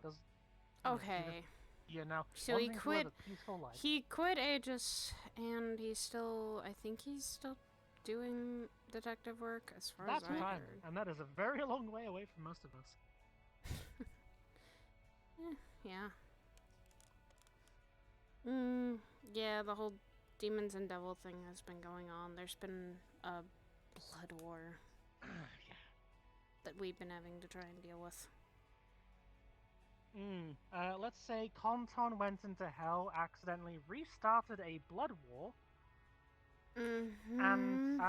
Okay. You're now So he wanting to live quit. a peaceful life. He quit Aegis, and he's still. I think he's still doing detective work, as far That's as I retirement, heard. and that is a very long way away from most of us. Yeah. Yeah, the whole demons and devil thing has been going on. There's been a blood war that we've been having to try and deal with. Let's say Conton went into hell, accidentally restarted a blood war, and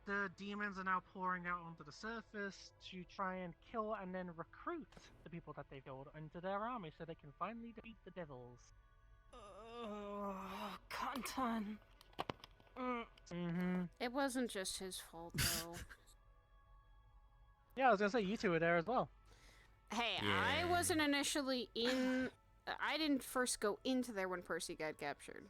the demons are now pouring out onto the surface to try and kill and then recruit the people that they've killed into their army so they can finally defeat the devils. Oh, Conton. It wasn't just his fault, though. Yeah, I was gonna say you two were there as well. Hey, I wasn't initially in. I didn't first go into there when Percy got captured.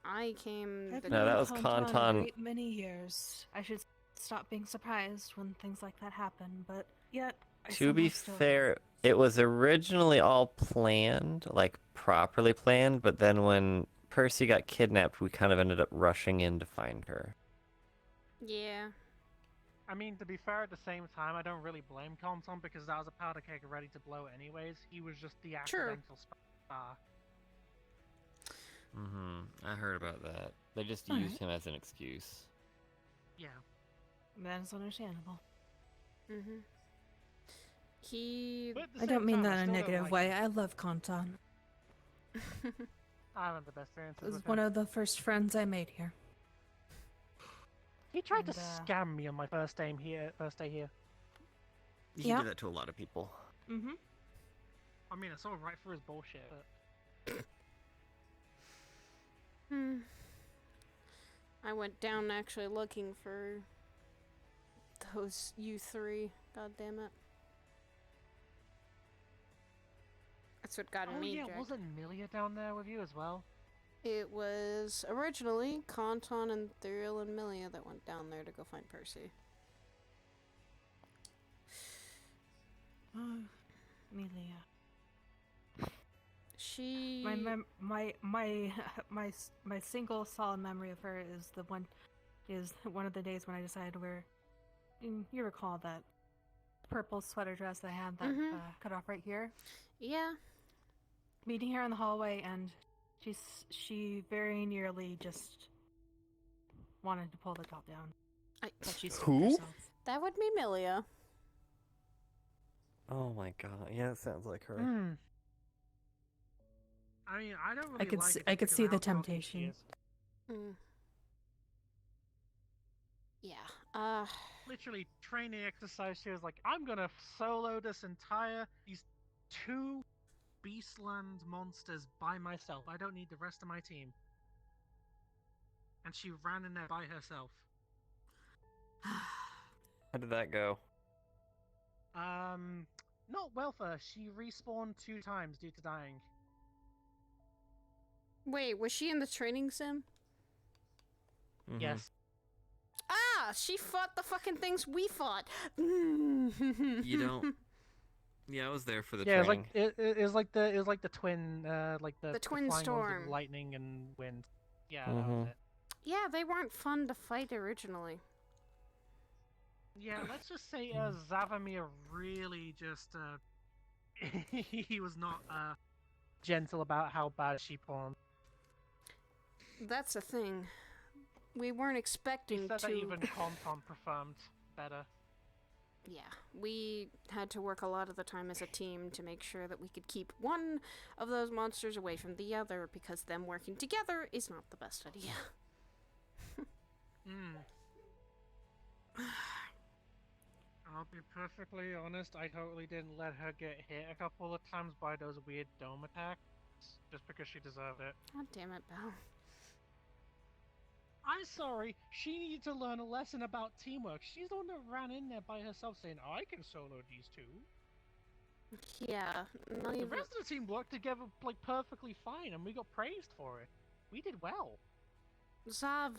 I came. I've The known that was Conton Conton. a great many years. I should stop being surprised when things like that happen, but yet. To be fair, it was originally all planned, like properly planned, but then when Percy got kidnapped, we kind of ended up rushing in to find her. Yeah. I mean, to be fair, at the same time, I don't really blame Conton because that was a powder keg ready to blow anyways. He was just the accidental star. I heard about that. They just Alright. used him as an excuse. Yeah. That is understandable. I don't mean that in a negative way. I love Conton. I have the best experiences He was with one him. of the first friends I made here. He tried And, to scam me on my first day here. You can do that to a lot of people. I mean, I saw right through his bullshit. But... I went down actually looking for those you three. God damn it. That's what got me. yeah, Jack. wasn't Milia down there with you as well? It was originally Conton and Sidriel and Milia that went down there to go find Percy. Amelia. She. My single solid memory of her is one of the days when I decided to wear. You recall that purple sweater dress that I had that cut off right here. Yeah. Meeting her in the hallway, and she very nearly just wanted to pull the top down. But she stopped Who? herself. That would be Milia. Oh my god, yeah, it sounds like her. I mean, I don't really I could like see, it I could because see of the how broken she temptation. is. Yeah. Literally training exercise. She was like, "I'm gonna solo these 2 Beastland monsters by myself. I don't need the rest of my team." And she ran in there by herself. How did that go? Not well for her. She respawned 2 times due to dying. Wait, was she in the training sim? Yes. Ah, she fought the fucking things we fought. You don't. Yeah, I was there for the Yeah, training. it was like the twin the twin flying ones storm. with lightning and wind. Yeah, that was it. Yeah, they weren't fun to fight originally. Yeah, let's just say Zavamir really just he was not gentle about how bad she pawned. That's the thing. We weren't expecting He said to. that even Conton performed better. yeah, we had to work a lot of the time as a team to make sure that we could keep one of those monsters away from the other, because them working together is not the best idea. I'll be perfectly honest, I totally didn't let her get hit a couple of times by those weird dome attacks, just because she deserved it. God damn it, Belle. I'm sorry, she needed to learn a lesson about teamwork. She's the one that ran in there by herself saying, I can solo these two. Yeah, not The even... rest of the team worked together, like, perfectly fine, and we got praised for it. We did well. Zav...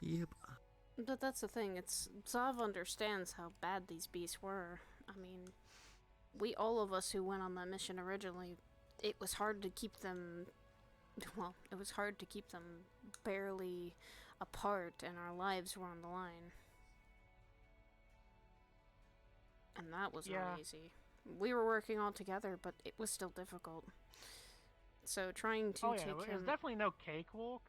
Yep. But that's the thing, Zav understands how bad these beasts were. I mean, all of us who went on that mission originally, it was hard to keep them... Well, it was hard to keep them barely apart, and our lives were on the line. And that was not easy. We were working all together, but it was still difficult. So trying to take him... it was definitely no cakewalk.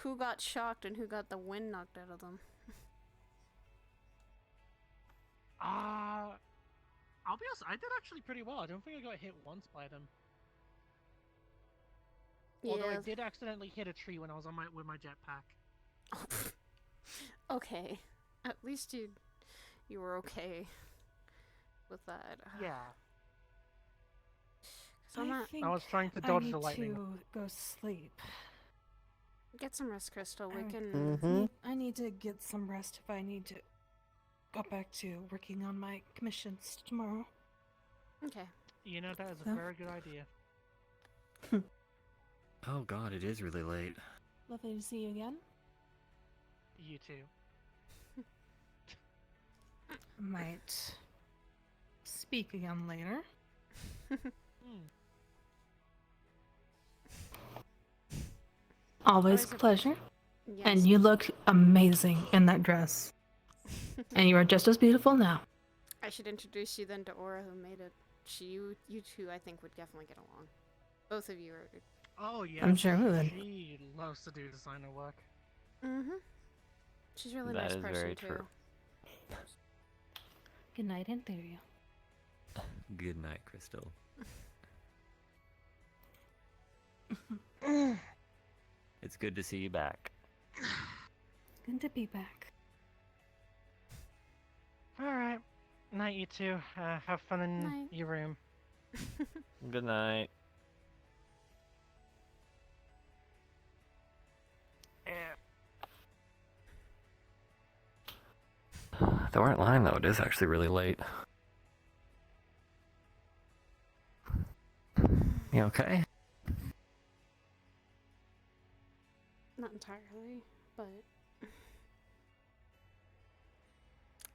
Who got shocked and who got the wind knocked out of them? I'll be honest, I did actually pretty well. I don't think I got hit once by them. Although I did accidentally hit a tree when I was on with my jetpack. Okay. At least you were okay with that. Yeah. I was trying to dodge the lightning. I need to go sleep. Get some rest, Crystal. We can... I need to get some rest if I need to go back to working on my commissions tomorrow. Okay. You know, that is a very good idea. Oh god, it is really late. Lovely to see you again. You too. Might speak again later. Always a pleasure. Yes. And you look amazing in that dress. And you are just as beautiful now. I should introduce you then to Aura, who made it. You two, I think, would definitely get along. Both of you are... Oh, yeah. I'm sure we would. She loves to do designer work. She's a really That nice is person, very too. true. Good night, Antheria. Good night, Crystal. It's good to see you back. Good to be back. Alright. Night, you two. Have fun in your room. Good night. They weren't lying though, it is actually really late. You okay? Not entirely, but...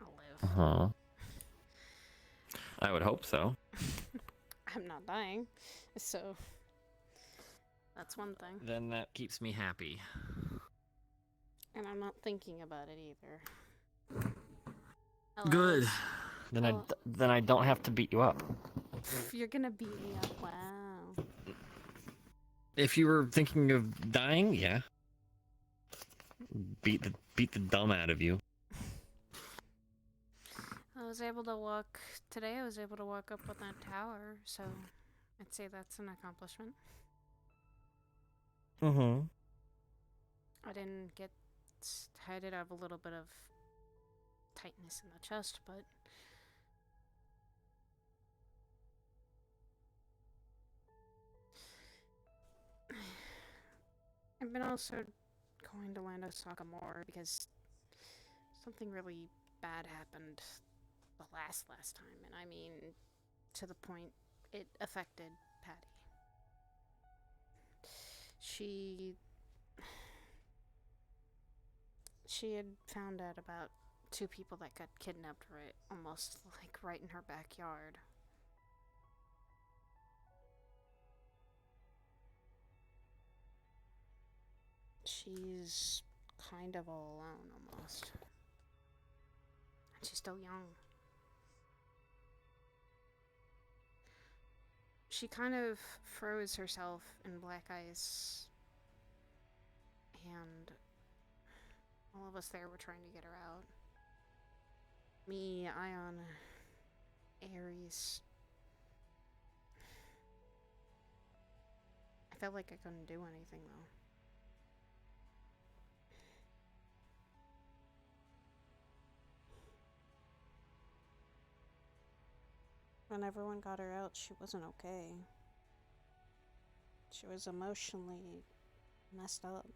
I'll live. Uh-huh. I would hope so. I'm not dying, so... That's one thing. Then that keeps me happy. And I'm not thinking about it either. Good. Then I don't have to beat you up. You're gonna beat me up, wow. If you were thinking of dying, yeah. Beat the dumb out of you. I was able to walk today. I was able to walk up on that tower, so I'd say that's an accomplishment. I didn't get. I did have a little bit of tightness in the chest, but I've been also going to land Osaka more because something really bad happened the last time, and I mean to the point it affected Patty. She had found out about 2 people that got kidnapped almost right in her backyard. She's kind of all alone almost. And she's still young. She kind of froze herself in black ice, and All of us there were trying to get her out. Me, Ion, Ares. I felt like I couldn't do anything though. When everyone got her out, she wasn't okay. She was emotionally messed up.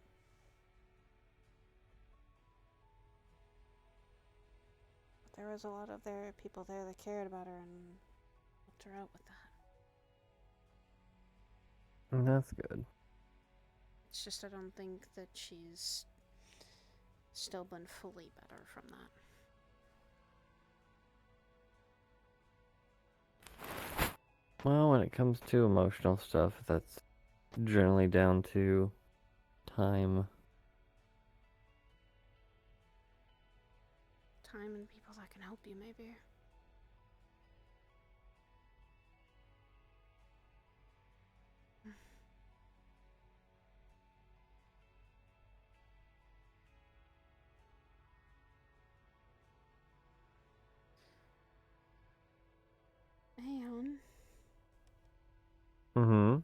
But there was a lot of people there that cared about her and helped her out with that. That's good. It's just I don't think that she's still been fully better from that. Well, when it comes to emotional stuff, that's generally down to time. Time and people that can help you, maybe. Hey, hon. Mm-hmm.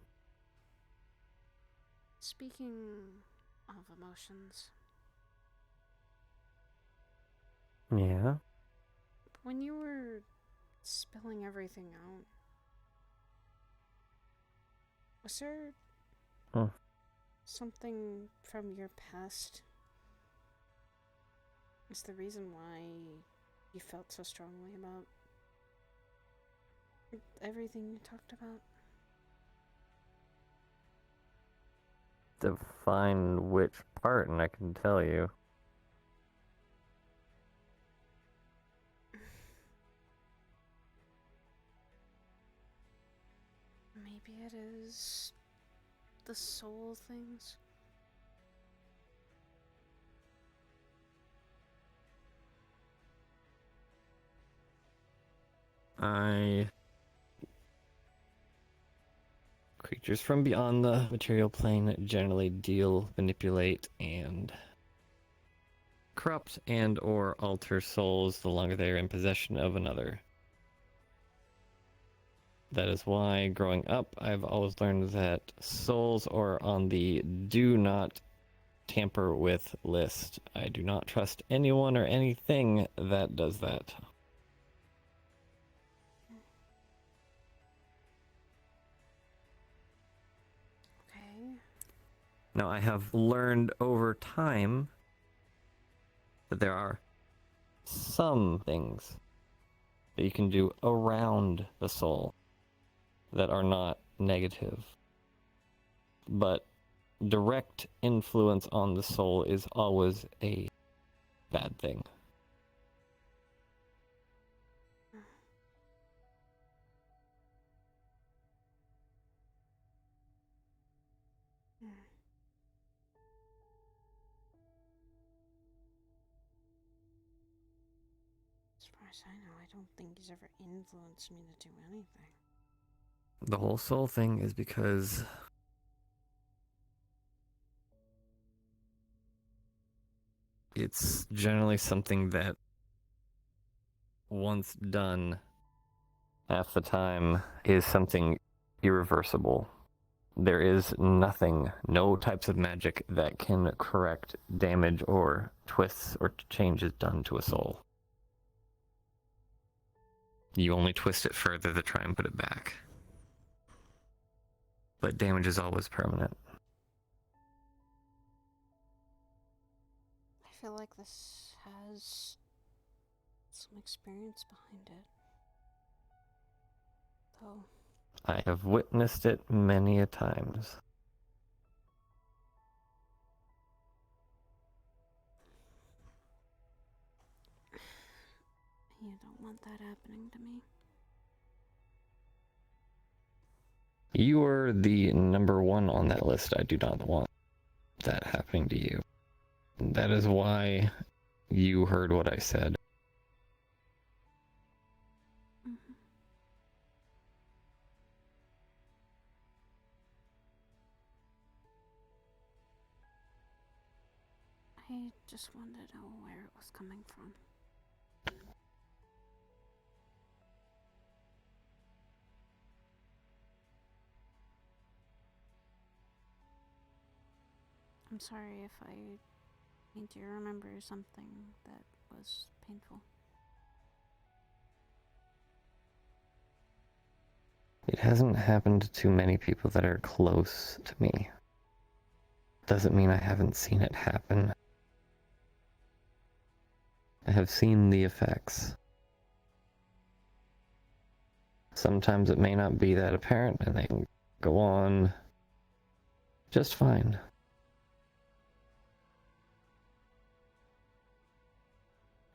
Speaking of emotions, Yeah. when you were spilling everything out, was there something from your past? Is the reason why you felt so strongly about everything you talked about? Define which part, and I can tell you. Maybe it is the soul things? Creatures from beyond the material plane generally deal, manipulate, and corrupt and or alter souls the longer they are in possession of another. That is why, growing up, I've always learned that souls are on the do not tamper with list. I do not trust anyone or anything that does that. Okay. Now, I have learned over time that there are some things that you can do around the soul that are not negative. But direct influence on the soul is always a bad thing. As far as I know, I don't think he's ever influenced me to do anything. The whole soul thing is because it's generally something that once done, half the time, is something irreversible. There is nothing, no types of magic that can correct damage or twists or changes done to a soul. You only twist it further to try and put it back. But damage is always permanent. I feel like this has some experience behind it. Though. I have witnessed it many a times. You don't want that happening to me. You are the number one on that list. I do not want that happening to you. That is why you heard what I said. I just wanted to know where it was coming from. I'm sorry if I made you remember something that was painful. It hasn't happened to many people that are close to me. Doesn't mean I haven't seen it happen. I have seen the effects. Sometimes it may not be that apparent and they can go on just fine.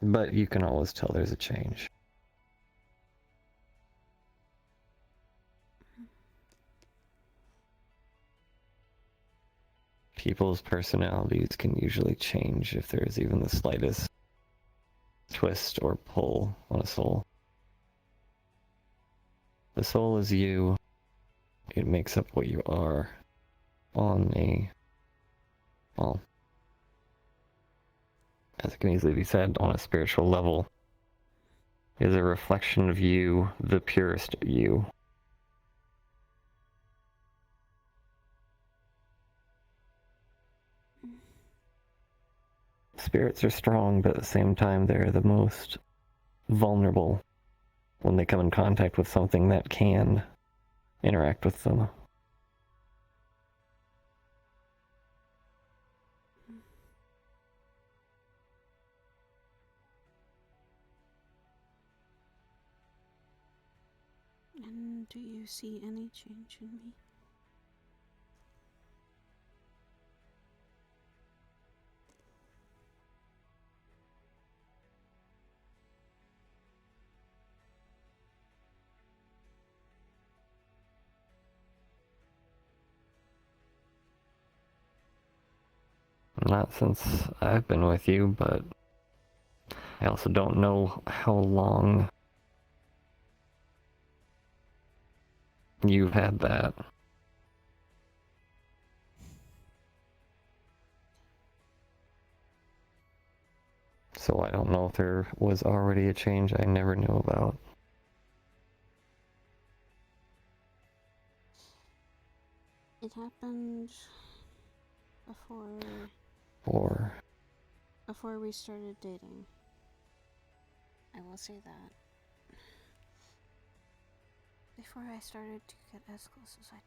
But you can always tell there's a change. People's personalities can usually change if there's even the slightest twist or pull on a soul. The soul is you. It makes up what you are on a, well, as it can easily be said, on a spiritual level, is a reflection of you, the purest you. Spirits are strong, but at the same time they're the most vulnerable when they come in contact with something that can interact with them. And do you see any change in me? Not since I've been with you, but I also don't know how long you've had that. So I don't know if there was already a change I never knew about. It happened before... Or... Before we started dating. I will say that. Before I started to get as close as I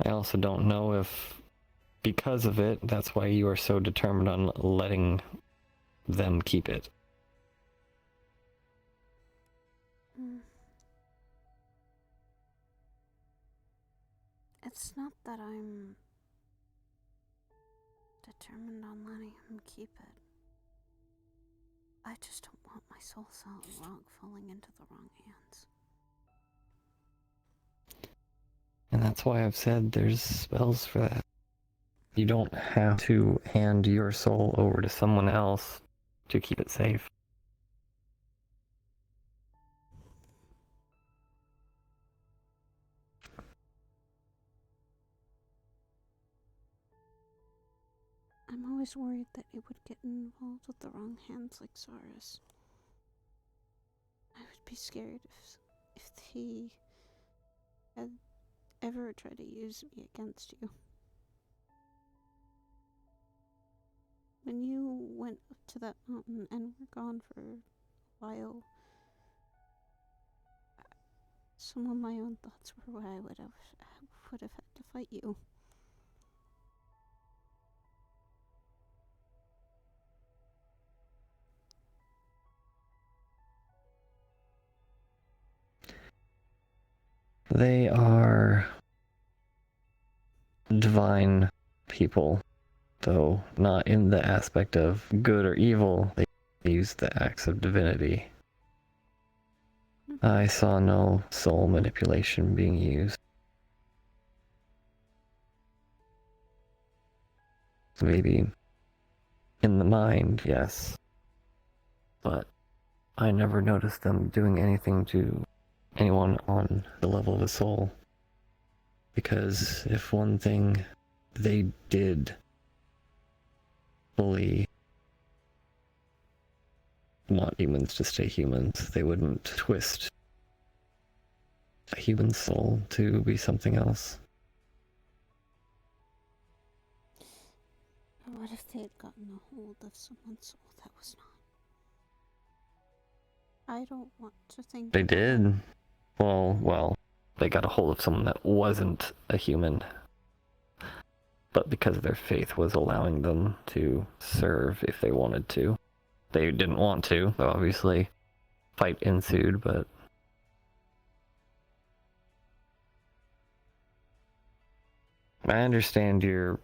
did. I also don't know if, because of it, that's why you are so determined on letting them keep it. It's not that I'm determined on letting him keep it. I just don't want my soul falling into the wrong hands. And that's why I've said there's spells for that. You don't have to hand your soul over to someone else to keep it safe. I'm always worried that it would get involved with the wrong hands like Saurus. I would be scared if he had ever tried to use me against you. When you went up to that mountain and were gone for a while, some of my own thoughts were why I would have had to fight you. They are divine people, though not in the aspect of good or evil. They use the acts of divinity. I saw no soul manipulation being used. Maybe in the mind, yes. But I never noticed them doing anything to anyone on the level of a soul. Because if one thing they did fully want humans to stay humans, they wouldn't twist a human soul to be something else. What if they had gotten a hold of someone's soul that was not? I don't want to think They about did. Well, they got a hold of someone that wasn't a human. But because their faith was allowing them to serve if they wanted to. They didn't want to, so obviously fight ensued, but I understand your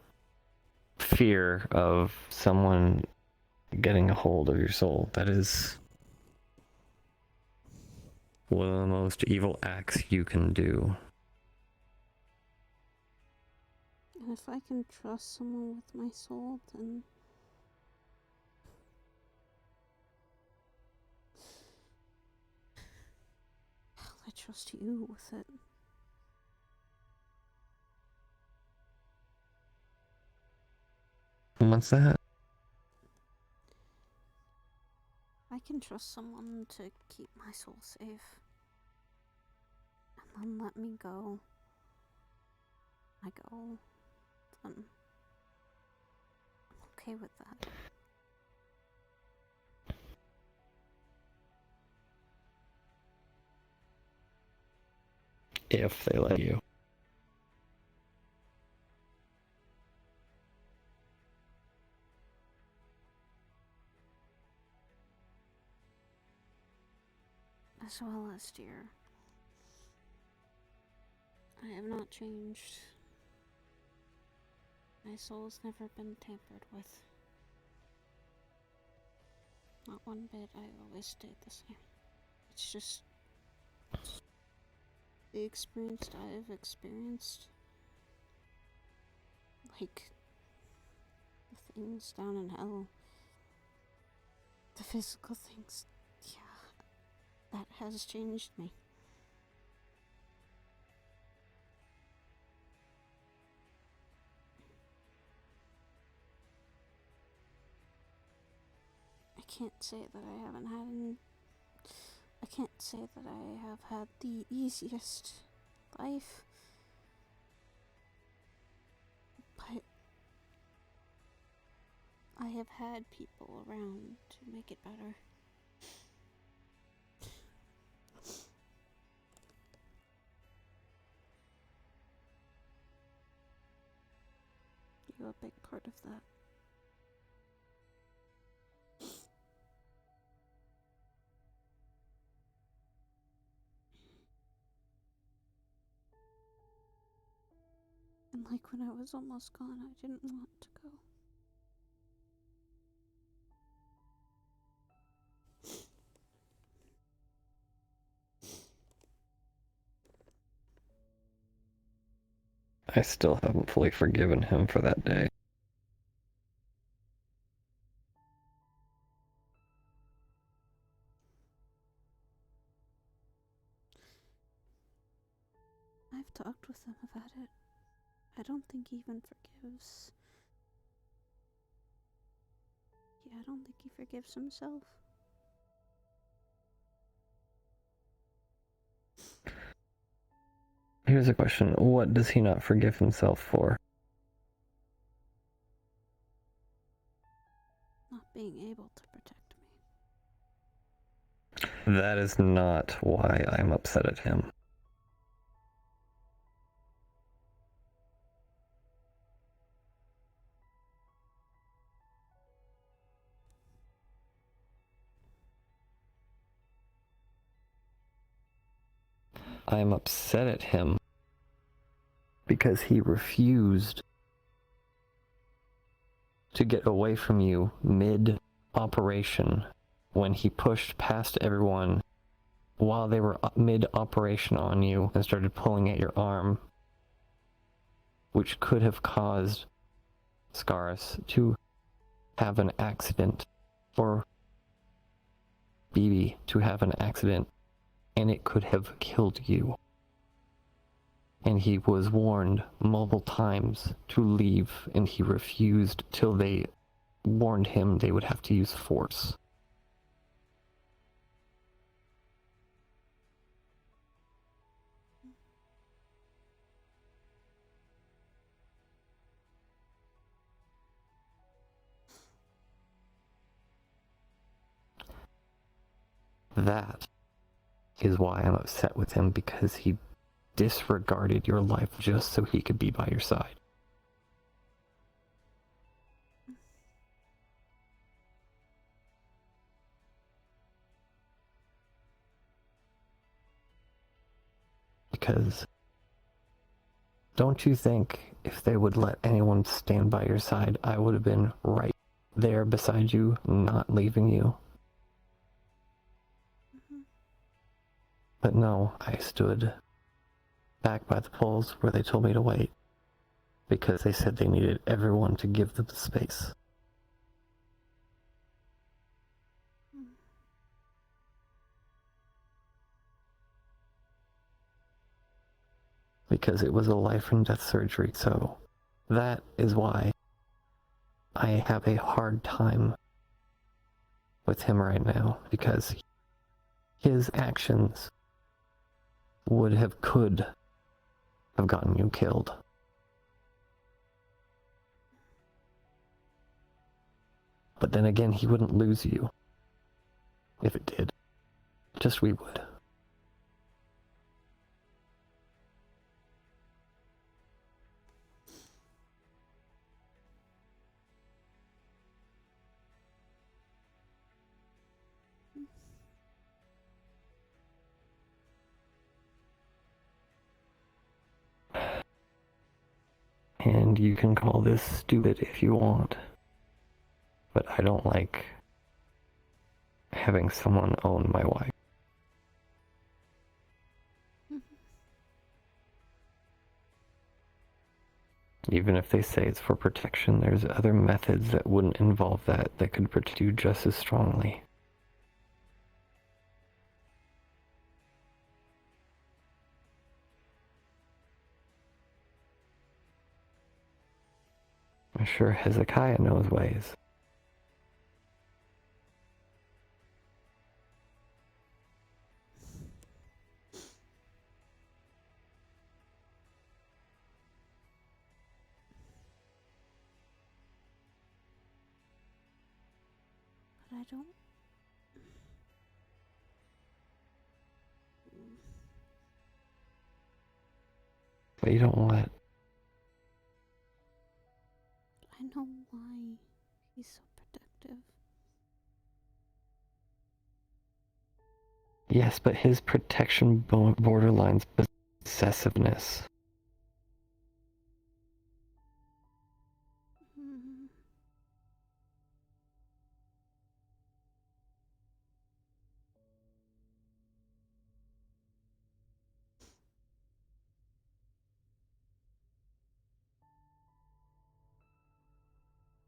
fear of someone getting a hold of your soul. That is one of the most evil acts you can do. And if I can trust someone with my soul, then hell, I trust you with it. What's that? I can trust someone to keep my soul safe. And then let me go. I go. Then I'm okay with that. If they let you. As well as dear. I have not changed. My soul's never been tampered with. Not one bit. I always stayed the same. It's just the experience I've experienced. Like the things down in hell. The physical things. Yeah. That has changed me. I can't say that I haven't had any. I can't say that I have had the easiest life. But I have had people around to make it better. You're a big part of that. And like when I was almost gone, I didn't want to go. I still haven't fully forgiven him for that day. I've talked with him about it. I don't think he even forgives. Yeah, I don't think he forgives himself. Here's a question. What does he not forgive himself for? Not being able to protect me. That is not why I'm upset at him. I'm upset at him because he refused to get away from you mid-operation when he pushed past everyone while they were mid-operation on you and started pulling at your arm, which could have caused Scaris to have an accident or BB to have an accident, and it could have killed you. And he was warned multiple times to leave, and he refused till they warned him they would have to use force. That is why I'm upset with him, because he disregarded your life just so he could be by your side. Because don't you think if they would let anyone stand by your side, I would have been right there beside you, not leaving you? But no, I stood back by the poles where they told me to wait, because they said they needed everyone to give them the space. Because it was a life and death surgery, so that is why I have a hard time with him right now, because his actions could have gotten you killed. But then again, he wouldn't lose you. If it did. Just we would. And you can call this stupid if you want, but I don't like having someone own my wife. Even if they say it's for protection, there's other methods that wouldn't involve that could protect you just as strongly. I'm sure Hezekiah knows ways. But I don't. But you don't let. I know why he's so protective. Yes, but his protection borderlines possessiveness.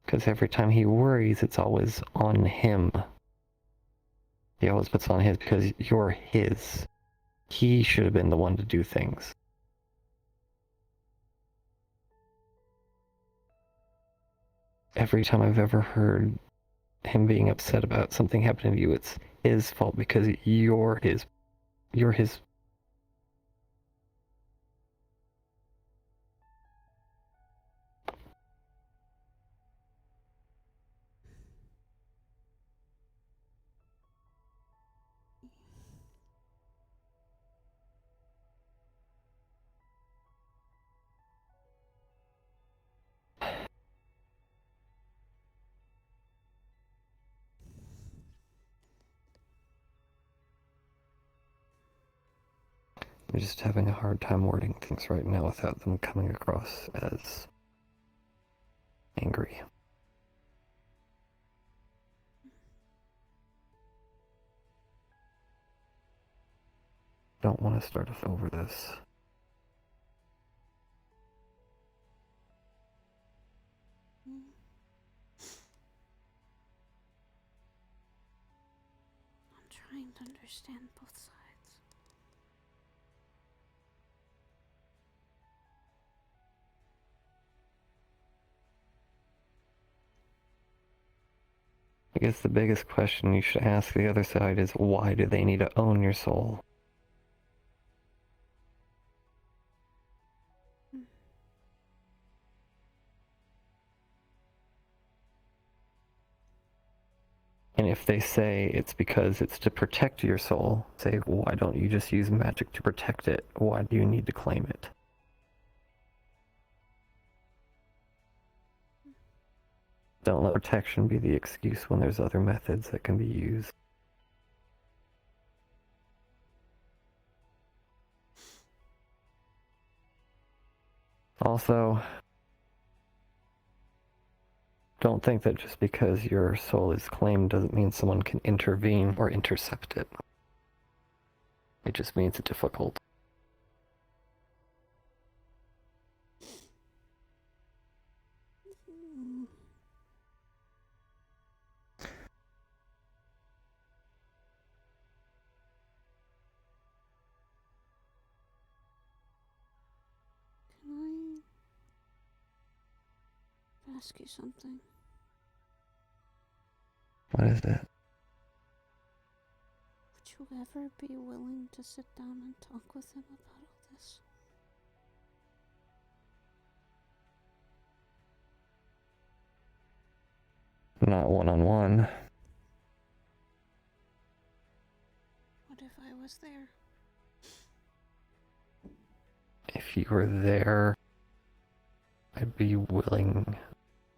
Because every time he worries, it's always on him. He always puts on his, because you're his. He should have been the one to do things. Every time I've ever heard him being upset about something happening to you, it's his fault because you're his. You're his. I'm just having a hard time wording things right now without them coming across as angry. Don't want to start over this. I'm understand both sides. I guess the biggest question you should ask the other side is, why do they need to own your soul? And if they say it's because it's to protect your soul, say, why don't you just use magic to protect it? Why do you need to claim it? Don't let protection be the excuse when there's other methods that can be used. Also, don't think that just because your soul is claimed doesn't mean someone can intervene or intercept it. It just means it's difficult. Can I ask you something? What is it? Would you ever be willing to sit down and talk with him about all this? Not one-on-one. What if I was there? If you were there, I'd be willing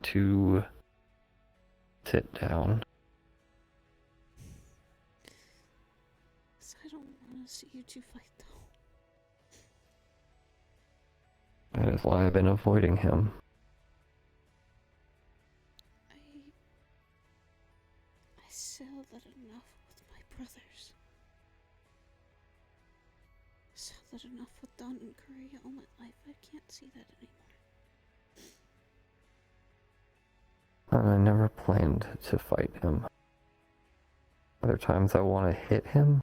to sit down. 'Cause I don't want to see you two fight, though. That is why I've been avoiding him. I saw that enough with my brothers. I saw that enough with Don and Korea all my life. I can't see that anymore. And I never planned to fight him. Are there times I want to hit him?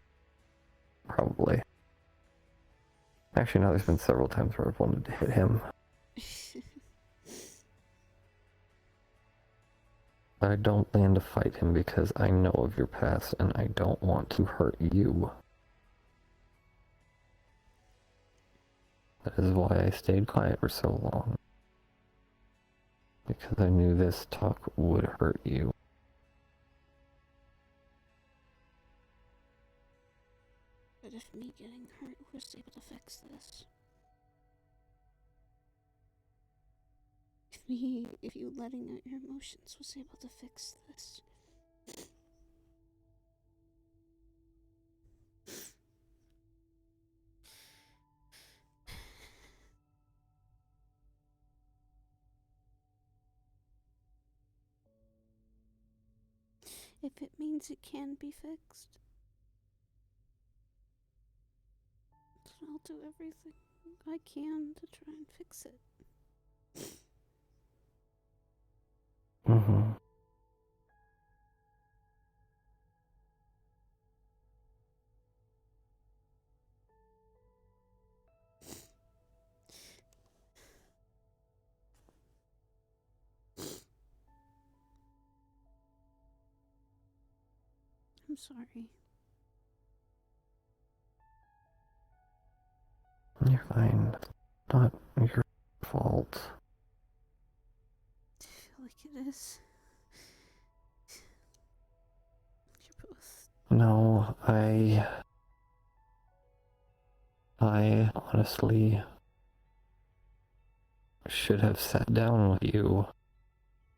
Probably. Actually, no, there's been several times where I've wanted to hit him. But I don't plan to fight him because I know of your past and I don't want to hurt you. That is why I stayed quiet for so long. Because I knew this talk would hurt you. But if me getting hurt was able to fix this. If you letting out your emotions was able to fix this. If it means it can be fixed, then I'll do everything I can to try and fix it. Mm-hmm. I'm sorry. You're fine. It's not your fault. I feel like it is. You're both. No, I honestly should have sat down with you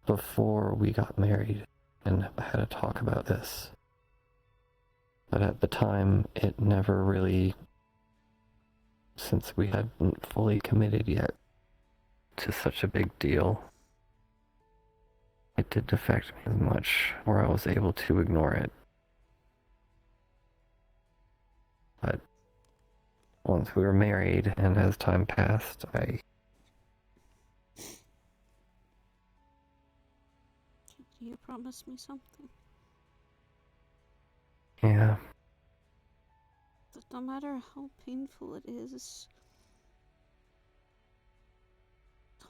before we got married and had a talk about this. But at the time, it never really, since we hadn't fully committed yet to such a big deal, it didn't affect me as much where I was able to ignore it. But once we were married and as time passed, Can you promise me something? yeah, no matter how painful it is,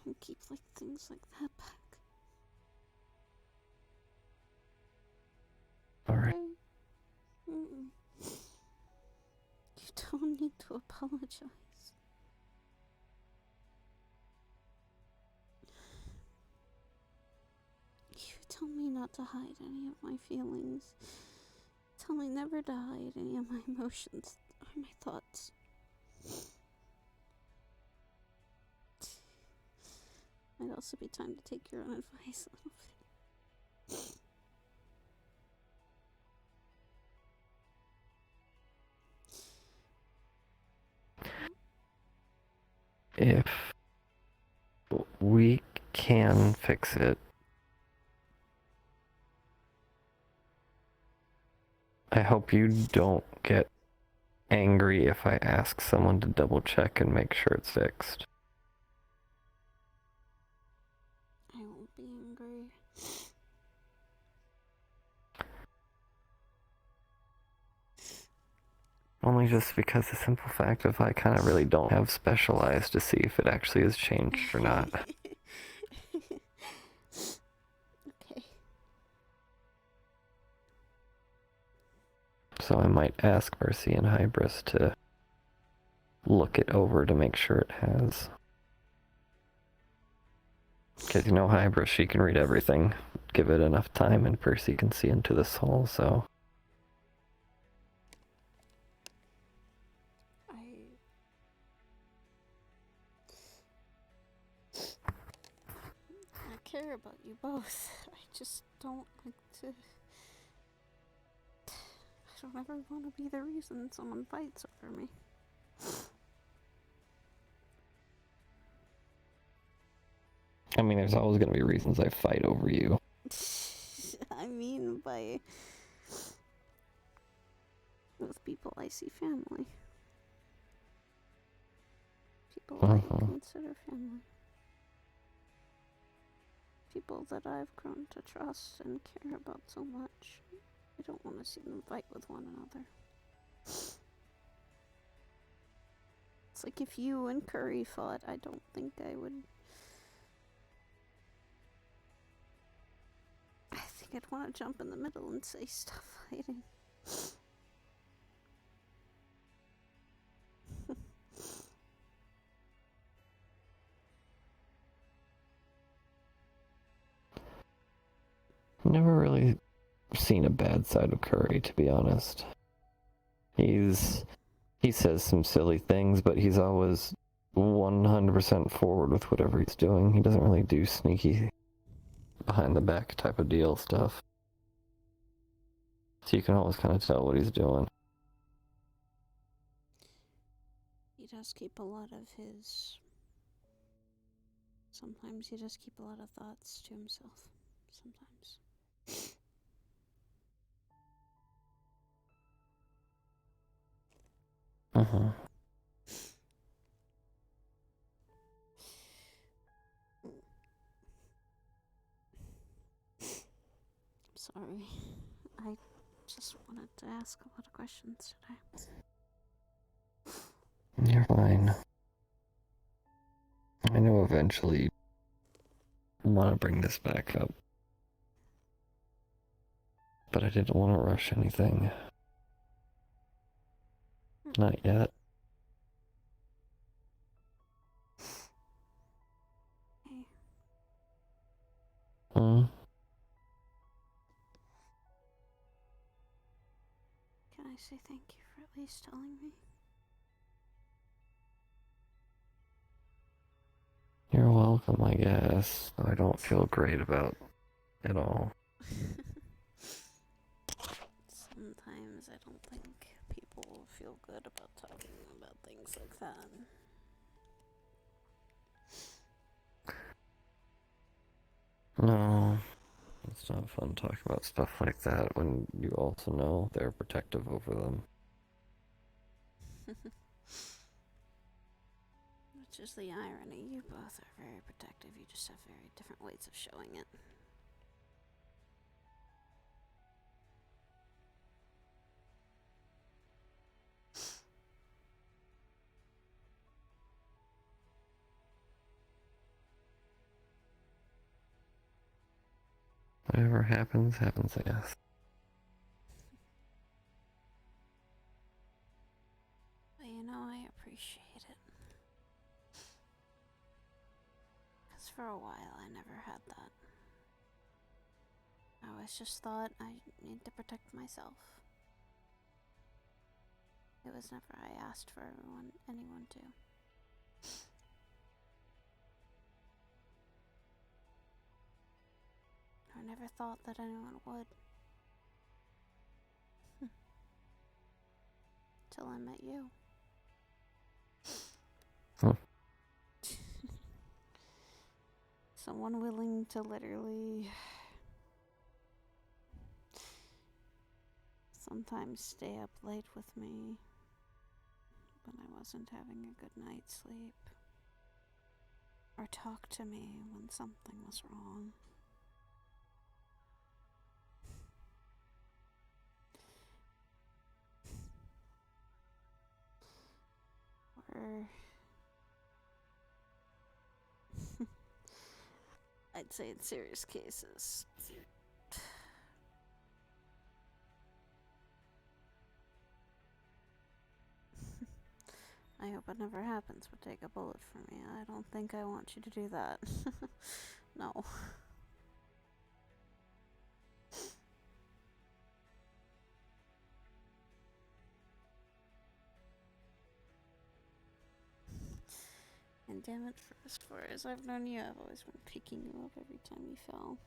don't keep like things like that back. Alright. Mm-mm. You don't need to apologize. You tell me not to hide any of my feelings. Tell me never to hide any of my emotions or my thoughts. Might also be time to take your own advice a little bit. If we can fix it, I hope you don't get angry if I ask someone to double check and make sure it's fixed. I won't be angry. Only just because the simple fact of I kind of really don't have special eyes to see if it actually has changed or not. Okay. So I might ask Mercy and Hybris to look it over to make sure it has. Because you know Hybris, she can read everything. Give it enough time and Percy can see into the soul, so... I care about you both. I just don't like to... I don't ever want to be the reason someone fights over me. I mean, there's always going to be reasons I fight over you. I mean, by... with people I see family. People I consider family. People that I've grown to trust and care about so much. I don't want to see them fight with one another. It's like if you and Curry fought, I don't think I would... I think I'd want to jump in the middle and say, stop fighting. Never really seen a bad side of Curry, to be honest. He says some silly things, but he's always 100% forward with whatever he's doing. He doesn't really do sneaky behind the back type of deal stuff. So you can always kind of tell what he's doing. He does keep a lot of his... Sometimes he does keep a lot of thoughts to himself. Sometimes. Uh-huh. Sorry. I just wanted to ask a lot of questions today. You're fine. I know eventually you want to bring this back up. But I didn't want to rush anything. Not yet. Hey. Hmm? Can I say thank you for at least telling me? You're welcome, I guess. I don't feel great about it all. Sometimes I don't think people feel good about talking about things like that. No, it's not fun talking about stuff like that when you also know they're protective over them. Which is the irony. You both are very protective. You just have very different ways of showing it. Whatever happens, happens, I guess. But you know, I appreciate it. Because for a while I never had that. I always just thought I need to protect myself. It was never I asked for anyone to. I never thought that anyone would. Till I met you. Huh. Someone willing to literally sometimes stay up late with me when I wasn't having a good night's sleep, or talk to me when something was wrong. Or I'd say in serious cases. I hope it never happens, but take a bullet for me. I don't think I want you to do that. No. And damn it, for as far as I've known you, I've always been picking you up every time you fell.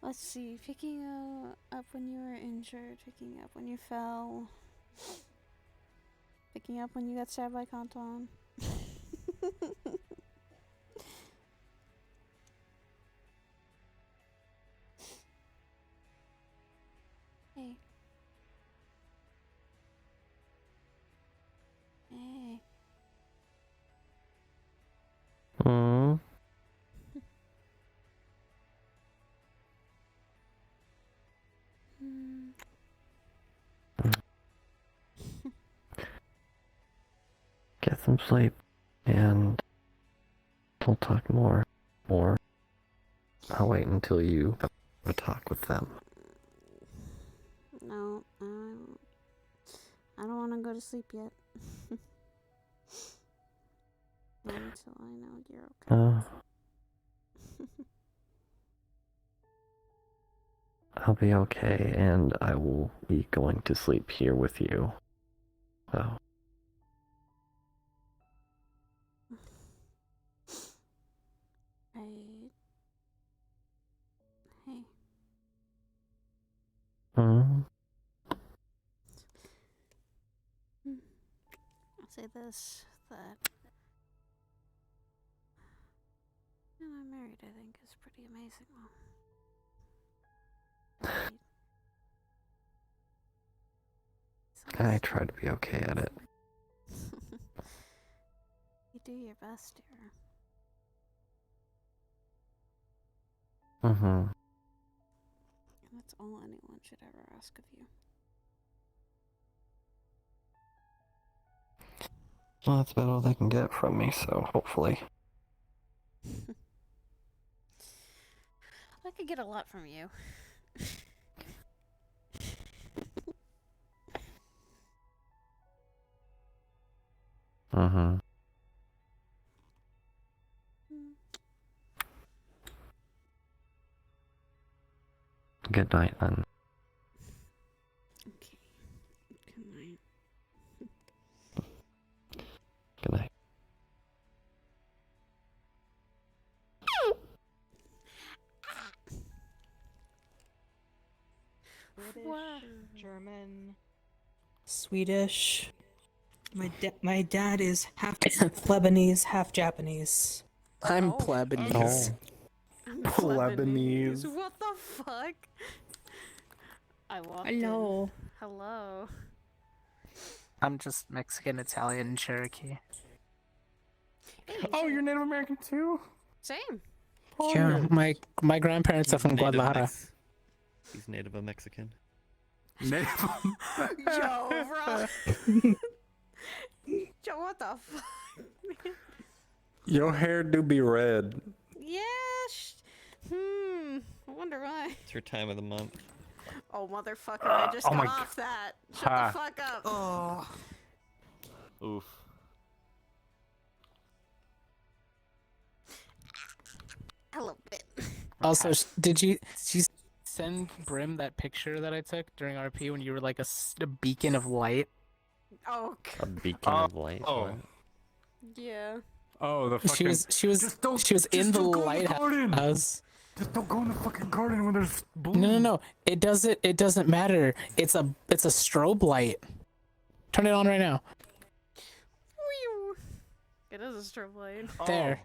Let's see, picking you up when you were injured, picking you up when you fell, picking you up when you got stabbed by Kanton. Hey. Hey. Hmm. Get some sleep, and we'll talk more. Or I'll wait until you have a talk with them. No, I don't want to go to sleep yet. Not until I know you're okay. I'll be okay, and I will be going to sleep here with you. So. Hey. Hmm. I'll say this, that I'm married, I think, is pretty amazing, though. I try to be okay at it. You do your best, dear. Mm-hmm. And that's all anyone should ever ask of you. Well, that's about all they can get from me, so hopefully. I could get a lot from you. Mm-hmm. Good night, then. Okay. Good night. Good night. British, German, Swedish. My dad is half Lebanese, half Japanese. I'm Plebanese. Lebanese. What the fuck? I walked Hello. in. Hello. I'm just Mexican, Italian, Cherokee. Oh, you're Native American too? Same. Yeah, my grandparents are from Guadalajara. He's native of Mexican. Yo, bro. Yo, what the fuck? Your hair do be red. Yeah. I wonder why. It's your time of the month. Oh, motherfucker, I just oh got my off that. Shut Ha. the fuck up. Oh. Oof. A little bit. Also, did you send Brim that picture that I took during RP when you were like a beacon of light? Oh, A beacon of light. Oh. what? yeah. Oh, the fucking. She was in the lighthouse. Just don't go in the fucking garden when there's blue. No. It doesn't matter. It's a strobe light. Turn it on right now. It is a strobe light. There.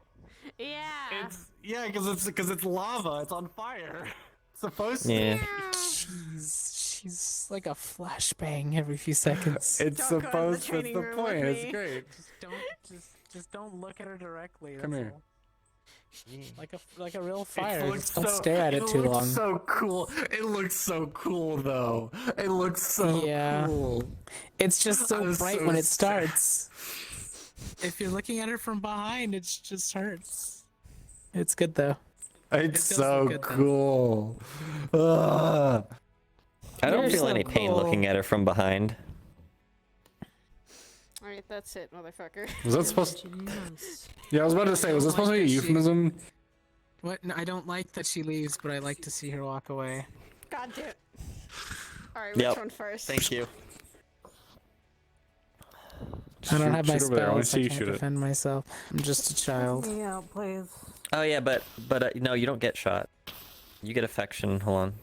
Yeah. Because it's lava. It's on fire. It's supposed to. Yeah. She's like a flashbang every few seconds. It's Don't go to the supposed. That's training the room point. with It's me. great. Just don't look at her directly. Come that's here. all. Like a real fire. It looks Just don't so, stare at it too looks long. so cool. It looks so cool though. It looks so cool. It's just so I'm bright so when it sad. starts. If you're looking at her from behind, it just hurts. It's good though. It's does so look good, though. cool. Ugh. I don't You're feel so any pain cool. looking at her from behind. Alright, that's it, motherfucker. Was that supposed? Yeah, I was about to say. Was that supposed to be a euphemism? What? No, I don't like that she leaves, but I like to see her walk away. God damn it. Alright, which Yep. one first? Thank you. I don't have my shoot over there. I wanna spells. see I you can't shoot it. defend myself. I'm just a child. Yeah, please. Oh yeah, but no, you don't get shot. You get affection. Hold on.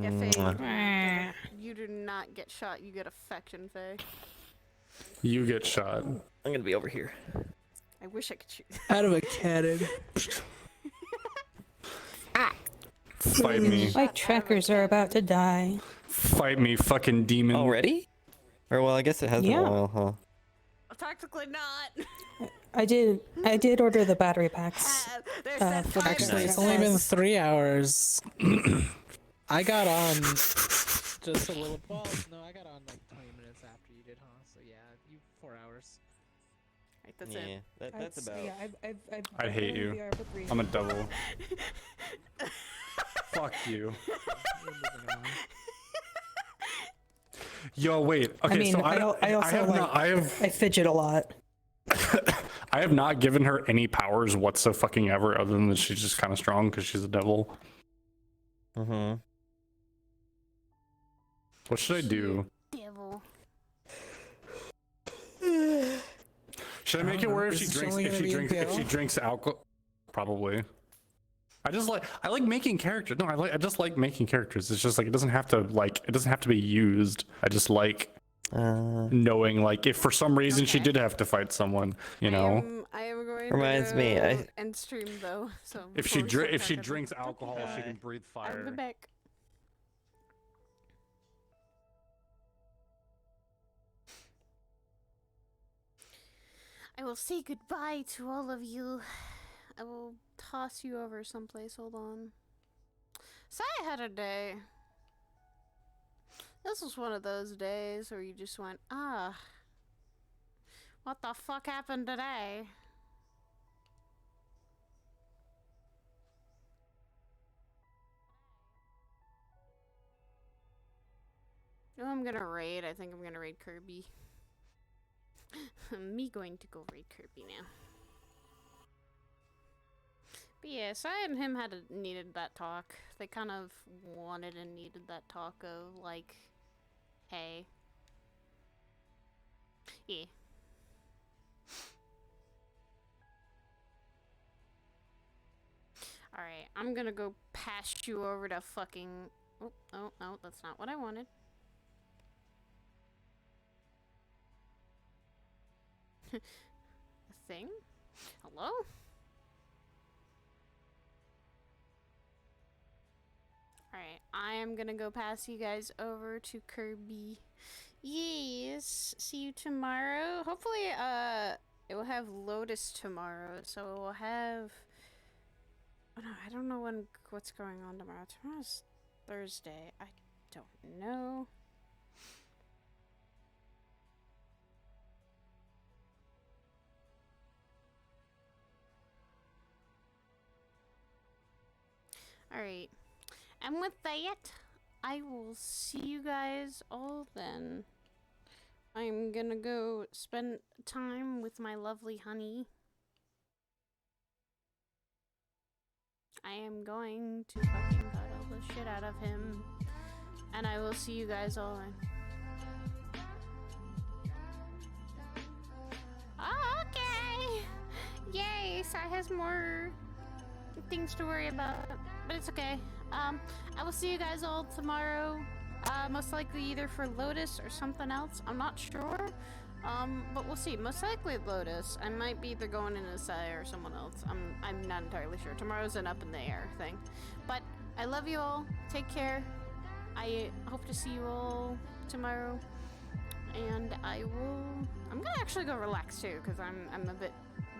Yeah, Faye, Mwah. you do not get shot, you get affection, Faye. You get shot. I'm gonna be over here. I wish I could shoot. Out of a cannon. Fight me. My trackers are about to die. Fight me, fucking demon. Already? Or well, I guess it has been Yeah. a while, huh? Tactically not. I did order the battery packs. For the Actually, it's Xbox. only been 3 hours. I got on just a little. Well, no, I got on like 20 minutes after you did, huh? So yeah, you 4 hours. Right, that's Yeah, it. that's about. Yeah, I hate been in you. VR for 3 I'm a days. double. Fuck you. Yo, wait. Okay, I mean, so I also have like, not, I fidget a lot. I have not given her any powers whatsoever other than that she's just kind of strong because she's a devil. Mm-hmm. What should I do? Devil. Should I make it where if Is she this drinks only gonna be in if she PL? drinks alcohol? Probably. I like making characters. No, I just like making characters. It's just like it doesn't have to be used. I just like knowing like if for some reason she did have to fight someone, you know. I am going Reminds to me, go end stream though. So If she before we if start she talking- drinks alcohol, she can breathe I'll be fire. back. I will say goodbye to all of you. I will toss you over someplace. Hold on. So I had a day. This was one of those days where you just went, what the fuck happened today? Oh, I'm gonna raid. I think I'm gonna raid Kirby. Me going to go raid Kirby now. But yeah, Sai and him needed that talk. They kind of wanted and needed that talk of like, hey. Yeah. Alright, I'm gonna go pass you over to fucking... Oh, that's not what I wanted. A thing? Hello? Alright, I am gonna go pass you guys over to Kirby. Yes, see you tomorrow. Hopefully, it will have Lotus tomorrow, so it will have... Oh, no, I don't know what's going on tomorrow. Tomorrow's Thursday. I don't know. Alright. And with that, I will see you guys all then. I'm gonna go spend time with my lovely honey. I am going to fucking cuddle the shit out of him. And I will see you guys all then. Oh, okay! Yay! Sai has more things to worry about, but it's okay. I will see you guys all tomorrow. Most likely either for Lotus or something else. I'm not sure. But we'll see. Most likely Lotus. I might be either going into Sai or someone else. I'm not entirely sure. Tomorrow's an up in the air thing. But I love you all. Take care. I hope to see you all tomorrow. And I'm gonna actually go relax too, because I'm a bit,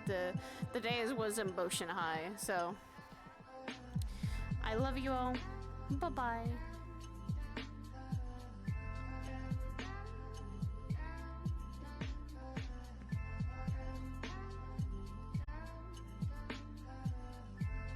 the day was emotion high, so I love you all. Bye bye.